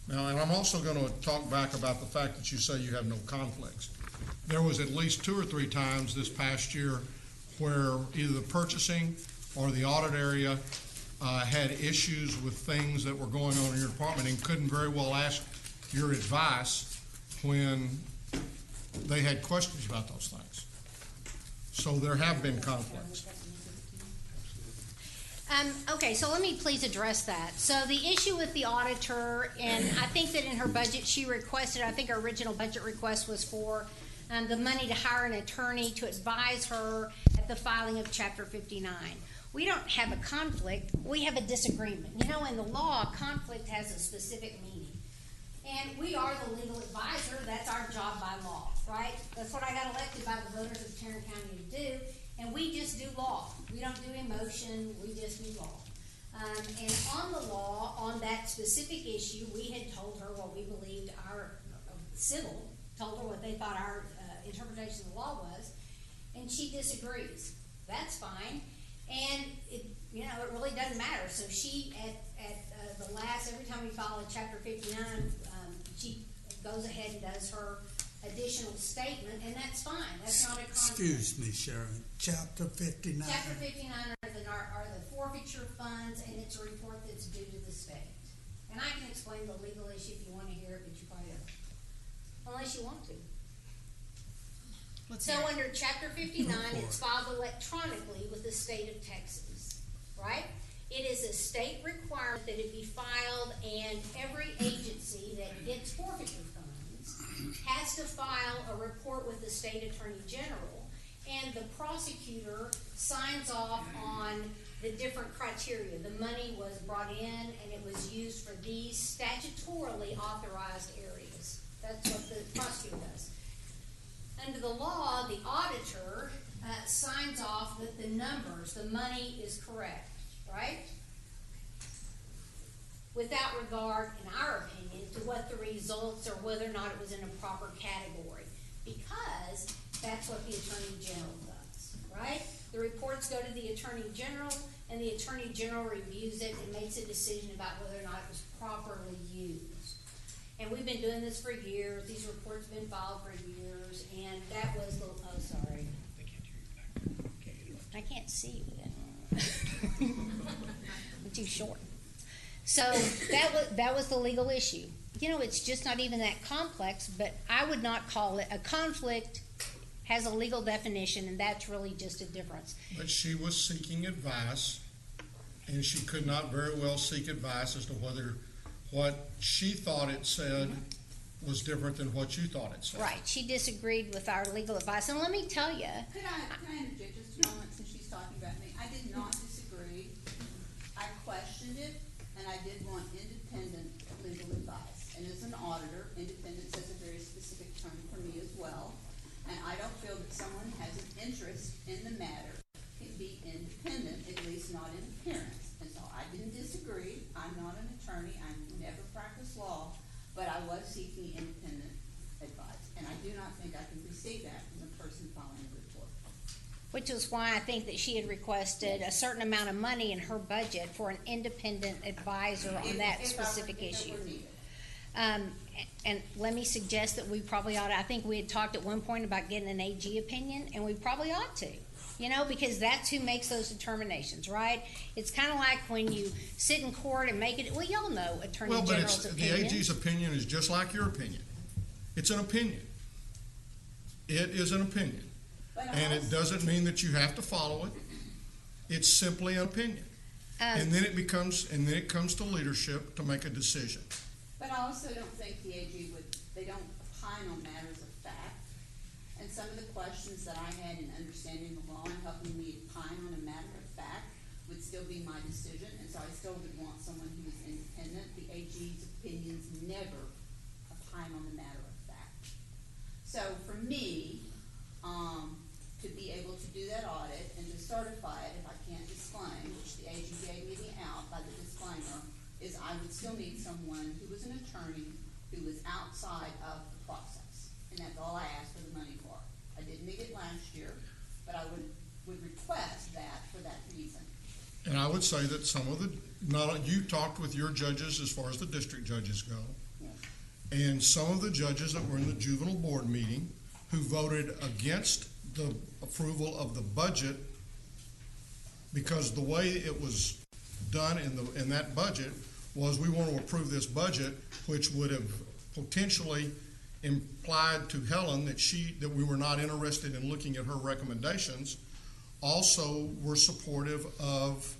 Now, and I'm also going to talk back about the fact that you say you have no conflicts. There was at least 2 or 3 times this past year where either the purchasing or the audit area had issues with things that were going on in your department and couldn't very well ask your advice when they had questions about those things. So there have been conflicts. Okay, so let me please address that. So the issue with the auditor, and I think that in her budget she requested, I think her original budget request was for the money to hire an attorney to advise her at the filing of Chapter 59. We don't have a conflict, we have a disagreement. You know, in the law, conflict has a specific meaning. And we are the legal advisor, that's our job by law, right? That's what I got elected by the voters of Tarrant County to do, and we just do law. We don't do emotion, we just do law. And on the law, on that specific issue, we had told her what we believed our civil, told her what they thought our interpretation of the law was, and she disagrees. That's fine. And it really doesn't matter. So she, at the last, every time we file a Chapter 59, she goes ahead and does her additional statement, and that's fine. That's not a conflict. Excuse me, Sharon. Chapter 59. Chapter 59 are the forfeiture funds, and it's a report that's due to the state. And I can explain the legal issue if you want to hear it, but you probably don't. Unless you want to. So under Chapter 59, it's filed electronically with the state of Texas, right? It is a state requirement that it be filed, and every agency that gets forfeiture funds has to file a report with the state attorney general, and the prosecutor signs off on the different criteria. The money was brought in, and it was used for these statutorily authorized areas. That's what the prosecutor does. Under the law, the auditor signs off that the numbers, the money is correct, right? Without regard, in our opinion, to what the results or whether or not it was in a proper category. Because that's what the Attorney General does, right? The reports go to the Attorney General, and the Attorney General reviews it and makes a decision about whether or not it was properly used. And we've been doing this for years. These reports have been filed for years, and that was the, oh, sorry. I can't see with it. I'm too short. So that was the legal issue. You know, it's just not even that complex, but I would not call it a conflict. Has a legal definition, and that's really just a difference. But she was seeking advice, and she could not very well seek advice as to whether what she thought it said was different than what you thought it said. Right. She disagreed with our legal advice. And let me tell you. Could I interject just a moment since she's talking about me? I did not disagree. I questioned it, and I did want independent legal advice. And as an auditor, independence is a very specific term for me as well. And I don't feel that someone has an interest in the matter can be independent, at least not in appearance. And so I didn't disagree. I'm not an attorney. I never practiced law, but I was seeking independent advice. And I do not think I can receive that from the person filing the report. Which is why I think that she had requested a certain amount of money in her budget for an independent advisor on that specific issue. And let me suggest that we probably ought to, I think we had talked at one point about getting an AG opinion, and we probably ought to, you know, because that's who makes those determinations, right? It's kind of like when you sit in court and make it, well, y'all know Attorney General's opinion. The AG's opinion is just like your opinion. It's an opinion. It is an opinion. And it doesn't mean that you have to follow it. It's simply an opinion. And then it comes to leadership to make a decision. But I also don't think the AG they don't opine on matters of fact. And some of the questions that I had in understanding the law and helping me opine on a matter of fact would still be my decision. And so I still would want someone who is independent. The AG's opinions never opine on the matter of fact. So for me, to be able to do that audit and to certify it, if I can't disclaim, which the AG gave me the out by the disclaimer, is I would still need someone who was an attorney who was outside of the process. And that's all I asked for the money for. I didn't need it last year, but I would request that for that reason. And I would say that some of you talked with your judges as far as the district judges go. Yes. And some of the judges that were in the juvenile board meeting who voted against the approval of the budget, because the way it was done in that budget was we want to approve this budget, which would have potentially implied to Helen that we were not interested in looking at her recommendations. Also were supportive of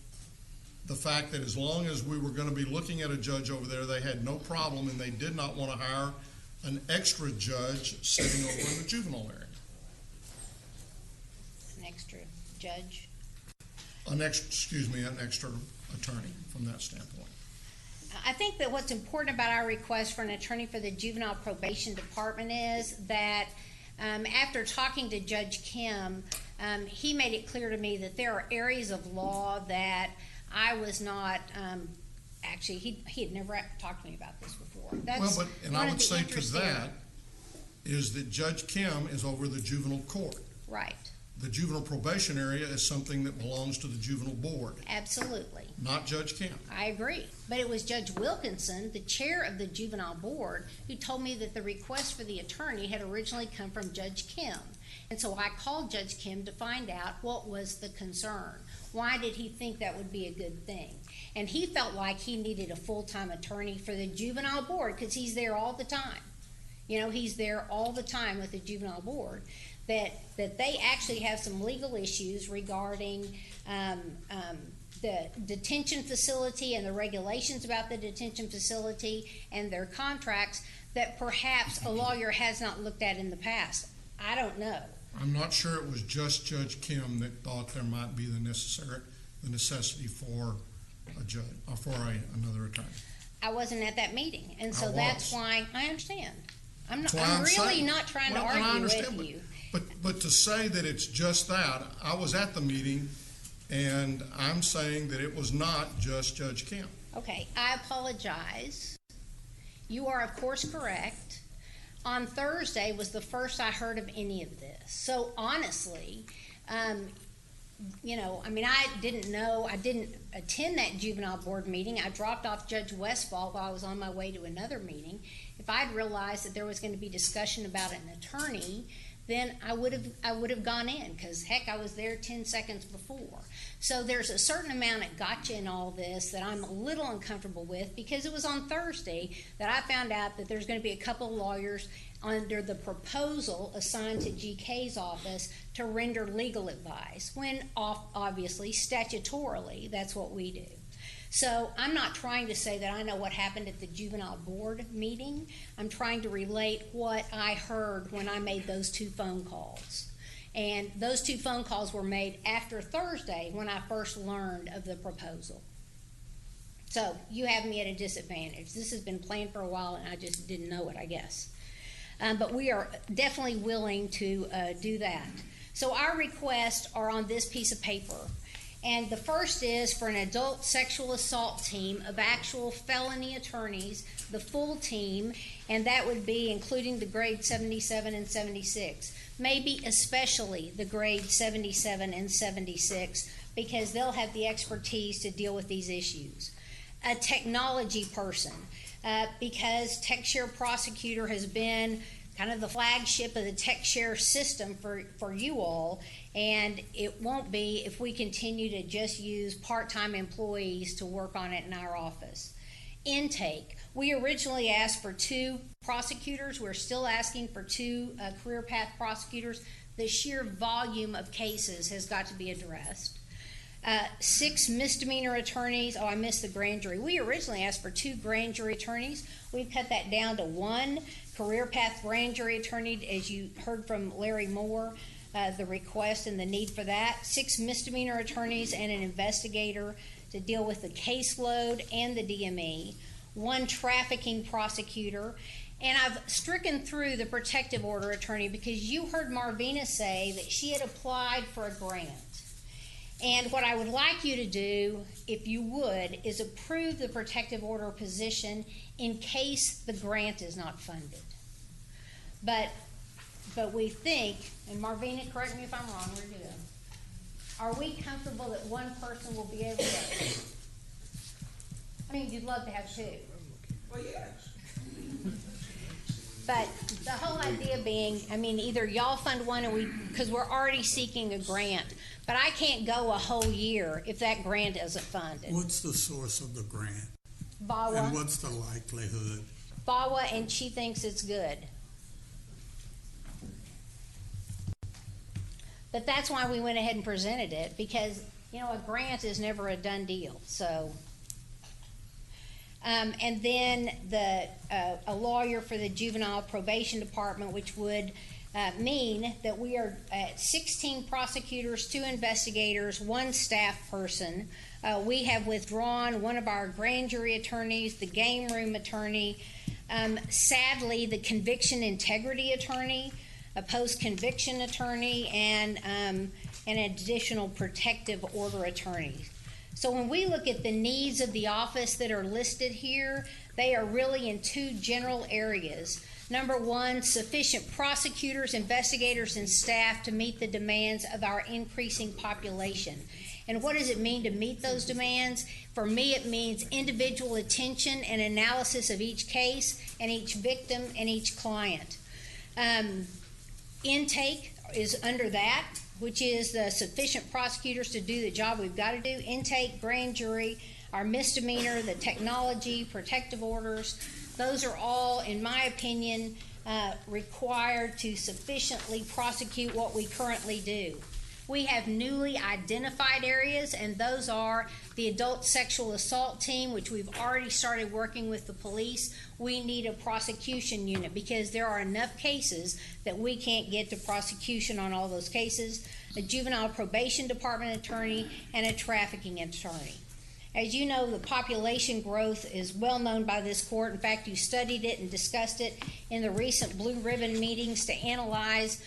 the fact that as long as we were going to be looking at a judge over there, they had no problem, and they did not want to hire an extra judge sitting over in the juvenile area. An extra judge? An extra attorney from that standpoint. I think that what's important about our request for an attorney for the juvenile probation department is that after talking to Judge Kim, he made it clear to me that there are areas of law that I was not, actually, he had never talked to me about this before. That's I would say to that is that Judge Kim is over the juvenile court. Right. The juvenile probation area is something that belongs to the juvenile board. Absolutely. Not Judge Kim. I agree. But it was Judge Wilkinson, the chair of the juvenile board, who told me that the request for the attorney had originally come from Judge Kim. And And so I called Judge Kim to find out what was the concern. Why did he think that would be a good thing? And he felt like he needed a full-time attorney for the juvenile board because he's there all the time. You know, he's there all the time with the juvenile board. That they actually have some legal issues regarding the detention facility and the regulations about the detention facility and their contracts that perhaps a lawyer has not looked at in the past. I don't know. I'm not sure it was just Judge Kim that thought there might be the necessity for a judge or for another attorney. I wasn't at that meeting, and so that's why I understand. I'm really saying. not trying to Well, and I argue understand, with you. But to say that it's just that, I was at the meeting, and I'm saying that it was not just Judge Kim. Okay, I apologize. You are, of course, correct. On Thursday was the first I heard of any of this. So honestly, you know, I mean, I didn't know, I didn't attend that juvenile board meeting. I dropped off Judge Westfall while I was on my way to another meeting. If I'd realized that there was going to be discussion about an attorney, then I would have gone in, because heck, I was there 10 seconds before. So there's a certain amount of gotcha in all this that I'm a little uncomfortable with, because it was on Thursday that I found out that there's going to be a couple of lawyers under the proposal assigned to GK's office to render legal advice, when obviously statutorily that's what we do. So I'm not trying to say that I know what happened at the juvenile board meeting. I'm trying to relate what I heard when I made those 2 phone calls. And those 2 phone calls were made after Thursday when I first learned of the proposal. So you have me at a disadvantage. This has been planned for a while and I just didn't know it, I guess. But we are definitely willing to do that. So our requests are on this piece of paper. And the first is for an adult sexual assault team of actual felony attorneys, the full team, and that would be including the grade 77 and 76. Maybe especially the grade 77 and 76, because they'll have the expertise to deal with these issues. A technology person, because TechShare Prosecutor has been kind of the flagship of the TechShare system for you all, and it won't be if we continue to just use part-time employees to work on it in our office. Intake. We originally asked for 2 prosecutors. We're still asking for 2 career path prosecutors. The sheer volume of cases has got to be addressed. 6 misdemeanor attorneys. Oh, I missed the grand jury. We originally asked for 2 grand jury attorneys. We've cut that down to 1 career path grand jury attorney, as you heard from Larry Moore, the request and the need for that. 6 misdemeanor attorneys and an investigator to deal with the caseload and the DME. 1 trafficking prosecutor. And I've stricken through the protective order attorney because you heard Marvina say that she had applied for a grant. And what I would like you to do, if you would, is approve the protective order position in case the grant is not funded. But we think, and Marvina, correct me if I'm wrong, we're good. Are we comfortable that 1 person will be able to? I mean, you'd love to have 2. Well, yes. But the whole idea being, I mean, either y'all fund 1 and because we're already seeking a grant, but I can't go a whole year if that grant isn't funded. What's the source of the grant? VAWA. And what's the likelihood? VAWA, and she thinks it's good. But that's why we went ahead and presented it, because, you know, a grant is never a done deal, so. And then a lawyer for the juvenile probation department, which would mean that we are at 16 prosecutors, 2 investigators, 1 staff person. We have withdrawn 1 of our grand jury attorneys, the game room attorney, sadly the conviction integrity attorney, a post-conviction attorney, and an additional protective order attorney. So when we look at the needs of the office that are listed here, they are really in 2 general areas. Number 1, sufficient prosecutors, investigators, and staff to meet the demands of our increasing population. And what does it mean to meet those demands? For me, it means individual attention and analysis of each case and each victim and each client. Intake is under that, which is the sufficient prosecutors to do the job we've got to do, intake, grand jury, our misdemeanor, the technology, protective orders. Those are all, in my opinion, required to sufficiently prosecute what we currently do. We have newly identified areas, and those are the adult sexual assault team, which we've already started working with the police. We need a prosecution unit because there are enough cases that we can't get to prosecution on all those cases, a juvenile probation department attorney, and a trafficking attorney. As you know, the population growth is well known by this court. In fact, you studied it and discussed it in the recent Blue Ribbon meetings to analyze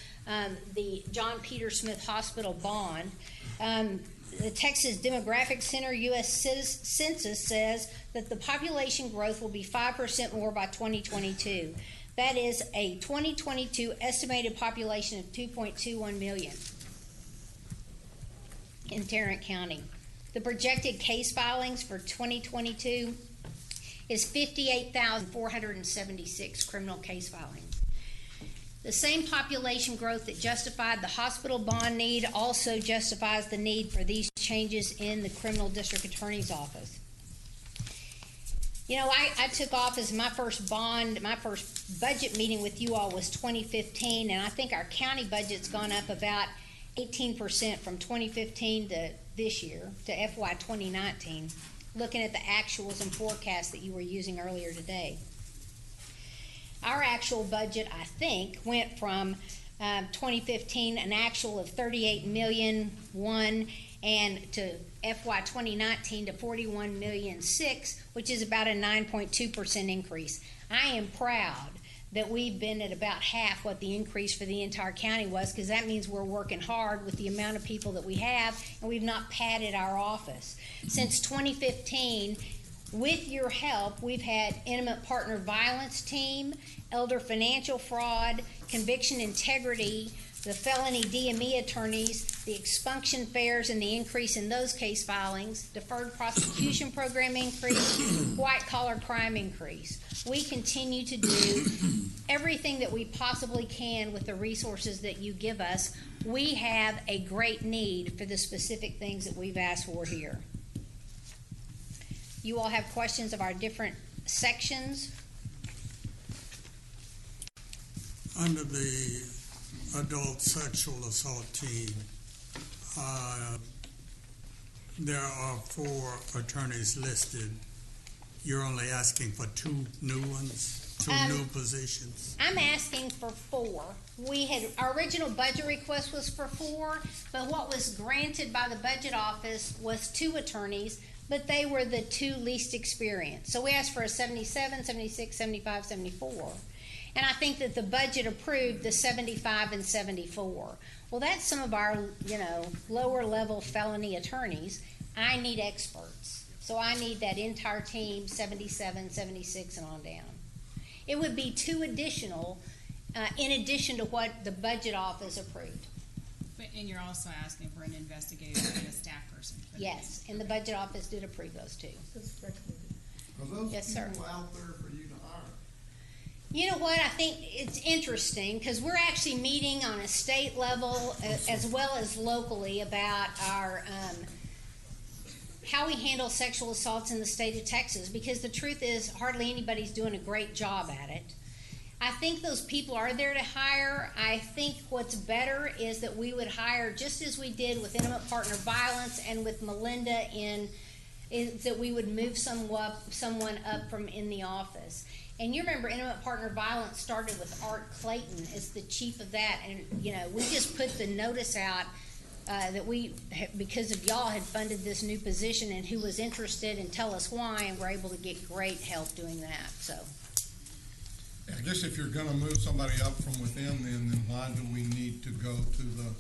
the John Peter Smith Hospital bond. The Texas Demographic Center U.S. Census says that the population growth will be 5% more by 2022. That is a 2022 estimated population of 2.21 million in Tarrant County. The projected case filings for 2022 is 58,476 criminal case filings. The same population growth that justified the hospital bond need also justifies the need for these changes in the criminal district attorney's office. You know, I took office, my first budget meeting with you all was 2015, and I think our county budget's gone up about 18% from 2015 to this year, to FY 2019, looking at the actuals and forecasts that you were using earlier today. Our actual budget, I think, went from 2015, an actual of $38,000,001, and to FY 2019 to $41,000,006, which is about a 9.2% increase. I am proud that we've been at about half what the increase for the entire county was, because that means we're working hard with the amount of people that we have, and we've not padded our office. Since 2015, with your help, we've had intimate partner violence team, elder financial fraud, conviction integrity, the felony DME attorneys, the expunction fares and the increase in those case filings, deferred prosecution program increase, white collar crime increase. We continue to do everything that we possibly can with the resources that you give us. We have a great need for the specific things that we've asked for here. You all have questions of our different sections? Under the adult sexual assault team, there are 4 attorneys listed. You're only asking for 2 new ones, 2 new positions? I'm asking for 4. Our original budget request was for 4, but what was granted by the budget office was 2 attorneys, but they were the 2 least experienced. So we asked for a 77, 76, 75, 74. And I think that the budget approved the 75 and 74. Well, that's some of our, lower level felony attorneys. I need experts. So I need that entire team, 77, 76, and on down. It would be 2 additional, in addition to what the budget office approved. And you're also asking for an investigator and a staff person. Yes, and the budget office did approve those 2. Are those Yes, sir. people out there for you to hire? You know what? I think it's interesting because we're actually meeting on a state level as well as locally about our how we handle sexual assaults in the state of Texas, because the truth is hardly anybody's doing a great job at it. I think those people are there to hire. I think what's better is that we would hire, just as we did with intimate partner violence and with Melinda, is that we would move someone up from in the office. And you remember intimate partner violence started with Art Clayton as the chief of that, and we just put the notice out that we, because of y'all, had funded this new position, and who was interested, and tell us why, and we're able to get great help doing that. So I guess if you're going to move somebody up from within, then why do we need to go to the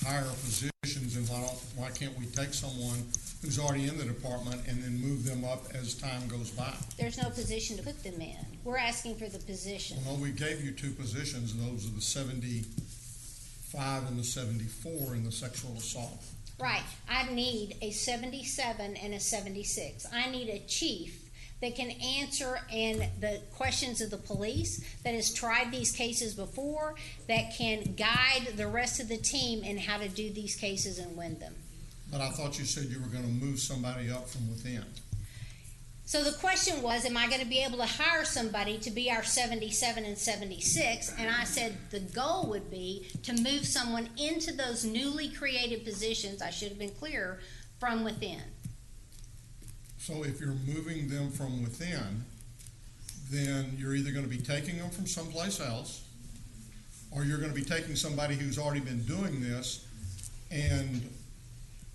higher positions, and why can't we take someone who's already in the department and then move them up as time goes by? There's no position to put them in. We're asking for the position. Well, no, we gave you 2 positions, and those are the 75 and the 74 in the sexual assault. Right. I need a 77 and a 76. I need a chief that can answer and the questions of the police, that has tried these cases before, that can guide the rest of the team in how to do these cases and win them. But I thought you said you were gonna move somebody up from within. So the question was, am I going to be able to hire somebody to be our 77 and 76? And I said the goal would be to move someone into those newly created positions, I should have been clearer, from within. So if you're moving them from within, then you're either gonna be taking them from someplace else, or you're gonna be taking somebody who's already been doing this, and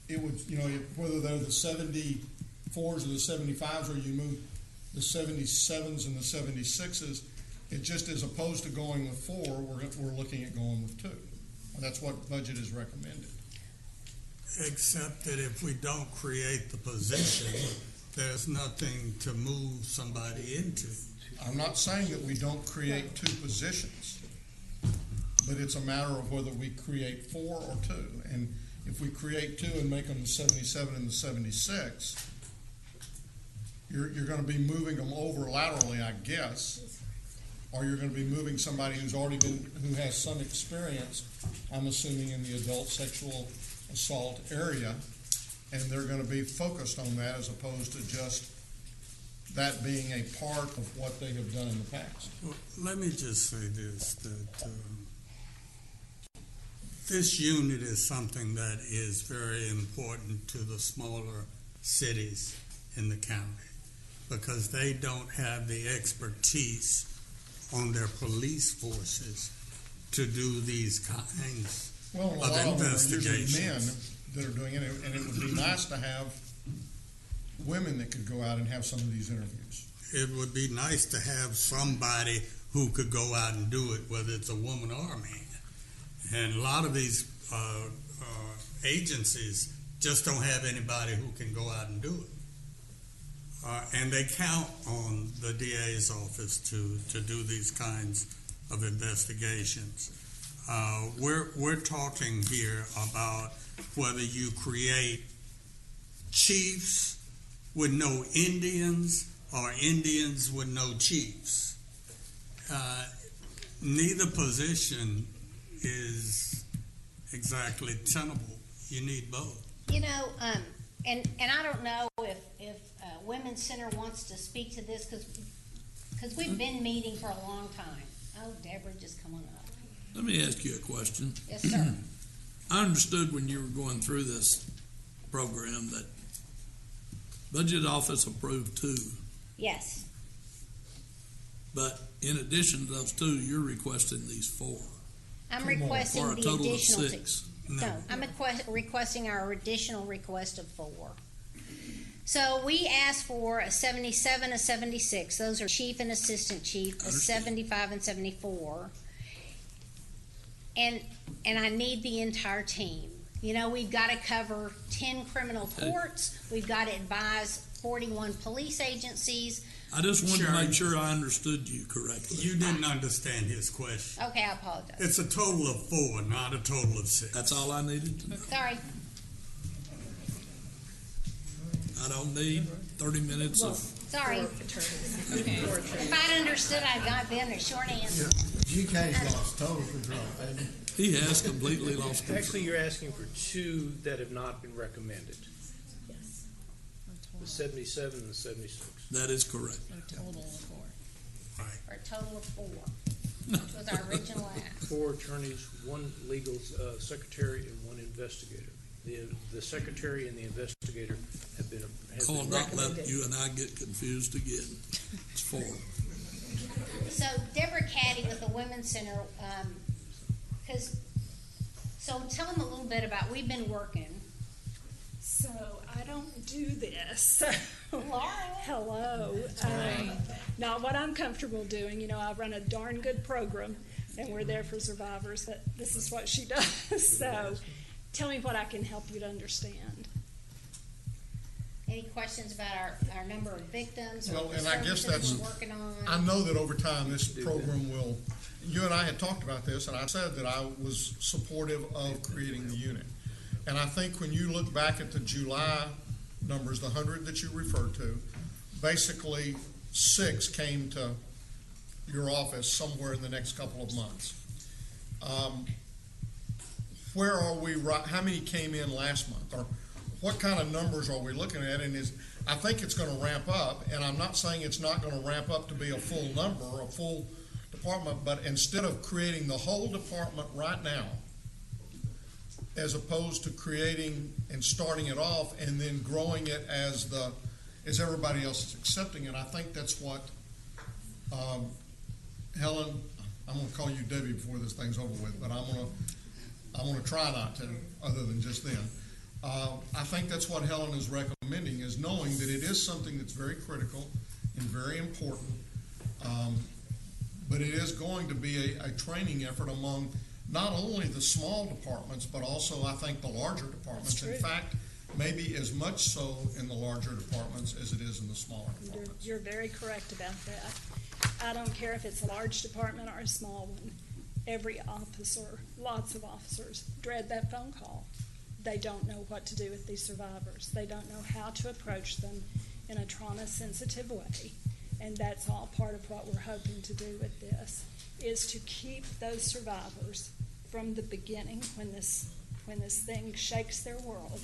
it would, you know, whether they're the 74s or the 75s, or you move the 77s and the 76s, it just, as opposed to going with 4, we're looking at going with 2. That's what budget is recommended. Except that if we don't create the position, there's nothing to move somebody into. I'm not saying that we don't create 2 positions, but it's a matter of whether we create 4 or 2. And if we create 2 and make them the 77 and the 76, you're going to be moving them over laterally, I guess, or you're going to be moving somebody who has some experience, I'm assuming, in the adult sexual assault area, and they're going to be focused on that as opposed to just that being a part of what they have done in the past. Well, let me just say this, that this unit is something that is very important to the smaller cities in the county, because they don't have the expertise on their police forces to do these kinds Well, a of lot of them are investigations. usually men that are doing it, and it would be nice to have women that could go out and have some of these interviews. It would be nice to have somebody who could go out and do it, whether it's a woman or a man. And a lot of these agencies just don't have anybody who can go out and do it. And they count on the DA's office to do these kinds of investigations. We're talking here about whether you create chiefs with no Indians or Indians with no chiefs. Neither position is exactly tenable. You need both. You know, and I don't know if Women's Center wants to speak to this, because we've been meeting for a long time. Oh, Deborah, just come on up. Let me ask you a question. Yes, sir. I understood when you were going through this program that budget office approved 2, Yes. but in addition to those 2, you're requesting these 4. I'm 2 more, requesting for a the total of additional 6. No, I'm requesting our additional request of 4. So we asked for a 77, a 76. Those are chief and assistant chief, a 75 and 74. And I need the entire team. You know, we've got to cover 10 criminal courts. We've got to advise 41 police agencies. I just wanted to make sure I understood you correctly. You didn't understand his question. Okay, I apologize. It's a total of 4, not a total of 6. That's all I needed to know. Sorry. I don't need 30 minutes of... Sorry. If I'd understood, I'd got them a short answer. GK's lost total control, hasn't he? He has completely lost control. Actually, you're asking for 2 that have not been recommended. Yes. The 77 and the 76. That is correct. A total of 4. For a total of 4. Which was our original ask. 4 attorneys, 1 legal secretary, and 1 investigator. The secretary and the investigator have been I'll not recommended. let you and I get confused again. It's 4. So Deborah Caddy with the Women's Center, so tell them a little bit about, we've been working. So I don't do this. Laura. Hello. Not what I'm comfortable doing. You know, I run a darn good program, and we're there for survivors. But this is what she does. So tell me what I can help you to understand. Any questions about our number of victims or Well, the and I guess services that's, we're working on? I know that over time, this program will, you and I had talked about this, and I said that I was supportive of creating the unit. And I think when you look back at the July numbers, the 100 that you referred to, basically 6 came to your office somewhere in the next couple of months. Where are we right, how many came in last month? Or what kind of numbers are we looking at? And I think it's going to ramp up, and I'm not saying it's not going to ramp up to be a full number, a full department, but instead of creating the whole department right now, as opposed to creating and starting it off and then growing it as everybody else is accepting it. I think that's what Helen, I'm going to call you Debbie before this thing's over with, but I'm going to try not to, other than just then. I think that's what Helen is recommending, is knowing that it is something that's very critical and very important, but it is going to be a training effort among not only the small departments, but also I think the larger departments. In fact, maybe as much so in the larger departments as it is in the smaller departments. You're very correct about that. I don't care if it's a large department or a small one. Every officer, lots of officers, dread that phone call. They don't know what to do with these survivors. They don't know how to approach them in a trauma-sensitive way. And that's all part of what we're hoping to do with this, is to keep those survivors from the beginning, when this thing shakes their world,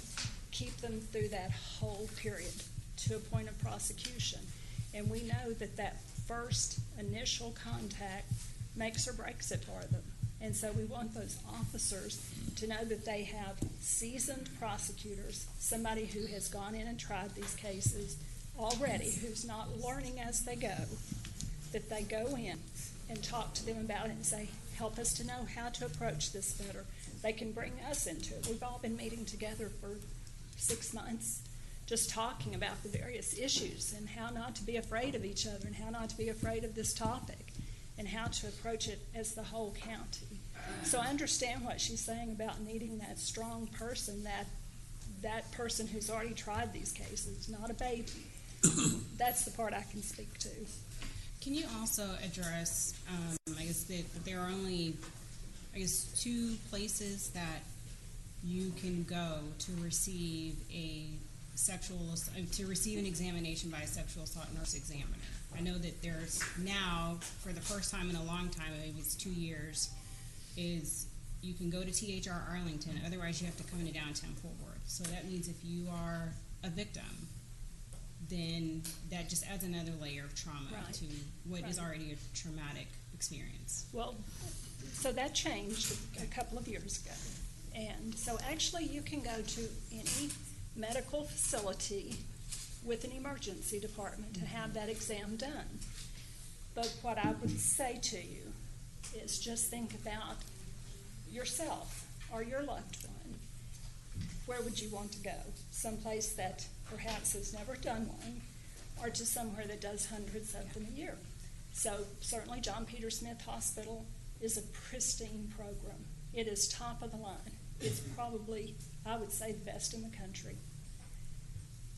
keep them through that whole period to a point of prosecution. And we know that first initial contact makes or breaks it for them. And so we want those officers to know that they have seasoned prosecutors, somebody who has gone in and tried these cases already, who's not learning as they go, that they go in and talk to them about it and say, help us to know how to approach this better. They can bring us into it. We've all been meeting together for 6 months, just talking about the various issues and how not to be afraid of each other and how not to be afraid of this topic and how to approach it as the whole county. So I understand what she's saying about needing that strong person, that person who's already tried these cases, not a baby. That's the part I can speak to. Can you also address, I guess, that there are only, 2 places that you can go to receive an examination by a sexual assault nurse examiner? I know that there's now, for the first time in a long time, maybe it's 2 years, is you can go to THR Arlington, otherwise you have to come into downtown Fort Worth. So that means if you are a victim, then that just adds another layer of trauma to what is already a traumatic experience. Well, so that changed a couple of years ago. And so actually you can go to any medical facility with an emergency department and have that exam done. But what I would say to you is just think about yourself or your loved one. Where would you want to go? Someplace that perhaps has never done one, or to somewhere that does hundreds of them a year. So certainly John Peter Smith Hospital is a pristine program. It is top of the line. It's probably, I would say, the best in the country.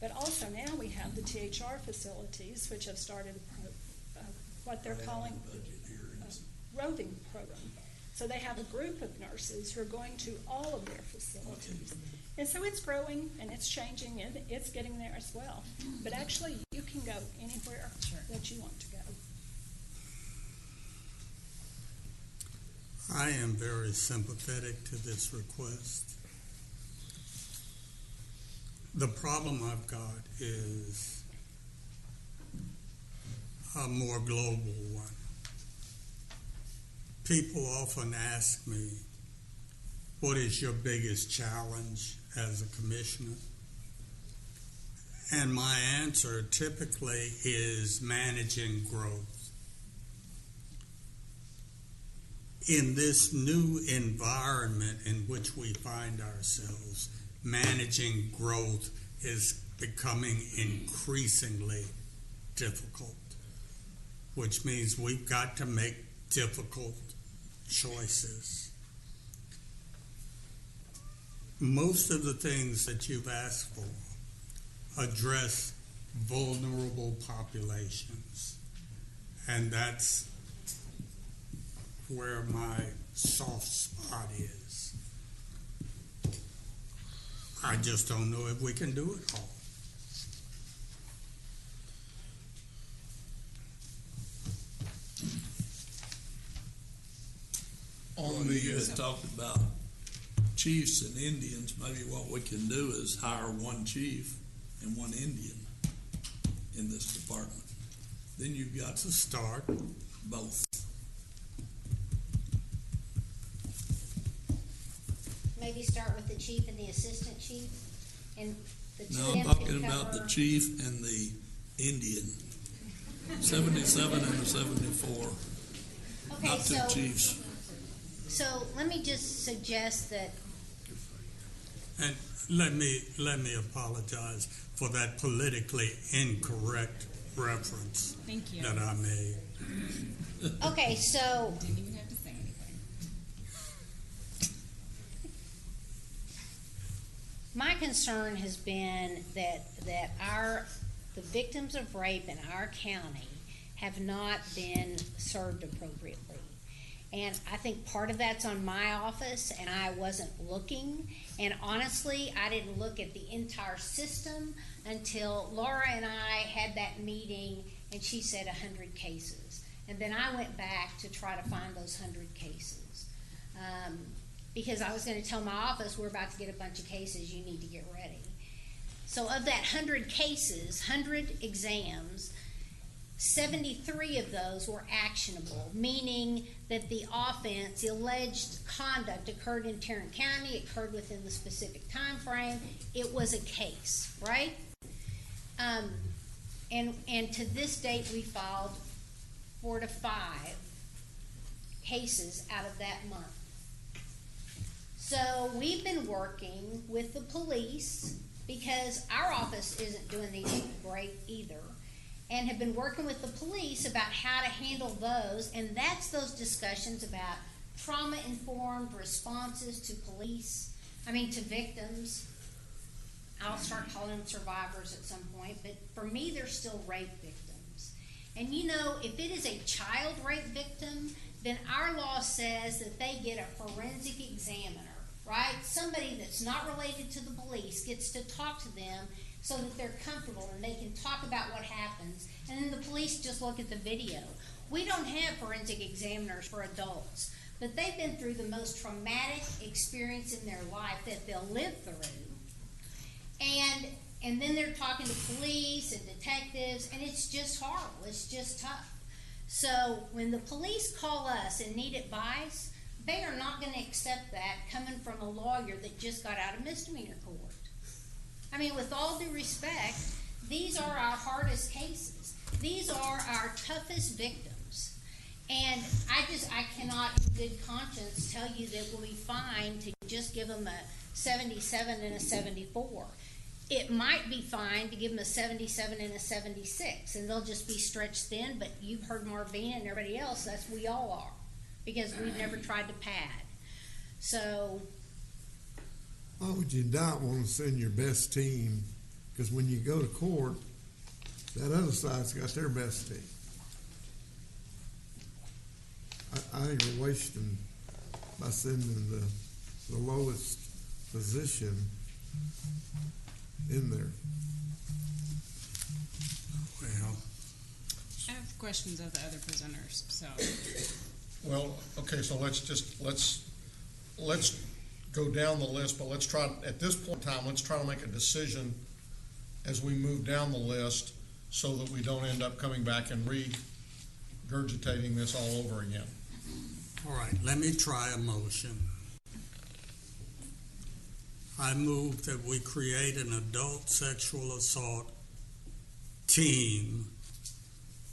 But also now we have the THR facilities, which have started what they're calling a roving program. So they have a group of nurses who are going to all of their facilities. And so it's growing and it's changing and it's getting there as well. But actually you can go anywhere that you want to go. I am very sympathetic to this request. The problem I've got is a more global one. People often ask me, what is your biggest challenge as a commissioner? And my answer typically is managing growth. In this new environment in which we find ourselves, managing growth is becoming increasingly difficult, which means we've got to make difficult choices. Most of the things that you've asked for address vulnerable populations, and that's where my soft spot is. I just don't know if we can do it all. talked about chiefs and Indians, maybe what we can do is hire one chief and one Indian in this department. Then you've got to start both. Maybe start with the chief and the assistant chief, and the two No, of I'm them talking can about the cover- chief and the Indian. 77 and a 74. Okay, Not two so- chiefs. So let me just suggest that, And let me apologize for that politically incorrect reference Thank you. that I made. okay, so Didn't even have to say anything. my concern has been that the victims of rape in our county have not been served appropriately. And I think part of that's on my office, and I wasn't looking. And honestly, I didn't look at the entire system until Laura and I had that meeting, and she said 100 cases. And then I went back to try to find those 100 cases. Because I was going to tell my office, we're about to get a bunch of cases, you need to get ready. So of that 100 cases, 100 exams, 73 of those were actionable, meaning that the offense, the alleged conduct occurred in Tarrant County, it occurred within the specific time frame, it was a case, right? And to this date, we filed 4 to 5 cases out of that month. So we've been working with the police, because our office isn't doing these great either, and have been working with the police about how to handle those, and that's those discussions about trauma-informed responses to to victims. I'll start calling them survivors at some point, but for me, they're still rape victims. And if it is a child rape victim, then our law says that they get a forensic examiner, right? Somebody that's not related to the police gets to talk to them so that they're comfortable and they can talk about what happens, and then the police just look at the video. We don't have forensic examiners for adults, but they've been through the most traumatic experience in their life that they'll live through. And then they're talking to police and detectives, and it's just horrible. It's just tough. So when the police call us and need advice, they are not going to accept that coming from a lawyer that just got out of misdemeanor court. With all due respect, these are our hardest cases. These are our toughest victims. And I cannot in good conscience tell you that we'll be fine to just give them a 77 and a 74. It might be fine to give them a 77 and a 76, and they'll just be stretched thin, but you've heard Marvina and everybody else, that's we all are, because we've never tried to pad. So Why would you not want to send your best team? Because when you go to court, that other side's got their best team. I think we're wasting by sending the lowest position in there. Well, I have questions of the other presenters, so. Well, okay, so let's go down the list, but let's try, at this point in time, let's try to make a decision as we move down the list so that we don't end up coming back and regurgitating this all over again. all right, let me try a motion. I move that we create an adult sexual assault team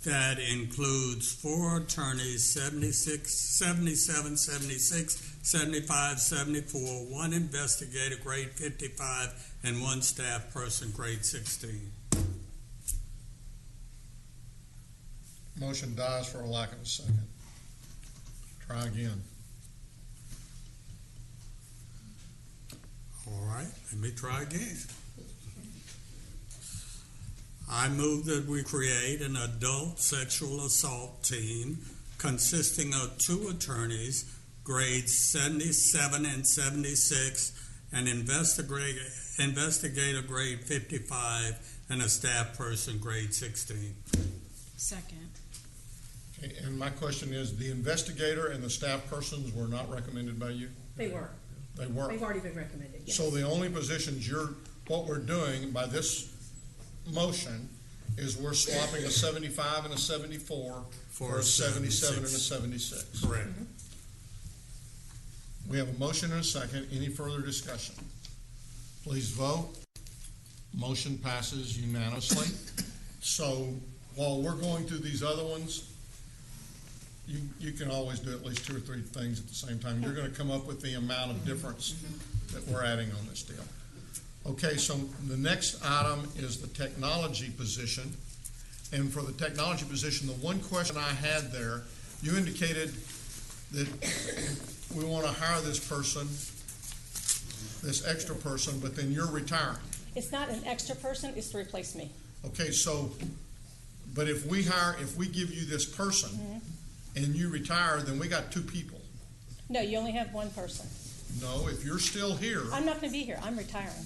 that includes 4 attorneys, 76, 77, 76, 75, 74, 1 investigator, grade 55, and 1 staff person, grade 16. Motion dies for a lack of a second. Try again. All right, let me try again. I move that we create an adult sexual assault team consisting of 2 attorneys, grades 77 and 76, an investigator grade 55, and a staff person grade 16. Second. Okay, and my question is, the investigator and the staff persons were not recommended by you? They were. They were. They've already been recommended, yes. So the only positions what we're doing by this motion is we're swapping a 75 and a 74 for a 77 and a 76. Correct. We have a motion and a second. Any further discussion? Please vote. Motion passes unanimously. So while we're going through these other ones, you can always do at least 2 or 3 things at the same time. You're going to come up with the amount of difference that we're adding on this deal. Okay, so the next item is the technology position. And for the technology position, the one question I had there, you indicated that we want to hire this person, this extra person, but then you're retiring. It's not an extra person, it's to replace me. Okay, so, but if we give you this person and you retire, then we got 2 people. No, you only have one person. No, if you're still here, I'm not gonna be here, I'm retiring.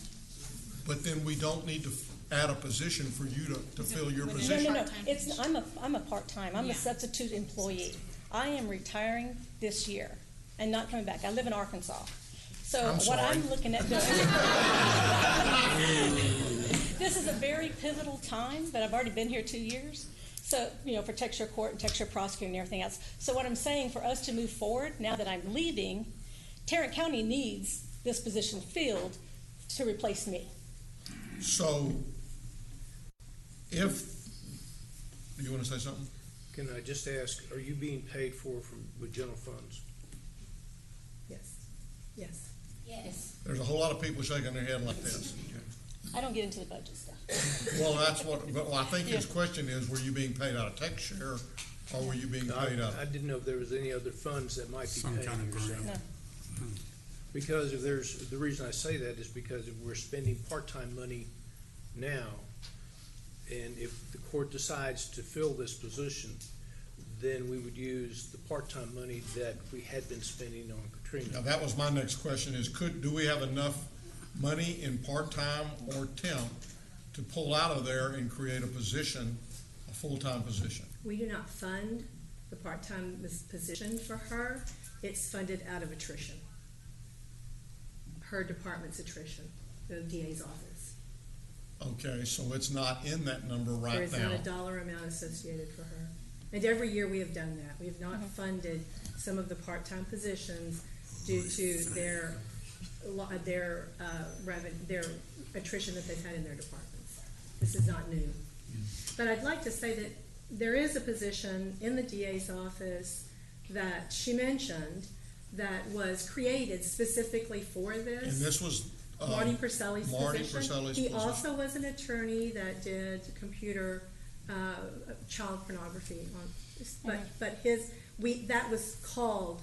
but then we don't need to add a position for you to fill your position. No, I'm a part-time, I'm a substitute employee. I am retiring this year and not coming back. I live in Arkansas. So what I'm looking at doing, this is a very pivotal time, but I've already been here 2 years. So, for Texture Court and Texture Prosecutor and everything else. So what I'm saying, for us to move forward, now that I'm leaving, Tarrant County needs this position filled to replace me. So, do you want to say something? Can I just ask, are you being paid with general funds? Yes. Yes. There's a whole lot of people shaking their head like this. I don't get into the budget stuff. Well, I think his question is, were you being paid out of tech share, or were you being paid out? I didn't know if there was any other funds that might be paying kind of yourself. grant. No. Because the reason I say that is because if we're spending part-time money now, and if the court decides to fill this position, then we would use the part-time money that we had been spending on Katrina. Now, that was my next question is, do we have enough money in part-time or temp to pull out of there and create a position, a full-time position? We do not fund the part-time position for her. It's funded out of attrition. Her department's attrition, the DA's office. Okay, so it's not in that number right now. There is not a dollar amount associated for her. And every year we have done that. We have not funded some of the part-time positions due to their attrition that they've had in their departments. This is not new. But I'd like to say that there is a position in the DA's office that she mentioned that was created specifically for this. And this was Marty Purcell's position. He position. also was an attorney that did computer child pornography on, but that was called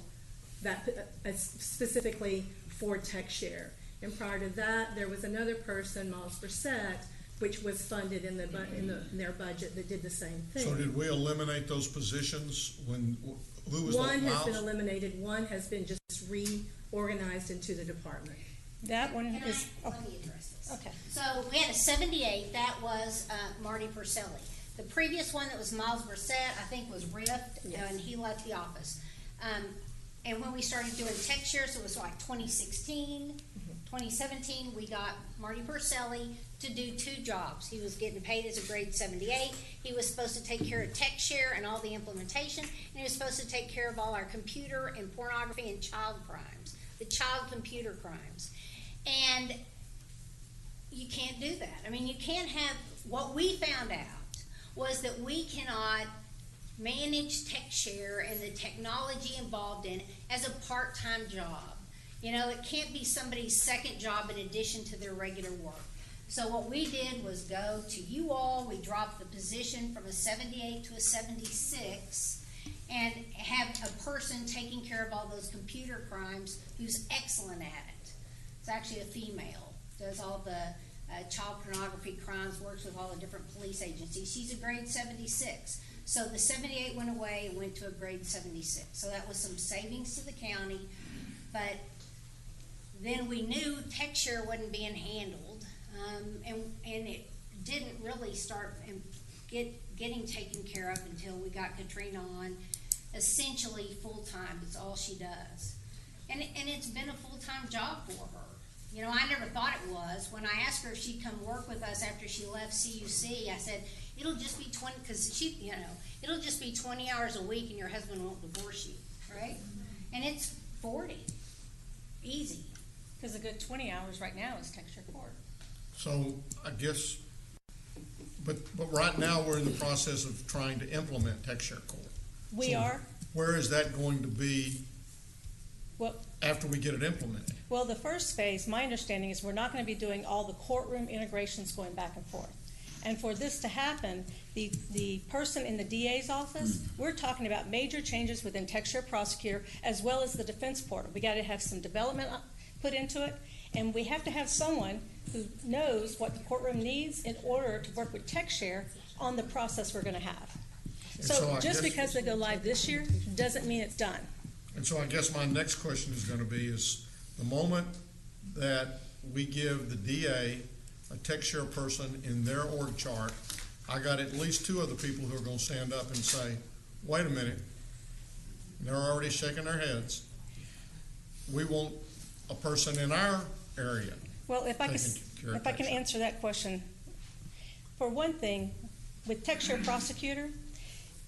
specifically for TechShare. And prior to that, there was another person, Miles Brissett, which was funded in their budget that did the same thing. So did we eliminate those positions who was one that, has been Miles? eliminated, one has been just reorganized into the department. That one is, Let me address this. okay. So we had a 78, that was Marty Purcelli. The previous one that was Miles Brissett, I think was Rift, and he left the office. And when we started doing tech shares, it was like 2016, 2017, we got Marty Purcelli to do 2 jobs. He was getting paid as a grade 78. He was supposed to take care of tech share and all the implementation, and he was supposed to take care of all our computer and pornography and child crimes, the child computer crimes. And you can't do that. I mean, you can't have, what we found out was that we cannot manage TechShare and the technology involved in it as a part-time job. You know, it can't be somebody's second job in addition to their regular work. So what we did was go to you all, we dropped the position from a 78 to a 76, and have a person taking care of all those computer crimes who's excellent at it. It's actually a female, does all the child pornography crimes, works with all the different police agencies. She's a grade 76. So the 78 went away and went to a grade 76. So that was some savings to the county. But then we knew TechShare wasn't being handled, and it didn't really start getting taken care of until we got Katrina on essentially full-time. It's all she does. And it's been a full-time job for her. You know, I never thought it was. When I asked her if she'd come work with us after she left CUC, I said, it'll just be 20, because she, you know, it'll just be 20 hours a week and your husband won't divorce you, right? And it's 40. Easy. Because a good 20 hours right now is texture court. So I guess, but right now we're in the process of trying to implement Tech-Share Court. We are. Where is that going to be Well, after we get it implemented? well, the first phase, my understanding is we're not going to be doing all the courtroom integrations going back and forth. And for this to happen, the person in the DA's office, we're talking about major changes within Texture Prosecutor as well as the defense portal. We got to have some development put into it, and we have to have someone who knows what the courtroom needs in order to work with TechShare on the process we're going to have. So just because they go live this year doesn't mean it's done. And so I guess my next question is going to be is the moment that we give the DA a Tech-Share person in their org chart, I got at least two other people who are going to stand up and say, wait a minute, and they're already shaking their heads. We want a person in our area. Well, if I can answer that question. For one thing, with Texture Prosecutor,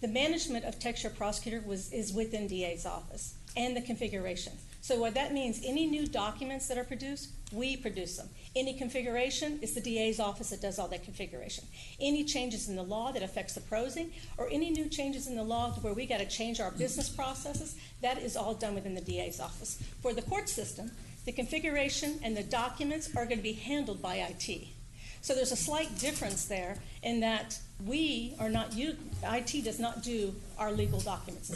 the management of Texture Prosecutor is within DA's office and the configuration. So what that means, any new documents that are produced, we produce them. Any configuration, it's the DA's office that does all that configuration. Any changes in the law that affects the prosing, or any new changes in the law to where we got to change our business processes, that is all done within the DA's office. For the court system, the configuration and the documents are going to be handled by IT. So there's a slight difference there in that we are not, IT does not do our legal documents.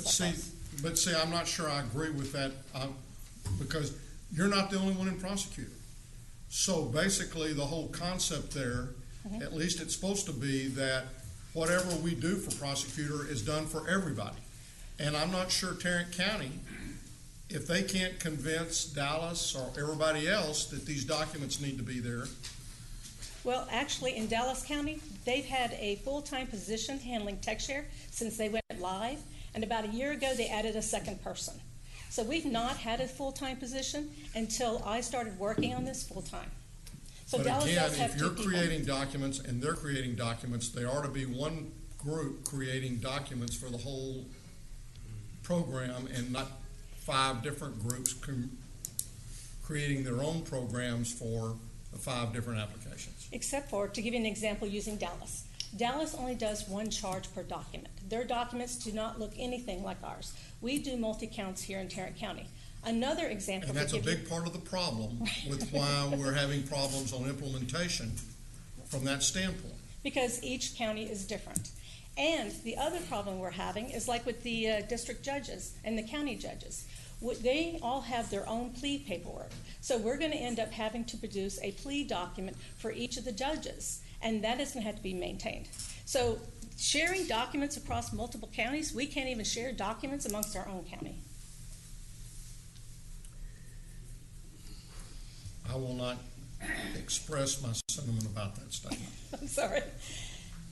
But see, I'm not sure I agree with that because you're not the only one in prosecutor. So basically the whole concept there, at least it's supposed to be that whatever we do for prosecutor is done for everybody. And I'm not sure Tarrant County, if they can't convince Dallas or everybody else that these documents need to be there. Well, actually, in Dallas County, they've had a full-time position handling TechShare since they went live, and about a year ago, they added a second person. So we've not had a full-time position until I started working on this full-time. So But Dallas again, does have if you're two people. creating documents and they're creating documents, they ought to be one group creating documents for the whole program and not 5 different groups creating their own programs for the 5 different applications. Except for, to give you an example using Dallas. Dallas only does one charge per document. Their documents do not look anything like ours. We do multi-counts here in Tarrant County. Another example. And that's a big part of the problem with why we're having problems on implementation from that standpoint. Because each county is different. And the other problem we're having is like with the district judges and the county judges. They all have their own plea paperwork. So we're going to end up having to produce a plea document for each of the judges, and that is going to have to be maintained. So sharing documents across multiple counties, we can't even share documents amongst our own county. I will not express my sentiment about that statement. I'm sorry.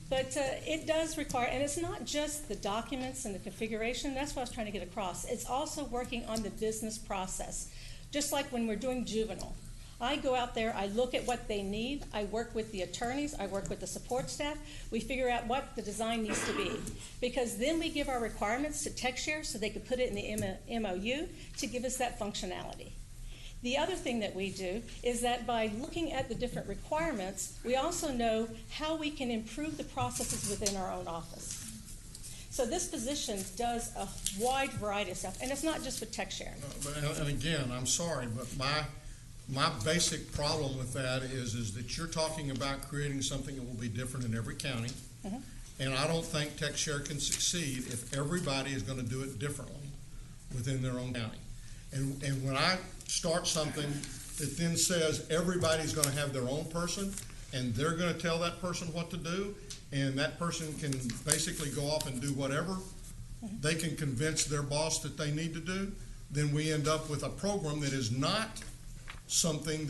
But it does require, and it's not just the documents and the configuration, that's what I was trying to get across. It's also working on the business process. Just like when we're doing juvenile. I go out there, I look at what they need, I work with the attorneys, I work with the support staff, we figure out what the design needs to be. Because then we give our requirements to TechShare so they can put it in the MOU to give us that functionality. The other thing that we do is that by looking at the different requirements, we also know how we can improve the processes within our own office. So this position does a wide variety of stuff, and it's not just with TechShare. And again, I'm sorry, but my basic problem with that is that you're talking about creating something that will be different in every county. And I don't think TechShare can succeed if everybody is going to do it differently within their own county. And when I start something that then says everybody's going to have their own person and they're going to tell that person what to do, and that person can basically go off and do whatever they can convince their boss that they need to do, then we end up with a program that is not something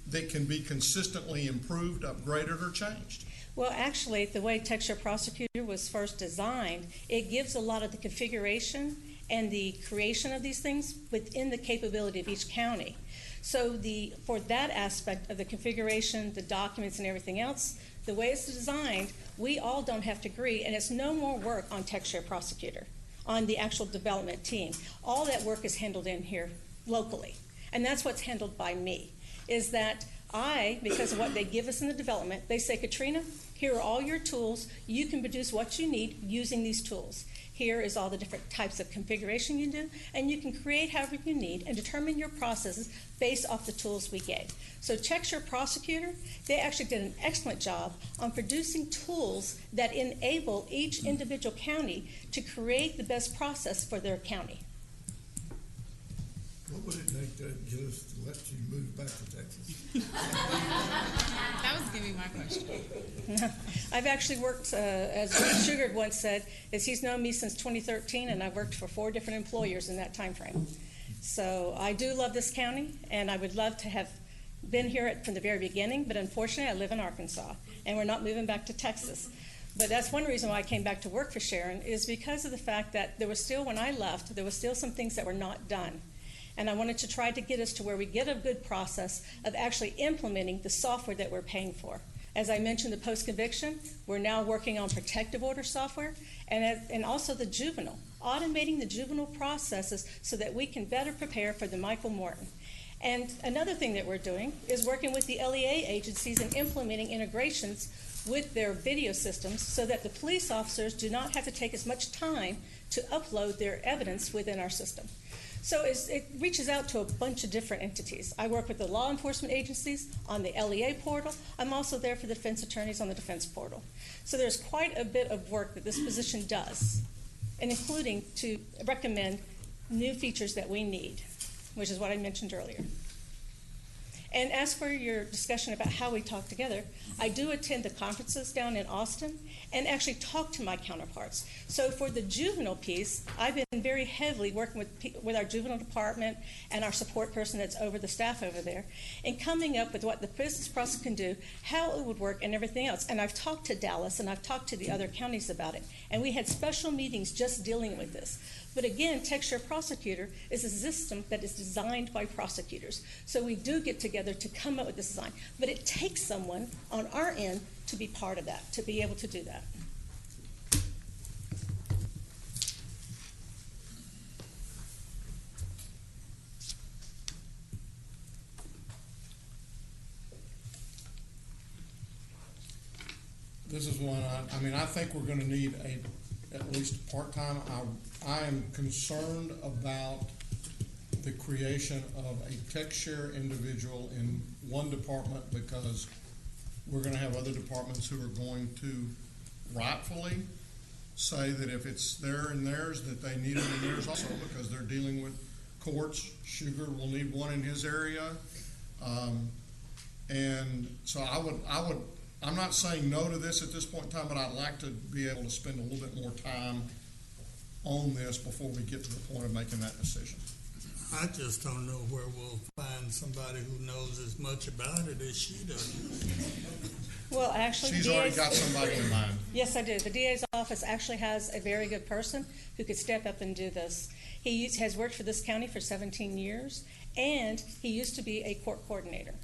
that can be consistently improved, upgraded, or changed. Well, actually, the way TechShare Prosecutor was first designed, it gives a lot of the configuration and the creation of these things within the capability of each county. So for that aspect of the configuration, the documents and everything else, the way it's designed, we all don't have to agree, and it's no more work on TechShare Prosecutor, on the actual development team. All that work is handled in here locally, and that's what's handled by me, is that because of what they give us in the development, they say, Katrina, here are all your tools. You can produce what you need using these tools. Here is all the different types of configuration you do, and you can create however you need and determine your processes based off the tools we gave. So TechShare Prosecutor, they actually did an excellent job on producing tools that enable each individual county to create the best process for their county. What would it take to get us to let you move back to Texas? That was gonna be my question. I've actually worked, as Sugar once said, is he's known me since 2013, and I've worked for 4 different employers in that time frame. So I do love this county, and I would love to have been here from the very beginning, but unfortunately I live in Arkansas, and we're not moving back to Texas. But that's one reason why I came back to work for Sharon, is because of the fact that there was still, when I left, there was still some things that were not done. And I wanted to try to get us to where we get a good process of actually implementing the software that we're paying for. As I mentioned, the post-conviction, we're now working on protective order software, and also the juvenile, automating the juvenile processes so that we can better prepare for the Michael Morton. And another thing that we're doing is working with the LEA agencies and implementing integrations with their video systems so that the police officers do not have to take as much time to upload their evidence within our system. So it reaches out to a bunch of different entities. I work with the law enforcement agencies on the LEA portal. I'm also there for the defense attorneys on the defense portal. So there's quite a bit of work that this position does, and including to recommend new features that we need, which is what I mentioned earlier. And as for your discussion about how we talk together, I do attend the conferences down in Austin and actually talk to my counterparts. So for the juvenile piece, I've been very heavily working with our juvenile department and our support person that's over the staff over there, and coming up with what the business process can do, how it would work, and everything else. And I've talked to Dallas and I've talked to the other counties about it. And we had special meetings just dealing with this. But again, TechShare Prosecutor is a system that is designed by prosecutors. So we do get together to come up with this design. But it takes someone on our end to be part of that, to be able to do that. This is one, I think we're gonna need at least part-time. I am concerned about the creation of a TechShare individual in one department, because we're gonna have other departments who are going to rightfully say that if it's there and theirs, that they need it in theirs also, because they're dealing with courts. Sugar will need one in his area. And so I'm not saying no to this at this point in time, but I'd like to be able to spend a little bit more time on this before we get to the point of making that decision. I just don't know where we'll find somebody who knows as much about it as she does. Well, actually, She's already got somebody in mind. Yes, I do. The DA's office actually has a very good person who could step up and do this. He has worked for this county for 17 years, and he used to be a court coordinator.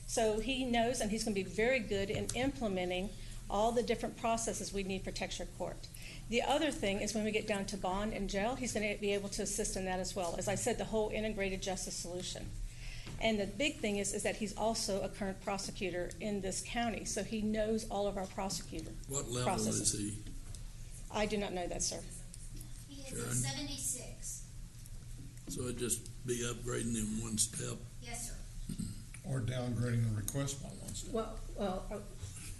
So he knows, and he's going to be very good in implementing all the different processes we need for TechShare Court. The other thing is when we get down to bond and jail, he's going to be able to assist in that as well. As I said, the whole integrated justice solution. And the big thing is that he's also a current prosecutor in this county, so he knows all of our prosecutor What level processes. is he? I do not know that, sir. He is Sharon? at 76. So it'd just be upgrading him one step. Yes, sir. Or downgrading the request by one step. Well,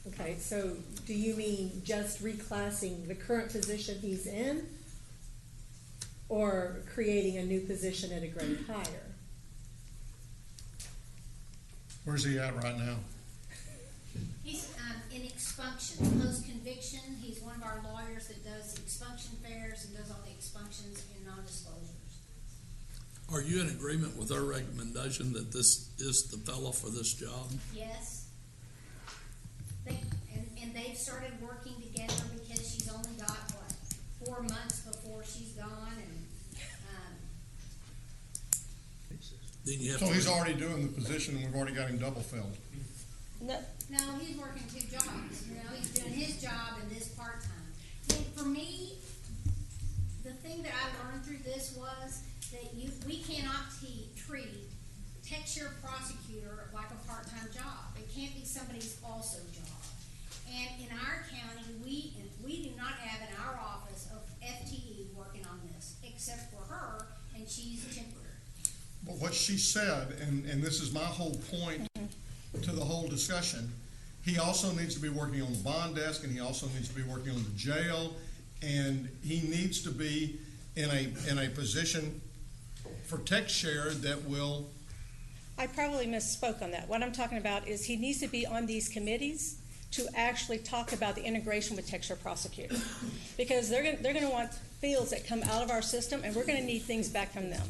okay, so do you mean just reclassing the current position he's in, or creating a new position at a grade higher? Where's he at right now? He's in expunction, post-conviction. He's one of our lawyers that does expunction fairs and does all the expunctions and non-disclosures. Are you in agreement with our recommendation that this is the fellow for this job? Yes. And they've started working together because she's only got, 4 months before she's gone, and then you have So to. he's already doing the position, and we've already got him double filled. No, No, he's working 2 jobs, he's doing his job and this part-time. And for me, the thing that I learned through this was that we cannot treat texture prosecutor like a part-time job. It can't be somebody's also job. And in our county, we do not have in our office of FTE working on this, except for her, and she's temporary. But what she said, and this is my whole point to the whole discussion, he also needs to be working on the bond desk, and he also needs to be working on the jail, and he needs to be in a position for tech share that will. I probably misspoke on that. What I'm talking about is he needs to be on these committees to actually talk about the integration with Texture Prosecutor. Because they're going to want fields that come out of our system, and we're going to need things back from them.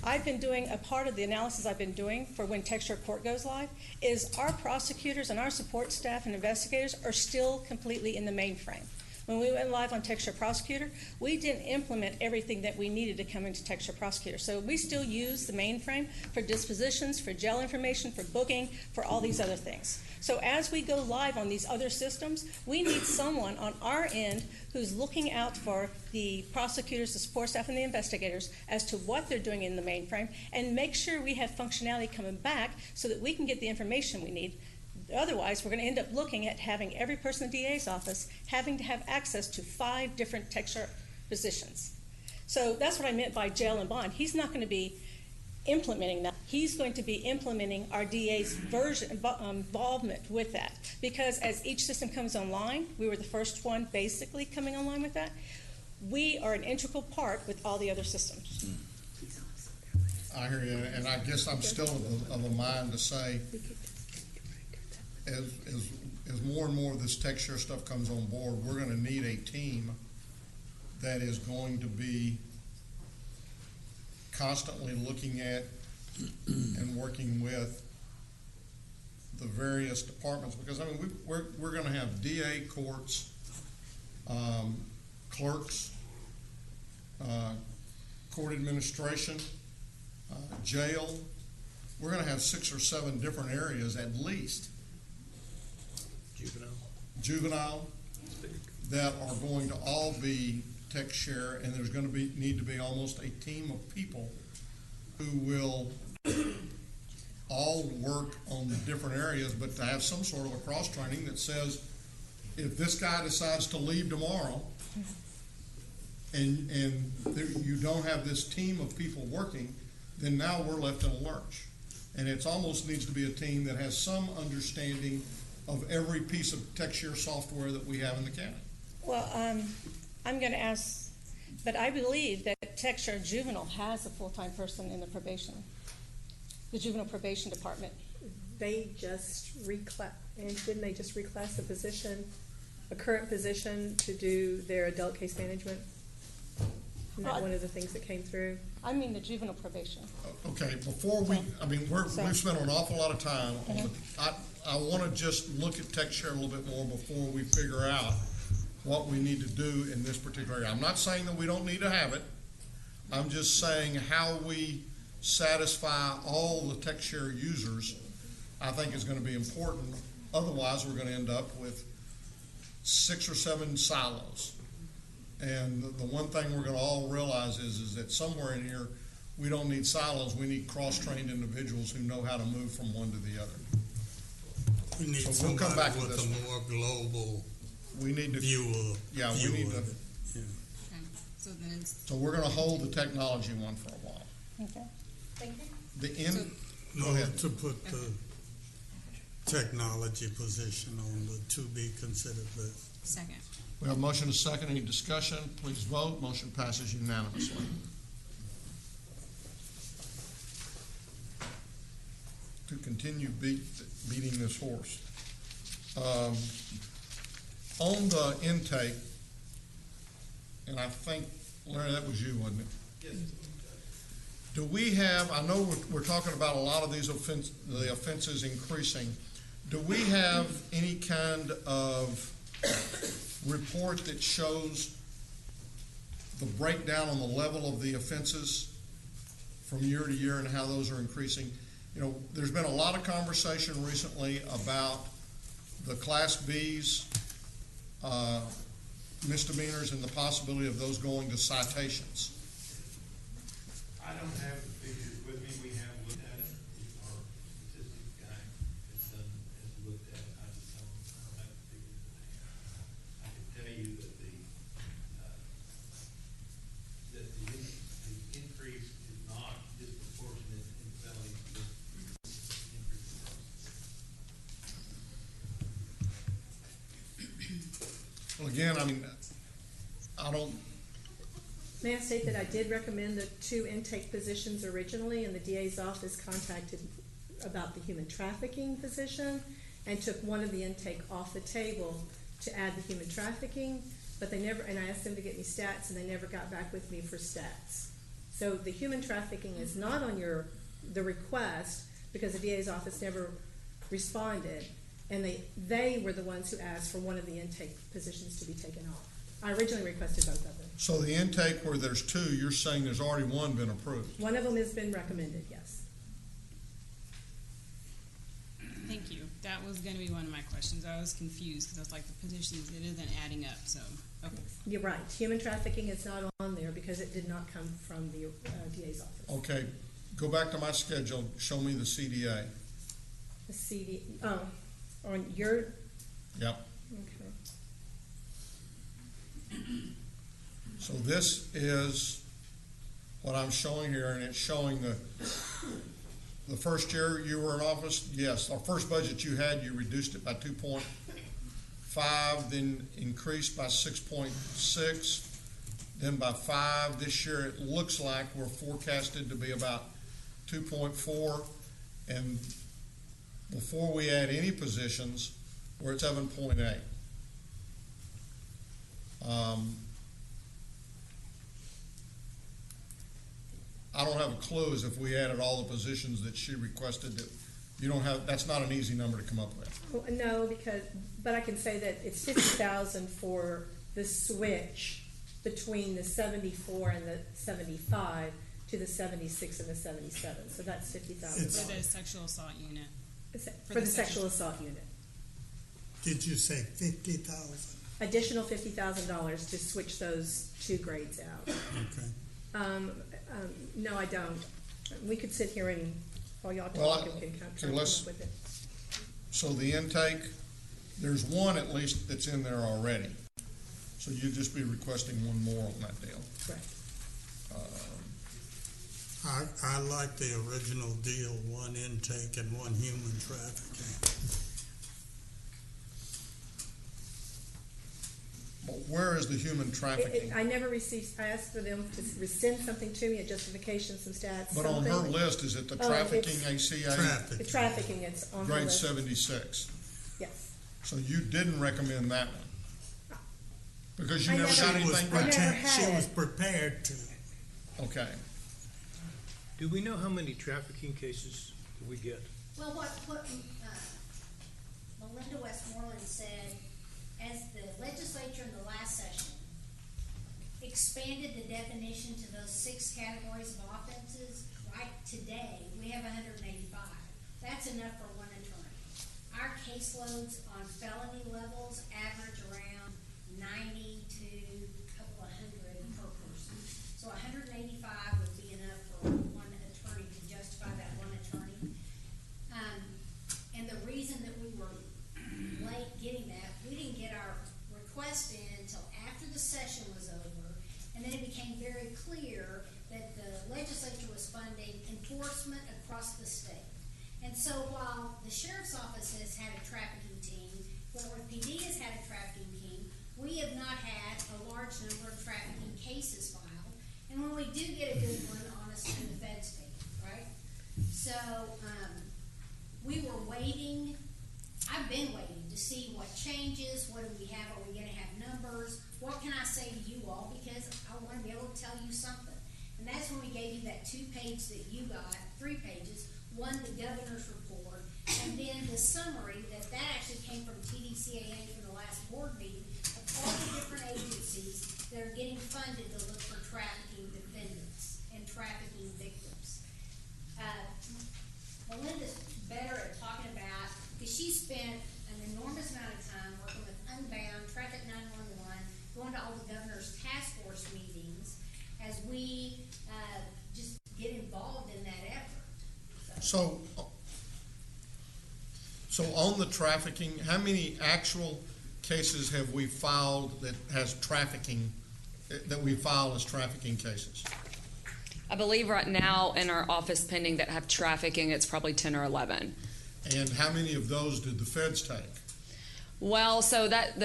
I've been doing a part of the analysis I've been doing for when Texture Court goes live is our prosecutors and our support staff and investigators are still completely in the mainframe. When we went live on Texture Prosecutor, we didn't implement everything that we needed to come into Texture Prosecutor. So we still use the mainframe for dispositions, for jail information, for booking, for all these other things. So as we go live on these other systems, we need someone on our end who's looking out for the prosecutors, the support staff, and the investigators as to what they're doing in the mainframe and make sure we have functionality coming back so that we can get the information we need. Otherwise, we're going to end up looking at having every person in the DA's office having to have access to 5 different texture positions. So that's what I meant by jail and bond. He's not going to be implementing that. He's going to be implementing our DA's involvement with that. Because as each system comes online, we were the first one basically coming online with that, we are an integral part with all the other systems. I hear you, and I guess I'm still of a mind to say, as more and more of this tech share stuff comes on board, we're going to need a team that is going to be constantly looking at and working with the various departments, because I mean we're going to have DA, courts, clerks, court administration, jail. We're going to have 6 or 7 different areas at least. Juvenile that are going to all be tech share, and there's going to need to be almost a team of people who will all work on the different areas, but to have some sort of a cross training that says if this guy decides to leave tomorrow and you don't have this team of people working, then now we're left in a lurch. And it almost needs to be a team that has some understanding of every piece of TechShare software that we have in the county. Well, I'm going to ask, but I believe that TechShare Juvenile has a full-time person in the juvenile probation department. They just didn't they just reclass the position, a current position, to do their adult case management? Isn't that one of the things that came through? I mean the juvenile probation. Okay, before we've spent an awful lot of time on the, I want to just look at TechShare a little bit more before we figure out what we need to do in this particular area. I'm not saying that we don't need to have it. I'm just saying how we satisfy all the TechShare users, I think, is going to be important. Otherwise, we're going to end up with 6 or 7 silos. And the one thing we're going to all realize is that somewhere in here, we don't need silos. We need cross-trained individuals who know how to move from one to the other. We need so we'll come back with to this a more global view of it. Okay. So we're going to hold the technology one for a while. Okay. Thank you. Go ahead. To put the technology position on the to be considered list. Second. We have a motion and a second. Any discussion? Please vote. Motion passes unanimously. To continue beating this horse. On the intake, and I think, Larry, that was you, wasn't it? Yes. Do we have, I know we're talking about a lot of these the offenses increasing. Do we have any kind of report that shows the breakdown on the level of the offenses from year to year and how those are increasing. You know, there's been a lot of conversation recently about the Class Bs, misdemeanors, and the possibility of those going to citations. I don't have the figures with me. We have looked at it. Our statistics guy has looked at it. I just don't have the figures in hand. I can tell you that the increase is not disproportionate in felonies. Well, again, I mean, I don't, May I state that I did recommend the 2 intake positions originally, and the DA's office contacted about the human trafficking position and took one of the intake off the table to add the human trafficking, but they never, and I asked them to get me stats, and they never got back with me for stats. So the human trafficking is not on the request, because the DA's office never responded, and they were the ones who asked for one of the intake positions to be taken off. I originally requested both of them. so the intake where there's 2, you're saying there's already one been approved? One of them has been recommended, yes. Thank you. That was gonna be one of my questions. I was confused, because I was like, the positions, it isn't adding up, so, okay. You're right. Human trafficking is not on there because it did not come from the DA's office. Okay, go back to my schedule, show me the CDA. The CD, on your, Yep. okay. So this is what I'm showing here, and it's showing the first year you were in office, yes, our first budget you had, you reduced it by 2.5, then increased by 6.6, then by 5. This year it looks like we're forecasted to be about 2.4, and before we add any positions, we're at 7.8. I don't have a clue as if we added all the positions that she requested. That you don't have. That's not an easy number to come up with. Well, no, but I can say that it's 50,000 for the switch between the 74 and the 75 to the 76 and the 77. So that's 50,000. For the sexual assault unit. For the sexual assault unit. Did you say 50,000? Additional $50,000 to switch those 2 grades out. Okay. No, I don't. We could sit here and, while y'all Well, talk, and can come okay, let's- up with it. So the intake, there's one at least that's in there already. So you'd just be requesting one more on that deal. Right. I like the original deal, 1 intake and 1 human trafficking. But where is the human trafficking? I never received, I asked for them to rescind something to me, a justification, some stats, But on her something. list, is it the Oh, trafficking it's- ACA? The trafficking, it's on her Grade list. 76. Yes. So you didn't recommend that one? Because you I never never- got I anything never back? had She was it. prepared to. Okay. Do we know how many trafficking cases we get? Well, what Melinda Westmoreland said, as the legislature in the last session expanded the definition to those 6 categories of offenses, right today, we have 185. That's enough for 1 attorney. Our caseloads on felony levels average around 90 to a couple of hundred per person. So 185 would be enough for 1 attorney to justify that 1 attorney. And the reason that we were late getting that, we didn't get our request in until after the session was over, and then it became very clear that the legislature was funding enforcement across the state. And so while the sheriff's office has had a trafficking team, Fort PD has had a trafficking team, we have not had a large number of trafficking cases filed. And when we do get a good one, honestly, the feds take it, right? So, we were waiting, I've been waiting to see what changes, what do we have, are we gonna have numbers? What can I say to you all, because I wanna be able to tell you something. And that's when we gave you that 2-page that you got, 3 pages, one, the governor's report, and then the summary that actually came from TDCAA from the last board meeting of all the different agencies that are getting funded to look for trafficking defendants and trafficking victims. spent an enormous amount of time working with Unbound, Traffic 911, going to all the governor's task force meetings as we just get involved in that effort. So on the trafficking, how many actual cases have we filed that has trafficking, that we file as trafficking cases? I believe right now in our office pending that have trafficking, it's probably 10 or 11. And how many of those did the feds take? Well, so that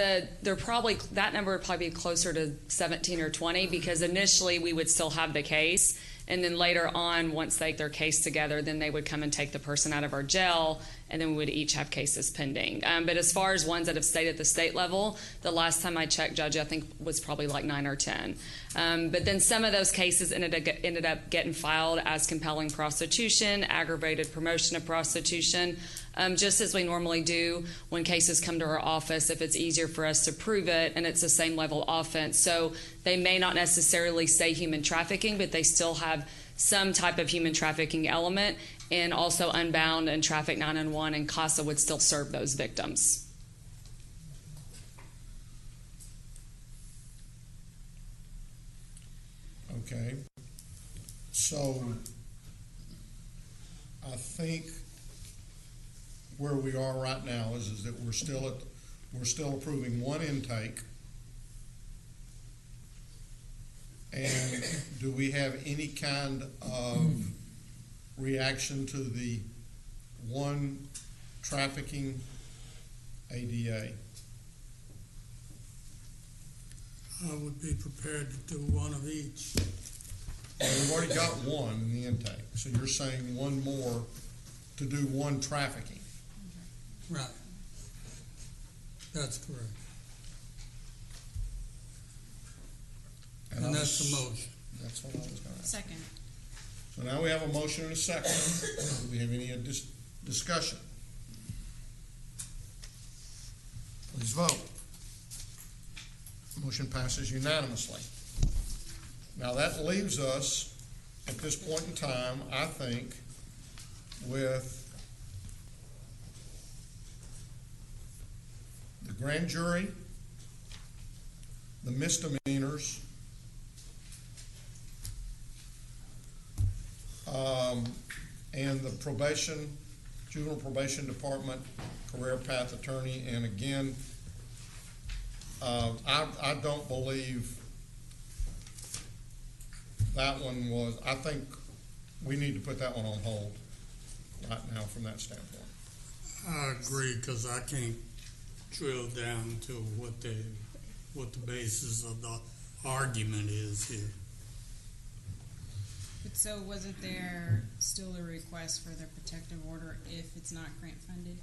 number would probably be closer to 17 or 20 because initially we would still have the case, and then later on, once they get their case together, then they would come and take the person out of our jail, and then we would each have cases pending. But as far as ones that have stayed at the state level, the last time I checked, Judge, I think was probably like 9 or 10. But then some of those cases ended up getting filed as compelling prostitution, aggravated promotion of prostitution, just as we normally do when cases come to our office if it's easier for us to prove it and it's the same level offense. So they may not necessarily say human trafficking, but they still have some type of human trafficking element, and also Unbound and Traffic 911 and CASA would still serve those victims. Okay. So I think where we are right now is that we're still approving one intake. And do we have any kind of reaction to the one trafficking ADA? I would be prepared to do one of each. Well, we've already got one in the intake, so you're saying one more to do one trafficking? Right. That's correct. And that's the motion. That's what I was going to ask. Second. So now we have a motion and a second. Do we have any discussion? Please vote. Motion passes unanimously. Now that leaves us at this point in time, I think, with the grand jury, the misdemeanors, and the probation, juvenile probation department, career path attorney. And again, I don't believe that one was, I think we need to put that one on hold right now from that standpoint. I agree, because I can't drill down to what the basis of the argument is here. But so wasn't there still a request for the protective order if it's not grant funded?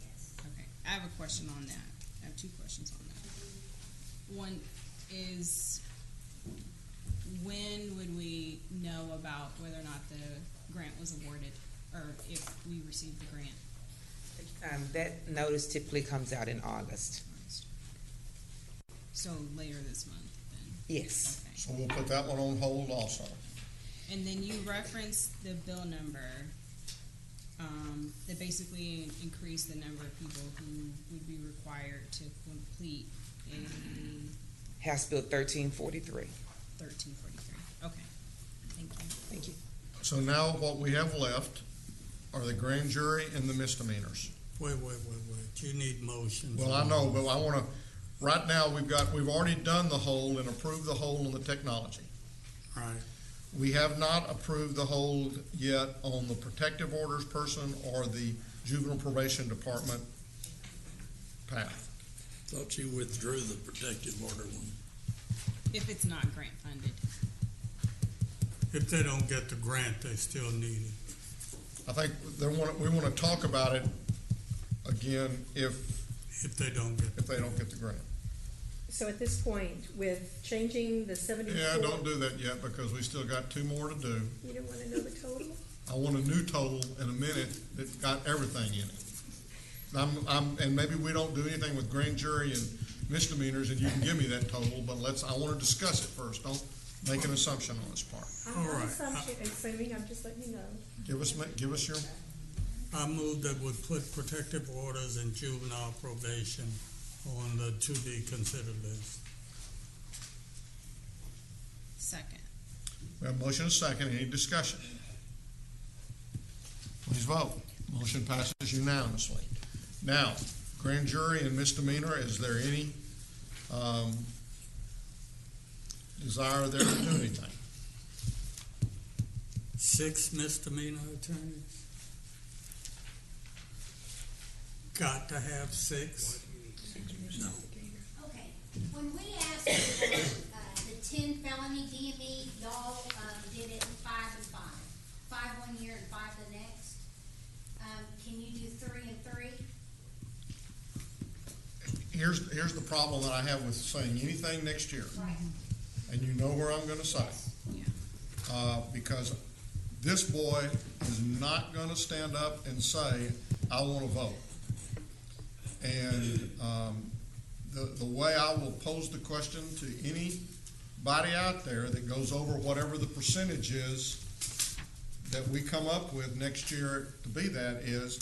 Yes. Okay, I have a question on that. I have two questions on that. One is, when would we know about whether or not the grant was awarded, or if we received the grant? That notice typically comes out in August. So later this month, then? Yes. Okay. So we'll put that one on hold also. And then you referenced the bill number that basically increased the number of people who would be required to complete a House Bill 1343. 1343. Okay. Thank you. Thank you. So now what we have left are the grand jury and the misdemeanors. Wait. You need motions. Well, I know, but I want to, right now, we've already done the hold and approved the hold on the technology. Right. We have not approved the hold yet on the protective orders person or the juvenile probation department path. Thought you withdrew the protective order one. If it's not grant funded. If they don't get the grant, they still need it. I think we want to talk about it again if they don't get the grant. So at this point, with changing the 74. Yeah, don't do that yet because we still got two more to do. You don't want to know the total? I want a new total in a minute that's got everything in it. And maybe we don't do anything with grand jury and misdemeanors, and you can give me that total. But I want to discuss it first. Don't make an assumption on this part. I'm assuming, I'm just letting you know. Give us your. I move that we put protective orders and juvenile probation on the to-be-considered list. Second. We have a motion and a second. Any discussion? Please vote. Motion passes unanimously. Now, grand jury and misdemeanor, is there any desire there to do anything? 6 misdemeanor attorneys? Got to have 6? No. Okay, when we asked for the 10 felony DME, y'all did it 5 and 5. 5 1 year and 5 the next. Can you do 3 and 3? Here's the problem that I have with saying anything next year. Right. And you know where I'm going to say. Because this boy is not going to stand up and say, I want to vote. And the way I will pose the question to anybody out there that goes over whatever the percentage is that we come up with next year to be that is,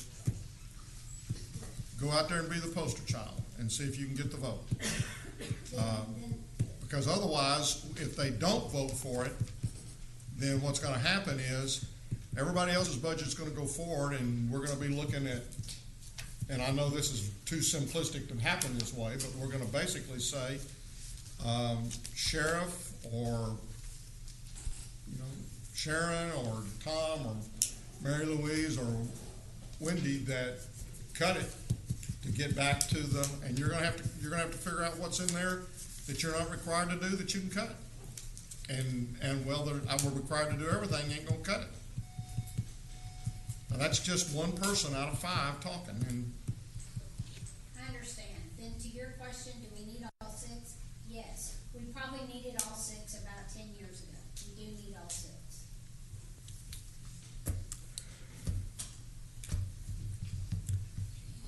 go out there and be the poster child and see if you can get the vote. Because otherwise, if they don't vote for it, then what's going to happen is everybody else's budget's going to go forward, and we're going to be looking at, and I know this is too simplistic to happen this way, but we're going to basically say sheriff or Sharon or Tom or Mary Louise or Wendy that cut it to get back to the, and you're going to have to figure out what's in there that you're not required to do that you can cut. And well, we're required to do everything, ain't gonna cut it. Now that's just one person out of 5 talking. And I understand. Then to your question, do we need all 6? Yes. We probably needed all 6 about 10 years ago. We do need all 6.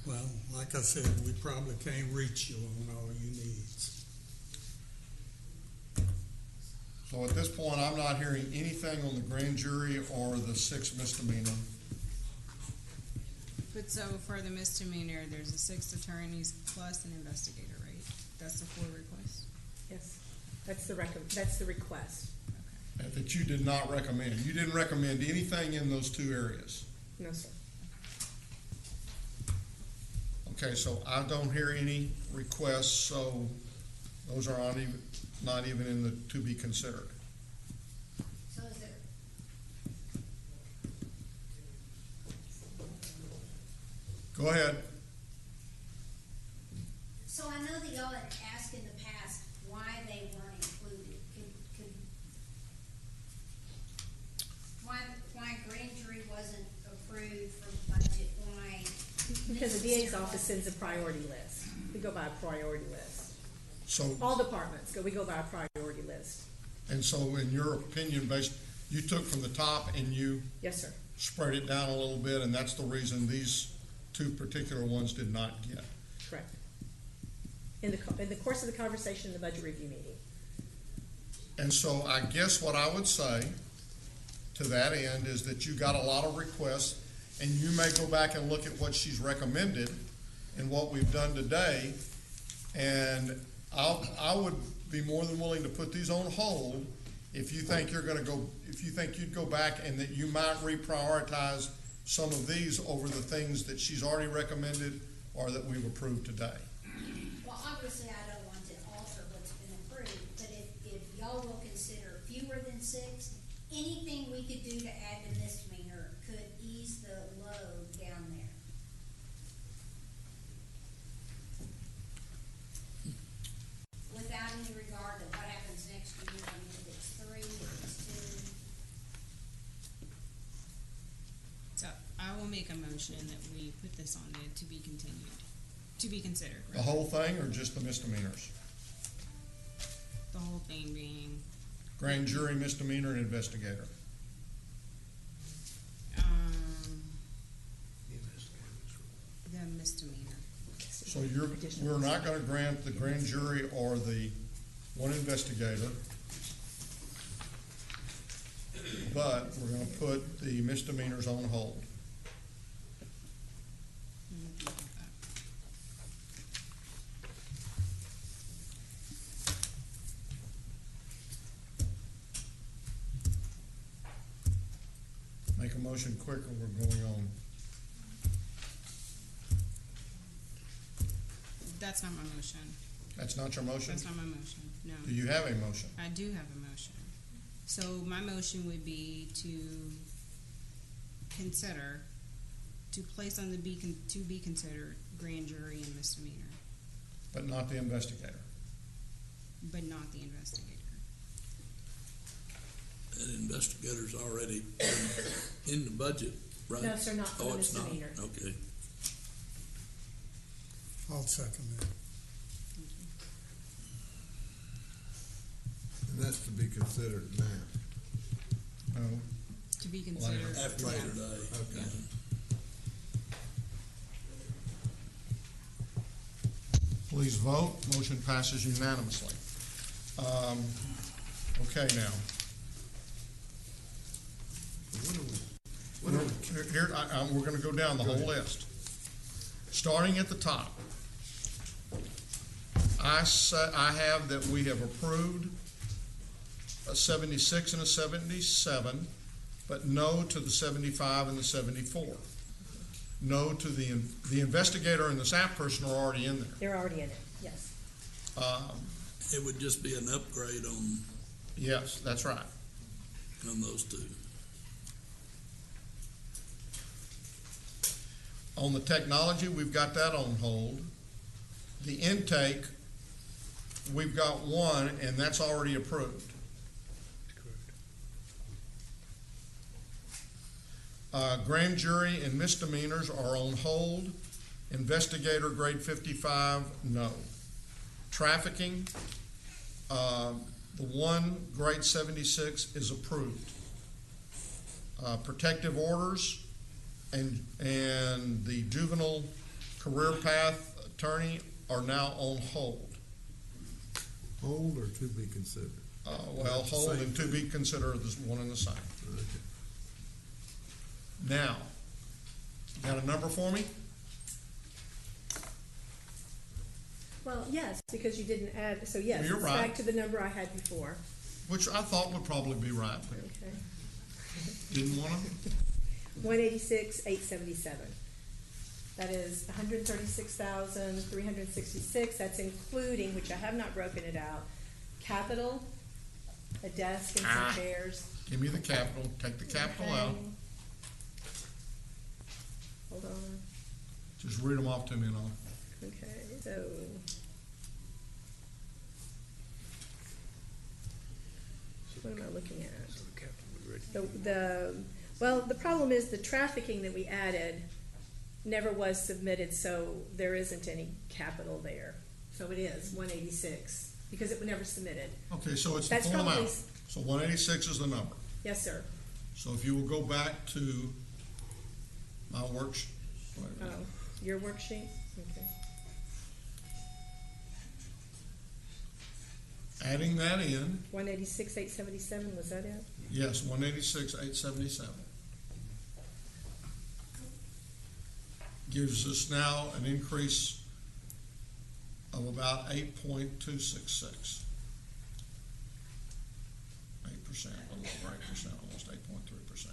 Well, like I said, we probably can't reach you on all your needs. so at this point, I'm not hearing anything on the grand jury or the 6 misdemeanor. But so for the misdemeanor, there's a 6 attorneys plus an investigator, right? That's the full request? Yes, that's the request. That you did not recommend. You didn't recommend anything in those 2 areas. No, sir. Okay, so I don't hear any requests, so those are not even in the to be considered. So is there, Go ahead. so I know that y'all had asked in the past why they weren't included. Why grand jury wasn't approved for budget, why? Because the DA's office sends a priority list. We go by a priority list. So All departments we go by a priority list. And so in your opinion, you took from the top and you Yes, sir. spread it down a little bit, and that's the reason these 2 particular ones did not get. Correct. In the course of the conversation in the budget review meeting. And so I guess what I would say to that end is that you got a lot of requests, and you may go back and look at what she's recommended and what we've done today, and I would be more than willing to put these on hold if you think you'd go back and that you might reprioritize some of these over the things that she's already recommended or that we've approved today. Well, obviously, I don't want to alter what's been approved, but if y'all will consider fewer than 6, anything we could do to add to misdemeanor could ease the load down there. Without any regard to what happens next year, I mean, if it's 3, if it's 2. So I will make a motion that we put this on there to be continued, to be considered. The whole thing or just the misdemeanors? The whole thing being, Grand jury, misdemeanor, and investigator. the misdemeanor. So we're not gonna grant the grand jury or the 1 investigator, but we're gonna put the misdemeanors on hold. motion quick or we're going on? That's not my motion. That's not your motion? That's not my motion, no. Do you have a motion? I do have a motion. So my motion would be to consider, to place on the to be considered grand jury and misdemeanor, But not the investigator. but not the investigator. That investigator's already in the budget, right? No, sir, not for Oh, the it's not? misdemeanor. Okay. I'll second that. And that's to be considered now. No. To be considered. After later day. Okay. Please vote. Motion passes unanimously. Okay, now. Here, we're gonna go down the whole list. Starting at the top. I have that we have approved a 76 and a 77, but no to the 75 and the 74. No to the investigator and the staff person are already in there. They're already in it, yes. It would just be an upgrade on Yes, that's right. those two. On the technology, we've got that on hold. The intake, we've got one, and that's already approved. Grand jury and misdemeanors are on hold. Investigator grade 55, no. Trafficking, the one grade 76 is approved. Protective orders and the juvenile career path attorney are now on hold. Hold or to be considered? Well, hold and to be considered as one and the same. Okay. Now, you got a number for me? Well, yes, because you didn't add, so yes, You're it's right. back to the number I had before. Which I thought would probably be right, but Okay. didn't want to. 186,877. That is 136,366. That's including, which I have not broken it out, capital, a desk and some chairs. Give me the capital, take the capital out. Okay. Hold on. Just read them off to me and I'll. Okay, so. What am I looking at? Well, the problem is the trafficking that we added never was submitted, so there isn't any capital there. So it is 186, because it was never submitted. Okay, so it's the That's full probably- amount. So 186 is the number. Yes, sir. So if you will go back to my worksheet. Your worksheet? Okay. Adding that in, 186,877, was that it? yes, 186,877. Gives us now an increase of about 8.266. 8%, a little over 8%, almost 8.3%.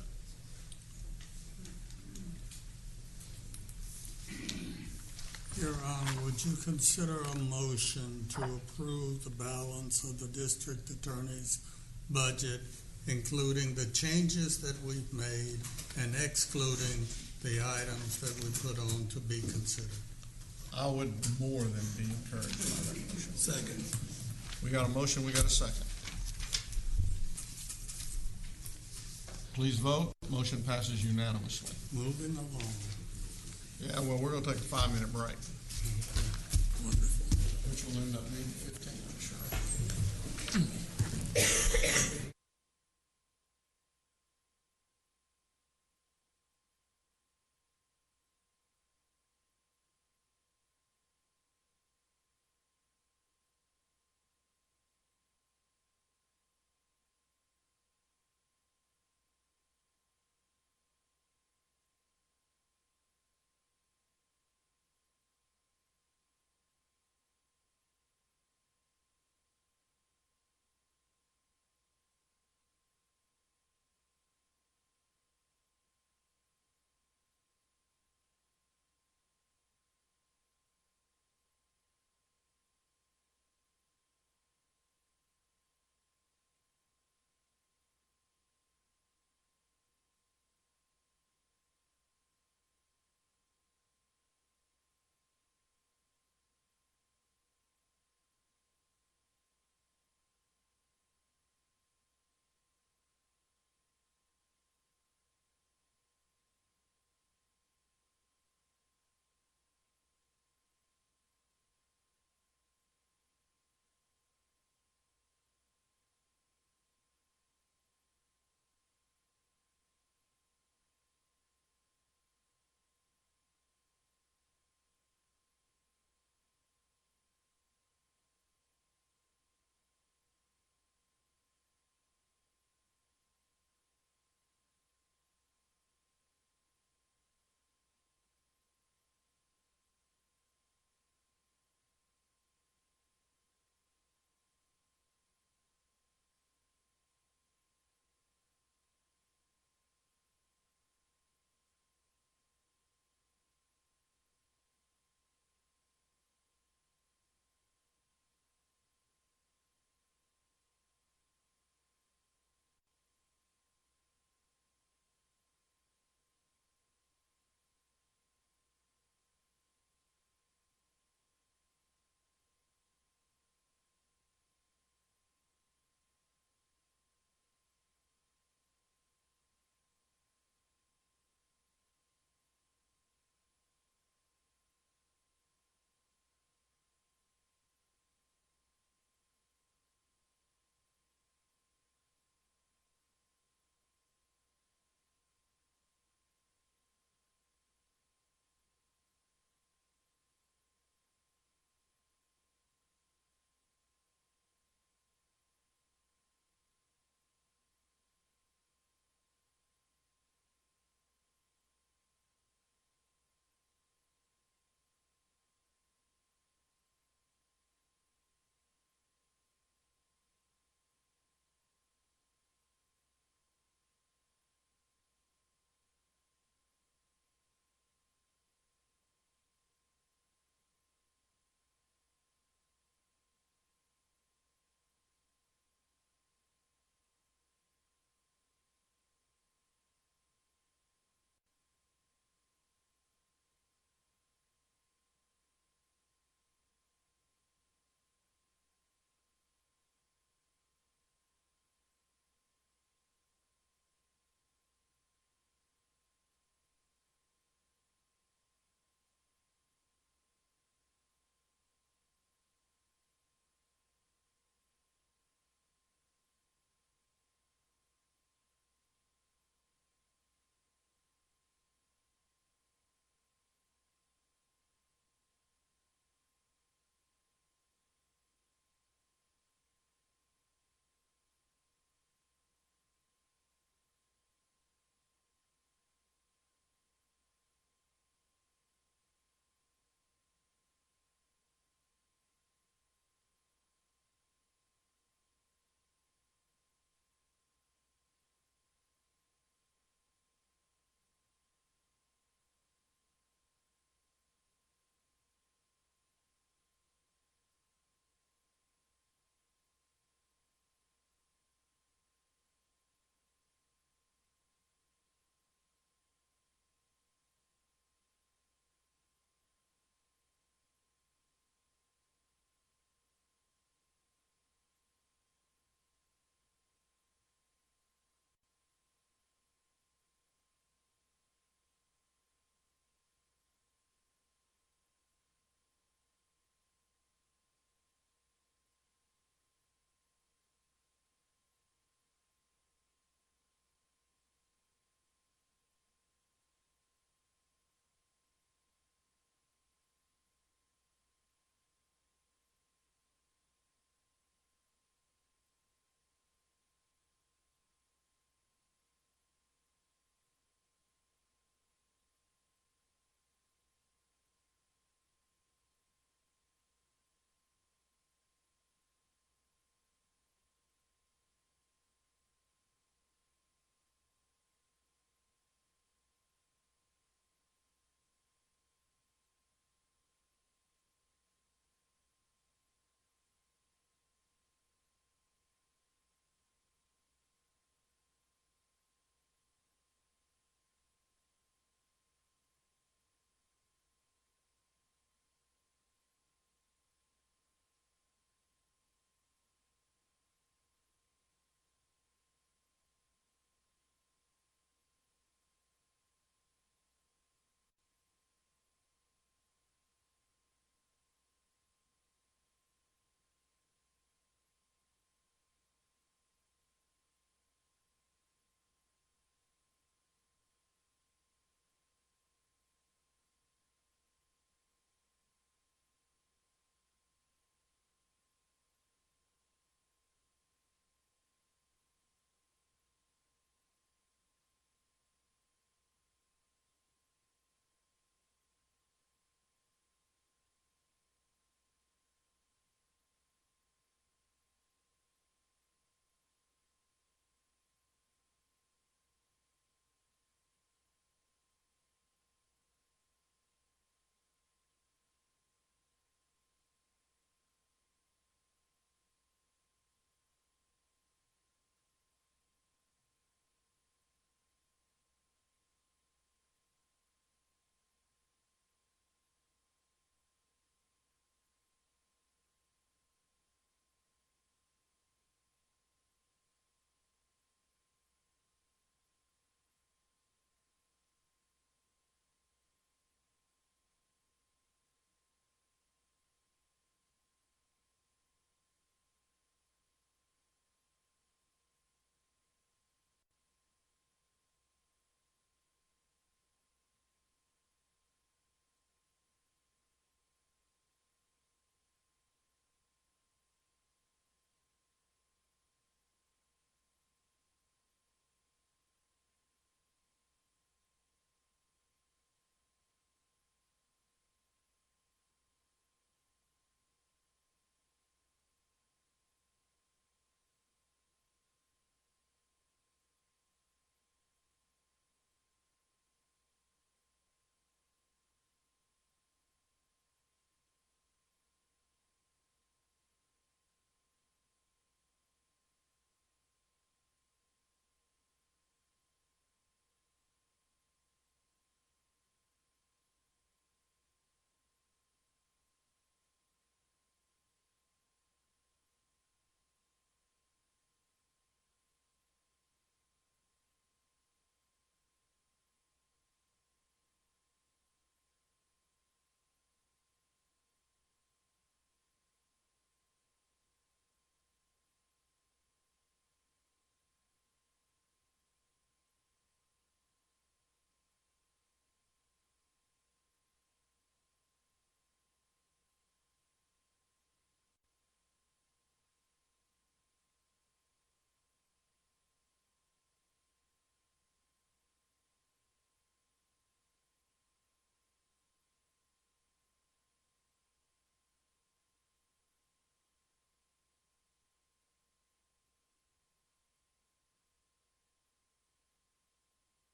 Your Honor, would you consider a motion to approve the balance of the district attorney's budget, including the changes that we've made and excluding the items that we put on to be considered? I would more than be encouraged by that motion. Second. We got a motion, we got a second. Please vote. Motion passes unanimously. Moving along. Yeah, well, we're gonna take a 5-minute break. Wonderful. Which will end up being 15, I'm sure.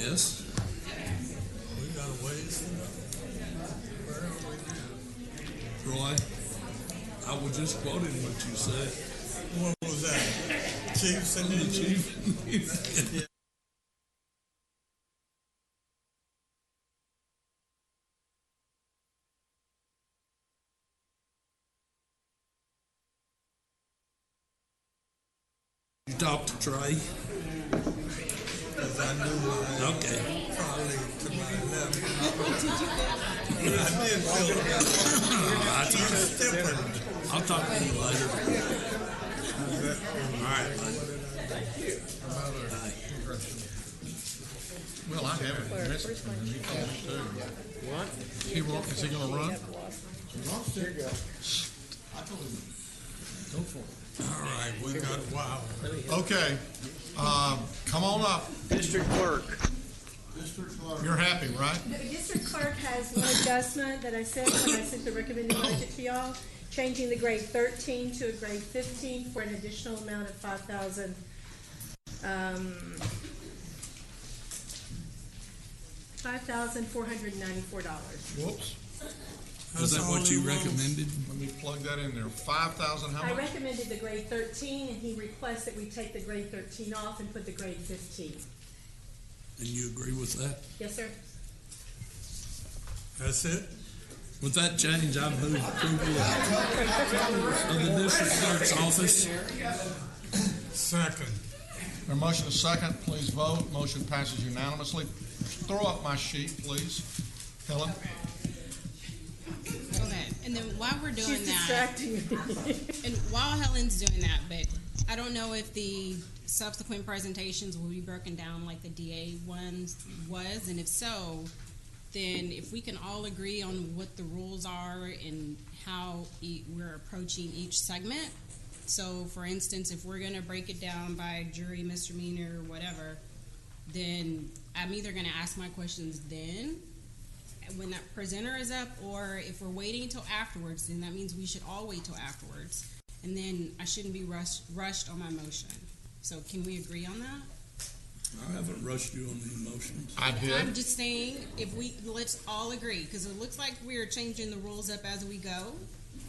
Yes. We got a ways. Roy, I was just quoting what you said. What was that? Chiefs and The chief. You talked to Trey? Because I knew Okay. probably to my left. But I did feel I'll talk to you later. All right. Well, I haven't missed it. He told me to. What? Is he gonna run? Go for it. All right, we got, wow. Okay, come on up. District Clerk. You're happy, right? The district clerk has one adjustment that I said when I sent the recommended budget to y'all, changing the grade 13 to a grade 15 for an additional amount of $5,494. Whoops. Is that what you recommended? Let me plug that in there. 5,000, how I much? recommended the grade 13, and he requests that we take the grade 13 off and put the grade 15. And you agree with that? Yes, sir. That's it? With that change, I move approval of the district clerk's office. Second. A motion is second, please vote. Motion passes unanimously. Throw up my sheet, please. Helen? Okay, and then while we're doing She's that, distracting me. and while Helen's doing that, but I don't know if the subsequent presentations will be broken down like the DA ones was, and if so, then if we can all agree on what the rules are and how we're approaching each segment. So, for instance, if we're going to break it down by jury, misdemeanor, whatever, then I'm either going to ask my questions then when that presenter is up, or if we're waiting until afterwards, then that means we should all wait till afterwards. And then I shouldn't be rushed on my motion. So can we agree on that? I haven't rushed you on the emotions. I did. I'm just saying, let's all agree, because it looks like we're changing the rules up as we go,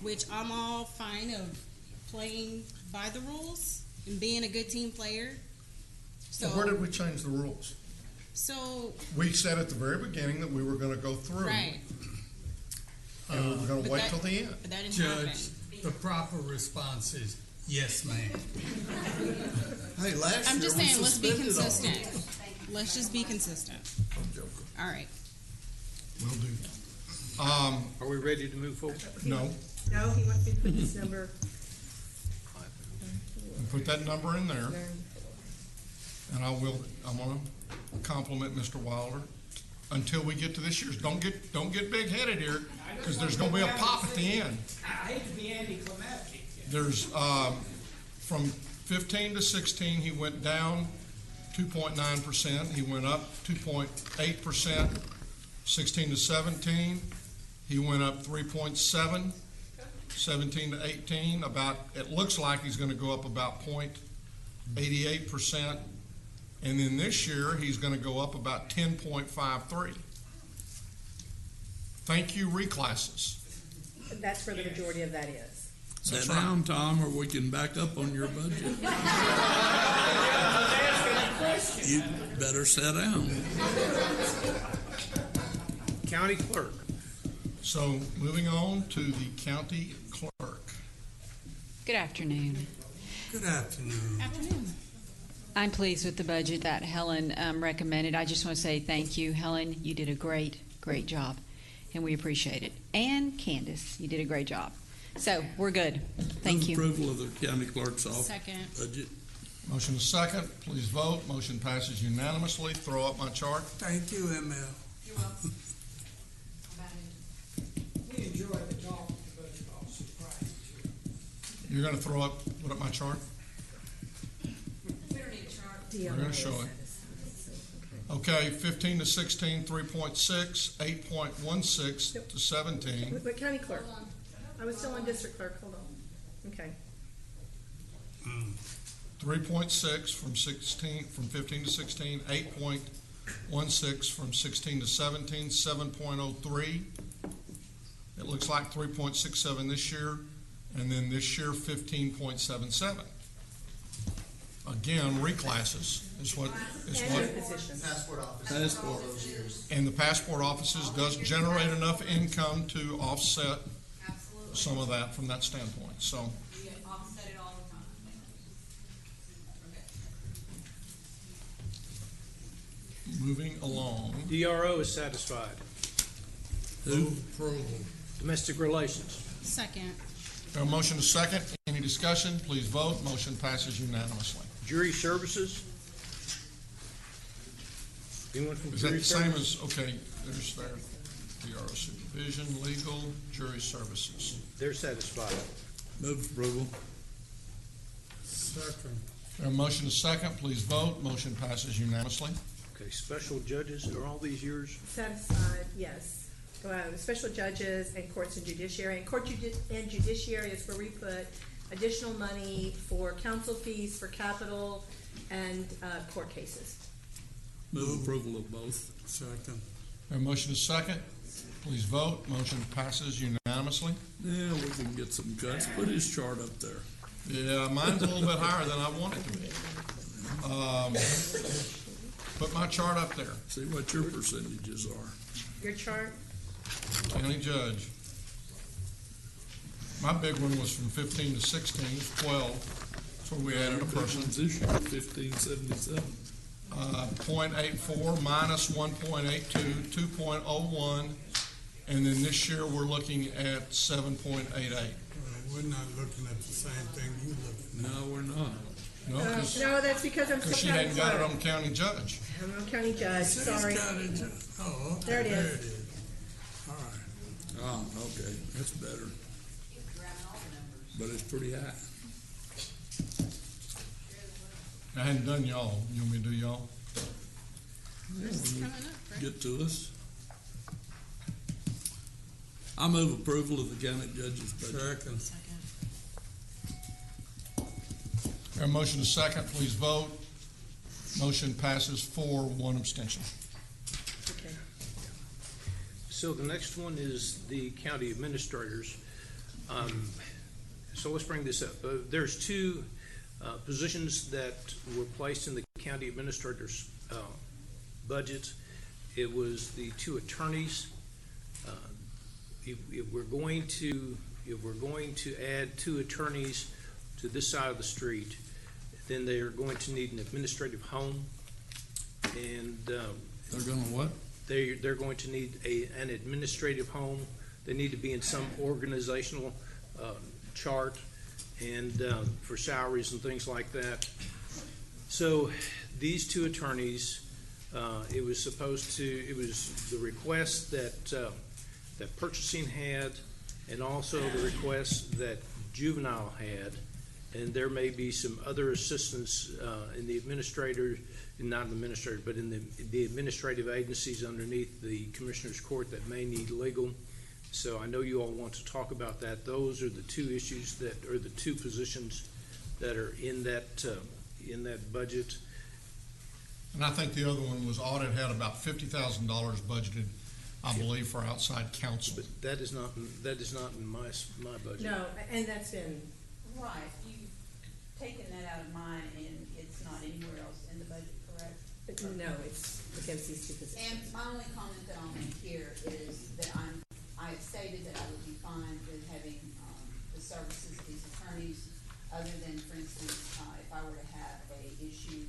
which I'm all fine of playing by the rules and being a good team player. So Where did we change the rules? So We said at the very beginning that we were gonna go through. right, And we were gonna But wait that- till the end. but that didn't happen. Judge, the proper response is, yes, ma'am. Hey, last I'm year just we saying, let's be suspended all. consistent. Let's just be consistent. I'm joking. All right. Will do. Are we ready to move forward? No, No, he wants me to put this number. put that number in there. And I'm gonna compliment Mr. Wilder until we get to this year's. Don't get big headed here, because there's gonna be a pop at the end. I hate to be anticlimactic. There's, from 15 to 16, he went down 2.9%. He went up 2.8%. 16 to 17, he went up 3.7. 17 to 18, it looks like he's gonna go up about 0.88%. And then this year, he's gonna go up about 10.53. Thank you, reclasses. That's where the majority of that is. Sit down, Tom, or we can back up on your budget. You better sit down. County Clerk. So moving on to the county clerk. Good afternoon. Good afternoon. Afternoon. I'm pleased with the budget that Helen recommended. I just want to say thank you, Helen. You did a great job, and we appreciate it. And Candace, you did a great job. So we're good. Thank Move you. approval of the county clerk's office Second. budget. Motion is second. Please vote. Motion passes unanimously. Throw up my chart. Thank you, ML. We enjoy the talk with the budget officer prior to. You're gonna put up my chart? We don't need a chart. We're gonna show it. Okay, 15 to 16, 3.6, 8.16 to 17. But county clerk, I was still on district clerk, hold on. Okay. 3.6 from 15 to 16, 8.16 16 from 16 to 17, 7.03. It looks like 3.67 this year, and then this year 15.77. Again, reclasses is what Passport office. Passport. Those years. and the passport offices does generate enough income to offset some of that from that standpoint. So We offset it all the time. moving along. DRO is satisfied. Who? Approval. Domestic relations. Second. A motion is second. Any discussion? Please vote. Motion passes unanimously. Jury services. Anyone from Is that jury the same services? as, okay, there's their DRO supervision, legal, jury services. They're satisfied. Move approval. Second. A motion is second. Please vote. Motion passes unanimously. Okay, special judges, are all these yours? Satisfied, yes. Special judges and courts and judiciary. And and judiciary is where we put additional money for counsel fees, for capital, and court cases. Move approval of both. Second. A motion is second. Please vote. Motion passes unanimously. Yeah, we can get some cuts. Put his chart up there. Yeah, mine's a little bit higher than I want it to be. Put my chart up there. See what your percentages are. Your chart? County judge. My big one was from 15 to 16, 12. That's where we added a person. This year, 1577. 0.84 minus 1.82, 2.01, and then this year we're looking at 7.88. We're not looking at the same thing you look at. No, we're not. No, because No, that's because I'm she still hadn't got it on county judge. I'm on county judge, sorry. Oh, okay. There it is. All right. Oh, okay, that's better. But it's pretty high. I hadn't done y'all. You want me to do y'all? Get to us. I move approval of the county judge's budget. Second. Our motion is second. Please vote. Motion passes 4-1 abstention. Okay. So the next one is the county administrators. So let's bring this up. There's two positions that were placed in the county administrator's budget. It was the two attorneys. If we're going to add two attorneys to this side of the street, then they are going to need an administrative home, and They're gonna what? they're going to need an administrative home. They need to be in some organizational chart, and for salaries and things like that. So these two attorneys, it was the request that that purchasing had, and also the request that juvenile had, and there may be some other assistance in the administrator, not the administrator, but in the administrative agencies underneath the Commissioner's Court that may need legal. So I know you all want to talk about that. Those are the two issues that are the two positions that are in that budget. And I think the other one was audit had about $50,000 budgeted, I believe, for outside counsel. But that is not in my budget. No, and that's been, Right, you've taken that out of mine and it's not anywhere else in the budget, correct? no, it's against these two positions. And my only comment that I'll make here is that I've stated that I would be fine with having, the services of these attorneys, other than, for instance, if I were to have a issue,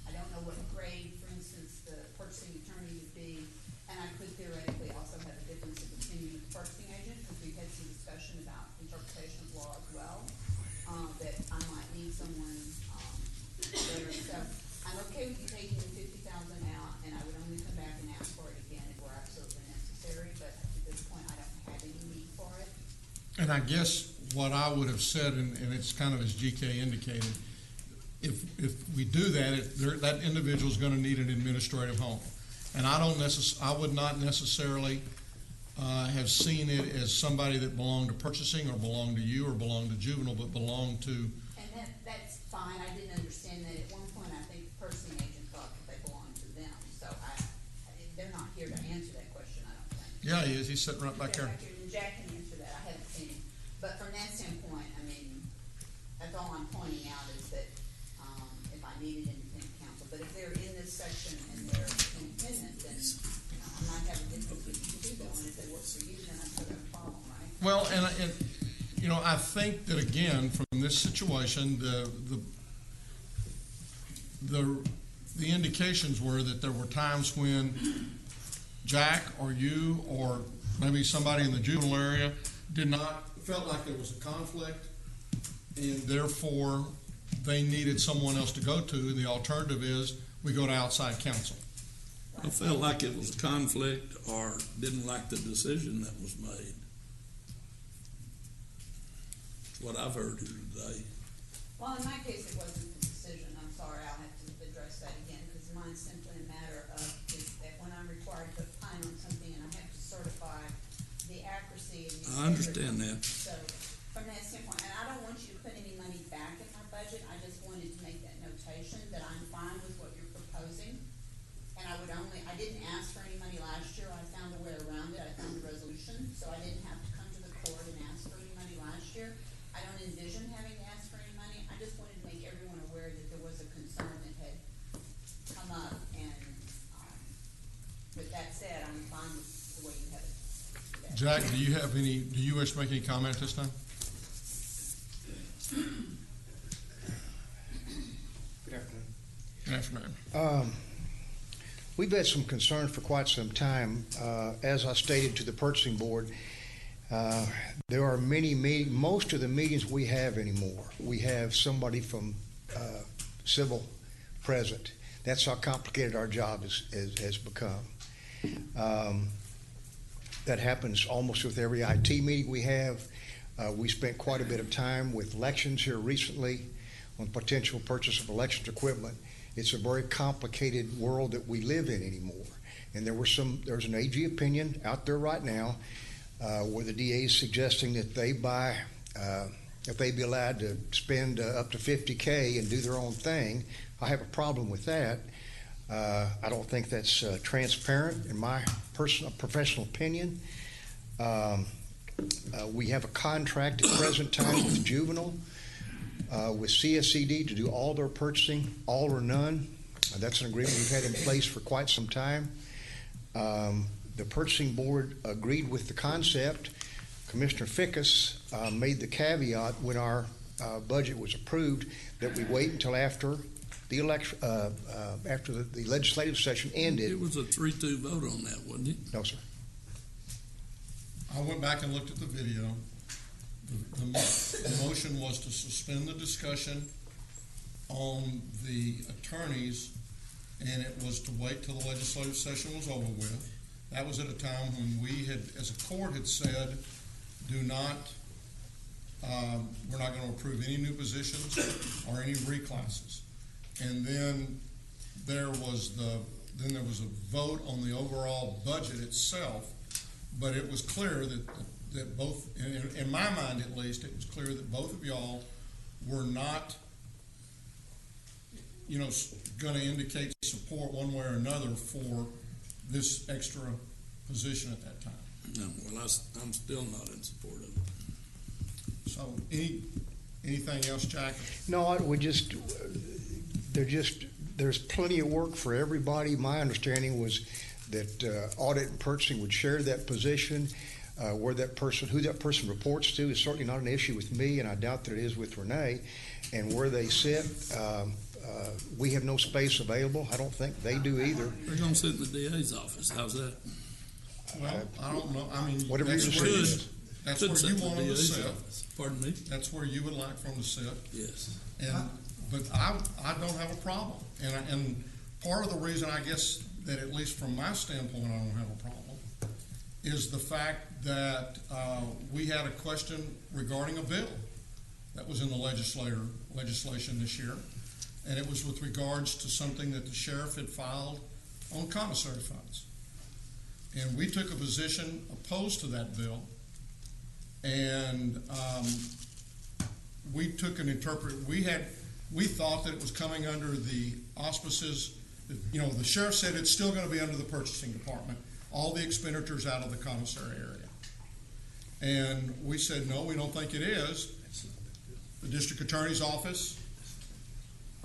I don't know what grade, for instance, the purchasing attorney would be, and I could theoretically also have a difference of opinion with the purchasing agent, because we've had some discussion about interpretation of law as well, that I might need someone, there, so I'm okay with you taking the $50,000 out, and I would only come back and ask for it again if we're absolutely necessary, but at this point, I don't have any need for it. And I guess what I would have said, and it's kind of as GK indicated, if we do that, that individual is going to need an administrative home. And I would not necessarily have seen it as somebody that belonged to purchasing or belonged to you or belonged to juvenile, but belonged to. And that's fine, I didn't understand that. At one point, I think the purchasing agent thought that they belonged to them, so I Yeah, he is. He's sitting right back Okay, there. And Jack can answer that, I haven't seen him. But from that standpoint, I mean, that's all I'm pointing out is that, if I needed independent counsel, but if they're in this section and they're independent, then I might have a difference with you too, though, and if they work for you, then I'm sure there's a problem, right? Well, and you know, I think that again, from this situation, the indications were that there were times when Jack or you or maybe somebody in the juvenile area felt like there was a conflict, and therefore they needed someone else to go to. The alternative is we go to outside counsel. I felt like it was conflict or didn't like the decision that was made. That's what I've heard here today. Well, in my case, it wasn't the decision. I'm sorry, I'll have to address that again, because mine's simply a matter of that when I'm required to opine on something and I have to certify the accuracy and the I understand that. So, from that standpoint, and I don't want you to put any money back in my budget, I just wanted to make that notation that I'm fine with what you're proposing. And I didn't ask for any money last year, I found a way around it, I found a resolution, so I didn't have to come to the court and ask for any money last year. I don't envision having to ask for any money, I just wanted to make everyone aware that there was a concern that had come up, and, with that said, I'm fine with the way you have it. Jack, do you wish to make any comment at this time? Good afternoon. Good afternoon. We've had some concern for quite some time. As I stated to the purchasing board, there are most of the meetings we have anymore, we have somebody from civil present. That's how complicated our job has become. That happens almost with every IT meeting we have. We spent quite a bit of time with elections here recently on potential purchase of elections equipment. It's a very complicated world that we live in anymore. And there's an AG opinion out there right now where the DA is suggesting that they if they be allowed to spend up to $50K and do their own thing. I have a problem with that. I don't think that's transparent in my professional opinion. We have a contract at present time with juvenile, with CSCD to do all their purchasing, all or none. That's an agreement we've had in place for quite some time. The purchasing board agreed with the concept. Commissioner Fickus made the caveat when our budget was approved that we wait until after the election, after the legislative session ended. It was a 3-2 vote on that, wasn't it? No, sir. I went back and looked at the video. The motion was to suspend the discussion on the attorneys, and it was to wait till the legislative session was over with. That was at a time when we had, as a court, had said, we're not going to approve any new positions or any reclasses. And then there was a vote on the overall budget itself, but it was clear that both, in my mind at least, it was clear that both of y'all were not, going to indicate support one way or another for this extra position at that time. No, well, I'm still not in support of it. So, anything else, Jack? No, there's plenty of work for everybody. My understanding was that audit and purchasing would share that position. Who that person reports to is certainly not an issue with me, and I doubt that it is with Renee. And where they sit, we have no space available. I don't think they do either. They're going to sit in the DA's office. How's that? Well, I don't know. I mean, whatever that's you where should. you want them to sit. Pardon me? That's where you would like for them to sit. Yes. But I don't have a problem. And part of the reason, I guess, that at least from my standpoint, I don't have a problem, is the fact that we had a question regarding a bill that was in the legislation this year, and it was with regards to something that the sheriff had filed on commissary funds. And we took a position opposed to that bill, and we took we thought that it was coming under the auspices. The sheriff said it's still going to be under the purchasing department. all the expenditures out of the commissary area. And we said, no, we don't think it is. The district attorney's office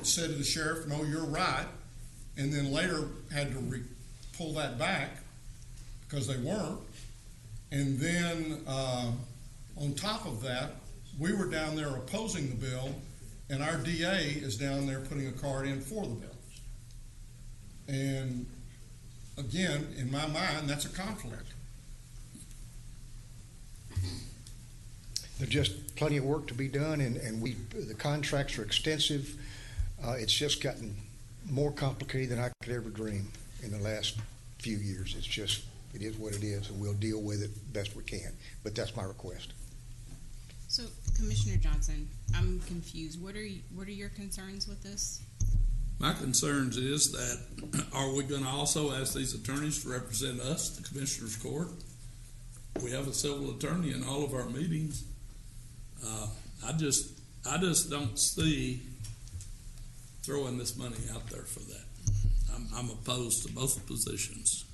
said to the sheriff, no, you're right, and then later had to pull that back because they weren't. And then on top of that, we were down there opposing the bill, and our DA is down there putting a card in for the bill. And again, in my mind, that's a conflict. There's just plenty of work to be done, and the contracts are extensive. It's just gotten more complicated than I could ever dream in the last few years. It is what it is, and we'll deal with it best we can. But that's my request. So, Commissioner Johnson, I'm confused. What are your concerns with this? My concerns is that, are we gonna also ask these attorneys to represent us, the Commissioners Court? We have a civil attorney in all of our meetings. I just don't see throwing this money out there for that. I'm opposed to both positions.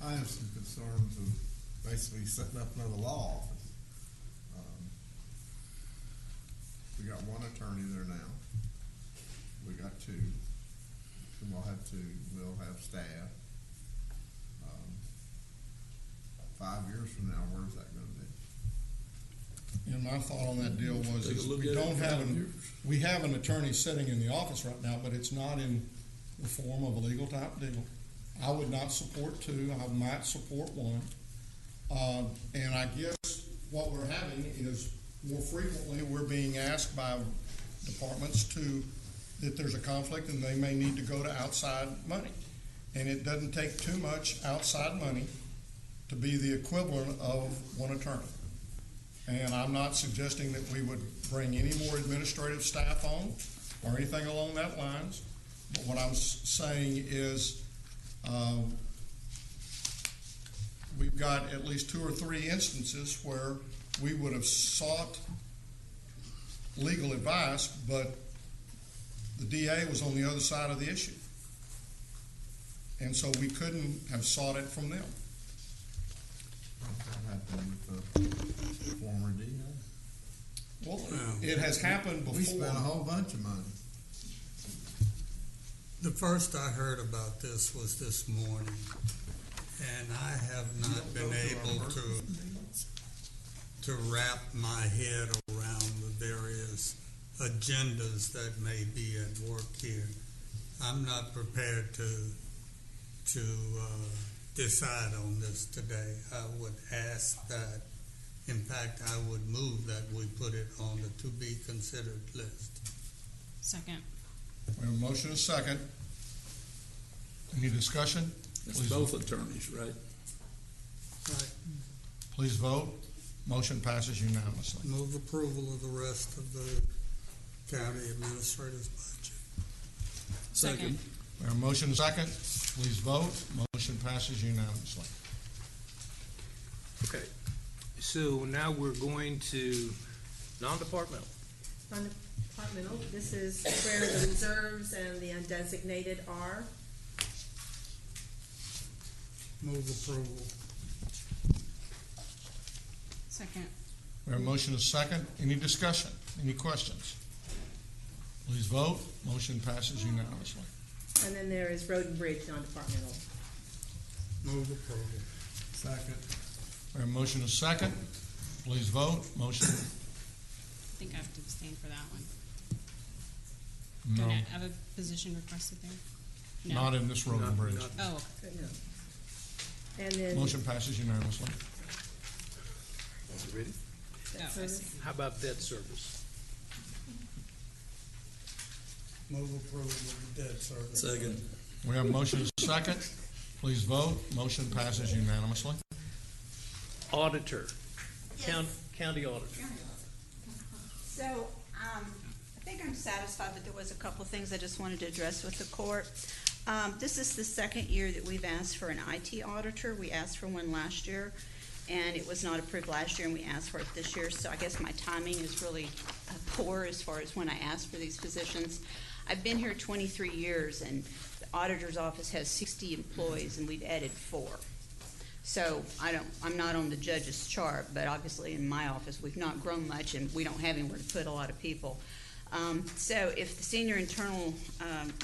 I have some concerns of basically setting up another law office. We got one attorney there now. We got two. Then we'll have two. We'll have staff. 5 years from now, where's that going to be? And my thought on that deal was, is we have an attorney sitting in the office right now, but it's not in the form of a legal type deal. I would not support two. I might support one. And I guess what we're having is more frequently we're being asked by departments that there's a conflict and they may need to go to outside money. And it doesn't take too much outside money to be the equivalent of one attorney. And I'm not suggesting that we would bring any more administrative staff on or anything along that lines. But what I'm saying is we've got at least 2 or 3 instances where we would have sought legal advice, but the DA was on the other side of the issue. And so we couldn't have sought it from them. What happened with the former DA? Well, it has happened before. We spent a whole bunch of money. The first I heard about this was this morning, and I have not been able to wrap my head around the various agendas that may be at work here. I'm not prepared to decide on this today. I would ask that, in fact, I would move that we put it on the to be considered list. Second. We have a motion and a second. Any discussion? It's both attorneys, right? Right. Please vote. Motion passes unanimously. Move approval of the rest of the county administrator's budget. Second. We have a motion and a second. Please vote. Motion passes unanimously. Okay, so now we're going to non-departmental. Non-departmental, this is where the reserves and the undesignated are. Move approval. Second. We have a motion and a second. Any discussion? Any questions? Please vote. Motion passes unanimously. And then there is road and bridge, non-departmental. Move approval. Second. We have a motion and a second. Please vote. Motion. I think I have to abstain for that one. No, Do I have a position requested there? No. not in this road and bridge. Oh, okay. No. And then. Motion passes unanimously. You ready? Oh, I see. How about debt service? Move approval of the debt service. Second. We have a motion and a second. Please vote. Motion passes unanimously. Auditor, county auditor. So, I think I'm satisfied that there was a couple of things I just wanted to address with the court. This is the second year that we've asked for an IT auditor. We asked for one last year, and it was not approved last year, and we asked for it this year. So I guess my timing is really poor as far as when I asked for these positions. I've been here 23 years, and the auditor's office has 60 employees, and we've added 4. So I'm not on the judge's chart, but obviously in my office, we've not grown much and we don't have anywhere to put a lot of people. So if the senior internal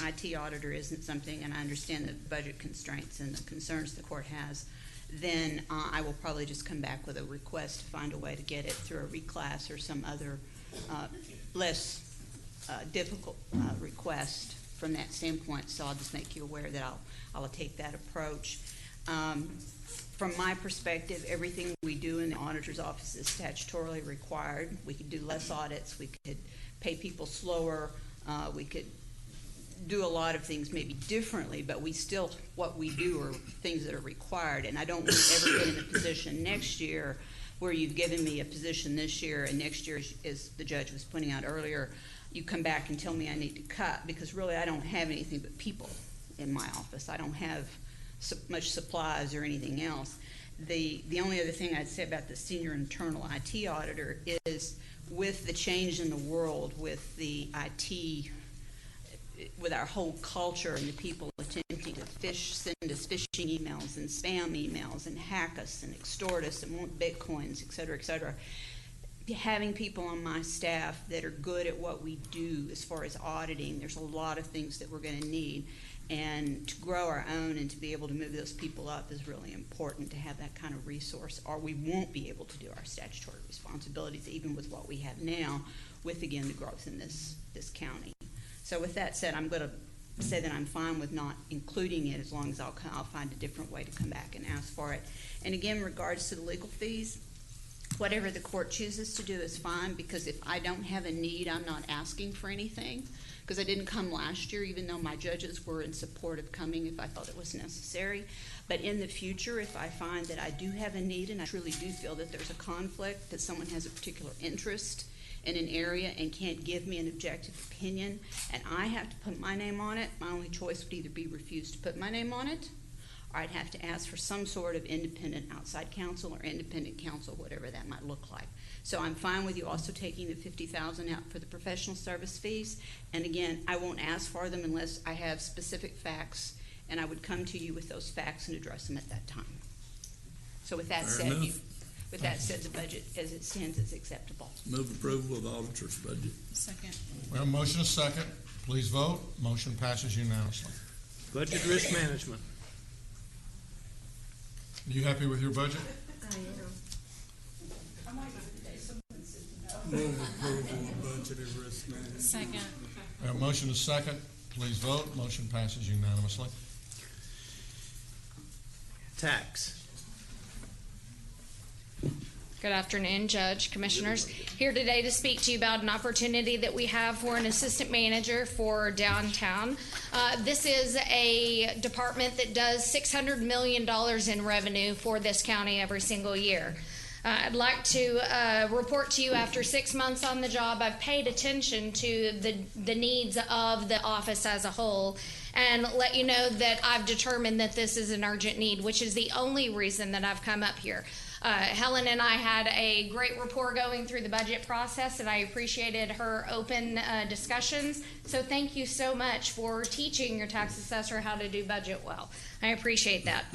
IT auditor isn't something, and I understand the budget constraints and the concerns the court has, then I will probably just come back with a request to find a way to get it through a reclass or some other less difficult request from that standpoint. So I'll just make you aware that I'll take that approach. From my perspective, everything we do in the auditor's office is statutorily required. We could do less audits. We could pay people slower. We could do a lot of things maybe differently, but what we do are things that are required. And I don't want to ever get in a position next year where you've given me a position this year and next year, as the judge was pointing out earlier, you come back and tell me I need to cut, because really I don't have anything but people in my office. I don't have much supplies or anything else. The only other thing I'd say about the senior internal IT auditor is, with the change in the world, with the IT, with our whole culture and the people attempting to send us phishing emails and spam emails and hack us and extort us and want bitcoins, et cetera, having people on my staff that are good at what we do as far as auditing, there's a lot of things that we're going to need. And to grow our own and to be able to move those people up is really important, to have that kind of resource, or we won't be able to do our statutory responsibilities even with what we have now, with, again, the growth in this county. So with that said, I'm going to say that I'm fine with not including it, as long as I'll find a different way to come back and ask for it. And again, in regards to the legal fees, whatever the court chooses to do is fine, because if I don't have a need, I'm not asking for anything. Because I didn't come last year, even though my judges were in support of coming if I thought it was necessary. But in the future, if I find that I do have a need and I truly do feel that there's a conflict, that someone has a particular interest in an area and can't give me an objective opinion, and I have to put my name on it, my only choice would either be refuse to put my name on it, or I'd have to ask for some sort of independent outside counsel or independent counsel, whatever that might look like. So I'm fine with you also taking the $50,000 out for the professional service fees. And again, I won't ask for them unless I have specific facts, and I would come to you with those facts and address them at that time. So with that said, the budget as it stands is acceptable. Move approval of the auditor's budget. Second. We have a motion, a second. Please vote. Motion passes unanimously. Budget risk management. You happy with your budget? I am. Move approval of budget and risk management. Second. We have a motion, a second. Please vote. Motion passes unanimously. Tax. Good afternoon, Judge, Commissioners. Here today to speak to you about an opportunity that we have for an assistant manager for downtown. This is a department that does $600 million in revenue for this county every single year. I'd like to report to you, after 6 months on the job, I've paid attention to the needs of the office as a whole, and let you know that I've determined that this is an urgent need, which is the only reason that I've come up here. Helen and I had a great rapport going through the budget process, and I appreciated her open discussions. So thank you so much for teaching your tax assessor how to do budget well. I appreciate that.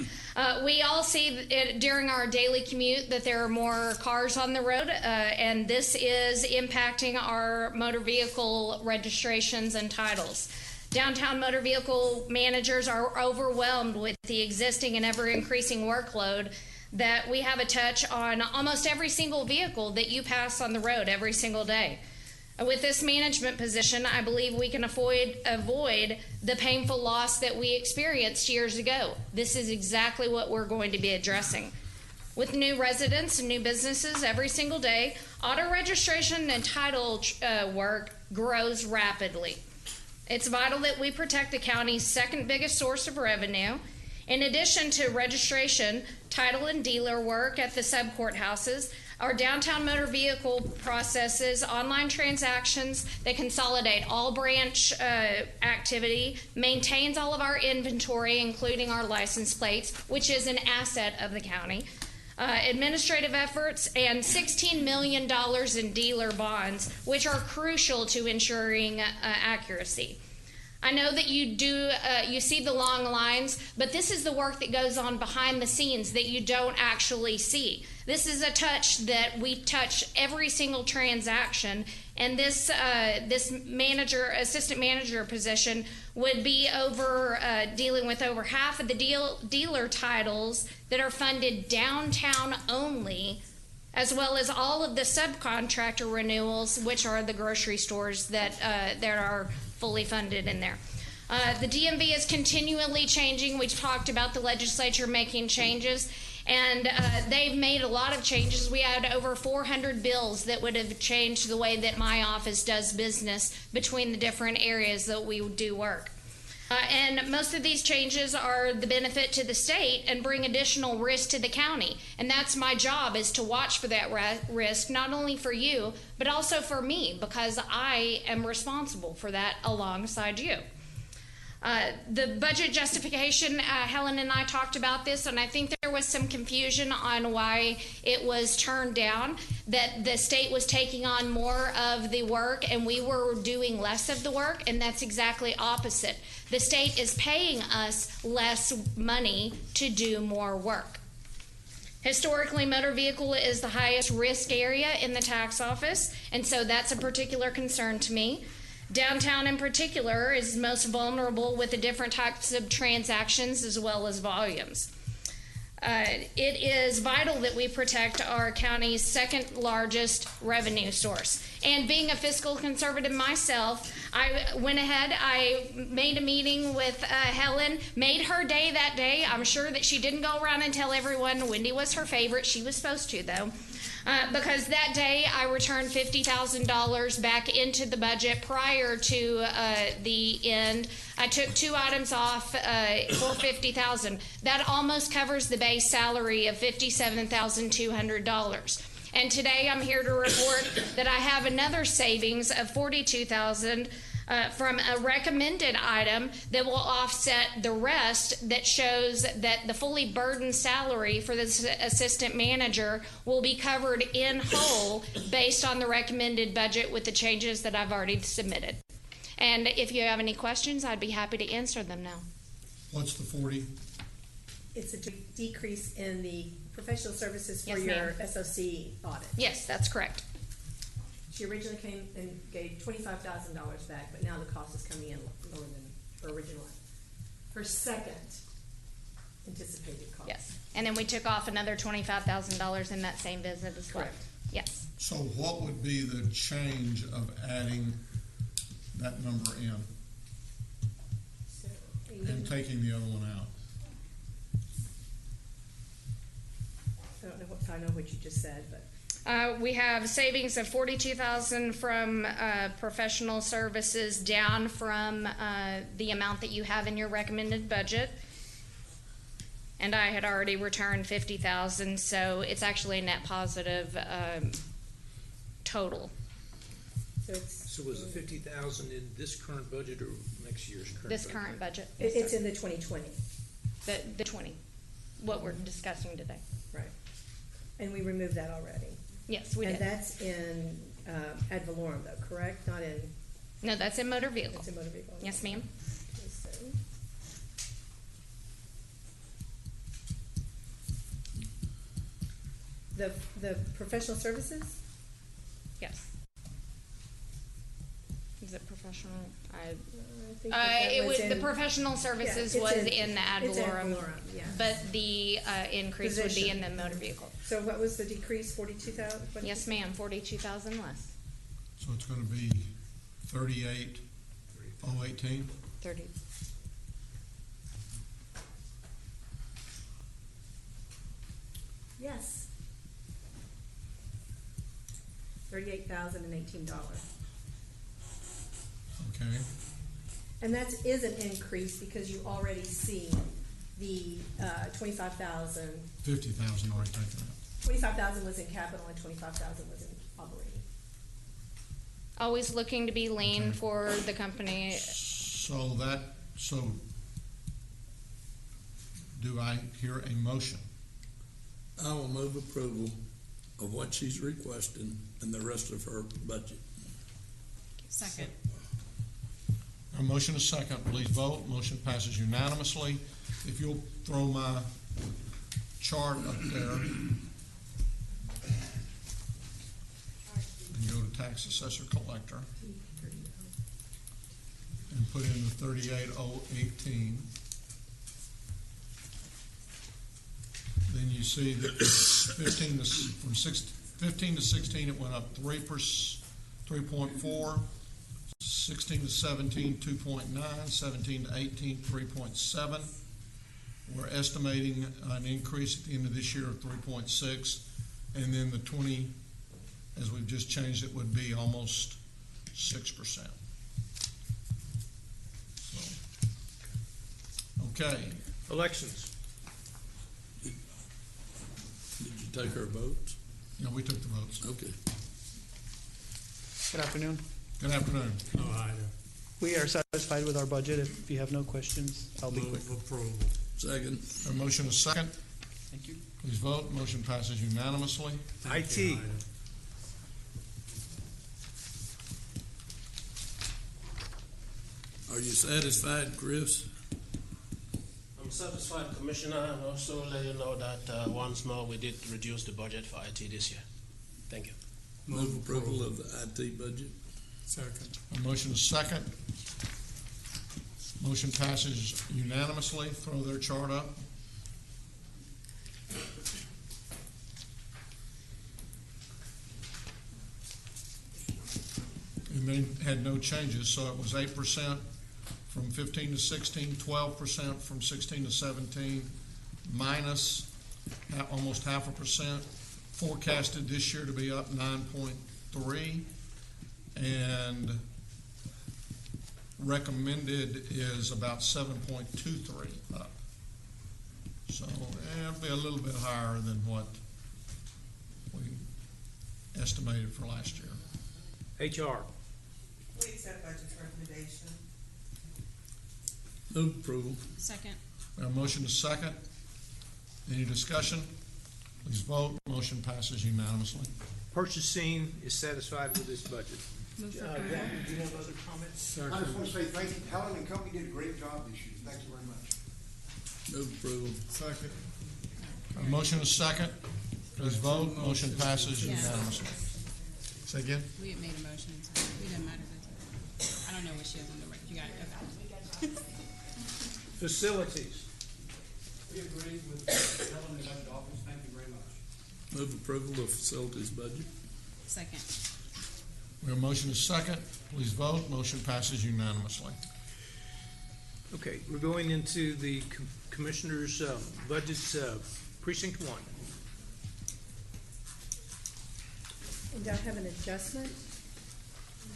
We all see during our daily commute that there are more cars on the road, and this is impacting our motor vehicle registrations and titles. Downtown motor vehicle managers are overwhelmed with the existing and ever-increasing workload that we have a touch on almost every single vehicle that you pass on the road every single day. With this management position, I believe we can avoid the painful loss that we experienced years ago. This is exactly what we're going to be addressing. With new residents and new businesses every single day, auto registration and title work grows rapidly. It's vital that we protect the county's second biggest source of revenue. In addition to registration, title and dealer work at the sub-courthouses, our downtown motor vehicle processes online transactions that consolidate all branch activity, maintains all of our inventory, including our license plates, which is an asset of the county, administrative efforts, and $16 million in dealer bonds, which are crucial to ensuring accuracy. I know that you do, you see the long lines, but this is the work that goes on behind the scenes that you don't actually see. This is a touch that we touch every single transaction, and this assistant manager position would be over dealing with over half of the dealer titles that are funded downtown only, as well as all of the subcontractor renewals, which are the grocery stores that are fully funded in there. The DMV is continually changing. We talked about the legislature making changes, and they've made a lot of changes. We had over 400 bills that would have changed the way that my office does business between the different areas that we do work. And most of these changes are the benefit to the state and bring additional risk to the county. And that's my job, is to watch for that risk, not only for you, but also for me, because I am responsible for that alongside you. The budget justification, Helen and I talked about this, and I think there was some confusion on why it was turned down, that the state was taking on more of the work and we were doing less of the work, and that's exactly opposite. The state is paying us less money to do more work. Historically, motor vehicle is the highest risk area in the tax office, and so that's a particular concern to me. Downtown in particular is most vulnerable with the different types of transactions as well as volumes. It is vital that we protect our county's second largest revenue source. And being a fiscal conservative myself, I went ahead, I made a meeting with Helen, made her day that day. I'm sure that she didn't go around and tell everyone Wendy was her favorite. She was supposed to, though. Because that day I returned $50,000 back into the budget prior to the end. I took 2 items off for $50,000. That almost covers the base salary of $57,200. And today I'm here to report that I have another savings of $42,000 from a recommended item that will offset the rest, that shows that the fully burdened salary for this assistant manager will be covered in whole based on the recommended budget with the changes that I've already submitted. And if you have any questions, I'd be happy to answer them now. What's the 40? It's a decrease in the professional services for Yes, your ma'am. SOC audit. Yes, that's correct. She originally came and gave $25,000 back, but now the cost is coming in lower than her original, her second anticipated cost. Yes. And then we took off another $25,000 in that same visit as well. Correct. Yes. So what would be the change of adding that number in So, and taking the other one out? I know what you just said, but. We have savings of $42,000 from professional services, down from the amount that you have in your recommended budget. And I had already returned $50,000, so it's actually a net positive total. So was the $50,000 in this current budget or next year's current budget? This current budget. It's in the 2020. The 20, what we're discussing today. Right. And we removed that already. Yes, we did. And that's in ad valorem though, correct? Not in. No, that's in motor vehicle. It's in motor vehicle. Yes, ma'am. Okay, so. The professional services? Yes. Is it professional? I think that It was was, the in- professional services Yeah, was it's in the ad it's ad valorem, valorem, yeah. but the increase would be in Position. the motor vehicle. So what was the decrease, 42,000? Yes, ma'am, 42,000 less. So it's going to be 38,018. 30. Yes. $38,018. Okay. And that is an increase because you already see the 25,000. 50,000 already taken out. 25,000 was in capital and 25,000 was in operating. Always looking to be lean Okay. for the company. So do I hear a motion? I will move approval of what she's requesting and the rest of her budget. Second. A motion is second, please vote. Motion passes unanimously. If you'll throw my chart up there. And go to tax assessor collector. And put in the 38,018. Then you see that 15 to 16, it went up 3.4. 16 to 17, 2.9. 17 to 18, 3.7. We're estimating an increase at the end of this year of 3.6. And then the 20, as we've just changed it, would be almost 6%. So, okay. Elections. Did you take our votes? Yeah, we took the votes. Okay. Good afternoon. Good afternoon. We are satisfied with our budget. If you have no questions, I'll be quick. Approval. Second. A motion is second. Thank you. Please vote. Motion passes unanimously. IT. Are you satisfied, Chris? I'm satisfied, Commissioner, and also let you know that once more we did reduce the budget for IT this year. Thank you. Move approval of the IT budget. Second. A motion is second. Motion passes unanimously. Throw their chart up. And they had no changes, so it was 8% from 15 to 16, 12% from 16 to 17, minus almost 0.5%. Forecasted this year to be up 9.3, and recommended is about 7.23 up. So it'll be a little bit higher than what we estimated for last year. HR. We accept budget's recommendation. Move approval. Second. We have a motion to second. Any discussion? Please vote. Motion passes unanimously. Purchasing is satisfied with this budget. Do you have other comments? I just want to say thank you. Helen and company did a great job this year. Thank you very much. Move approval. Second. A motion is second. Please vote. Motion passes unanimously. Say again? We had made a motion, so it doesn't matter. I don't know what she has on the record. You got it. Okay. Facilities. We agree with Helen and Budget Office. Thank you very much. Move approval of facilities budget. Second. We have a motion is second. Please vote. Motion passes unanimously. Okay, we're going into the commissioner's budgets, precinct 1. And I have an adjustment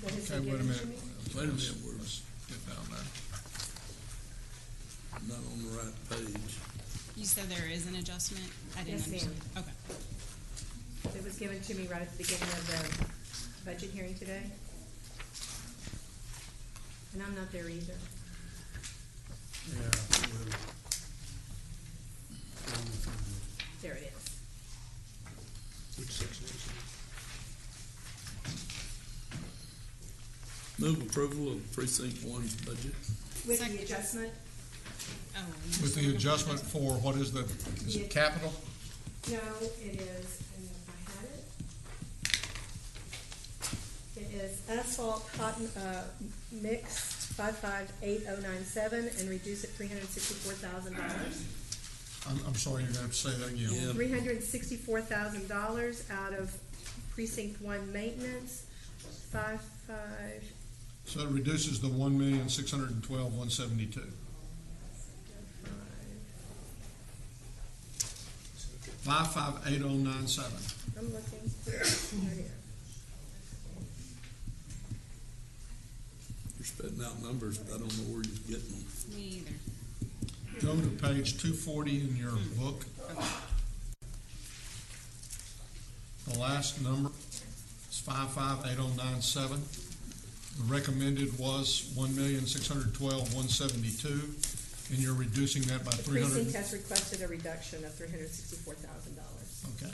that has Okay, been wait a given minute. to me. Wait a minute, Let's get down there. I'm not on the right page. You said there is an adjustment? I didn't Yes, ma'am. understand. Okay. It was given to me right at the beginning of the budget hearing today. And I'm not there either. There it is. Which section is it? Move approval of precinct 1's budget. With the adjustment? Oh. With the adjustment for, what is it capital? No, it is, and if I had it. It is asphalt cotton, mix 558097 and reduce it $364,000. I'm sorry, you're gonna have to say that again. Yeah. $364,000 out of precinct 1 maintenance, 55. So it reduces the 1,612,172. 558097. I'm looking. Right here. You're spitting out numbers, but I don't know where you're getting them. Me either. Go to page 240 in your book. The last number is 558097. The recommended was 1,612,172, and you're reducing that by The 300. precinct has requested a reduction of $364,000. Okay.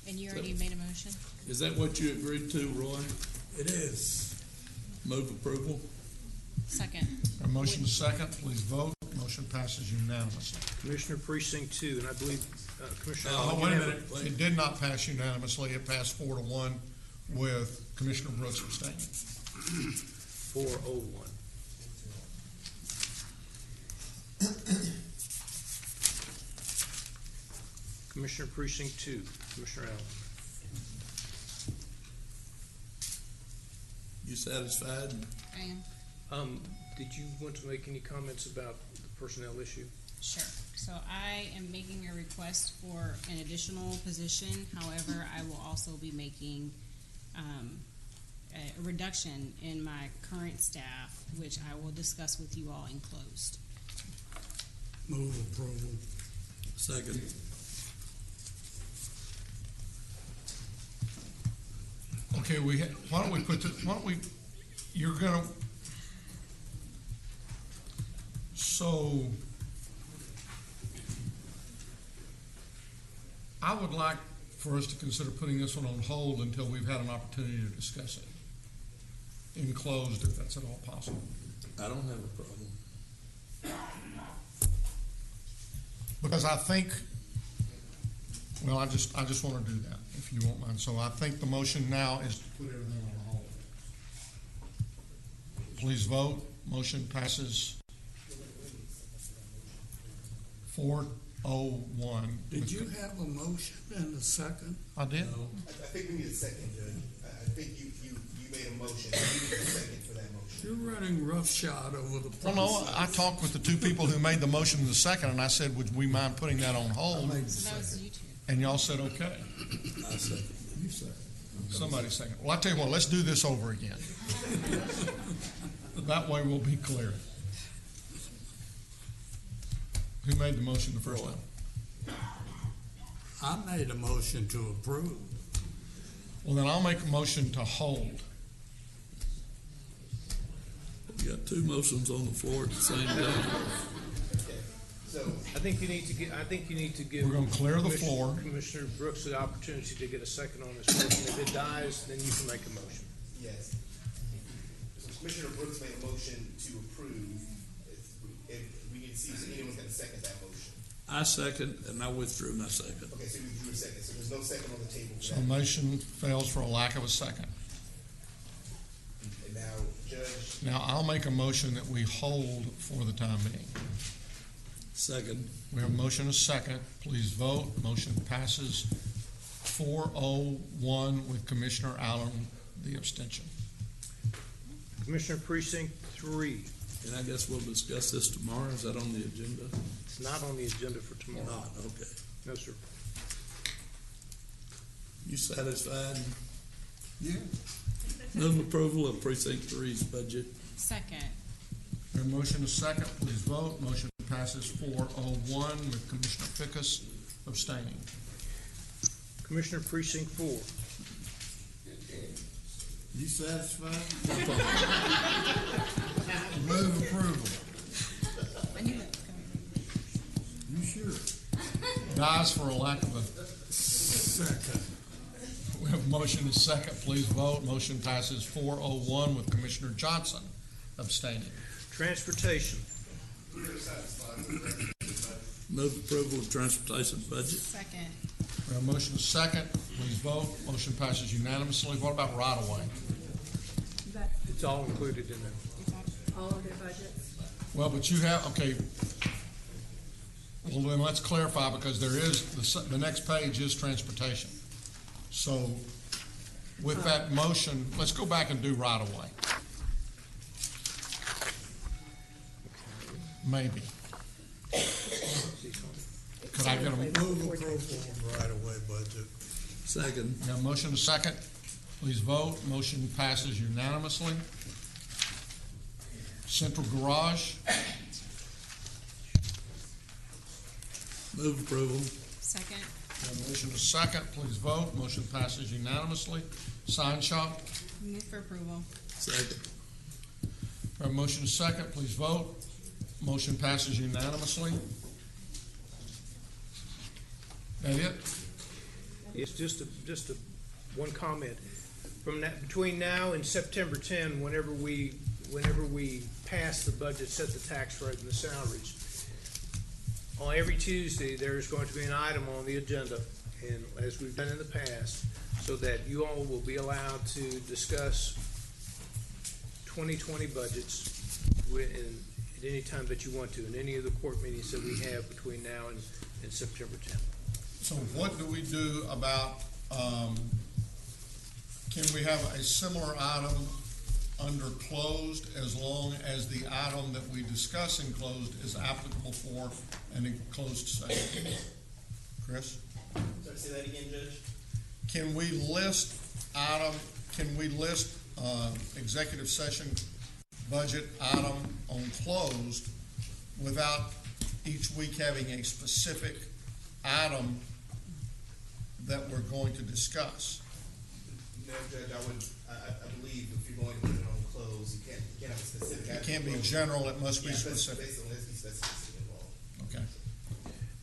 And you already made a motion? Is that what you agreed to, Roy? It is. Move approval. Second. A motion is second, please vote. Motion passes unanimously. Commissioner Precinct 2, and I believe Commissioner Oh, Allen, wait a you have minute, it did not pass unanimously, it passed 4-1 with Commissioner Brooks abstaining. 401. Commissioner Precinct 2, Commissioner Allen. You satisfied? I am. Did you want to make any comments about the personnel issue? Sure. So I am making a request for an additional position. However, I will also be making a reduction in my current staff, which I will discuss with you all in closed. Move approval. Second. Okay, why don't we put this, you're gonna, so I would like for us to consider putting this one on hold until we've had an opportunity to discuss it in closed, if that's at all possible. I don't have a problem. Because I think, well, I just want to do that, if you won't mind. So I think the motion now is to put everything on hold. Please vote. Motion passes 401. Did you have a motion and a second? I did. I think we need a second, Judge. I think you made a motion. You need a second for that motion. You're running roughshod over the Well, no, I talked with the two people who made the motion in the second, and I said, would we mind putting that on hold? So that was you two. And y'all said, okay. I second. You said. Somebody second. Well, I tell you what, let's do this over again. That way we'll be clear. Who made the motion the first time? I made a motion to approve. Well, then I'll make a motion to hold. We got two motions on the floor at the same time. So I think you need to give. We're gonna clear the Commissioner- floor. Commissioner Brooks the opportunity to get a second on this motion. If it dies, then you can make a motion. yes. So Commissioner Brooks made a motion to approve. If we need to see if anyone's going to second that motion. I second, and I withdrew my second. Okay, so you drew a second. So there's no second on the table. for So that. motion fails for a lack of a second. And now, Judge, Now, I'll make a motion that we hold for the time being. Second. We have a motion and a second. Please vote. Motion passes 401 with Commissioner Allen, the abstention. Commissioner Precinct 3, And I guess we'll discuss this tomorrow. Is that on the agenda? it's not on the agenda for tomorrow. Not, okay. No, sir. You satisfied? Yeah. Move approval of precinct 3's budget. Second. We have a motion and a second. Please vote. Motion passes 401 with Commissioner Fickus abstaining. Commissioner Precinct 4, You satisfied? Move approval. I knew that was coming. You sure? Dies for a lack of a, Second. we have a motion and a second. Please vote. Motion passes 401 with Commissioner Johnson abstaining. Transportation, Move approval of transportation budget. Second. We have a motion and a second. Please vote. Motion passes unanimously. What about right-of-way? But it's all included in there. all of their budgets. Well, but you have, okay, well, then let's clarify, because there is, the next page is transportation. So with that motion, let's go back and do right-of-way. Maybe. Could I get a, Move approval of right-of-way budget. Second. we have a motion and a second? Please vote. Motion passes unanimously. Central Garage, Move approval. Second. we have a motion and a second. Please vote. Motion passes unanimously. Sign shop, Move for approval. Second. we have a motion and a second. Please vote. Motion passes unanimously. That it? It's just one comment. from that, between now and September 10, whenever we pass the budget, set the tax rate and the salaries, on every Tuesday, there's going to be an item on the agenda, and as we've done in the past, so that you all will be allowed to discuss 2020 budgets at any time that you want to, in any of the court meetings that we have between now and September 10th. So what do we do about, can we have a similar item under closed as long as the item that we discuss in closed is applicable for an enclosed session? Chris? Sorry, say that again, Judge? Can we list executive session budget item on closed without each week having a specific item that we're going to discuss? No, Judge, I believe if you're going to put it on close, you can't have a specific. It can't be general, it must be specific. Basically, let's be specific involved. Okay.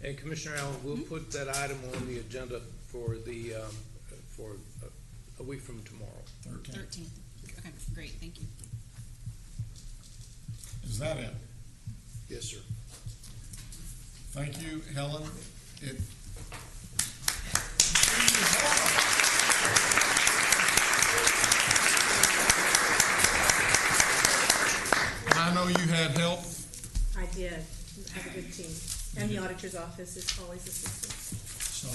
And Commissioner Allen, we'll put that item on the agenda for a week from tomorrow. 13th. Okay, great, thank you. Is that it? Yes, sir. Thank you, Helen. I know you had help. I did. I have a good team. And the auditor's office is always assisting. So,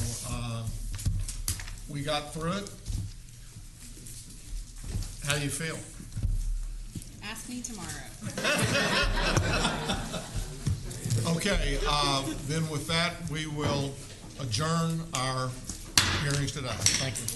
we got through it. How you feel? Ask me tomorrow. Okay, then with that, we will adjourn our hearings today. Thank you.